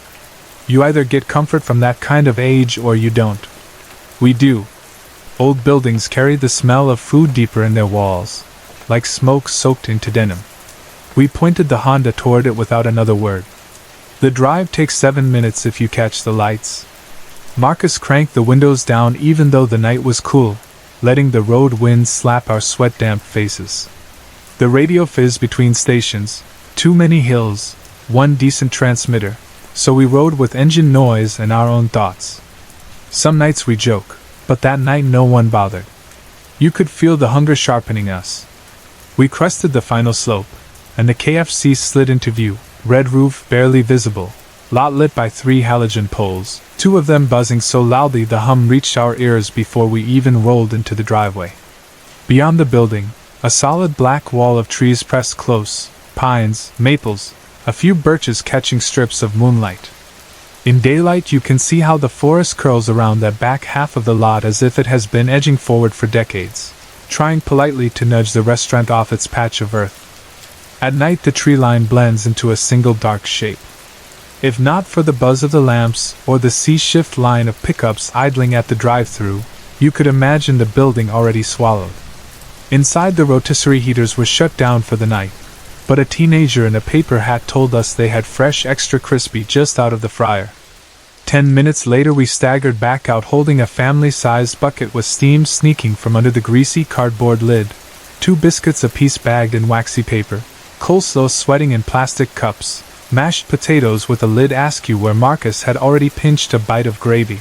[SPEAKER 1] You either get comfort from that kind of age or you don't. We do. Old buildings carry the smell of food deeper in their walls, like smoke soaked into denim. We pointed the Honda toward it without another word. The drive takes 7 minutes if you catch the lights. Marcus cranked the windows down even though the night was cool, letting the road wind slap our sweat-damp faces. The radio fizzed between stations, too many hills, one decent transmitter, so we rode with engine noise and our own thoughts. Some nights we joke, but that night no one bothered. You could feel the hunger sharpening us. We crested the final slope, and the KFC slid into view, red roof barely visible, lot lit by 3 halogen poles, 2 of them buzzing so loudly the hum reached our ears before we even rolled into the driveway. Beyond the building, a solid black wall of trees pressed close, pines, maples, a few birches catching strips of moonlight. In daylight you can see how the forest curls around that back half of the lot as if it has been edging forward for decades, trying politely to nudge the restaurant off its patch of earth. At night the tree line blends into a single dark shape. If not for the buzz of the lamps or the C-shift line of pickups idling at the drive-thru, you could imagine the building already swallowed. Inside the rotisserie heaters were shut down for the night, but a teenager in a paper hat told us they had fresh extra crispy just out of the fryer. 10 minutes later we staggered back out holding a family-sized bucket with steam sneaking from under the greasy cardboard lid, 2 biscuits apiece bagged in waxy paper, coleslaw sweating in plastic cups, mashed potatoes with a lid askew where Marcus had already pinched a bite of gravy.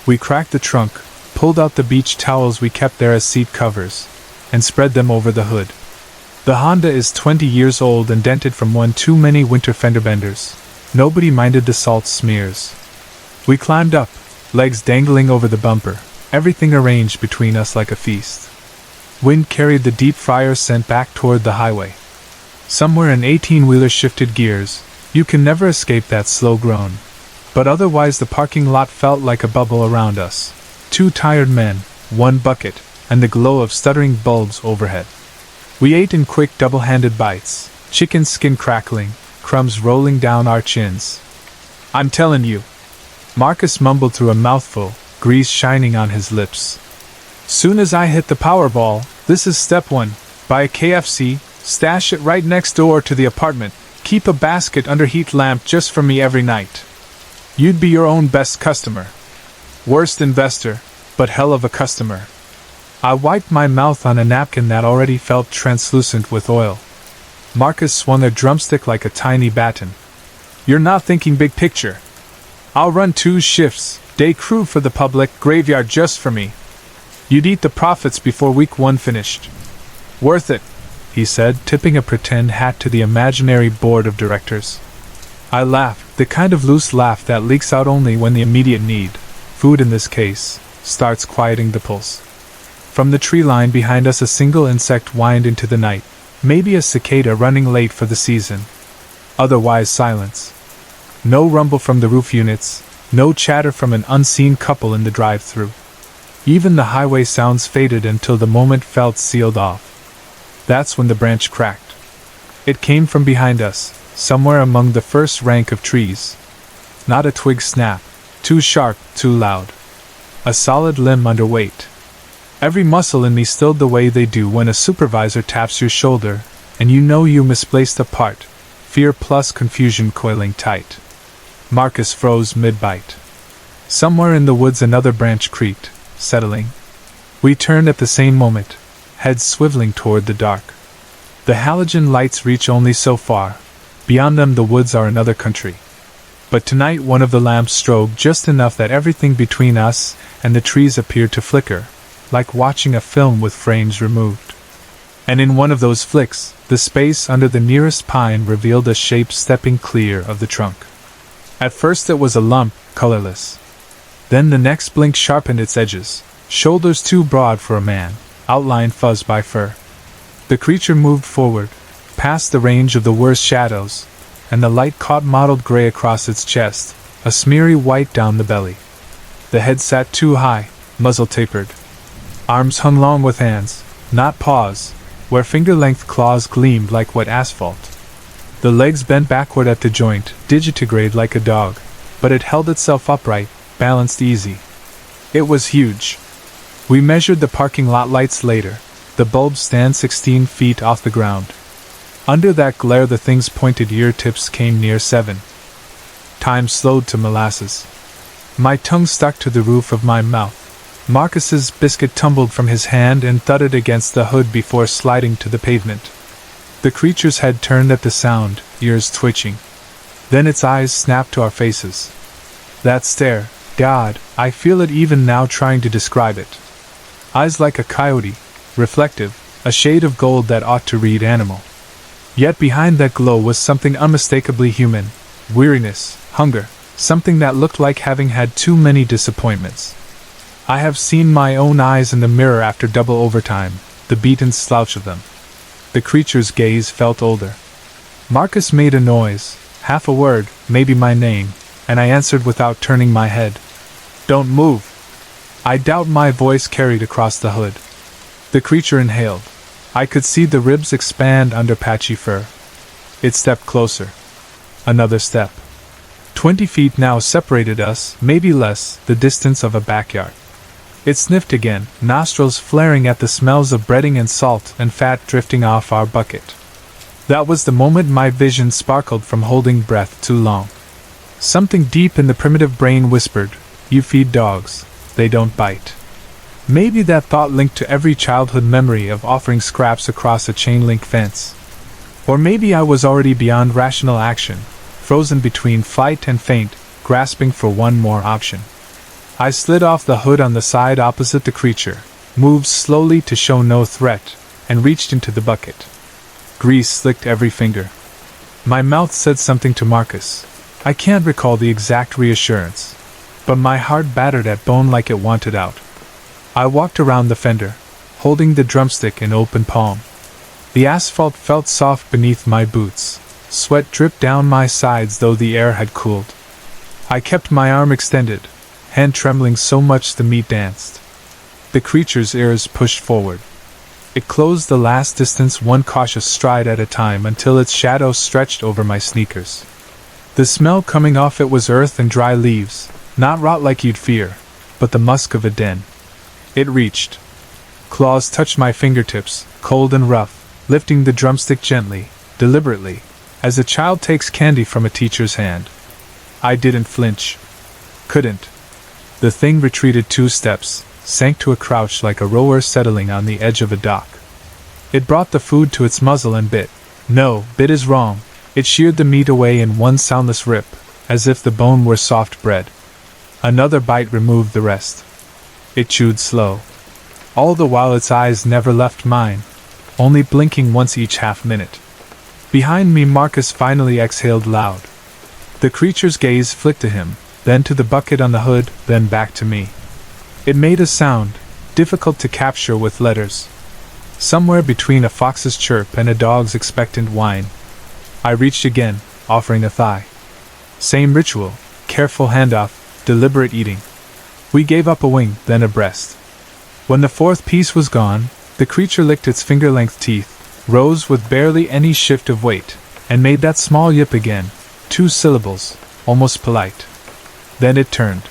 [SPEAKER 1] We cracked the trunk, pulled out the beach towels we kept there as seat covers, and spread them over the hood. The Honda is 20 years old and dented from one too many winter fender benders. Nobody minded the salt smears. We climbed up, legs dangling over the bumper, everything arranged between us like a feast. Wind carried the deep fryer scent back toward the highway. Somewhere an 18-wheeler shifted gears. You can never escape that slow groan. But otherwise the parking lot felt like a bubble around us. 2 tired men, 1 bucket, and the glow of stuttering bulbs overhead. We ate in quick double-handed bites, chicken skin crackling, crumbs rolling down our chins. "I'm telling you," Marcus mumbled through a mouthful, grease shining on his lips. "Soon as I hit the Powerball, this is step 1. Buy a KFC, stash it right next door to the apartment, keep a basket under heat lamp just for me every night. You'd be your own best customer. Worst investor, but hell of a customer." I wiped my mouth on a napkin that already felt translucent with oil. Marcus swung a drumstick like a tiny baton. "You're not thinking big picture. I'll run 2 shifts, day crew for the public, graveyard just for me. You'd eat the profits before week 1 finished. Worth it," he said, tipping a pretend hat to the imaginary board of directors. I laughed, the kind of loose laugh that leaks out only when the immediate need, food in this case, starts quieting the pulse. From the tree line behind us a single insect whined into the night, maybe a cicada running late for the season. Otherwise silence. No rumble from the roof units, no chatter from an unseen couple in the drive-thru. Even the highway sounds faded until the moment felt sealed off. That's when the branch cracked. It came from behind us, somewhere among the first rank of trees. Not a twig snap, too sharp, too loud. A solid limb under weight. Every muscle in me stilled the way they do when a supervisor taps your shoulder, and you know you misplaced a part, fear plus confusion coiling tight. Marcus froze mid-bite. Somewhere in the woods another branch creaked, settling. We turned at the same moment, heads swiveling toward the dark. The halogen lights reach only so far, beyond them the woods are another country. But tonight one of the lamps strobed just enough that everything between us and the trees appeared to flicker, like watching a film with frames removed. And in one of those flicks, the space under the nearest pine revealed a shape stepping clear of the trunk. At first it was a lump, colorless. Then the next blink sharpened its edges, shoulders too broad for a man, outline fuzzed by fur. The creature moved forward, past the range of the worst shadows, and the light caught mottled gray across its chest, a smeary white down the belly. The head sat too high, muzzle tapered. Arms hung long with hands, not paws, where finger-length claws gleamed like wet asphalt. The legs bent backward at the joint, digitigrade like a dog, but it held itself upright, balanced easy. It was huge. We measured the parking lot lights later. The bulbs stand 16 feet off the ground. Under that glare the thing's pointed ear tips came near 7. Time slowed to molasses. My tongue stuck to the roof of my mouth. Marcus's biscuit tumbled from his hand and thudded against the hood before sliding to the pavement. The creature's head turned at the sound, ears twitching. Then its eyes snapped to our faces. That stare, God, I feel it even now trying to describe it. Eyes like a coyote, reflective, a shade of gold that ought to read animal. Yet behind that glow was something unmistakably human, weariness, hunger, something that looked like having had too many disappointments. I have seen my own eyes in the mirror after double overtime, the beaten slouch of them. The creature's gaze felt older. Marcus made a noise, half a word, maybe my name, and I answered without turning my head. Don't move. I doubt my voice carried across the hood. The creature inhaled. I could see the ribs expand under patchy fur. It stepped closer. Another step. 20 feet now separated us, maybe less, the distance of a backyard. It sniffed again, nostrils flaring at the smells of breading and salt and fat drifting off our bucket. That was the moment my vision sparkled from holding breath too long. Something deep in the primitive brain whispered, "You feed dogs, they don't bite." Maybe that thought linked to every childhood memory of offering scraps across a chain-link fence. Or maybe I was already beyond rational action, frozen between flight and faint, grasping for one more option. I slid off the hood on the side opposite the creature, moved slowly to show no threat, and reached into the bucket. Grease slicked every finger. My mouth said something to Marcus. I can't recall the exact reassurance, but my heart battered at bone like it wanted out. I walked around the fender, holding the drumstick in open palm. The asphalt felt soft beneath my boots. Sweat dripped down my sides though the air had cooled. I kept my arm extended, hand trembling so much the meat danced. The creature's ears pushed forward. It closed the last distance one cautious stride at a time until its shadow stretched over my sneakers. The smell coming off it was earth and dry leaves, not rot like you'd fear, but the musk of a den. It reached. Claws touched my fingertips, cold and rough, lifting the drumstick gently, deliberately, as a child takes candy from a teacher's hand. I didn't flinch. Couldn't. The thing retreated 2 steps, sank to a crouch like a rower settling on the edge of a dock. It brought the food to its muzzle and bit. No, bit is wrong. It sheared the meat away in one soundless rip, as if the bone were soft bread. Another bite removed the rest. It chewed slow. All the while its eyes never left mine, only blinking once each half-minute. Behind me Marcus finally exhaled loud. The creature's gaze flicked to him, then to the bucket on the hood, then back to me. It made a sound, difficult to capture with letters. Somewhere between a fox's chirp and a dog's expectant whine. I reached again, offering a thigh. Same ritual, careful handoff, deliberate eating. We gave up a wing, then a breast. When the 4th piece was gone, the creature licked its finger-length teeth, rose with barely any shift of weight, and made that small yip again, 2 syllables, almost polite. Then it turned.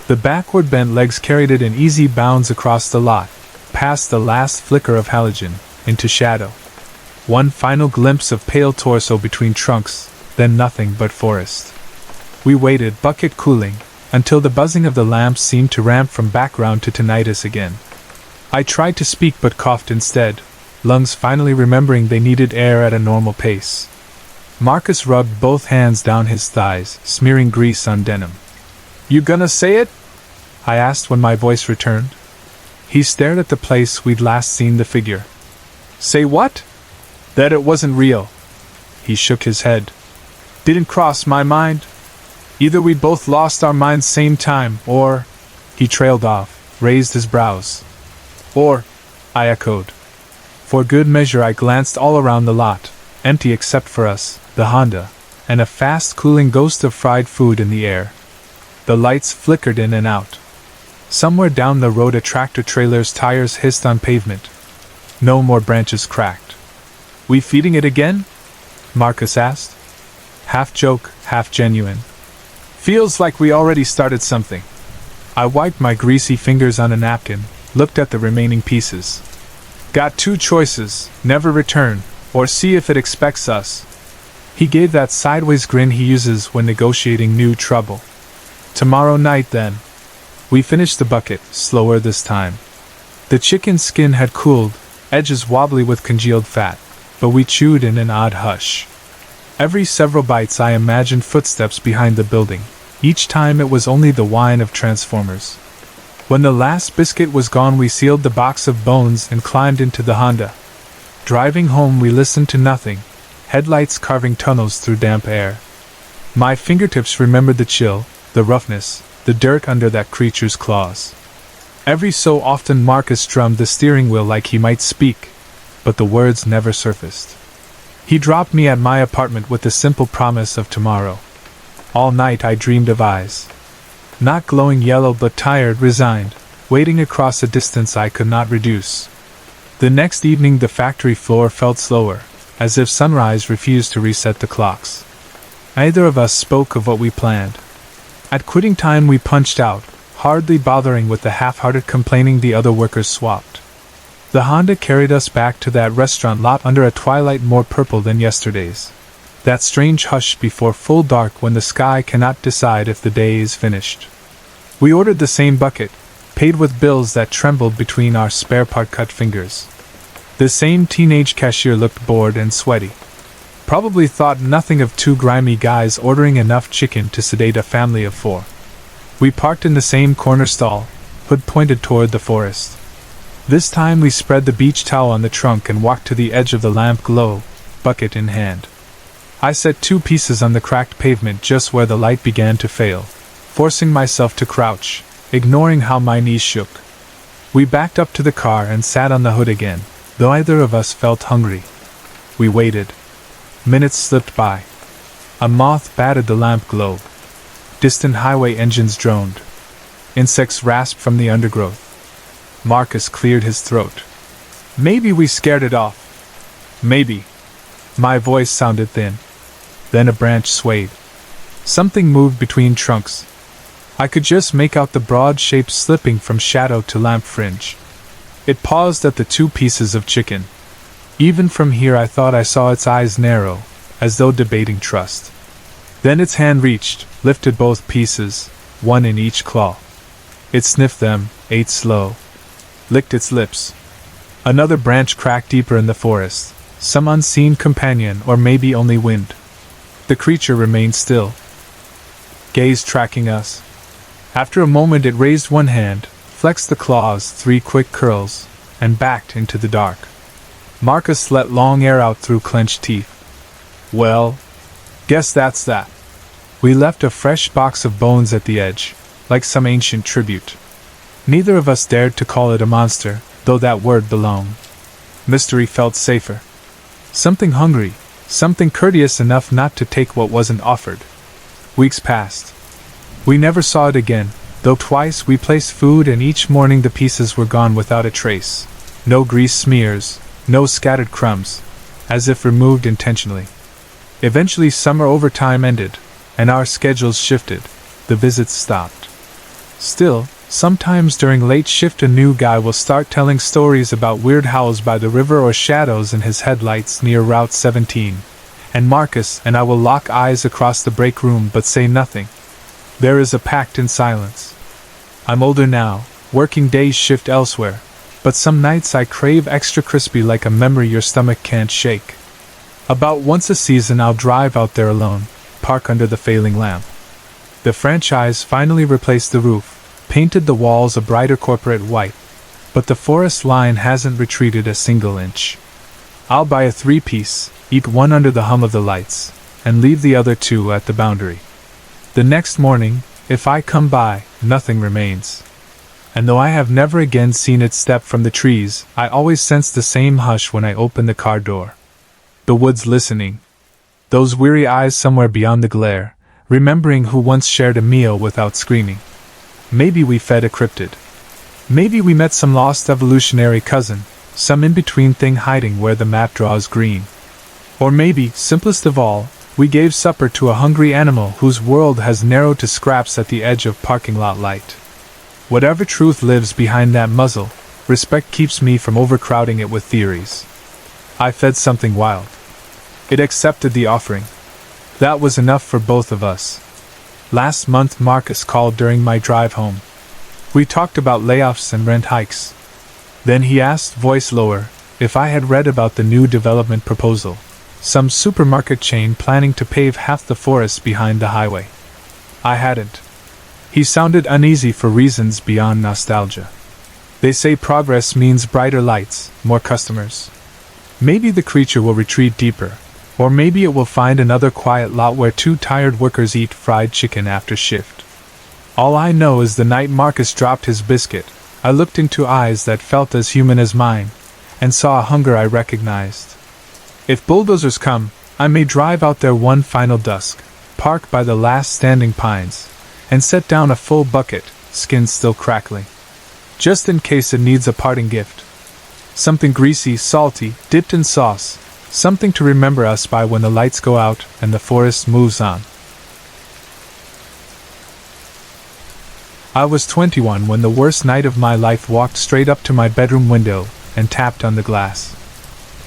[SPEAKER 1] The backward bent legs carried it in easy bounds across the lot, past the last flicker of halogen, into shadow. One final glimpse of pale torso between trunks, then nothing but forest. We waited, bucket cooling, until the buzzing of the lamps seemed to ramp from background to tinnitus again. I tried to speak but coughed instead, lungs finally remembering they needed air at a normal pace. Marcus rubbed both hands down his thighs, smearing grease on denim. "You gonna say it?" I asked when my voice returned. He stared at the place we'd last seen the figure. "Say what?" "That it wasn't real." He shook his head. "Didn't cross my mind. Either we'd both lost our minds same time, or—" He trailed off, raised his brows. "Or," I echoed. For good measure I glanced all around the lot, empty except for us, the Honda, and a fast-cooling ghost of fried food in the air. The lights flickered in and out. Somewhere down the road a tractor-trailer's tires hissed on pavement. No more branches cracked. "We feeding it again?" Marcus asked. Half joke, half genuine. "Feels like we already started something." I wiped my greasy fingers on a napkin, looked at the remaining pieces. "Got 2 choices, never return, or see if it expects us." He gave that sideways grin he uses when negotiating new trouble. "Tomorrow night, then." We finished the bucket, slower this time. The chicken's skin had cooled, edges wobbly with congealed fat, but we chewed in an odd hush. Every several bites I imagined footsteps behind the building. Each time it was only the whine of transformers. When the last biscuit was gone we sealed the box of bones and climbed into the Honda. Driving home we listened to nothing, headlights carving tunnels through damp air. My fingertips remembered the chill, the roughness, the dirt under that creature's claws. Every so often Marcus drummed the steering wheel like he might speak, but the words never surfaced. He dropped me at my apartment with the simple promise of tomorrow. All night I dreamed of eyes. Not glowing yellow but tired, resigned, waiting across a distance I could not reduce. The next evening the factory floor felt slower, as if sunrise refused to reset the clocks. Neither of us spoke of what we planned. At quitting time we punched out, hardly bothering with the half-hearted complaining the other workers swapped. The Honda carried us back to that restaurant lot under a twilight more purple than yesterday's. That strange hush before full dark when the sky cannot decide if the day is finished. We ordered the same bucket, paid with bills that trembled between our spare part cut fingers. The same teenage cashier looked bored and sweaty. Probably thought nothing of 2 grimy guys ordering enough chicken to sedate a family of 4. We parked in the same corner stall, hood pointed toward the forest. This time we spread the beach towel on the trunk and walked to the edge of the lamp glow, bucket in hand. I set 2 pieces on the cracked pavement just where the light began to fail, forcing myself to crouch, ignoring how my knees shook. We backed up to the car and sat on the hood again, though neither of us felt hungry. We waited. Minutes slipped by. A moth batted the lamp globe. Distant highway engines droned. Insects rasped from the undergrowth. Marcus cleared his throat. "Maybe we scared it off." "Maybe." My voice sounded thin. Then a branch swayed. Something moved between trunks. I could just make out the broad shape slipping from shadow to lamp fringe. It paused at the 2 pieces of chicken. Even from here I thought I saw its eyes narrow, as though debating trust. Then its hand reached, lifted both pieces, one in each claw. It sniffed them, ate slow, licked its lips. Another branch cracked deeper in the forest, some unseen companion or maybe only wind. The creature remained still, gaze tracking us. After a moment it raised one hand, flexed the claws 3 quick curls, and backed into the dark. Marcus let long air out through clenched teeth. "Well, guess that's that." We left a fresh box of bones at the edge, like some ancient tribute. Neither of us dared to call it a monster, though that word belonged. Mystery felt safer. Something hungry, something courteous enough not to take what wasn't offered. Weeks passed. We never saw it again, though twice we placed food and each morning the pieces were gone without a trace. No grease smears, no scattered crumbs, as if removed intentionally. Eventually summer overtime ended, and our schedules shifted. The visits stopped. Still, sometimes during late shift a new guy will start telling stories about weird howls by the river or shadows in his headlights near Route 17, and Marcus and I will lock eyes across the break room but say nothing. There is a pact in silence. I'm older now, working days shift elsewhere, but some nights I crave extra crispy like a memory your stomach can't shake. About once a season I'll drive out there alone, park under the failing lamp. The franchise finally replaced the roof, painted the walls a brighter corporate white, but the forest line hasn't retreated a single inch. I'll buy a 3-piece, eat one under the hum of the lights, and leave the other 2 at the boundary. The next morning, if I come by, nothing remains. And though I have never again seen it step from the trees, I always sense the same hush when I open the car door. The woods listening. Those weary eyes somewhere beyond the glare, remembering who once shared a meal without screaming. Maybe we fed a cryptid. Maybe we met some lost evolutionary cousin, some in-between thing hiding where the map draws green. Or maybe, simplest of all, we gave supper to a hungry animal whose world has narrowed to scraps at the edge of parking lot light. Whatever truth lives behind that muzzle, respect keeps me from overcrowding it with theories. I fed something wild. It accepted the offering. That was enough for both of us. Last month Marcus called during my drive home. We talked about layoffs and rent hikes. Then he asked, voice lower, if I had read about the new development proposal. Some supermarket chain planning to pave half the forest behind the highway. I hadn't. He sounded uneasy for reasons beyond nostalgia. They say progress means brighter lights, more customers. Maybe the creature will retreat deeper, or maybe it will find another quiet lot where 2 tired workers eat fried chicken after shift. All I know is the night Marcus dropped his biscuit, I looked into eyes that felt as human as mine, and saw a hunger I recognized. If bulldozers come, I may drive out there one final dusk, park by the last standing pines, and set down a full bucket, skin still crackling. Just in case it needs a parting gift. Something greasy, salty, dipped in sauce, something to remember us by when the lights go out and the forest moves on. I was 21 when the worst night of my life walked straight up to my bedroom window and tapped on the glass.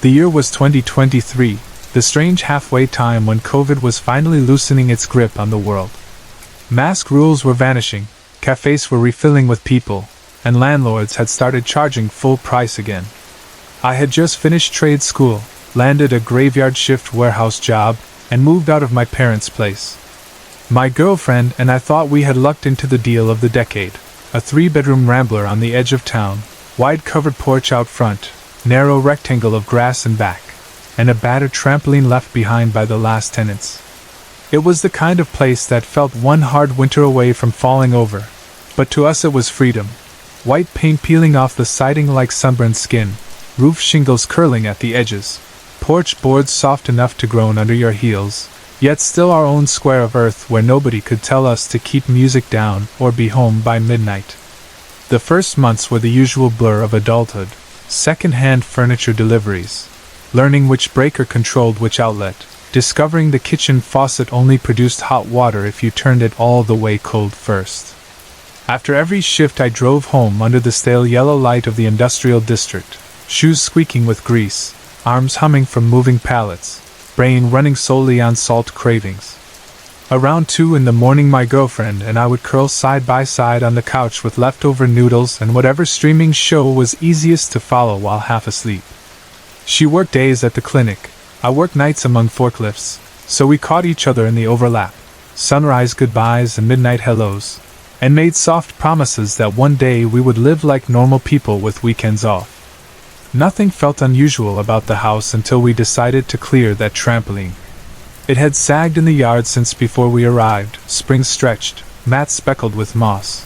[SPEAKER 1] The year was 2023, the strange halfway time when COVID was finally loosening its grip on the world. Mask rules were vanishing, cafes were refilling with people, and landlords had started charging full price again. I had just finished trade school, landed a graveyard shift warehouse job, and moved out of my parents' place. My girlfriend and I thought we had lucked into the deal of the decade, a 3-bedroom rambler on the edge of town, wide covered porch out front, narrow rectangle of grass and back, and a battered trampoline left behind by the last tenants. It was the kind of place that felt one hard winter away from falling over, but to us it was freedom. White paint peeling off the siding like sunburned skin, roof shingles curling at the edges, porch boards soft enough to groan under your heels, yet still our own square of earth where nobody could tell us to keep music down or be home by midnight. The first months were the usual blur of adulthood, second-hand furniture deliveries, learning which breaker controlled which outlet, discovering the kitchen faucet only produced hot water if you turned it all the way cold first. After every shift I drove home under the stale yellow light of the industrial district, shoes squeaking with grease, arms humming from moving pallets, brain running solely on salt cravings. Around 2 in the morning my girlfriend and I would curl side by side on the couch with leftover noodles and whatever streaming show was easiest to follow while half asleep. She worked days at the clinic, I worked nights among forklifts, so we caught each other in the overlap, sunrise goodbyes and midnight hellos, and made soft promises that one day we would live like normal people with weekends off. Nothing felt unusual about the house until we decided to clear that trampoline. It had sagged in the yard since before we arrived, springs stretched, mats speckled with moss.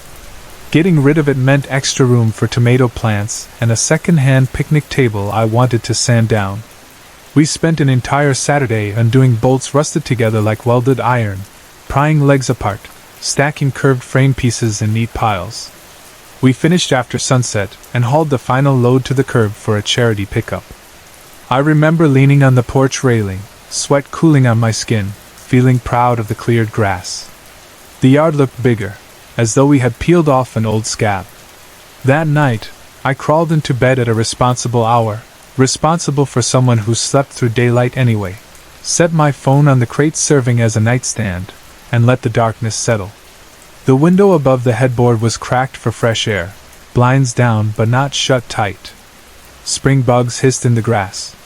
[SPEAKER 1] Getting rid of it meant extra room for tomato plants and a second-hand picnic table I wanted to sand down. We spent an entire Saturday undoing bolts rusted together like welded iron, prying legs apart, stacking curved frame pieces in neat piles. We finished after sunset and hauled the final load to the curb for a charity pickup. I remember leaning on the porch railing, sweat cooling on my skin, feeling proud of the cleared grass. The yard looked bigger, as though we had peeled off an old scab. That night, I crawled into bed at a responsible hour, responsible for someone who slept through daylight anyway, set my phone on the crate serving as a nightstand, and let the darkness settle. The window above the headboard was cracked for fresh air, blinds down but not shut tight. Spring bugs hissed in the grass.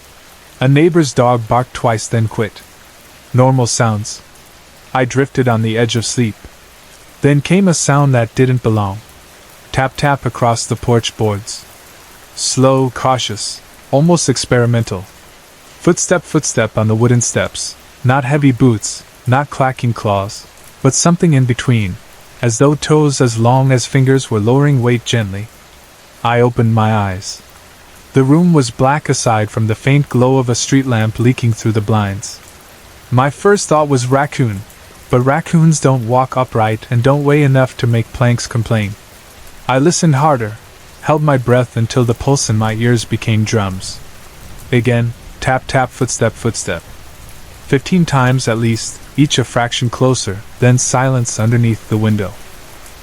[SPEAKER 1] A neighbor's dog barked twice then quit. Normal sounds. I drifted on the edge of sleep. Then came a sound that didn't belong. Tap tap across the porch boards. Slow, cautious, almost experimental. Footstep on the wooden steps, not heavy boots, not clacking claws, but something in between, as though toes as long as fingers were lowering weight gently. I opened my eyes. The room was black aside from the faint glow of a street lamp leaking through the blinds. My first thought was raccoon, but raccoons don't walk upright and don't weigh enough to make planks complain. I listened harder, held my breath until the pulse in my ears became drums. Again, tap tap, footstep. 15 times at least, each a fraction closer, then silence underneath the window.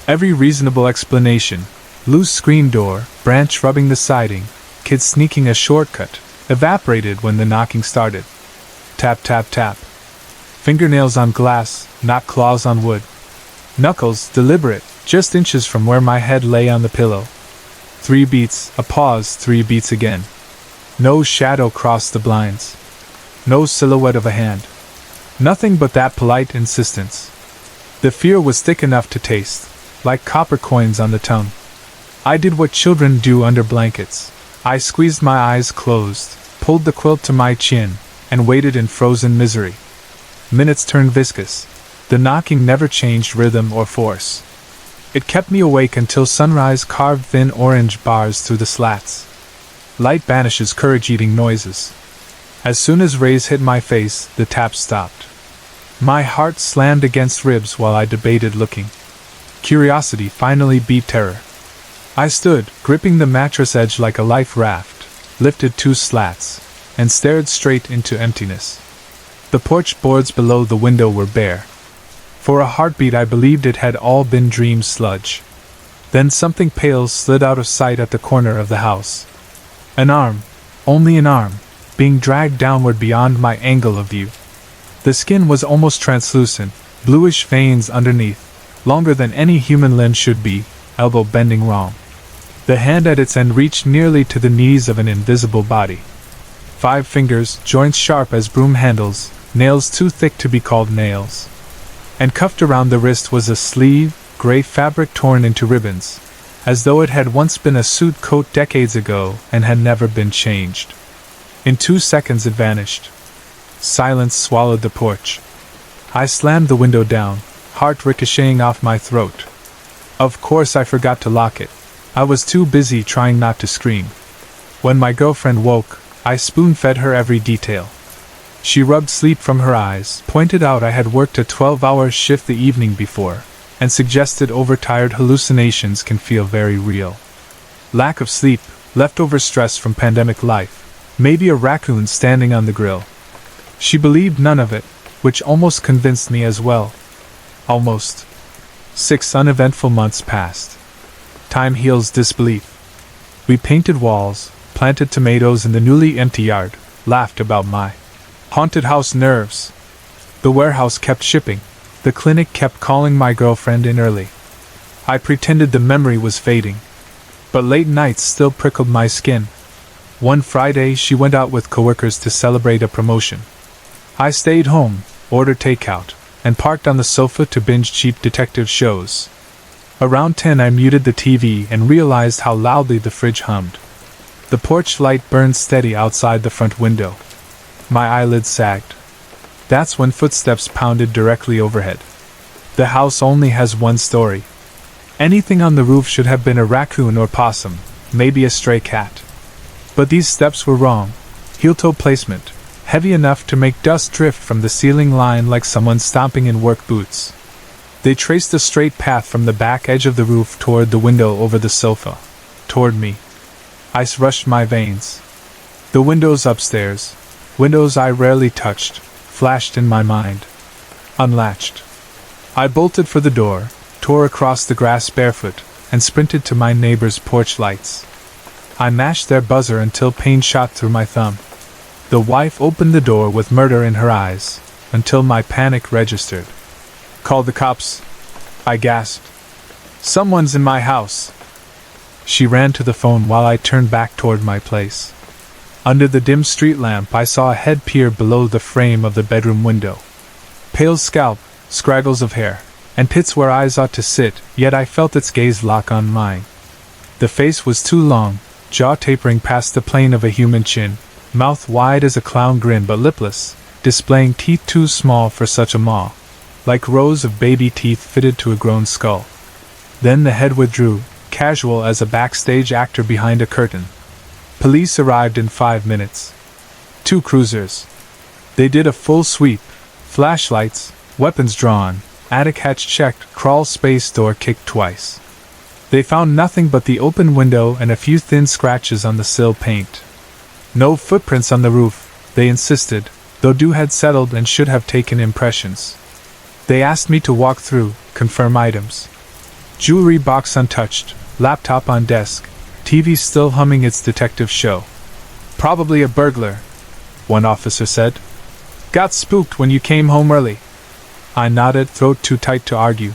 [SPEAKER 1] Every reasonable explanation, loose screen door, branch rubbing the siding, kids sneaking a shortcut, evaporated when the knocking started. Tap tap tap. Fingernails on glass, not claws on wood. Knuckles, deliberate, just inches from where my head lay on the pillow. 3 beats, a pause, 3 beats again. No shadow crossed the blinds. No silhouette of a hand. Nothing but that polite insistence. The fear was thick enough to taste, like copper coins on the tongue. I did what children do under blankets. I squeezed my eyes closed, pulled the quilt to my chin, and waited in frozen misery. Minutes turned viscous. The knocking never changed rhythm or force. It kept me awake until sunrise carved thin orange bars through the slats. Light banishes courage-eating noises. As soon as rays hit my face, the taps stopped. My heart slammed against ribs while I debated looking. Curiosity finally beat terror. I stood, gripping the mattress edge like a life raft, lifted 2 slats, and stared straight into emptiness. The porch boards below the window were bare. For a heartbeat I believed it had all been dream sludge. Then something pale slid out of sight at the corner of the house. An arm, only an arm, being dragged downward beyond my angle of view. The skin was almost translucent, bluish veins underneath, longer than any human limb should be, elbow bending wrong. The hand at its end reached nearly to the knees of an invisible body. 5 fingers, joints sharp as broom handles, nails too thick to be called nails. And cuffed around the wrist was a sleeve, gray fabric torn into ribbons, as though it had once been a suit coat decades ago and had never been changed. In 2 seconds it vanished. Silence swallowed the porch. I slammed the window down, heart ricocheting off my throat. Of course I forgot to lock it. I was too busy trying not to scream. When my girlfriend woke, I spoon-fed her every detail. She rubbed sleep from her eyes, pointed out I had worked a 12-hour shift the evening before, and suggested overtired hallucinations can feel very real. Lack of sleep, leftover stress from pandemic life, maybe a raccoon standing on the grill. She believed none of it, which almost convinced me as well. Almost. 6 uneventful months passed. Time heals disbelief. We painted walls, planted tomatoes in the newly empty yard, laughed about my haunted house nerves. The warehouse kept shipping. The clinic kept calling my girlfriend in early. I pretended the memory was fading. But late nights still prickled my skin. One Friday she went out with coworkers to celebrate a promotion. I stayed home, ordered takeout, and parked on the sofa to binge cheap detective shows. Around 10 I muted the TV and realized how loudly the fridge hummed. The porch light burned steady outside the front window. My eyelids sagged. That's when footsteps pounded directly overhead. The house only has 1 story. Anything on the roof should have been a raccoon or possum, maybe a stray cat. But these steps were wrong. Heel-toe placement, heavy enough to make dust drift from the ceiling line like someone stomping in work boots. They traced a straight path from the back edge of the roof toward the window over the sofa. Toward me. Ice rushed my veins. The windows upstairs, windows I rarely touched, flashed in my mind. Unlatched. I bolted for the door, tore across the grass barefoot, and sprinted to my neighbor's porch lights. I mashed their buzzer until pain shot through my thumb. The wife opened the door with murder in her eyes, until my panic registered. "Call the cops," I gasped. "Someone's in my house." She ran to the phone while I turned back toward my place. Under the dim street lamp I saw a head peer below the frame of the bedroom window. Pale scalp, scraggles of hair, and pits where eyes ought to sit, yet I felt its gaze lock on mine. The face was too long, jaw tapering past the plane of a human chin, mouth wide as a clown grin but lipless, displaying teeth too small for such a maw, like rows of baby teeth fitted to a grown skull. Then the head withdrew, casual as a backstage actor behind a curtain. Police arrived in 5 minutes. 2 cruisers. They did a full sweep, flashlights, weapons drawn, attic hatch checked, crawl space door kicked twice. They found nothing but the open window and a few thin scratches on the sill paint. No footprints on the roof, they insisted, though dew had settled and should have taken impressions. They asked me to walk through, confirm items. Jewelry box untouched, laptop on desk, TV still humming its detective show. "Probably a burglar," one officer said. "Got spooked when you came home early." I nodded, throat too tight to argue.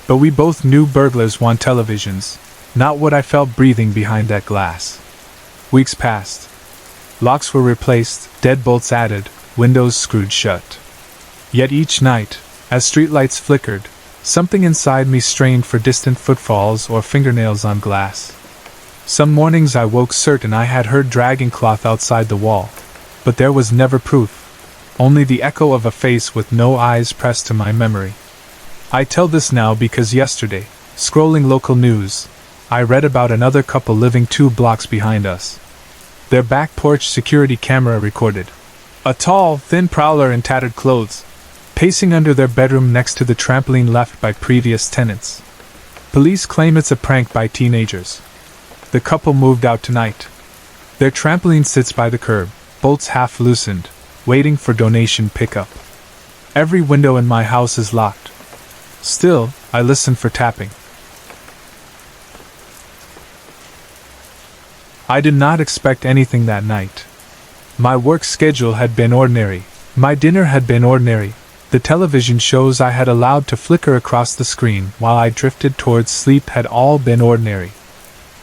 [SPEAKER 1] But we both knew burglars want televisions, not what I felt breathing behind that glass. Weeks passed. Locks were replaced, deadbolts added, windows screwed shut. Yet each night, as streetlights flickered, something inside me strained for distant footfalls or fingernails on glass. Some mornings I woke certain I had heard dragging cloth outside the wall, but there was never proof, only the echo of a face with no eyes pressed to my memory. I tell this now because yesterday, scrolling local news, I read about another couple living 2 blocks behind us. Their back porch security camera recorded a tall, thin prowler in tattered clothes, pacing under their bedroom next to the trampoline left by previous tenants. Police claim it's a prank by teenagers. The couple moved out tonight. Their trampoline sits by the curb, bolts half loosened, waiting for donation pickup. Every window in my house is locked. Still, I listen for tapping. I did not expect anything that night. My work schedule had been ordinary, my dinner had been ordinary, the television shows I had allowed to flicker across the screen while I drifted towards sleep had all been ordinary.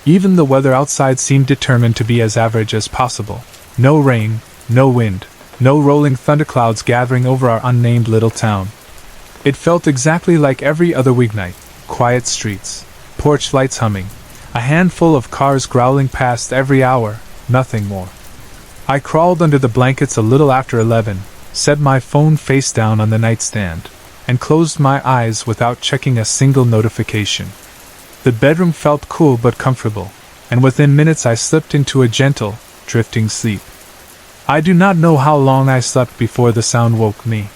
[SPEAKER 1] Even the weather outside seemed determined to be as average as possible. No rain, no wind, no rolling thunderclouds gathering over our unnamed little town. It felt exactly like every other weeknight, quiet streets, porch lights humming, a handful of cars growling past every hour, nothing more. I crawled under the blankets a little after 11, set my phone face down on the nightstand, and closed my eyes without checking a single notification. The bedroom felt cool but comfortable, and within minutes I slipped into a gentle, drifting sleep. I do not know how long I slept before the sound woke me.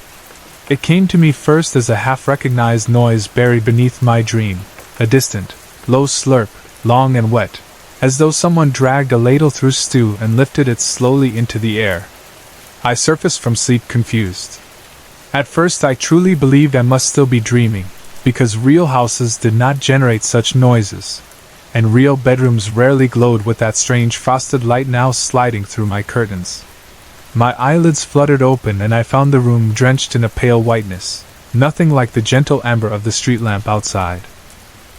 [SPEAKER 1] It came to me first as a half-recognized noise buried beneath my dream, a distant, low slurp, long and wet, as though someone dragged a ladle through stew and lifted it slowly into the air. I surfaced from sleep confused. At first I truly believed I must still be dreaming, because real houses did not generate such noises, and real bedrooms rarely glowed with that strange frosted light now sliding through my curtains. My eyelids fluttered open and I found the room drenched in a pale whiteness, nothing like the gentle amber of the street lamp outside.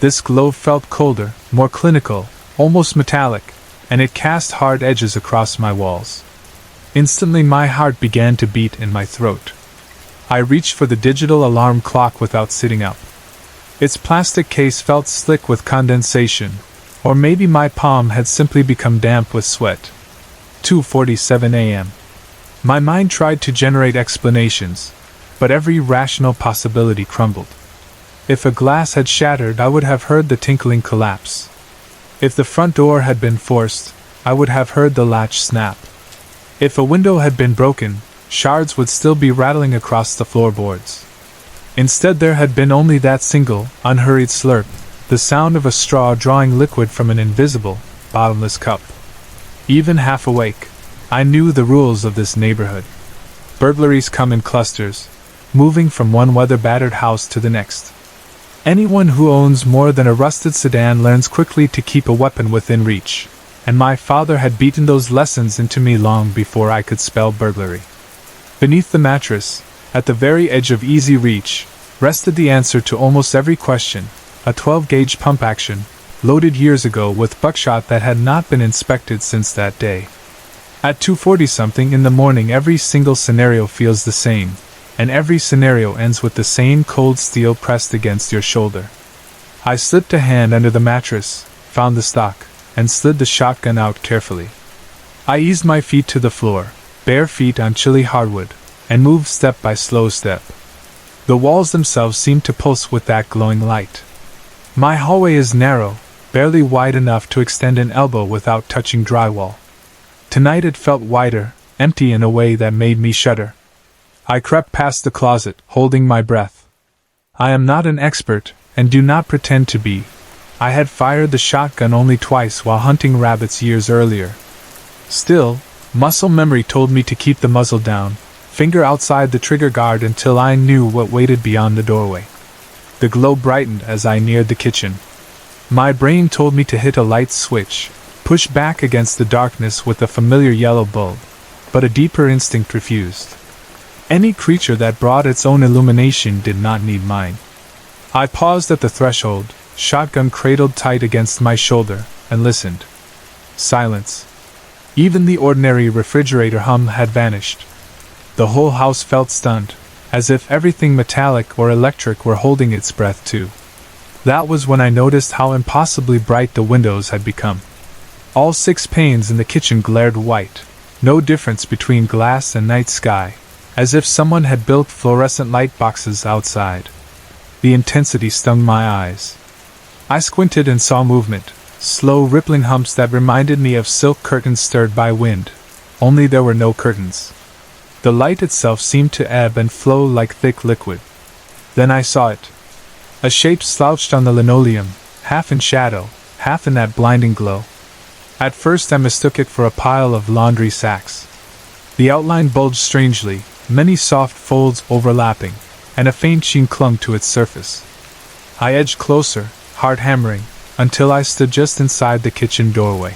[SPEAKER 1] This glow felt colder, more clinical, almost metallic, and it cast hard edges across my walls. Instantly my heart began to beat in my throat. I reached for the digital alarm clock without sitting up. Its plastic case felt slick with condensation, or maybe my palm had simply become damp with sweat. 2:47 a.m. My mind tried to generate explanations, but every rational possibility crumbled. If a glass had shattered, I would have heard the tinkling collapse. If the front door had been forced, I would have heard the latch snap. If a window had been broken, shards would still be rattling across the floorboards. Instead, there had been only that single, unhurried slurp, the sound of a straw drawing liquid from an invisible, bottomless cup. Even half awake, I knew the rules of this neighborhood. Burglaries come in clusters, moving from one weather-battered house to the next. Anyone who owns more than a rusted sedan learns quickly to keep a weapon within reach, and my father had beaten those lessons into me long before I could spell burglary. Beneath the mattress, at the very edge of easy reach, rested the answer to almost every question, a 12-gauge pump action, loaded years ago with buckshot that had not been inspected since that day. At 2:40-something in the morning, every single scenario feels the same, and every scenario ends with the same cold steel pressed against your shoulder. I slipped a hand under the mattress, found the stock, and slid the shotgun out carefully. I eased my feet to the floor, bare feet on chilly hardwood, and moved step by slow step. The walls themselves seemed to pulse with that glowing light. My hallway is narrow, barely wide enough to extend an elbow without touching drywall. Tonight it felt wider, empty in a way that made me shudder. I crept past the closet, holding my breath. I am not an expert, and do not pretend to be. I had fired the shotgun only twice while hunting rabbits years earlier. Still, muscle memory told me to keep the muzzle down, finger outside the trigger guard until I knew what waited beyond the doorway. The glow brightened as I neared the kitchen. My brain told me to hit a light switch, push back against the darkness with a familiar yellow bulb, but a deeper instinct refused. Any creature that brought its own illumination did not need mine. I paused at the threshold, shotgun cradled tight against my shoulder, and listened. Silence. Even the ordinary refrigerator hum had vanished. The whole house felt stunned, as if everything metallic or electric were holding its breath too. That was when I noticed how impossibly bright the windows had become. All 6 panes in the kitchen glared white, no difference between glass and night sky, as if someone had built fluorescent light boxes outside. The intensity stung my eyes. I squinted and saw movement, slow rippling humps that reminded me of silk curtains stirred by wind, only there were no curtains. The light itself seemed to ebb and flow like thick liquid. Then I saw it. A shape slouched on the linoleum, half in shadow, half in that blinding glow. At first I mistook it for a pile of laundry sacks. The outline bulged strangely, many soft folds overlapping, and a faint sheen clung to its surface. I edged closer, heart hammering, until I stood just inside the kitchen doorway.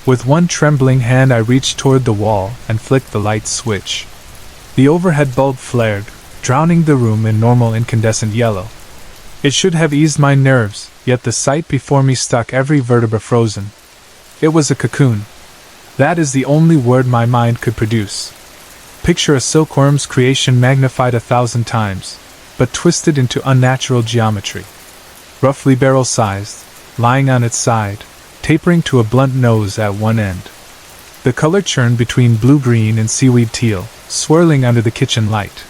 [SPEAKER 1] With one trembling hand I reached toward the wall and flicked the light switch. The overhead bulb flared, drowning the room in normal incandescent yellow. It should have eased my nerves, yet the sight before me stuck every vertebra frozen. It was a cocoon. That is the only word my mind could produce. Picture a silkworm's creation magnified 1,000 times, but twisted into unnatural geometry. Roughly barrel-sized, lying on its side, tapering to a blunt nose at one end. The color churned between blue-green and seaweed teal, swirling under the kitchen light.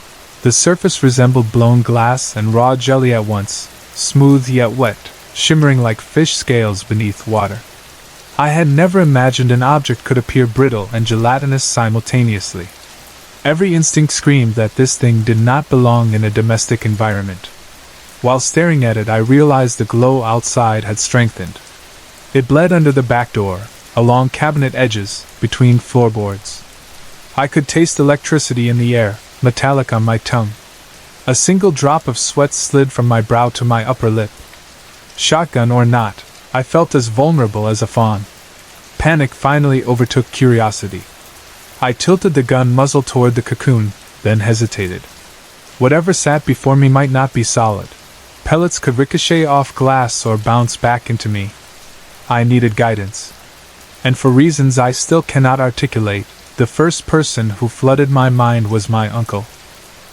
[SPEAKER 1] The surface resembled blown glass and raw jelly at once, smooth yet wet, shimmering like fish scales beneath water. I had never imagined an object could appear brittle and gelatinous simultaneously. Every instinct screamed that this thing did not belong in a domestic environment. While staring at it, I realized the glow outside had strengthened. It bled under the back door, along cabinet edges, between floorboards. I could taste electricity in the air, metallic on my tongue. A single drop of sweat slid from my brow to my upper lip. Shotgun or not, I felt as vulnerable as a fawn. Panic finally overtook curiosity. I tilted the gun muzzle toward the cocoon, then hesitated. Whatever sat before me might not be solid. Pellets could ricochet off glass or bounce back into me. I needed guidance. And for reasons I still cannot articulate, the first person who flooded my mind was my uncle.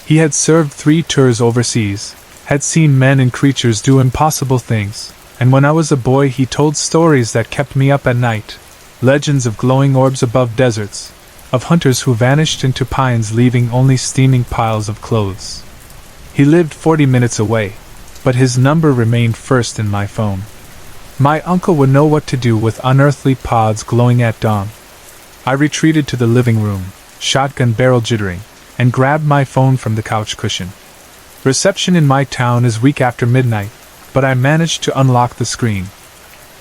[SPEAKER 1] He had served 3 tours overseas, had seen men and creatures do impossible things, and when I was a boy he told stories that kept me up at night, legends of glowing orbs above deserts, of hunters who vanished into pines leaving only steaming piles of clothes. He lived 40 minutes away, but his number remained first in my phone. My uncle would know what to do with unearthly pods glowing at dawn. I retreated to the living room, shotgun barrel jittering, and grabbed my phone from the couch cushion. Reception in my town is weak after midnight, but I managed to unlock the screen.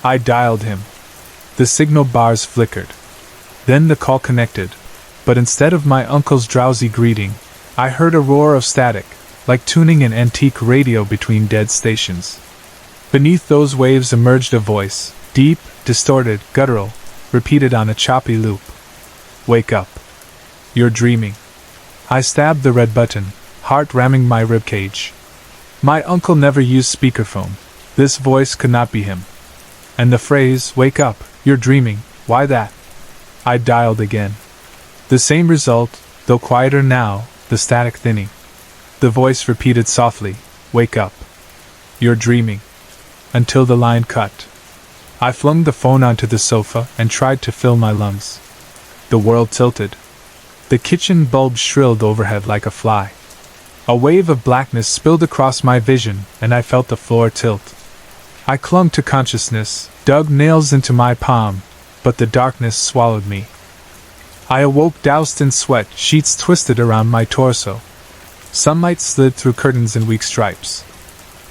[SPEAKER 1] I dialed him. The signal bars flickered. Then the call connected. but instead of my uncle's drowsy greeting, I heard a roar of static, like tuning an antique radio between dead stations. Beneath those waves emerged a voice, deep, distorted, guttural, repeated on a choppy loop. "Wake up. You're dreaming." I stabbed the red button, heart ramming my ribcage. My uncle never used speakerphone. This voice could not be him. And the phrase, "Wake up, you're dreaming, why that?" I dialed again. The same result, though quieter now, the static thinning. The voice repeated softly, "Wake up. You're dreaming." Until the line cut. I flung the phone onto the sofa and tried to fill my lungs. The world tilted. The kitchen bulb shrilled overhead like a fly. A wave of blackness spilled across my vision, and I felt the floor tilt. I clung to consciousness, dug nails into my palm, but the darkness swallowed me. I awoke doused in sweat, sheets twisted around my torso. Sunlight slid through curtains in weak stripes.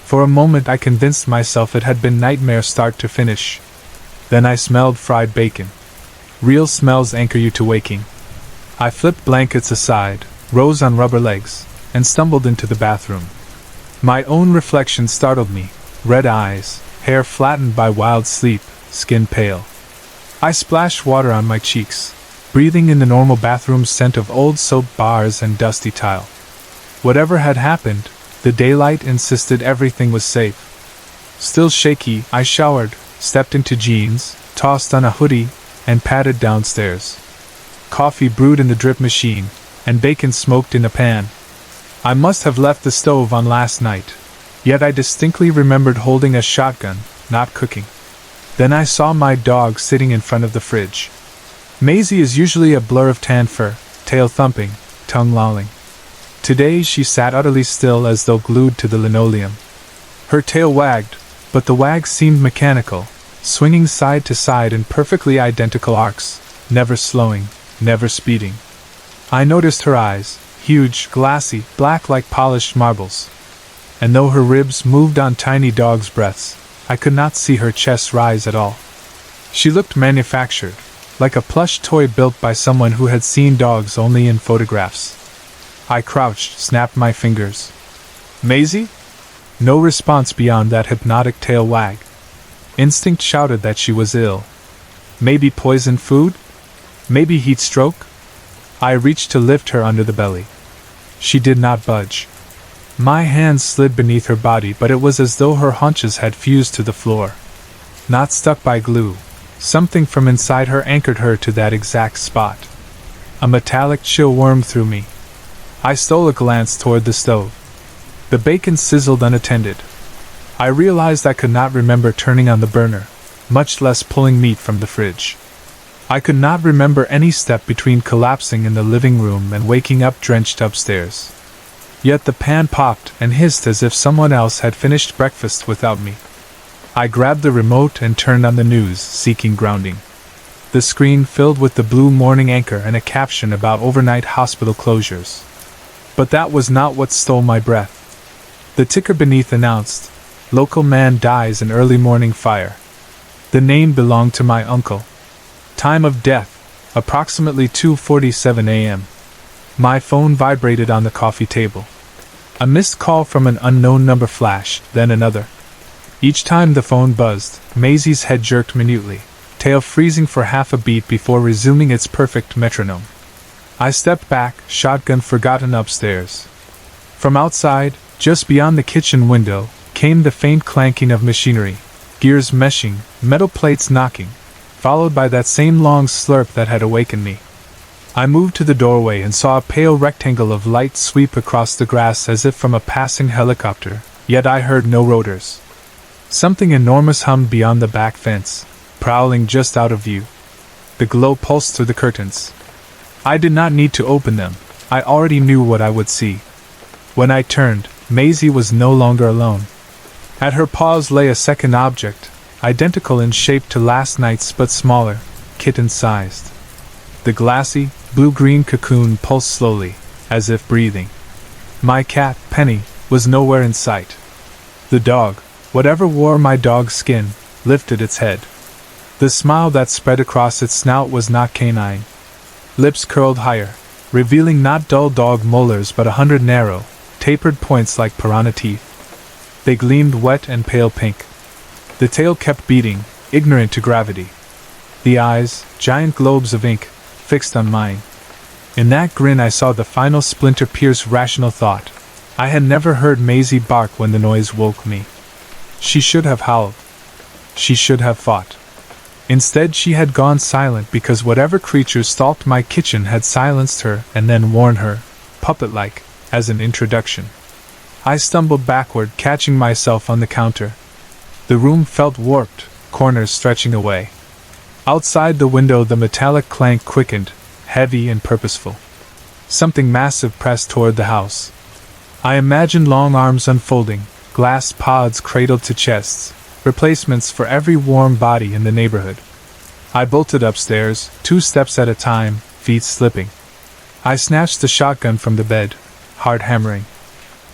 [SPEAKER 1] For a moment I convinced myself it had been nightmare start to finish. Then I smelled fried bacon. Real smells anchor you to waking. I flipped blankets aside, rose on rubber legs, and stumbled into the bathroom. My own reflection startled me. Red eyes, hair flattened by wild sleep, skin pale. I splashed water on my cheeks, breathing in the normal bathroom scent of old soap bars and dusty tile. Whatever had happened, the daylight insisted everything was safe. Still shaky, I showered, stepped into jeans, tossed on a hoodie, and padded downstairs. Coffee brewed in the drip machine, and bacon smoked in a pan. I must have left the stove on last night, yet I distinctly remembered holding a shotgun, not cooking. Then I saw my dog sitting in front of the fridge. Maisie is usually a blur of tan fur, tail thumping, tongue lolling. Today she sat utterly still as though glued to the linoleum. Her tail wagged, but the wag seemed mechanical, swinging side to side in perfectly identical arcs, never slowing, never speeding. I noticed her eyes, huge, glassy, black like polished marbles. And though her ribs moved on tiny dog's breaths, I could not see her chest rise at all. She looked manufactured, like a plush toy built by someone who had seen dogs only in photographs. I crouched, snapped my fingers. "Maisie?" No response beyond that hypnotic tail wag. Instinct shouted that she was ill. Maybe poisoned food? Maybe heat stroke? I reached to lift her under the belly. She did not budge. My hands slid beneath her body, but it was as though her haunches had fused to the floor. Not stuck by glue. Something from inside her anchored her to that exact spot. A metallic chill wormed through me. I stole a glance toward the stove. The bacon sizzled unattended. I realized I could not remember turning on the burner, much less pulling meat from the fridge. I could not remember any step between collapsing in the living room and waking up drenched upstairs. Yet the pan popped and hissed as if someone else had finished breakfast without me. I grabbed the remote and turned on the news, seeking grounding. The screen filled with the blue morning anchor and a caption about overnight hospital closures. But that was not what stole my breath. The ticker beneath announced, "Local man dies in early morning fire." The name belonged to my uncle. Time of death, approximately 2:47 a.m. My phone vibrated on the coffee table. A missed call from an unknown number flashed, then another. Each time the phone buzzed, Maisie's head jerked minutely, tail freezing for half a beat before resuming its perfect metronome. I stepped back, shotgun forgotten upstairs. From outside, just beyond the kitchen window, came the faint clanking of machinery, gears meshing, metal plates knocking, followed by that same long slurp that had awakened me. I moved to the doorway and saw a pale rectangle of light sweep across the grass as if from a passing helicopter, yet I heard no rotors. Something enormous hummed beyond the back fence, prowling just out of view. The glow pulsed through the curtains. I did not need to open them, I already knew what I would see. When I turned, Maisie was no longer alone. At her paws lay a second object, identical in shape to last night's but smaller, kitten-sized. The glassy, blue-green cocoon pulsed slowly, as if breathing. My cat, Penny, was nowhere in sight. The dog, whatever wore my dog's skin, lifted its head. The smile that spread across its snout was not canine. lips curled higher, revealing not dull dog molars but 100 narrow, tapered points like piranha teeth. They gleamed wet and pale pink. The tail kept beating, ignorant to gravity. The eyes, giant globes of ink, fixed on mine. In that grin I saw the final splinter pierce rational thought. I had never heard Maisie bark when the noise woke me. She should have howled. She should have fought. Instead she had gone silent because whatever creature stalked my kitchen had silenced her and then warned her, puppet-like, as an introduction. I stumbled backward, catching myself on the counter. The room felt warped, corners stretching away. Outside the window the metallic clank quickened, heavy and purposeful. Something massive pressed toward the house. I imagined long arms unfolding, glass pods cradled to chests, replacements for every warm body in the neighborhood. I bolted upstairs, 2 steps at a time, feet slipping. I snatched the shotgun from the bed, heart hammering.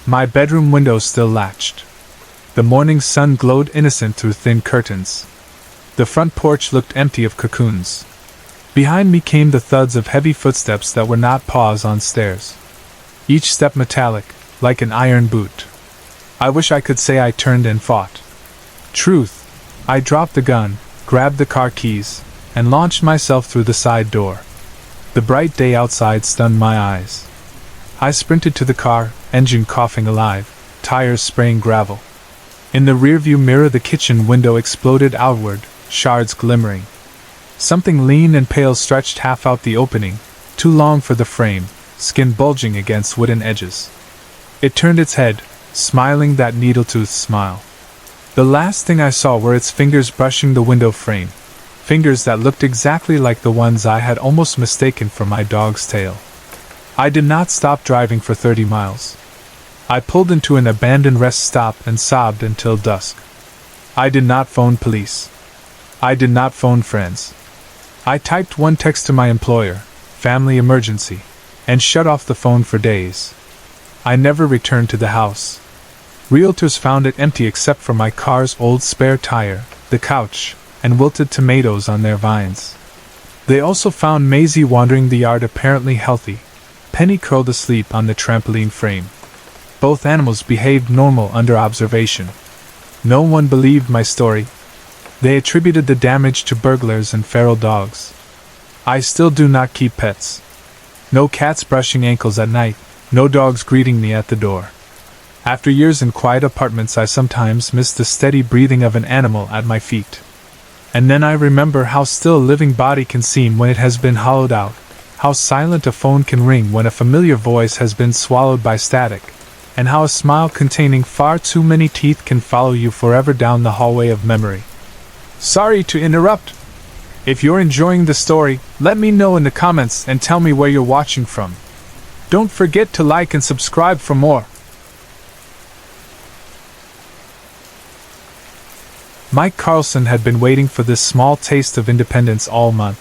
[SPEAKER 1] My bedroom window still latched. The morning sun glowed innocent through thin curtains. The front porch looked empty of cocoons. Behind me came the thuds of heavy footsteps that were not paws on stairs. Each step metallic, like an iron boot. I wish I could say I turned and fought. Truth. I dropped the gun, grabbed the car keys, and launched myself through the side door. The bright day outside stunned my eyes. I sprinted to the car, engine coughing alive, tires spraying gravel. In the rearview mirror the kitchen window exploded outward, shards glimmering. Something lean and pale stretched half out the opening, too long for the frame, skin bulging against wooden edges. It turned its head, smiling that needle-toothed smile. The last thing I saw were its fingers brushing the window frame, fingers that looked exactly like the ones I had almost mistaken for my dog's tail. I did not stop driving for 30 miles. I pulled into an abandoned rest stop and sobbed until dusk. I did not phone police. I did not phone friends. I typed one text to my employer, family emergency, and shut off the phone for days. I never returned to the house. Realtors found it empty except for my car's old spare tire, the couch, and wilted tomatoes on their vines. They also found Maisie wandering the yard apparently healthy, Penny curled asleep on the trampoline frame. Both animals behaved normal under observation. No one believed my story. They attributed the damage to burglars and feral dogs. I still do not keep pets. No cats brushing ankles at night, no dogs greeting me at the door. After years in quiet apartments I sometimes miss the steady breathing of an animal at my feet. And then I remember how still a living body can seem when it has been hollowed out, how silent a phone can ring when a familiar voice has been swallowed by static, and how a smile containing far too many teeth can follow you forever down the hallway of memory. Sorry to interrupt. If you're enjoying the story, let me know in the comments and tell me where you're watching from. Don't forget to like and subscribe for more. Mike Carlson had been waiting for this small taste of independence all month.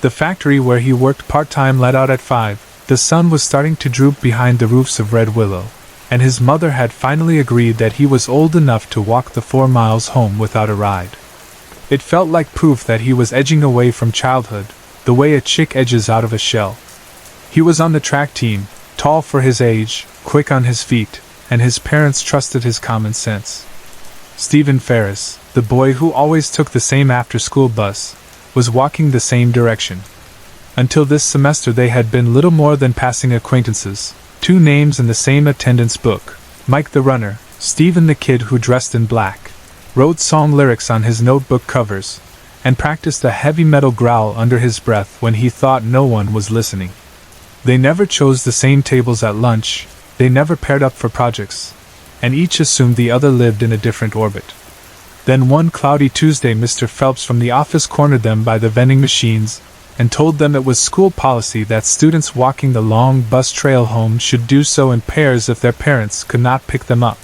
[SPEAKER 1] The factory where he worked part-time let out at 5, the sun was starting to droop behind the roofs of Red Willow, and his mother had finally agreed that he was old enough to walk the 4 miles home without a ride. It felt like proof that he was edging away from childhood, the way a chick edges out of a shell. He was on the track team, tall for his age, quick on his feet, and his parents trusted his common sense. Stephen Ferris, the boy who always took the same after-school bus, was walking the same direction. Until this semester they had been little more than passing acquaintances, 2 names in the same attendance book, Mike the runner, Stephen the kid who dressed in black, wrote song lyrics on his notebook covers, and practiced a heavy metal growl under his breath when he thought no one was listening. They never chose the same tables at lunch, they never paired up for projects, and each assumed the other lived in a different orbit. Then one cloudy Tuesday Mr. Phelps from the office cornered them by the vending machines and told them it was school policy that students walking the long bus trail home should do so in pairs if their parents could not pick them up.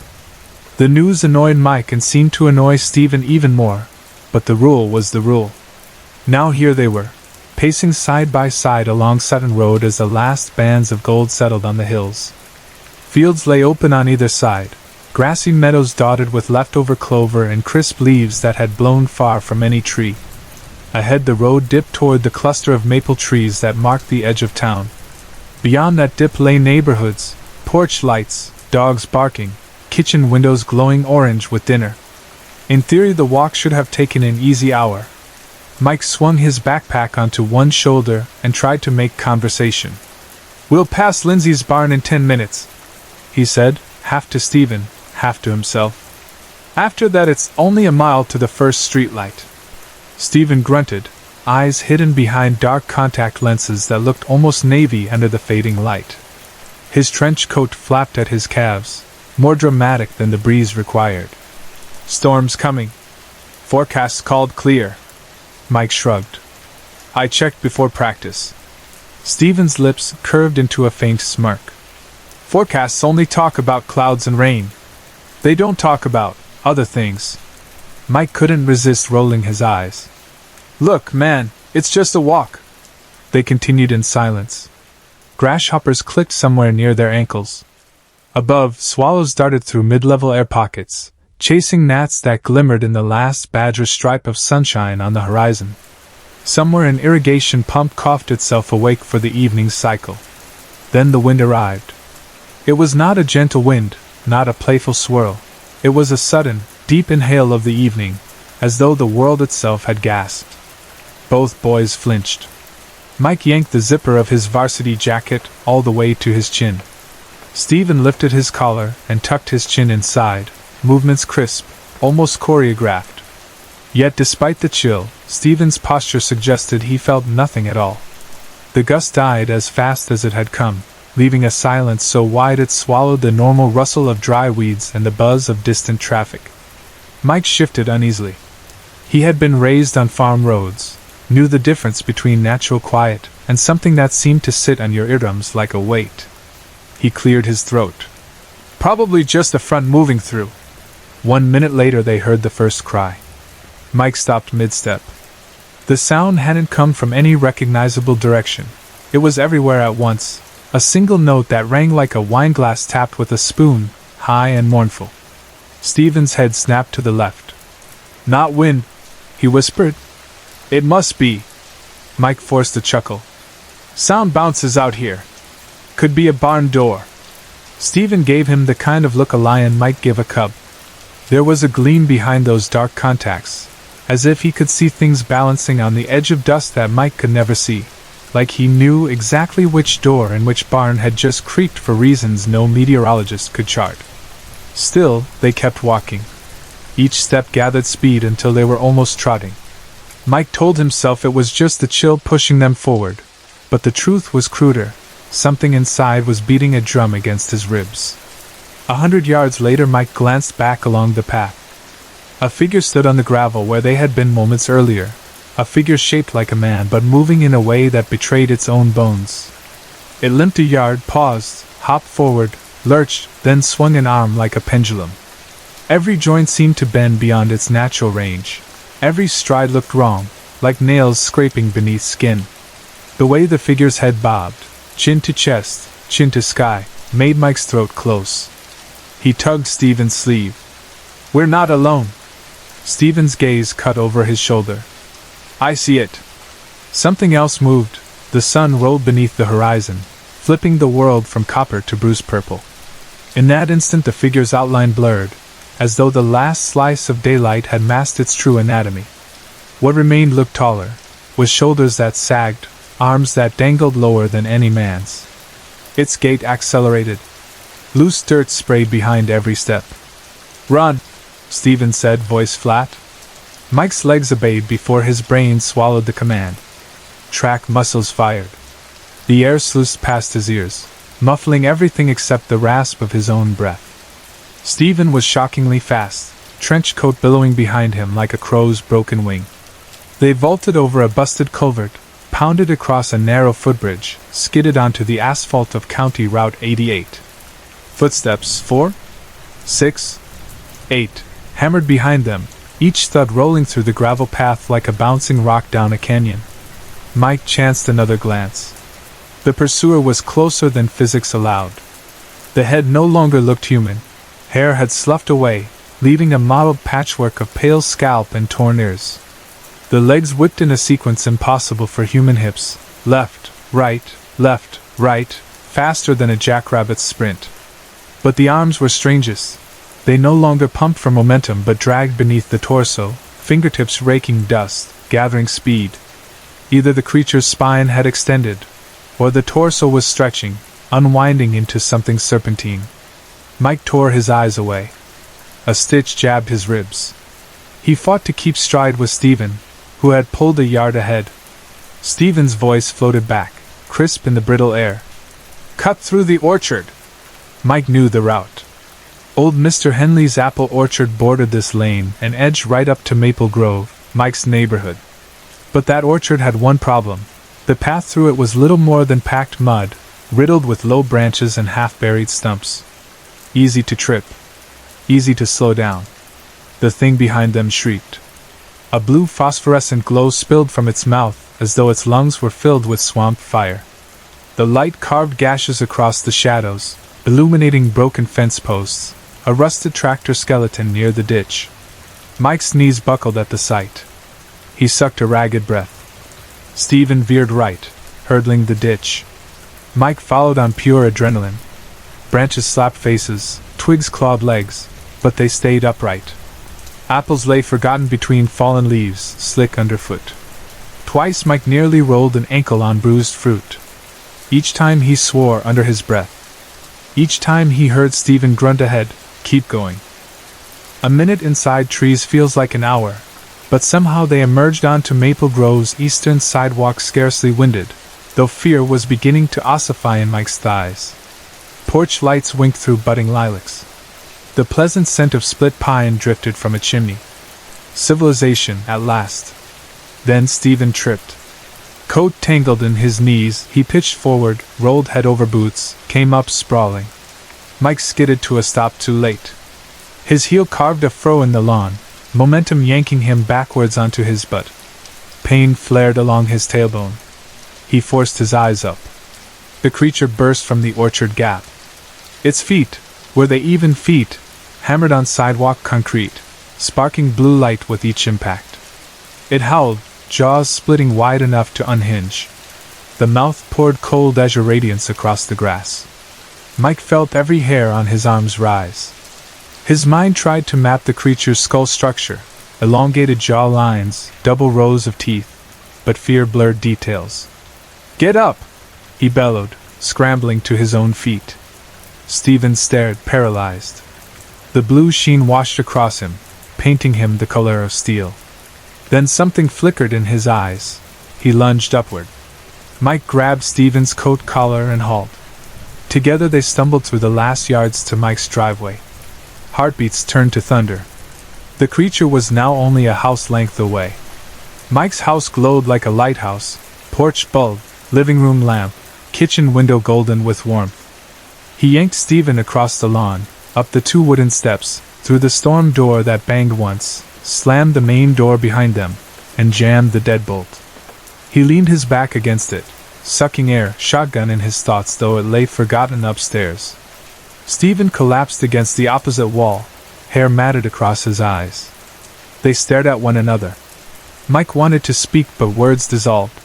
[SPEAKER 1] The news annoyed Mike and seemed to annoy Stephen even more, but the rule was the rule. Now here they were, pacing side by side along Sutton Road as the last bands of gold settled on the hills. Fields lay open on either side, grassy meadows dotted with leftover clover and crisp leaves that had blown far from any tree. Ahead the road dipped toward the cluster of maple trees that marked the edge of town. Beyond that dip lay neighborhoods, porch lights, dogs barking, kitchen windows glowing orange with dinner. In theory the walk should have taken an easy hour. Mike swung his backpack onto one shoulder and tried to make conversation. "We'll pass Lindsay's barn in 10 minutes," he said, half to Stephen, half to himself. "After that it's only a mile to the first streetlight." Stephen grunted, eyes hidden behind dark contact lenses that looked almost navy under the fading light. His trench coat flapped at his calves, more dramatic than the breeze required. "Storm's coming. Forecasts called clear." Mike shrugged. "I checked before practice." Stephen's lips curved into a faint smirk. "Forecasts only talk about clouds and rain. They don't talk about other things." Mike couldn't resist rolling his eyes. "Look, man, it's just a walk." They continued in silence. Grasshoppers clicked somewhere near their ankles. Above, swallows darted through mid-level air pockets, chasing gnats that glimmered in the last badger stripe of sunshine on the horizon. Somewhere an irrigation pump coughed itself awake for the evening cycle. Then the wind arrived. It was not a gentle wind, not a playful swirl. It was a sudden, deep inhale of the evening, as though the world itself had gasped. Both boys flinched. Mike yanked the zipper of his varsity jacket all the way to his chin. Stephen lifted his collar and tucked his chin inside, movements crisp, almost choreographed. Yet despite the chill, Stephen's posture suggested he felt nothing at all. The gust died as fast as it had come, leaving a silence so wide it swallowed the normal rustle of dry weeds and the buzz of distant traffic. Mike shifted uneasily. He had been raised on farm roads, knew the difference between natural quiet and something that seemed to sit on your eardrums like a weight. He cleared his throat. "Probably just the front moving through." 1 minute later they heard the first cry. Mike stopped mid-step. The sound hadn't come from any recognizable direction. It was everywhere at once, a single note that rang like a wineglass tapped with a spoon, high and mournful. Stephen's head snapped to the left. "Not wind," he whispered. "It must be." Mike forced a chuckle. "Sound bounces out here. Could be a barn door." Stephen gave him the kind of look a lion might give a cub. There was a gleam behind those dark contacts, as if he could see things balancing on the edge of dust that Mike could never see, like he knew exactly which door and which barn had just creaked for reasons no meteorologist could chart. Still, they kept walking. Each step gathered speed until they were almost trotting. Mike told himself it was just the chill pushing them forward, but the truth was cruder. Something inside was beating a drum against his ribs. 100 yards later Mike glanced back along the path. A figure stood on the gravel where they had been moments earlier, a figure shaped like a man but moving in a way that betrayed its own bones. It limped a yard, paused, hopped forward, lurched, then swung an arm like a pendulum. Every joint seemed to bend beyond its natural range. Every stride looked wrong, like nails scraping beneath skin. The way the figure's head bobbed, chin to chest, chin to sky, made Mike's throat close. He tugged Stephen's sleeve. "We're not alone." Stephen's gaze cut over his shoulder. "I see it." Something else moved. The sun rolled beneath the horizon, flipping the world from copper to bruise purple. In that instant the figure's outline blurred, as though the last slice of daylight had masked its true anatomy. What remained looked taller, with shoulders that sagged, arms that dangled lower than any man's. Its gait accelerated. Loose dirt sprayed behind every step. "Run," Stephen said, voice flat. Mike's legs obeyed before his brain swallowed the command. Track muscles fired. The air sluiced past his ears, muffling everything except the rasp of his own breath. Stephen was shockingly fast, trench coat billowing behind him like a crow's broken wing. They vaulted over a busted culvert, pounded across a narrow footbridge, skidded onto the asphalt of County Route 88. Footsteps 4, 6, 8, hammered behind them, each thud rolling through the gravel path like a bouncing rock down a canyon. Mike chanced another glance. The pursuer was closer than physics allowed. The head no longer looked human. Hair had sloughed away, leaving a mottled patchwork of pale scalp and torn ears. The legs whipped in a sequence impossible for human hips, left, right, faster than a jackrabbit's sprint. But the arms were strangest. They no longer pumped for momentum but dragged beneath the torso, fingertips raking dust, gathering speed. Either the creature's spine had extended, or the torso was stretching, unwinding into something serpentine. Mike tore his eyes away. A stitch jabbed his ribs. He fought to keep stride with Stephen, who had pulled a yard ahead. Stephen's voice floated back, crisp in the brittle air. "Cut through the orchard!" Mike knew the route. Old Mr. Henley's apple orchard bordered this lane and edged right up to Maple Grove, Mike's neighborhood. But that orchard had one problem. The path through it was little more than packed mud, riddled with low branches and half-buried stumps. Easy to trip. Easy to slow down. The thing behind them shrieked. A blue phosphorescent glow spilled from its mouth, as though its lungs were filled with swamp fire. The light carved gashes across the shadows, illuminating broken fence posts, a rusted tractor skeleton near the ditch. Mike's knees buckled at the sight. He sucked a ragged breath. Stephen veered right, hurdling the ditch. Mike followed on pure adrenaline. Branches slapped faces, twigs clawed legs, but they stayed upright. Apples lay forgotten between fallen leaves, slick underfoot. Twice Mike nearly rolled an ankle on bruised fruit. Each time he swore under his breath. Each time he heard Stephen grunt ahead, "Keep going." A minute inside trees feels like an hour, but somehow they emerged onto Maple Grove's eastern sidewalk scarcely winded, though fear was beginning to ossify in Mike's thighs. Porch lights winked through budding lilacs. The pleasant scent of split pine drifted from a chimney. Civilization, at last. Then Stephen tripped. Coat tangled in his knees, he pitched forward, rolled head over boots, came up sprawling. Mike skidded to a stop too late. His heel carved a furrow in the lawn, momentum yanking him backwards onto his butt. Pain flared along his tailbone. He forced his eyes up. The creature burst from the orchard gap. Its feet, were they even feet, hammered on sidewalk concrete, sparking blue light with each impact. It howled, jaws splitting wide enough to unhinge. The mouth poured cold azure radiance across the grass. Mike felt every hair on his arms rise. His mind tried to map the creature's skull structure, elongated jaw lines, double rows of teeth, but fear blurred details. "Get up!" he bellowed, scrambling to his own feet. Stephen stared, paralyzed. The blue sheen washed across him, painting him the color of steel. Then something flickered in his eyes. He lunged upward. Mike grabbed Stephen's coat collar and hauled. Together they stumbled through the last yards to Mike's driveway. Heartbeats turned to thunder. The creature was now only a house length away. Mike's house glowed like a lighthouse, porch bulb, living room lamp, kitchen window golden with warmth. He yanked Stephen across the lawn, up the 2 wooden steps, through the storm door that banged once, slammed the main door behind them, and jammed the deadbolt. He leaned his back against it, sucking air, shotgun in his thoughts though it lay forgotten upstairs. Stephen collapsed against the opposite wall, hair matted across his eyes. They stared at one another. Mike wanted to speak but words dissolved.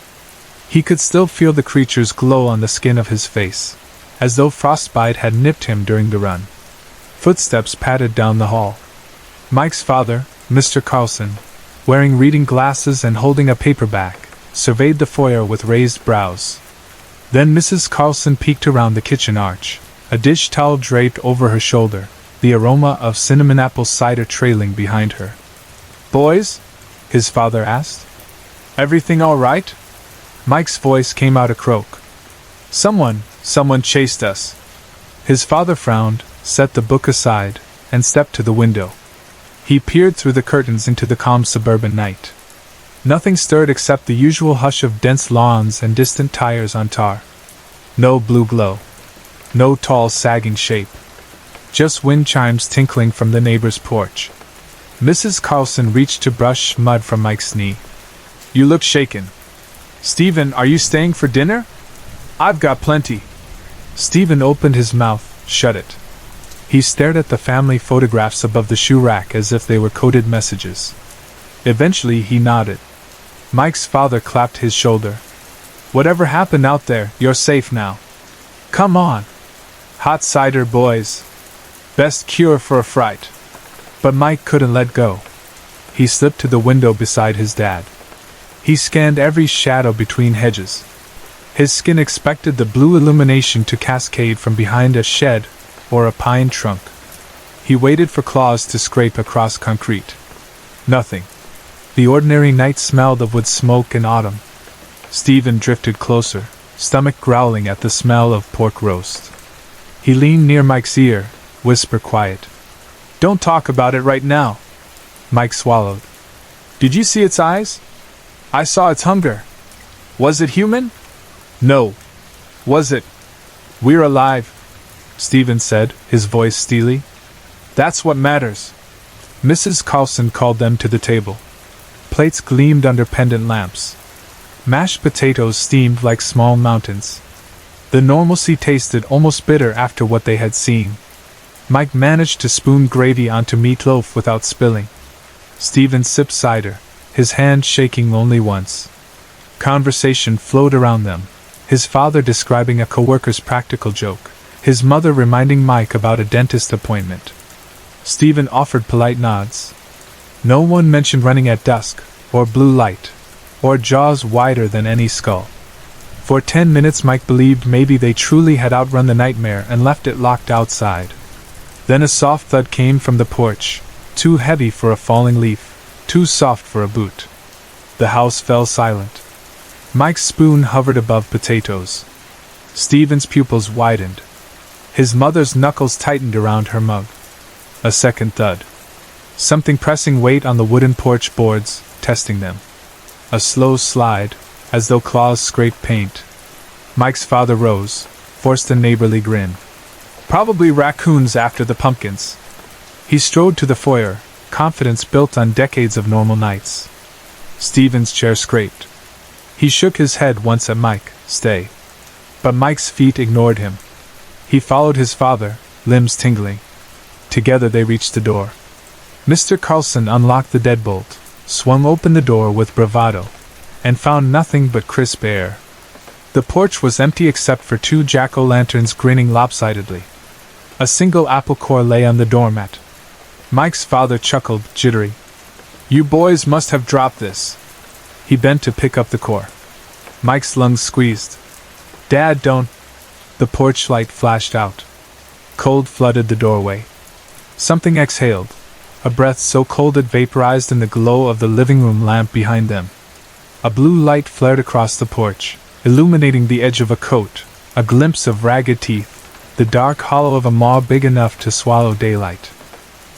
[SPEAKER 1] He could still feel the creature's glow on the skin of his face, as though frostbite had nipped him during the run. Footsteps padded down the hall. Mike's father, Mr. Carlson, wearing reading glasses and holding a paperback, surveyed the foyer with raised brows. Then Mrs. Carlson peeked around the kitchen arch, a dish towel draped over her shoulder, the aroma of cinnamon apple cider trailing behind her. "Boys?" his father asked. "Everything all right?" Mike's voice came out a croak. Someone chased us." His father frowned, set the book aside, and stepped to the window. He peered through the curtains into the calm suburban night. Nothing stirred except the usual hush of dense lawns and distant tires on tar. No blue glow. No tall sagging shape. Just wind chimes tinkling from the neighbor's porch. Mrs. Carlson reached to brush mud from Mike's knee. "You look shaken. Stephen, are you staying for dinner?" "I've got plenty." Stephen opened his mouth, shut it. He stared at the family photographs above the shoe rack as if they were coded messages. Eventually he nodded. Mike's father clapped his shoulder. Whatever happened out there, you're safe now. Come on. Hot cider, boys. Best cure for a fright. But Mike couldn't let go. He slipped to the window beside his dad. He scanned every shadow between hedges. His skin expected the blue illumination to cascade from behind a shed or a pine trunk. He waited for claws to scrape across concrete. Nothing. The ordinary night smelled of wood smoke and autumn. Stephen drifted closer, stomach growling at the smell of pork roast. He leaned near Mike's ear, whisper quiet. Don't talk about it right now. Mike swallowed. Did you see its eyes? I saw its hunger. Was it human? No. Was it? We're alive, Stephen said, his voice steely. That's what matters. Mrs. Carlson called them to the table. Plates gleamed under pendant lamps. Mashed potatoes steamed like small mountains. The normalcy tasted almost bitter after what they had seen. Mike managed to spoon gravy onto meatloaf without spilling. Stephen sipped cider, his hand shaking only once. Conversation flowed around them, his father describing a coworker's practical joke, his mother reminding Mike about a dentist appointment. Stephen offered polite nods. No one mentioned running at dusk, or blue light, or jaws wider than any skull. For 10 minutes Mike believed maybe they truly had outrun the nightmare and left it locked outside. Then a soft thud came from the porch, too heavy for a falling leaf, too soft for a boot. The house fell silent. Mike's spoon hovered above potatoes. Stephen's pupils widened. His mother's knuckles tightened around her mug. A second thud. Something pressing weight on the wooden porch boards, testing them. A slow slide, as though claws scraped paint. Mike's father rose, forced a neighborly grin. Probably raccoons after the pumpkins. He strode to the foyer, confidence built on decades of normal nights. Stephen's chair scraped. He shook his head once at Mike, stay. But Mike's feet ignored him. He followed his father, limbs tingling. Together they reached the door. Mr. Carlson unlocked the deadbolt, swung open the door with bravado, and found nothing but crisp air. The porch was empty except for 2 jack-o'-lanterns grinning lopsidedly. A single apple core lay on the doormat. Mike's father chuckled, jittery. You boys must have dropped this. He bent to pick up the core. Mike's lungs squeezed. Dad, don't. The porch light flashed out. Cold flooded the doorway. Something exhaled, a breath so cold it vaporized in the glow of the living room lamp behind them. A blue light flared across the porch, illuminating the edge of a coat, a glimpse of ragged teeth, the dark hollow of a maw big enough to swallow daylight.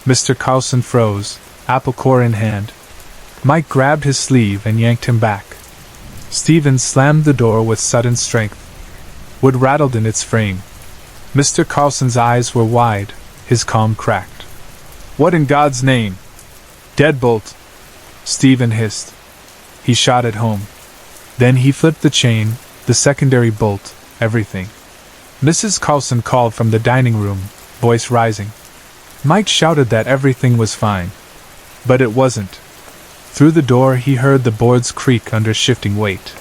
[SPEAKER 1] Mr. Carlson froze, apple core in hand. Mike grabbed his sleeve and yanked him back. Stephen slammed the door with sudden strength. Wood rattled in its frame. Mr. Carlson's eyes were wide, his calm cracked. What in God's name? Deadbolt! Stephen hissed. He shot it home. Then he flipped the chain, the secondary bolt, everything. Mrs. Carlson called from the dining room, voice rising. Mike shouted that everything was fine. But it wasn't. Through the door he heard the boards creak under shifting weight.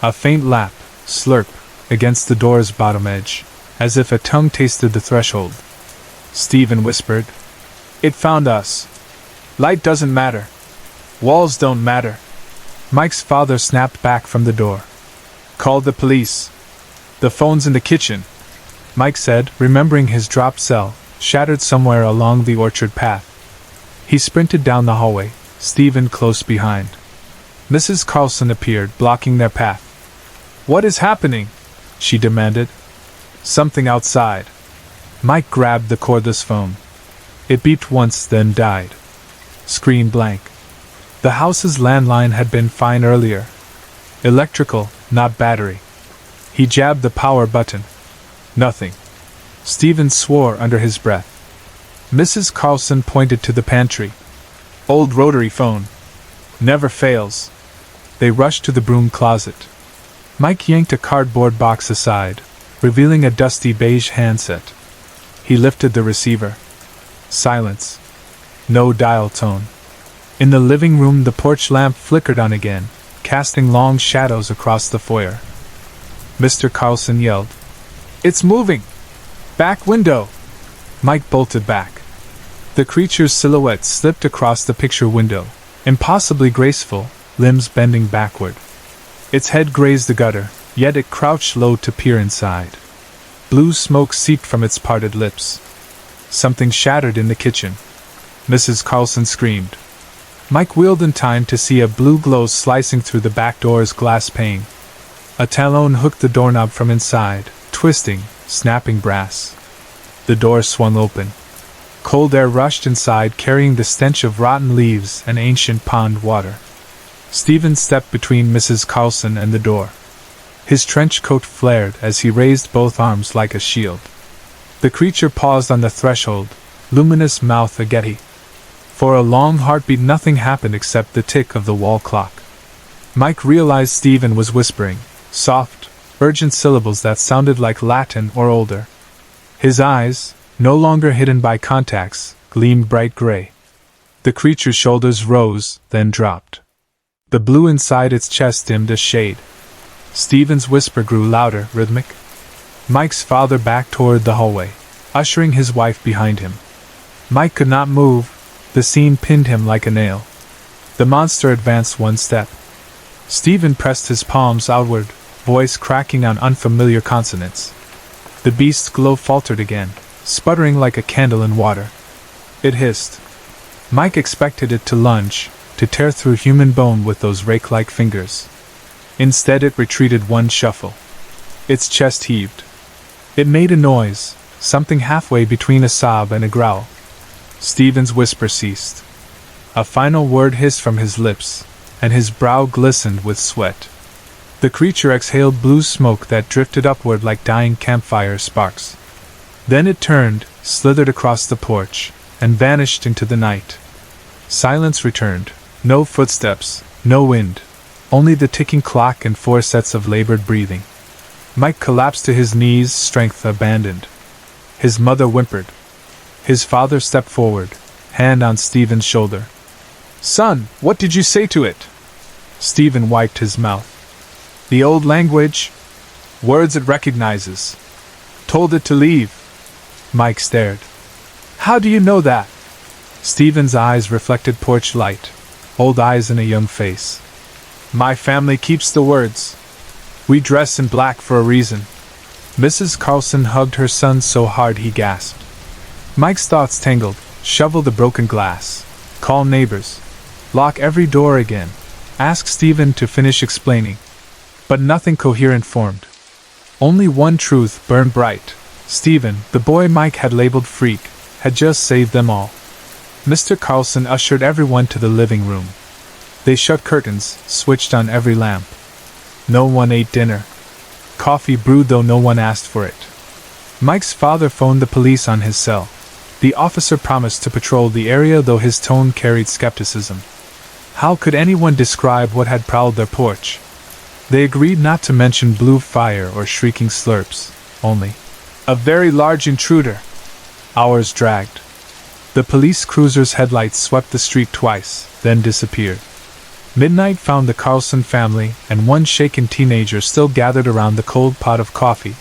[SPEAKER 1] A faint lap, slurp, against the door's bottom edge, as if a tongue tasted the threshold. Stephen whispered. It found us. Light doesn't matter. Walls don't matter. Mike's father snapped back from the door. Call the police. The phone's in the kitchen, Mike said, remembering his dropped cell, shattered somewhere along the orchard path. He sprinted down the hallway, Stephen close behind. Mrs. Carlson appeared, blocking their path. What is happening? She demanded. Something outside. Mike grabbed the cordless phone. It beeped once, then died. Screen blank. The house's landline had been fine earlier. Electrical, not battery. He jabbed the power button. Nothing. Stephen swore under his breath. Mrs. Carlson pointed to the pantry. Old rotary phone. Never fails. They rushed to the broom closet. Mike yanked a cardboard box aside, revealing a dusty beige handset. He lifted the receiver. Silence. No dial tone. In the living room the porch lamp flickered on again, casting long shadows across the foyer. Mr. Carlson yelled, "It's moving! Back window!" Mike bolted back. The creature's silhouette slipped across the picture window, impossibly graceful, limbs bending backward. Its head grazed the gutter, yet it crouched low to peer inside. Blue smoke seeped from its parted lips. Something shattered in the kitchen. Mrs. Carlson screamed. Mike wheeled in time to see a blue glow slicing through the back door's glass pane. A talon hooked the doorknob from inside, twisting, snapping brass. The door swung open. Cold air rushed inside, carrying the stench of rotten leaves and ancient pond water. Stephen stepped between Mrs. Carlson and the door. His trench coat flared as he raised both arms like a shield. The creature paused on the threshold, luminous mouth agate. For a long heartbeat nothing happened except the tick of the wall clock. Mike realized Stephen was whispering, soft, urgent syllables that sounded like Latin or older. His eyes, no longer hidden by contacts, gleamed bright gray. The creature's shoulders rose, then dropped. The blue inside its chest dimmed a shade. Stephen's whisper grew louder, rhythmic. Mike's father backed toward the hallway, ushering his wife behind him. Mike could not move. The scene pinned him like a nail. The monster advanced one step. Stephen pressed his palms outward, voice cracking on unfamiliar consonants. The beast's glow faltered again, sputtering like a candle in water. It hissed. Mike expected it to lunge, to tear through human bone with those rake-like fingers. Instead it retreated one shuffle. Its chest heaved. It made a noise, something halfway between a sob and a growl. Stephen's whisper ceased. A final word hissed from his lips, and his brow glistened with sweat. The creature exhaled blue smoke that drifted upward like dying campfire sparks. Then it turned, slithered across the porch, and vanished into the night. Silence returned. No footsteps, no wind. Only the ticking clock and 4 sets of labored breathing. Mike collapsed to his knees, strength abandoned. His mother whimpered. His father stepped forward, hand on Stephen's shoulder. "Son, what did you say to it?" Stephen wiped his mouth. "The old language. Words it recognizes. Told it to leave." Mike stared. "How do you know that?" Stephen's eyes reflected porch light, old eyes in a young face. "My family keeps the words. We dress in black for a reason." Mrs. Carlson hugged her son so hard he gasped. Mike's thoughts tangled. Shovel the broken glass. Call neighbors. Lock every door again. Ask Stephen to finish explaining. But nothing coherent formed. Only one truth burned bright. Stephen, the boy Mike had labeled freak, had just saved them all. Mr. Carlson ushered everyone to the living room. They shut curtains, switched on every lamp. No one ate dinner. Coffee brewed though no one asked for it. Mike's father phoned the police on his cell. The officer promised to patrol the area though his tone carried skepticism. How could anyone describe what had prowled their porch? They agreed not to mention blue fire or shrieking slurps, only a very large intruder. Hours dragged. The police cruiser's headlights swept the street twice, then disappeared. Midnight found the Carlson family and one shaken teenager still gathered around the cold pot of coffee,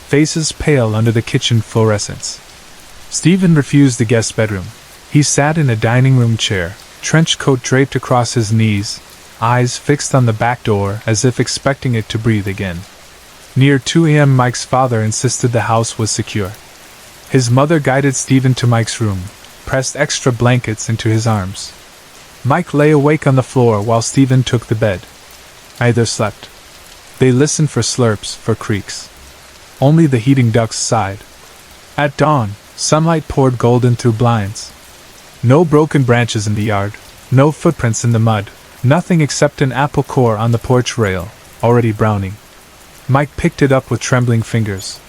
[SPEAKER 1] faces pale under the kitchen fluorescence. Stephen refused the guest bedroom. He sat in a dining room chair, trench coat draped across his knees, eyes fixed on the back door as if expecting it to breathe again. Near 2 a.m. Mike's father insisted the house was secure. His mother guided Stephen to Mike's room, pressed extra blankets into his arms. Mike lay awake on the floor while Stephen took the bed. Neither slept. They listened for slurps, for creaks. Only the heating ducts sighed. At dawn, sunlight poured golden through blinds. No broken branches in the yard, no footprints in the mud, nothing except an apple core on the porch rail, already browning. Mike picked it up with trembling fingers.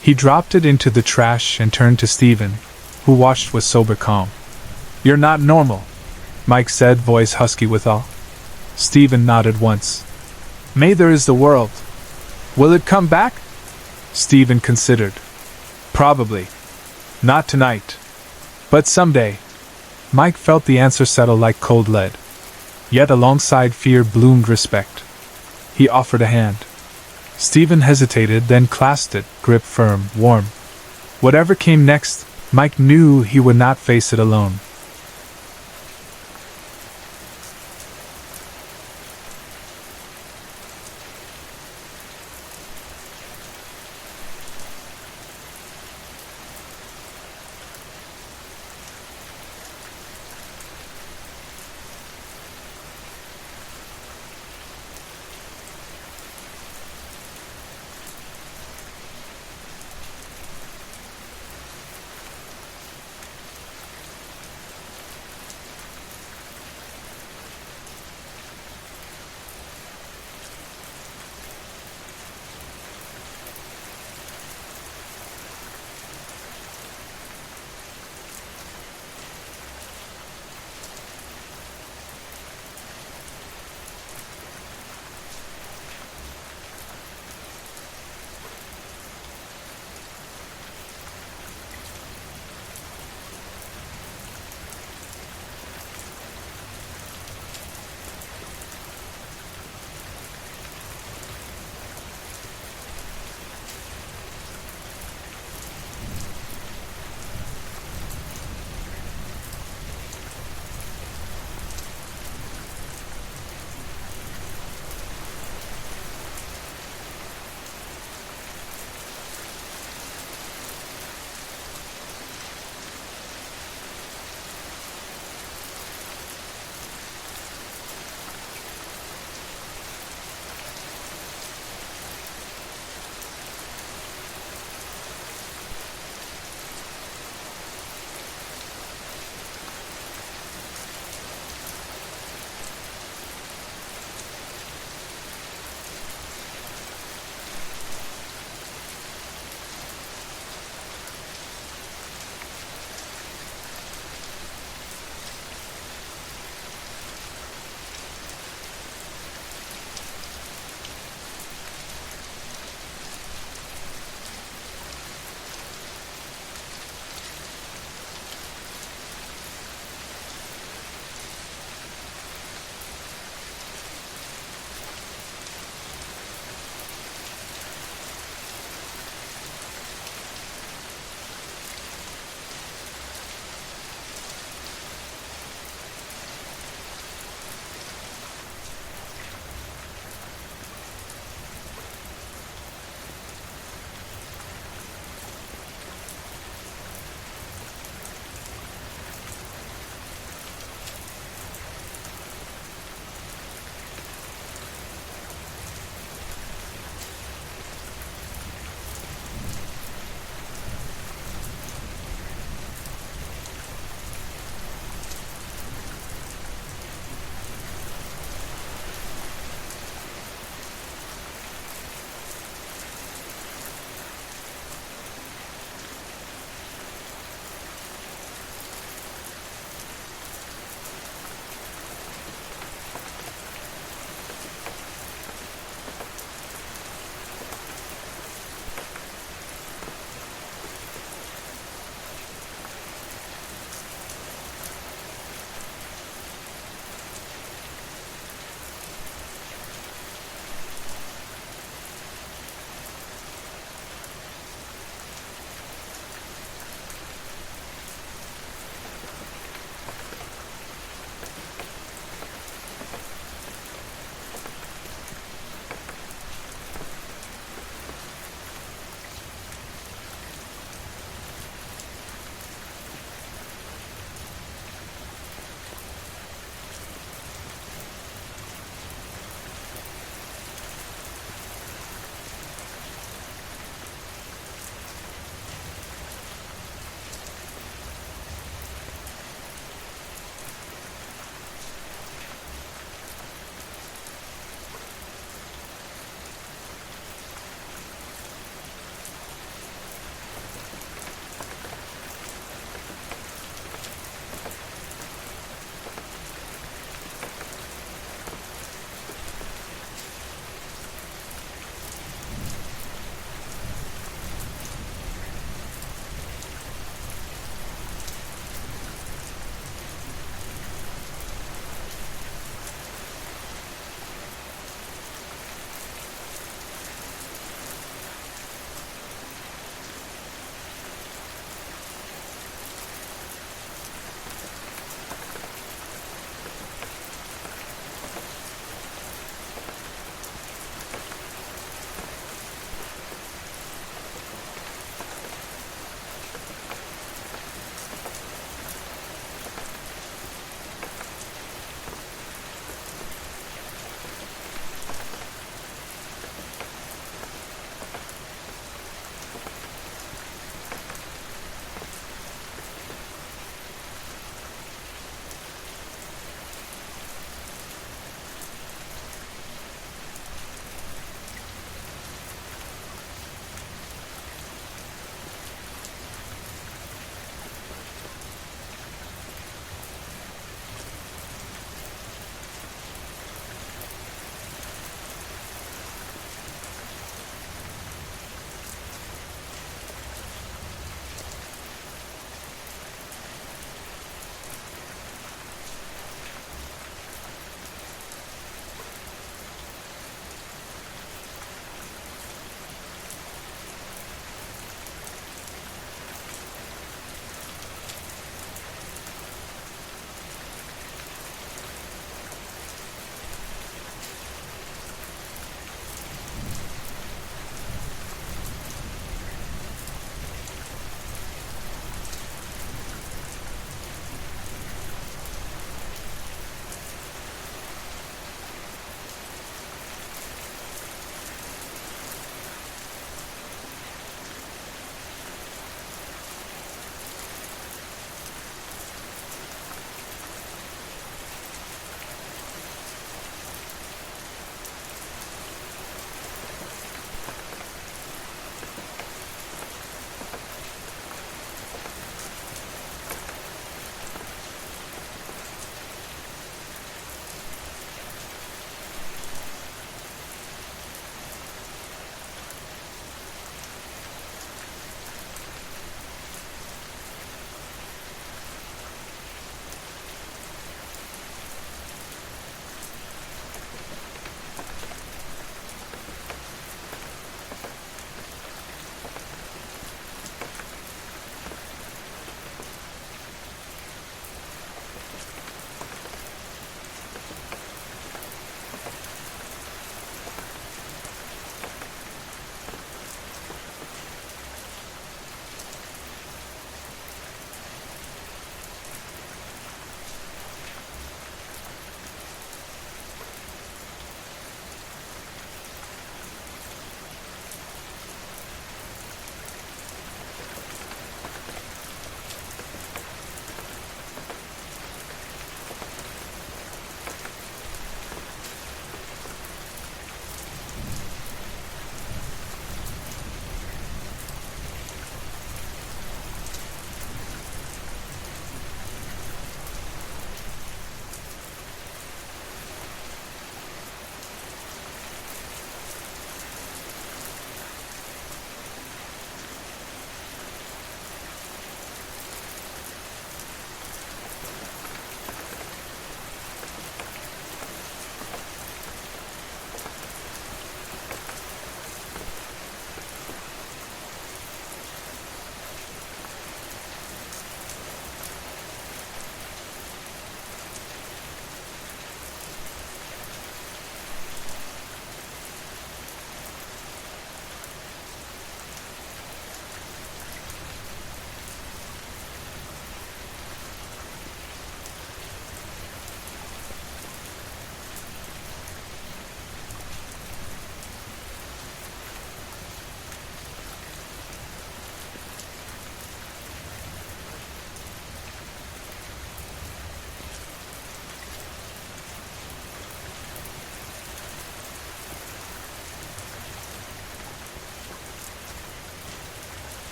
[SPEAKER 1] He dropped it into the trash and turned to Stephen, who watched with sober calm. "You're not normal," Mike said, voice husky with awe. Stephen nodded once. "May there is the world. Will it come back?" Stephen considered. "Probably. Not tonight. But someday." Mike felt the answer settle like cold lead. Yet alongside fear bloomed respect. He offered a hand. Stephen hesitated, then clasped it, grip firm, warm. Whatever came next, Mike knew he would not face it alone.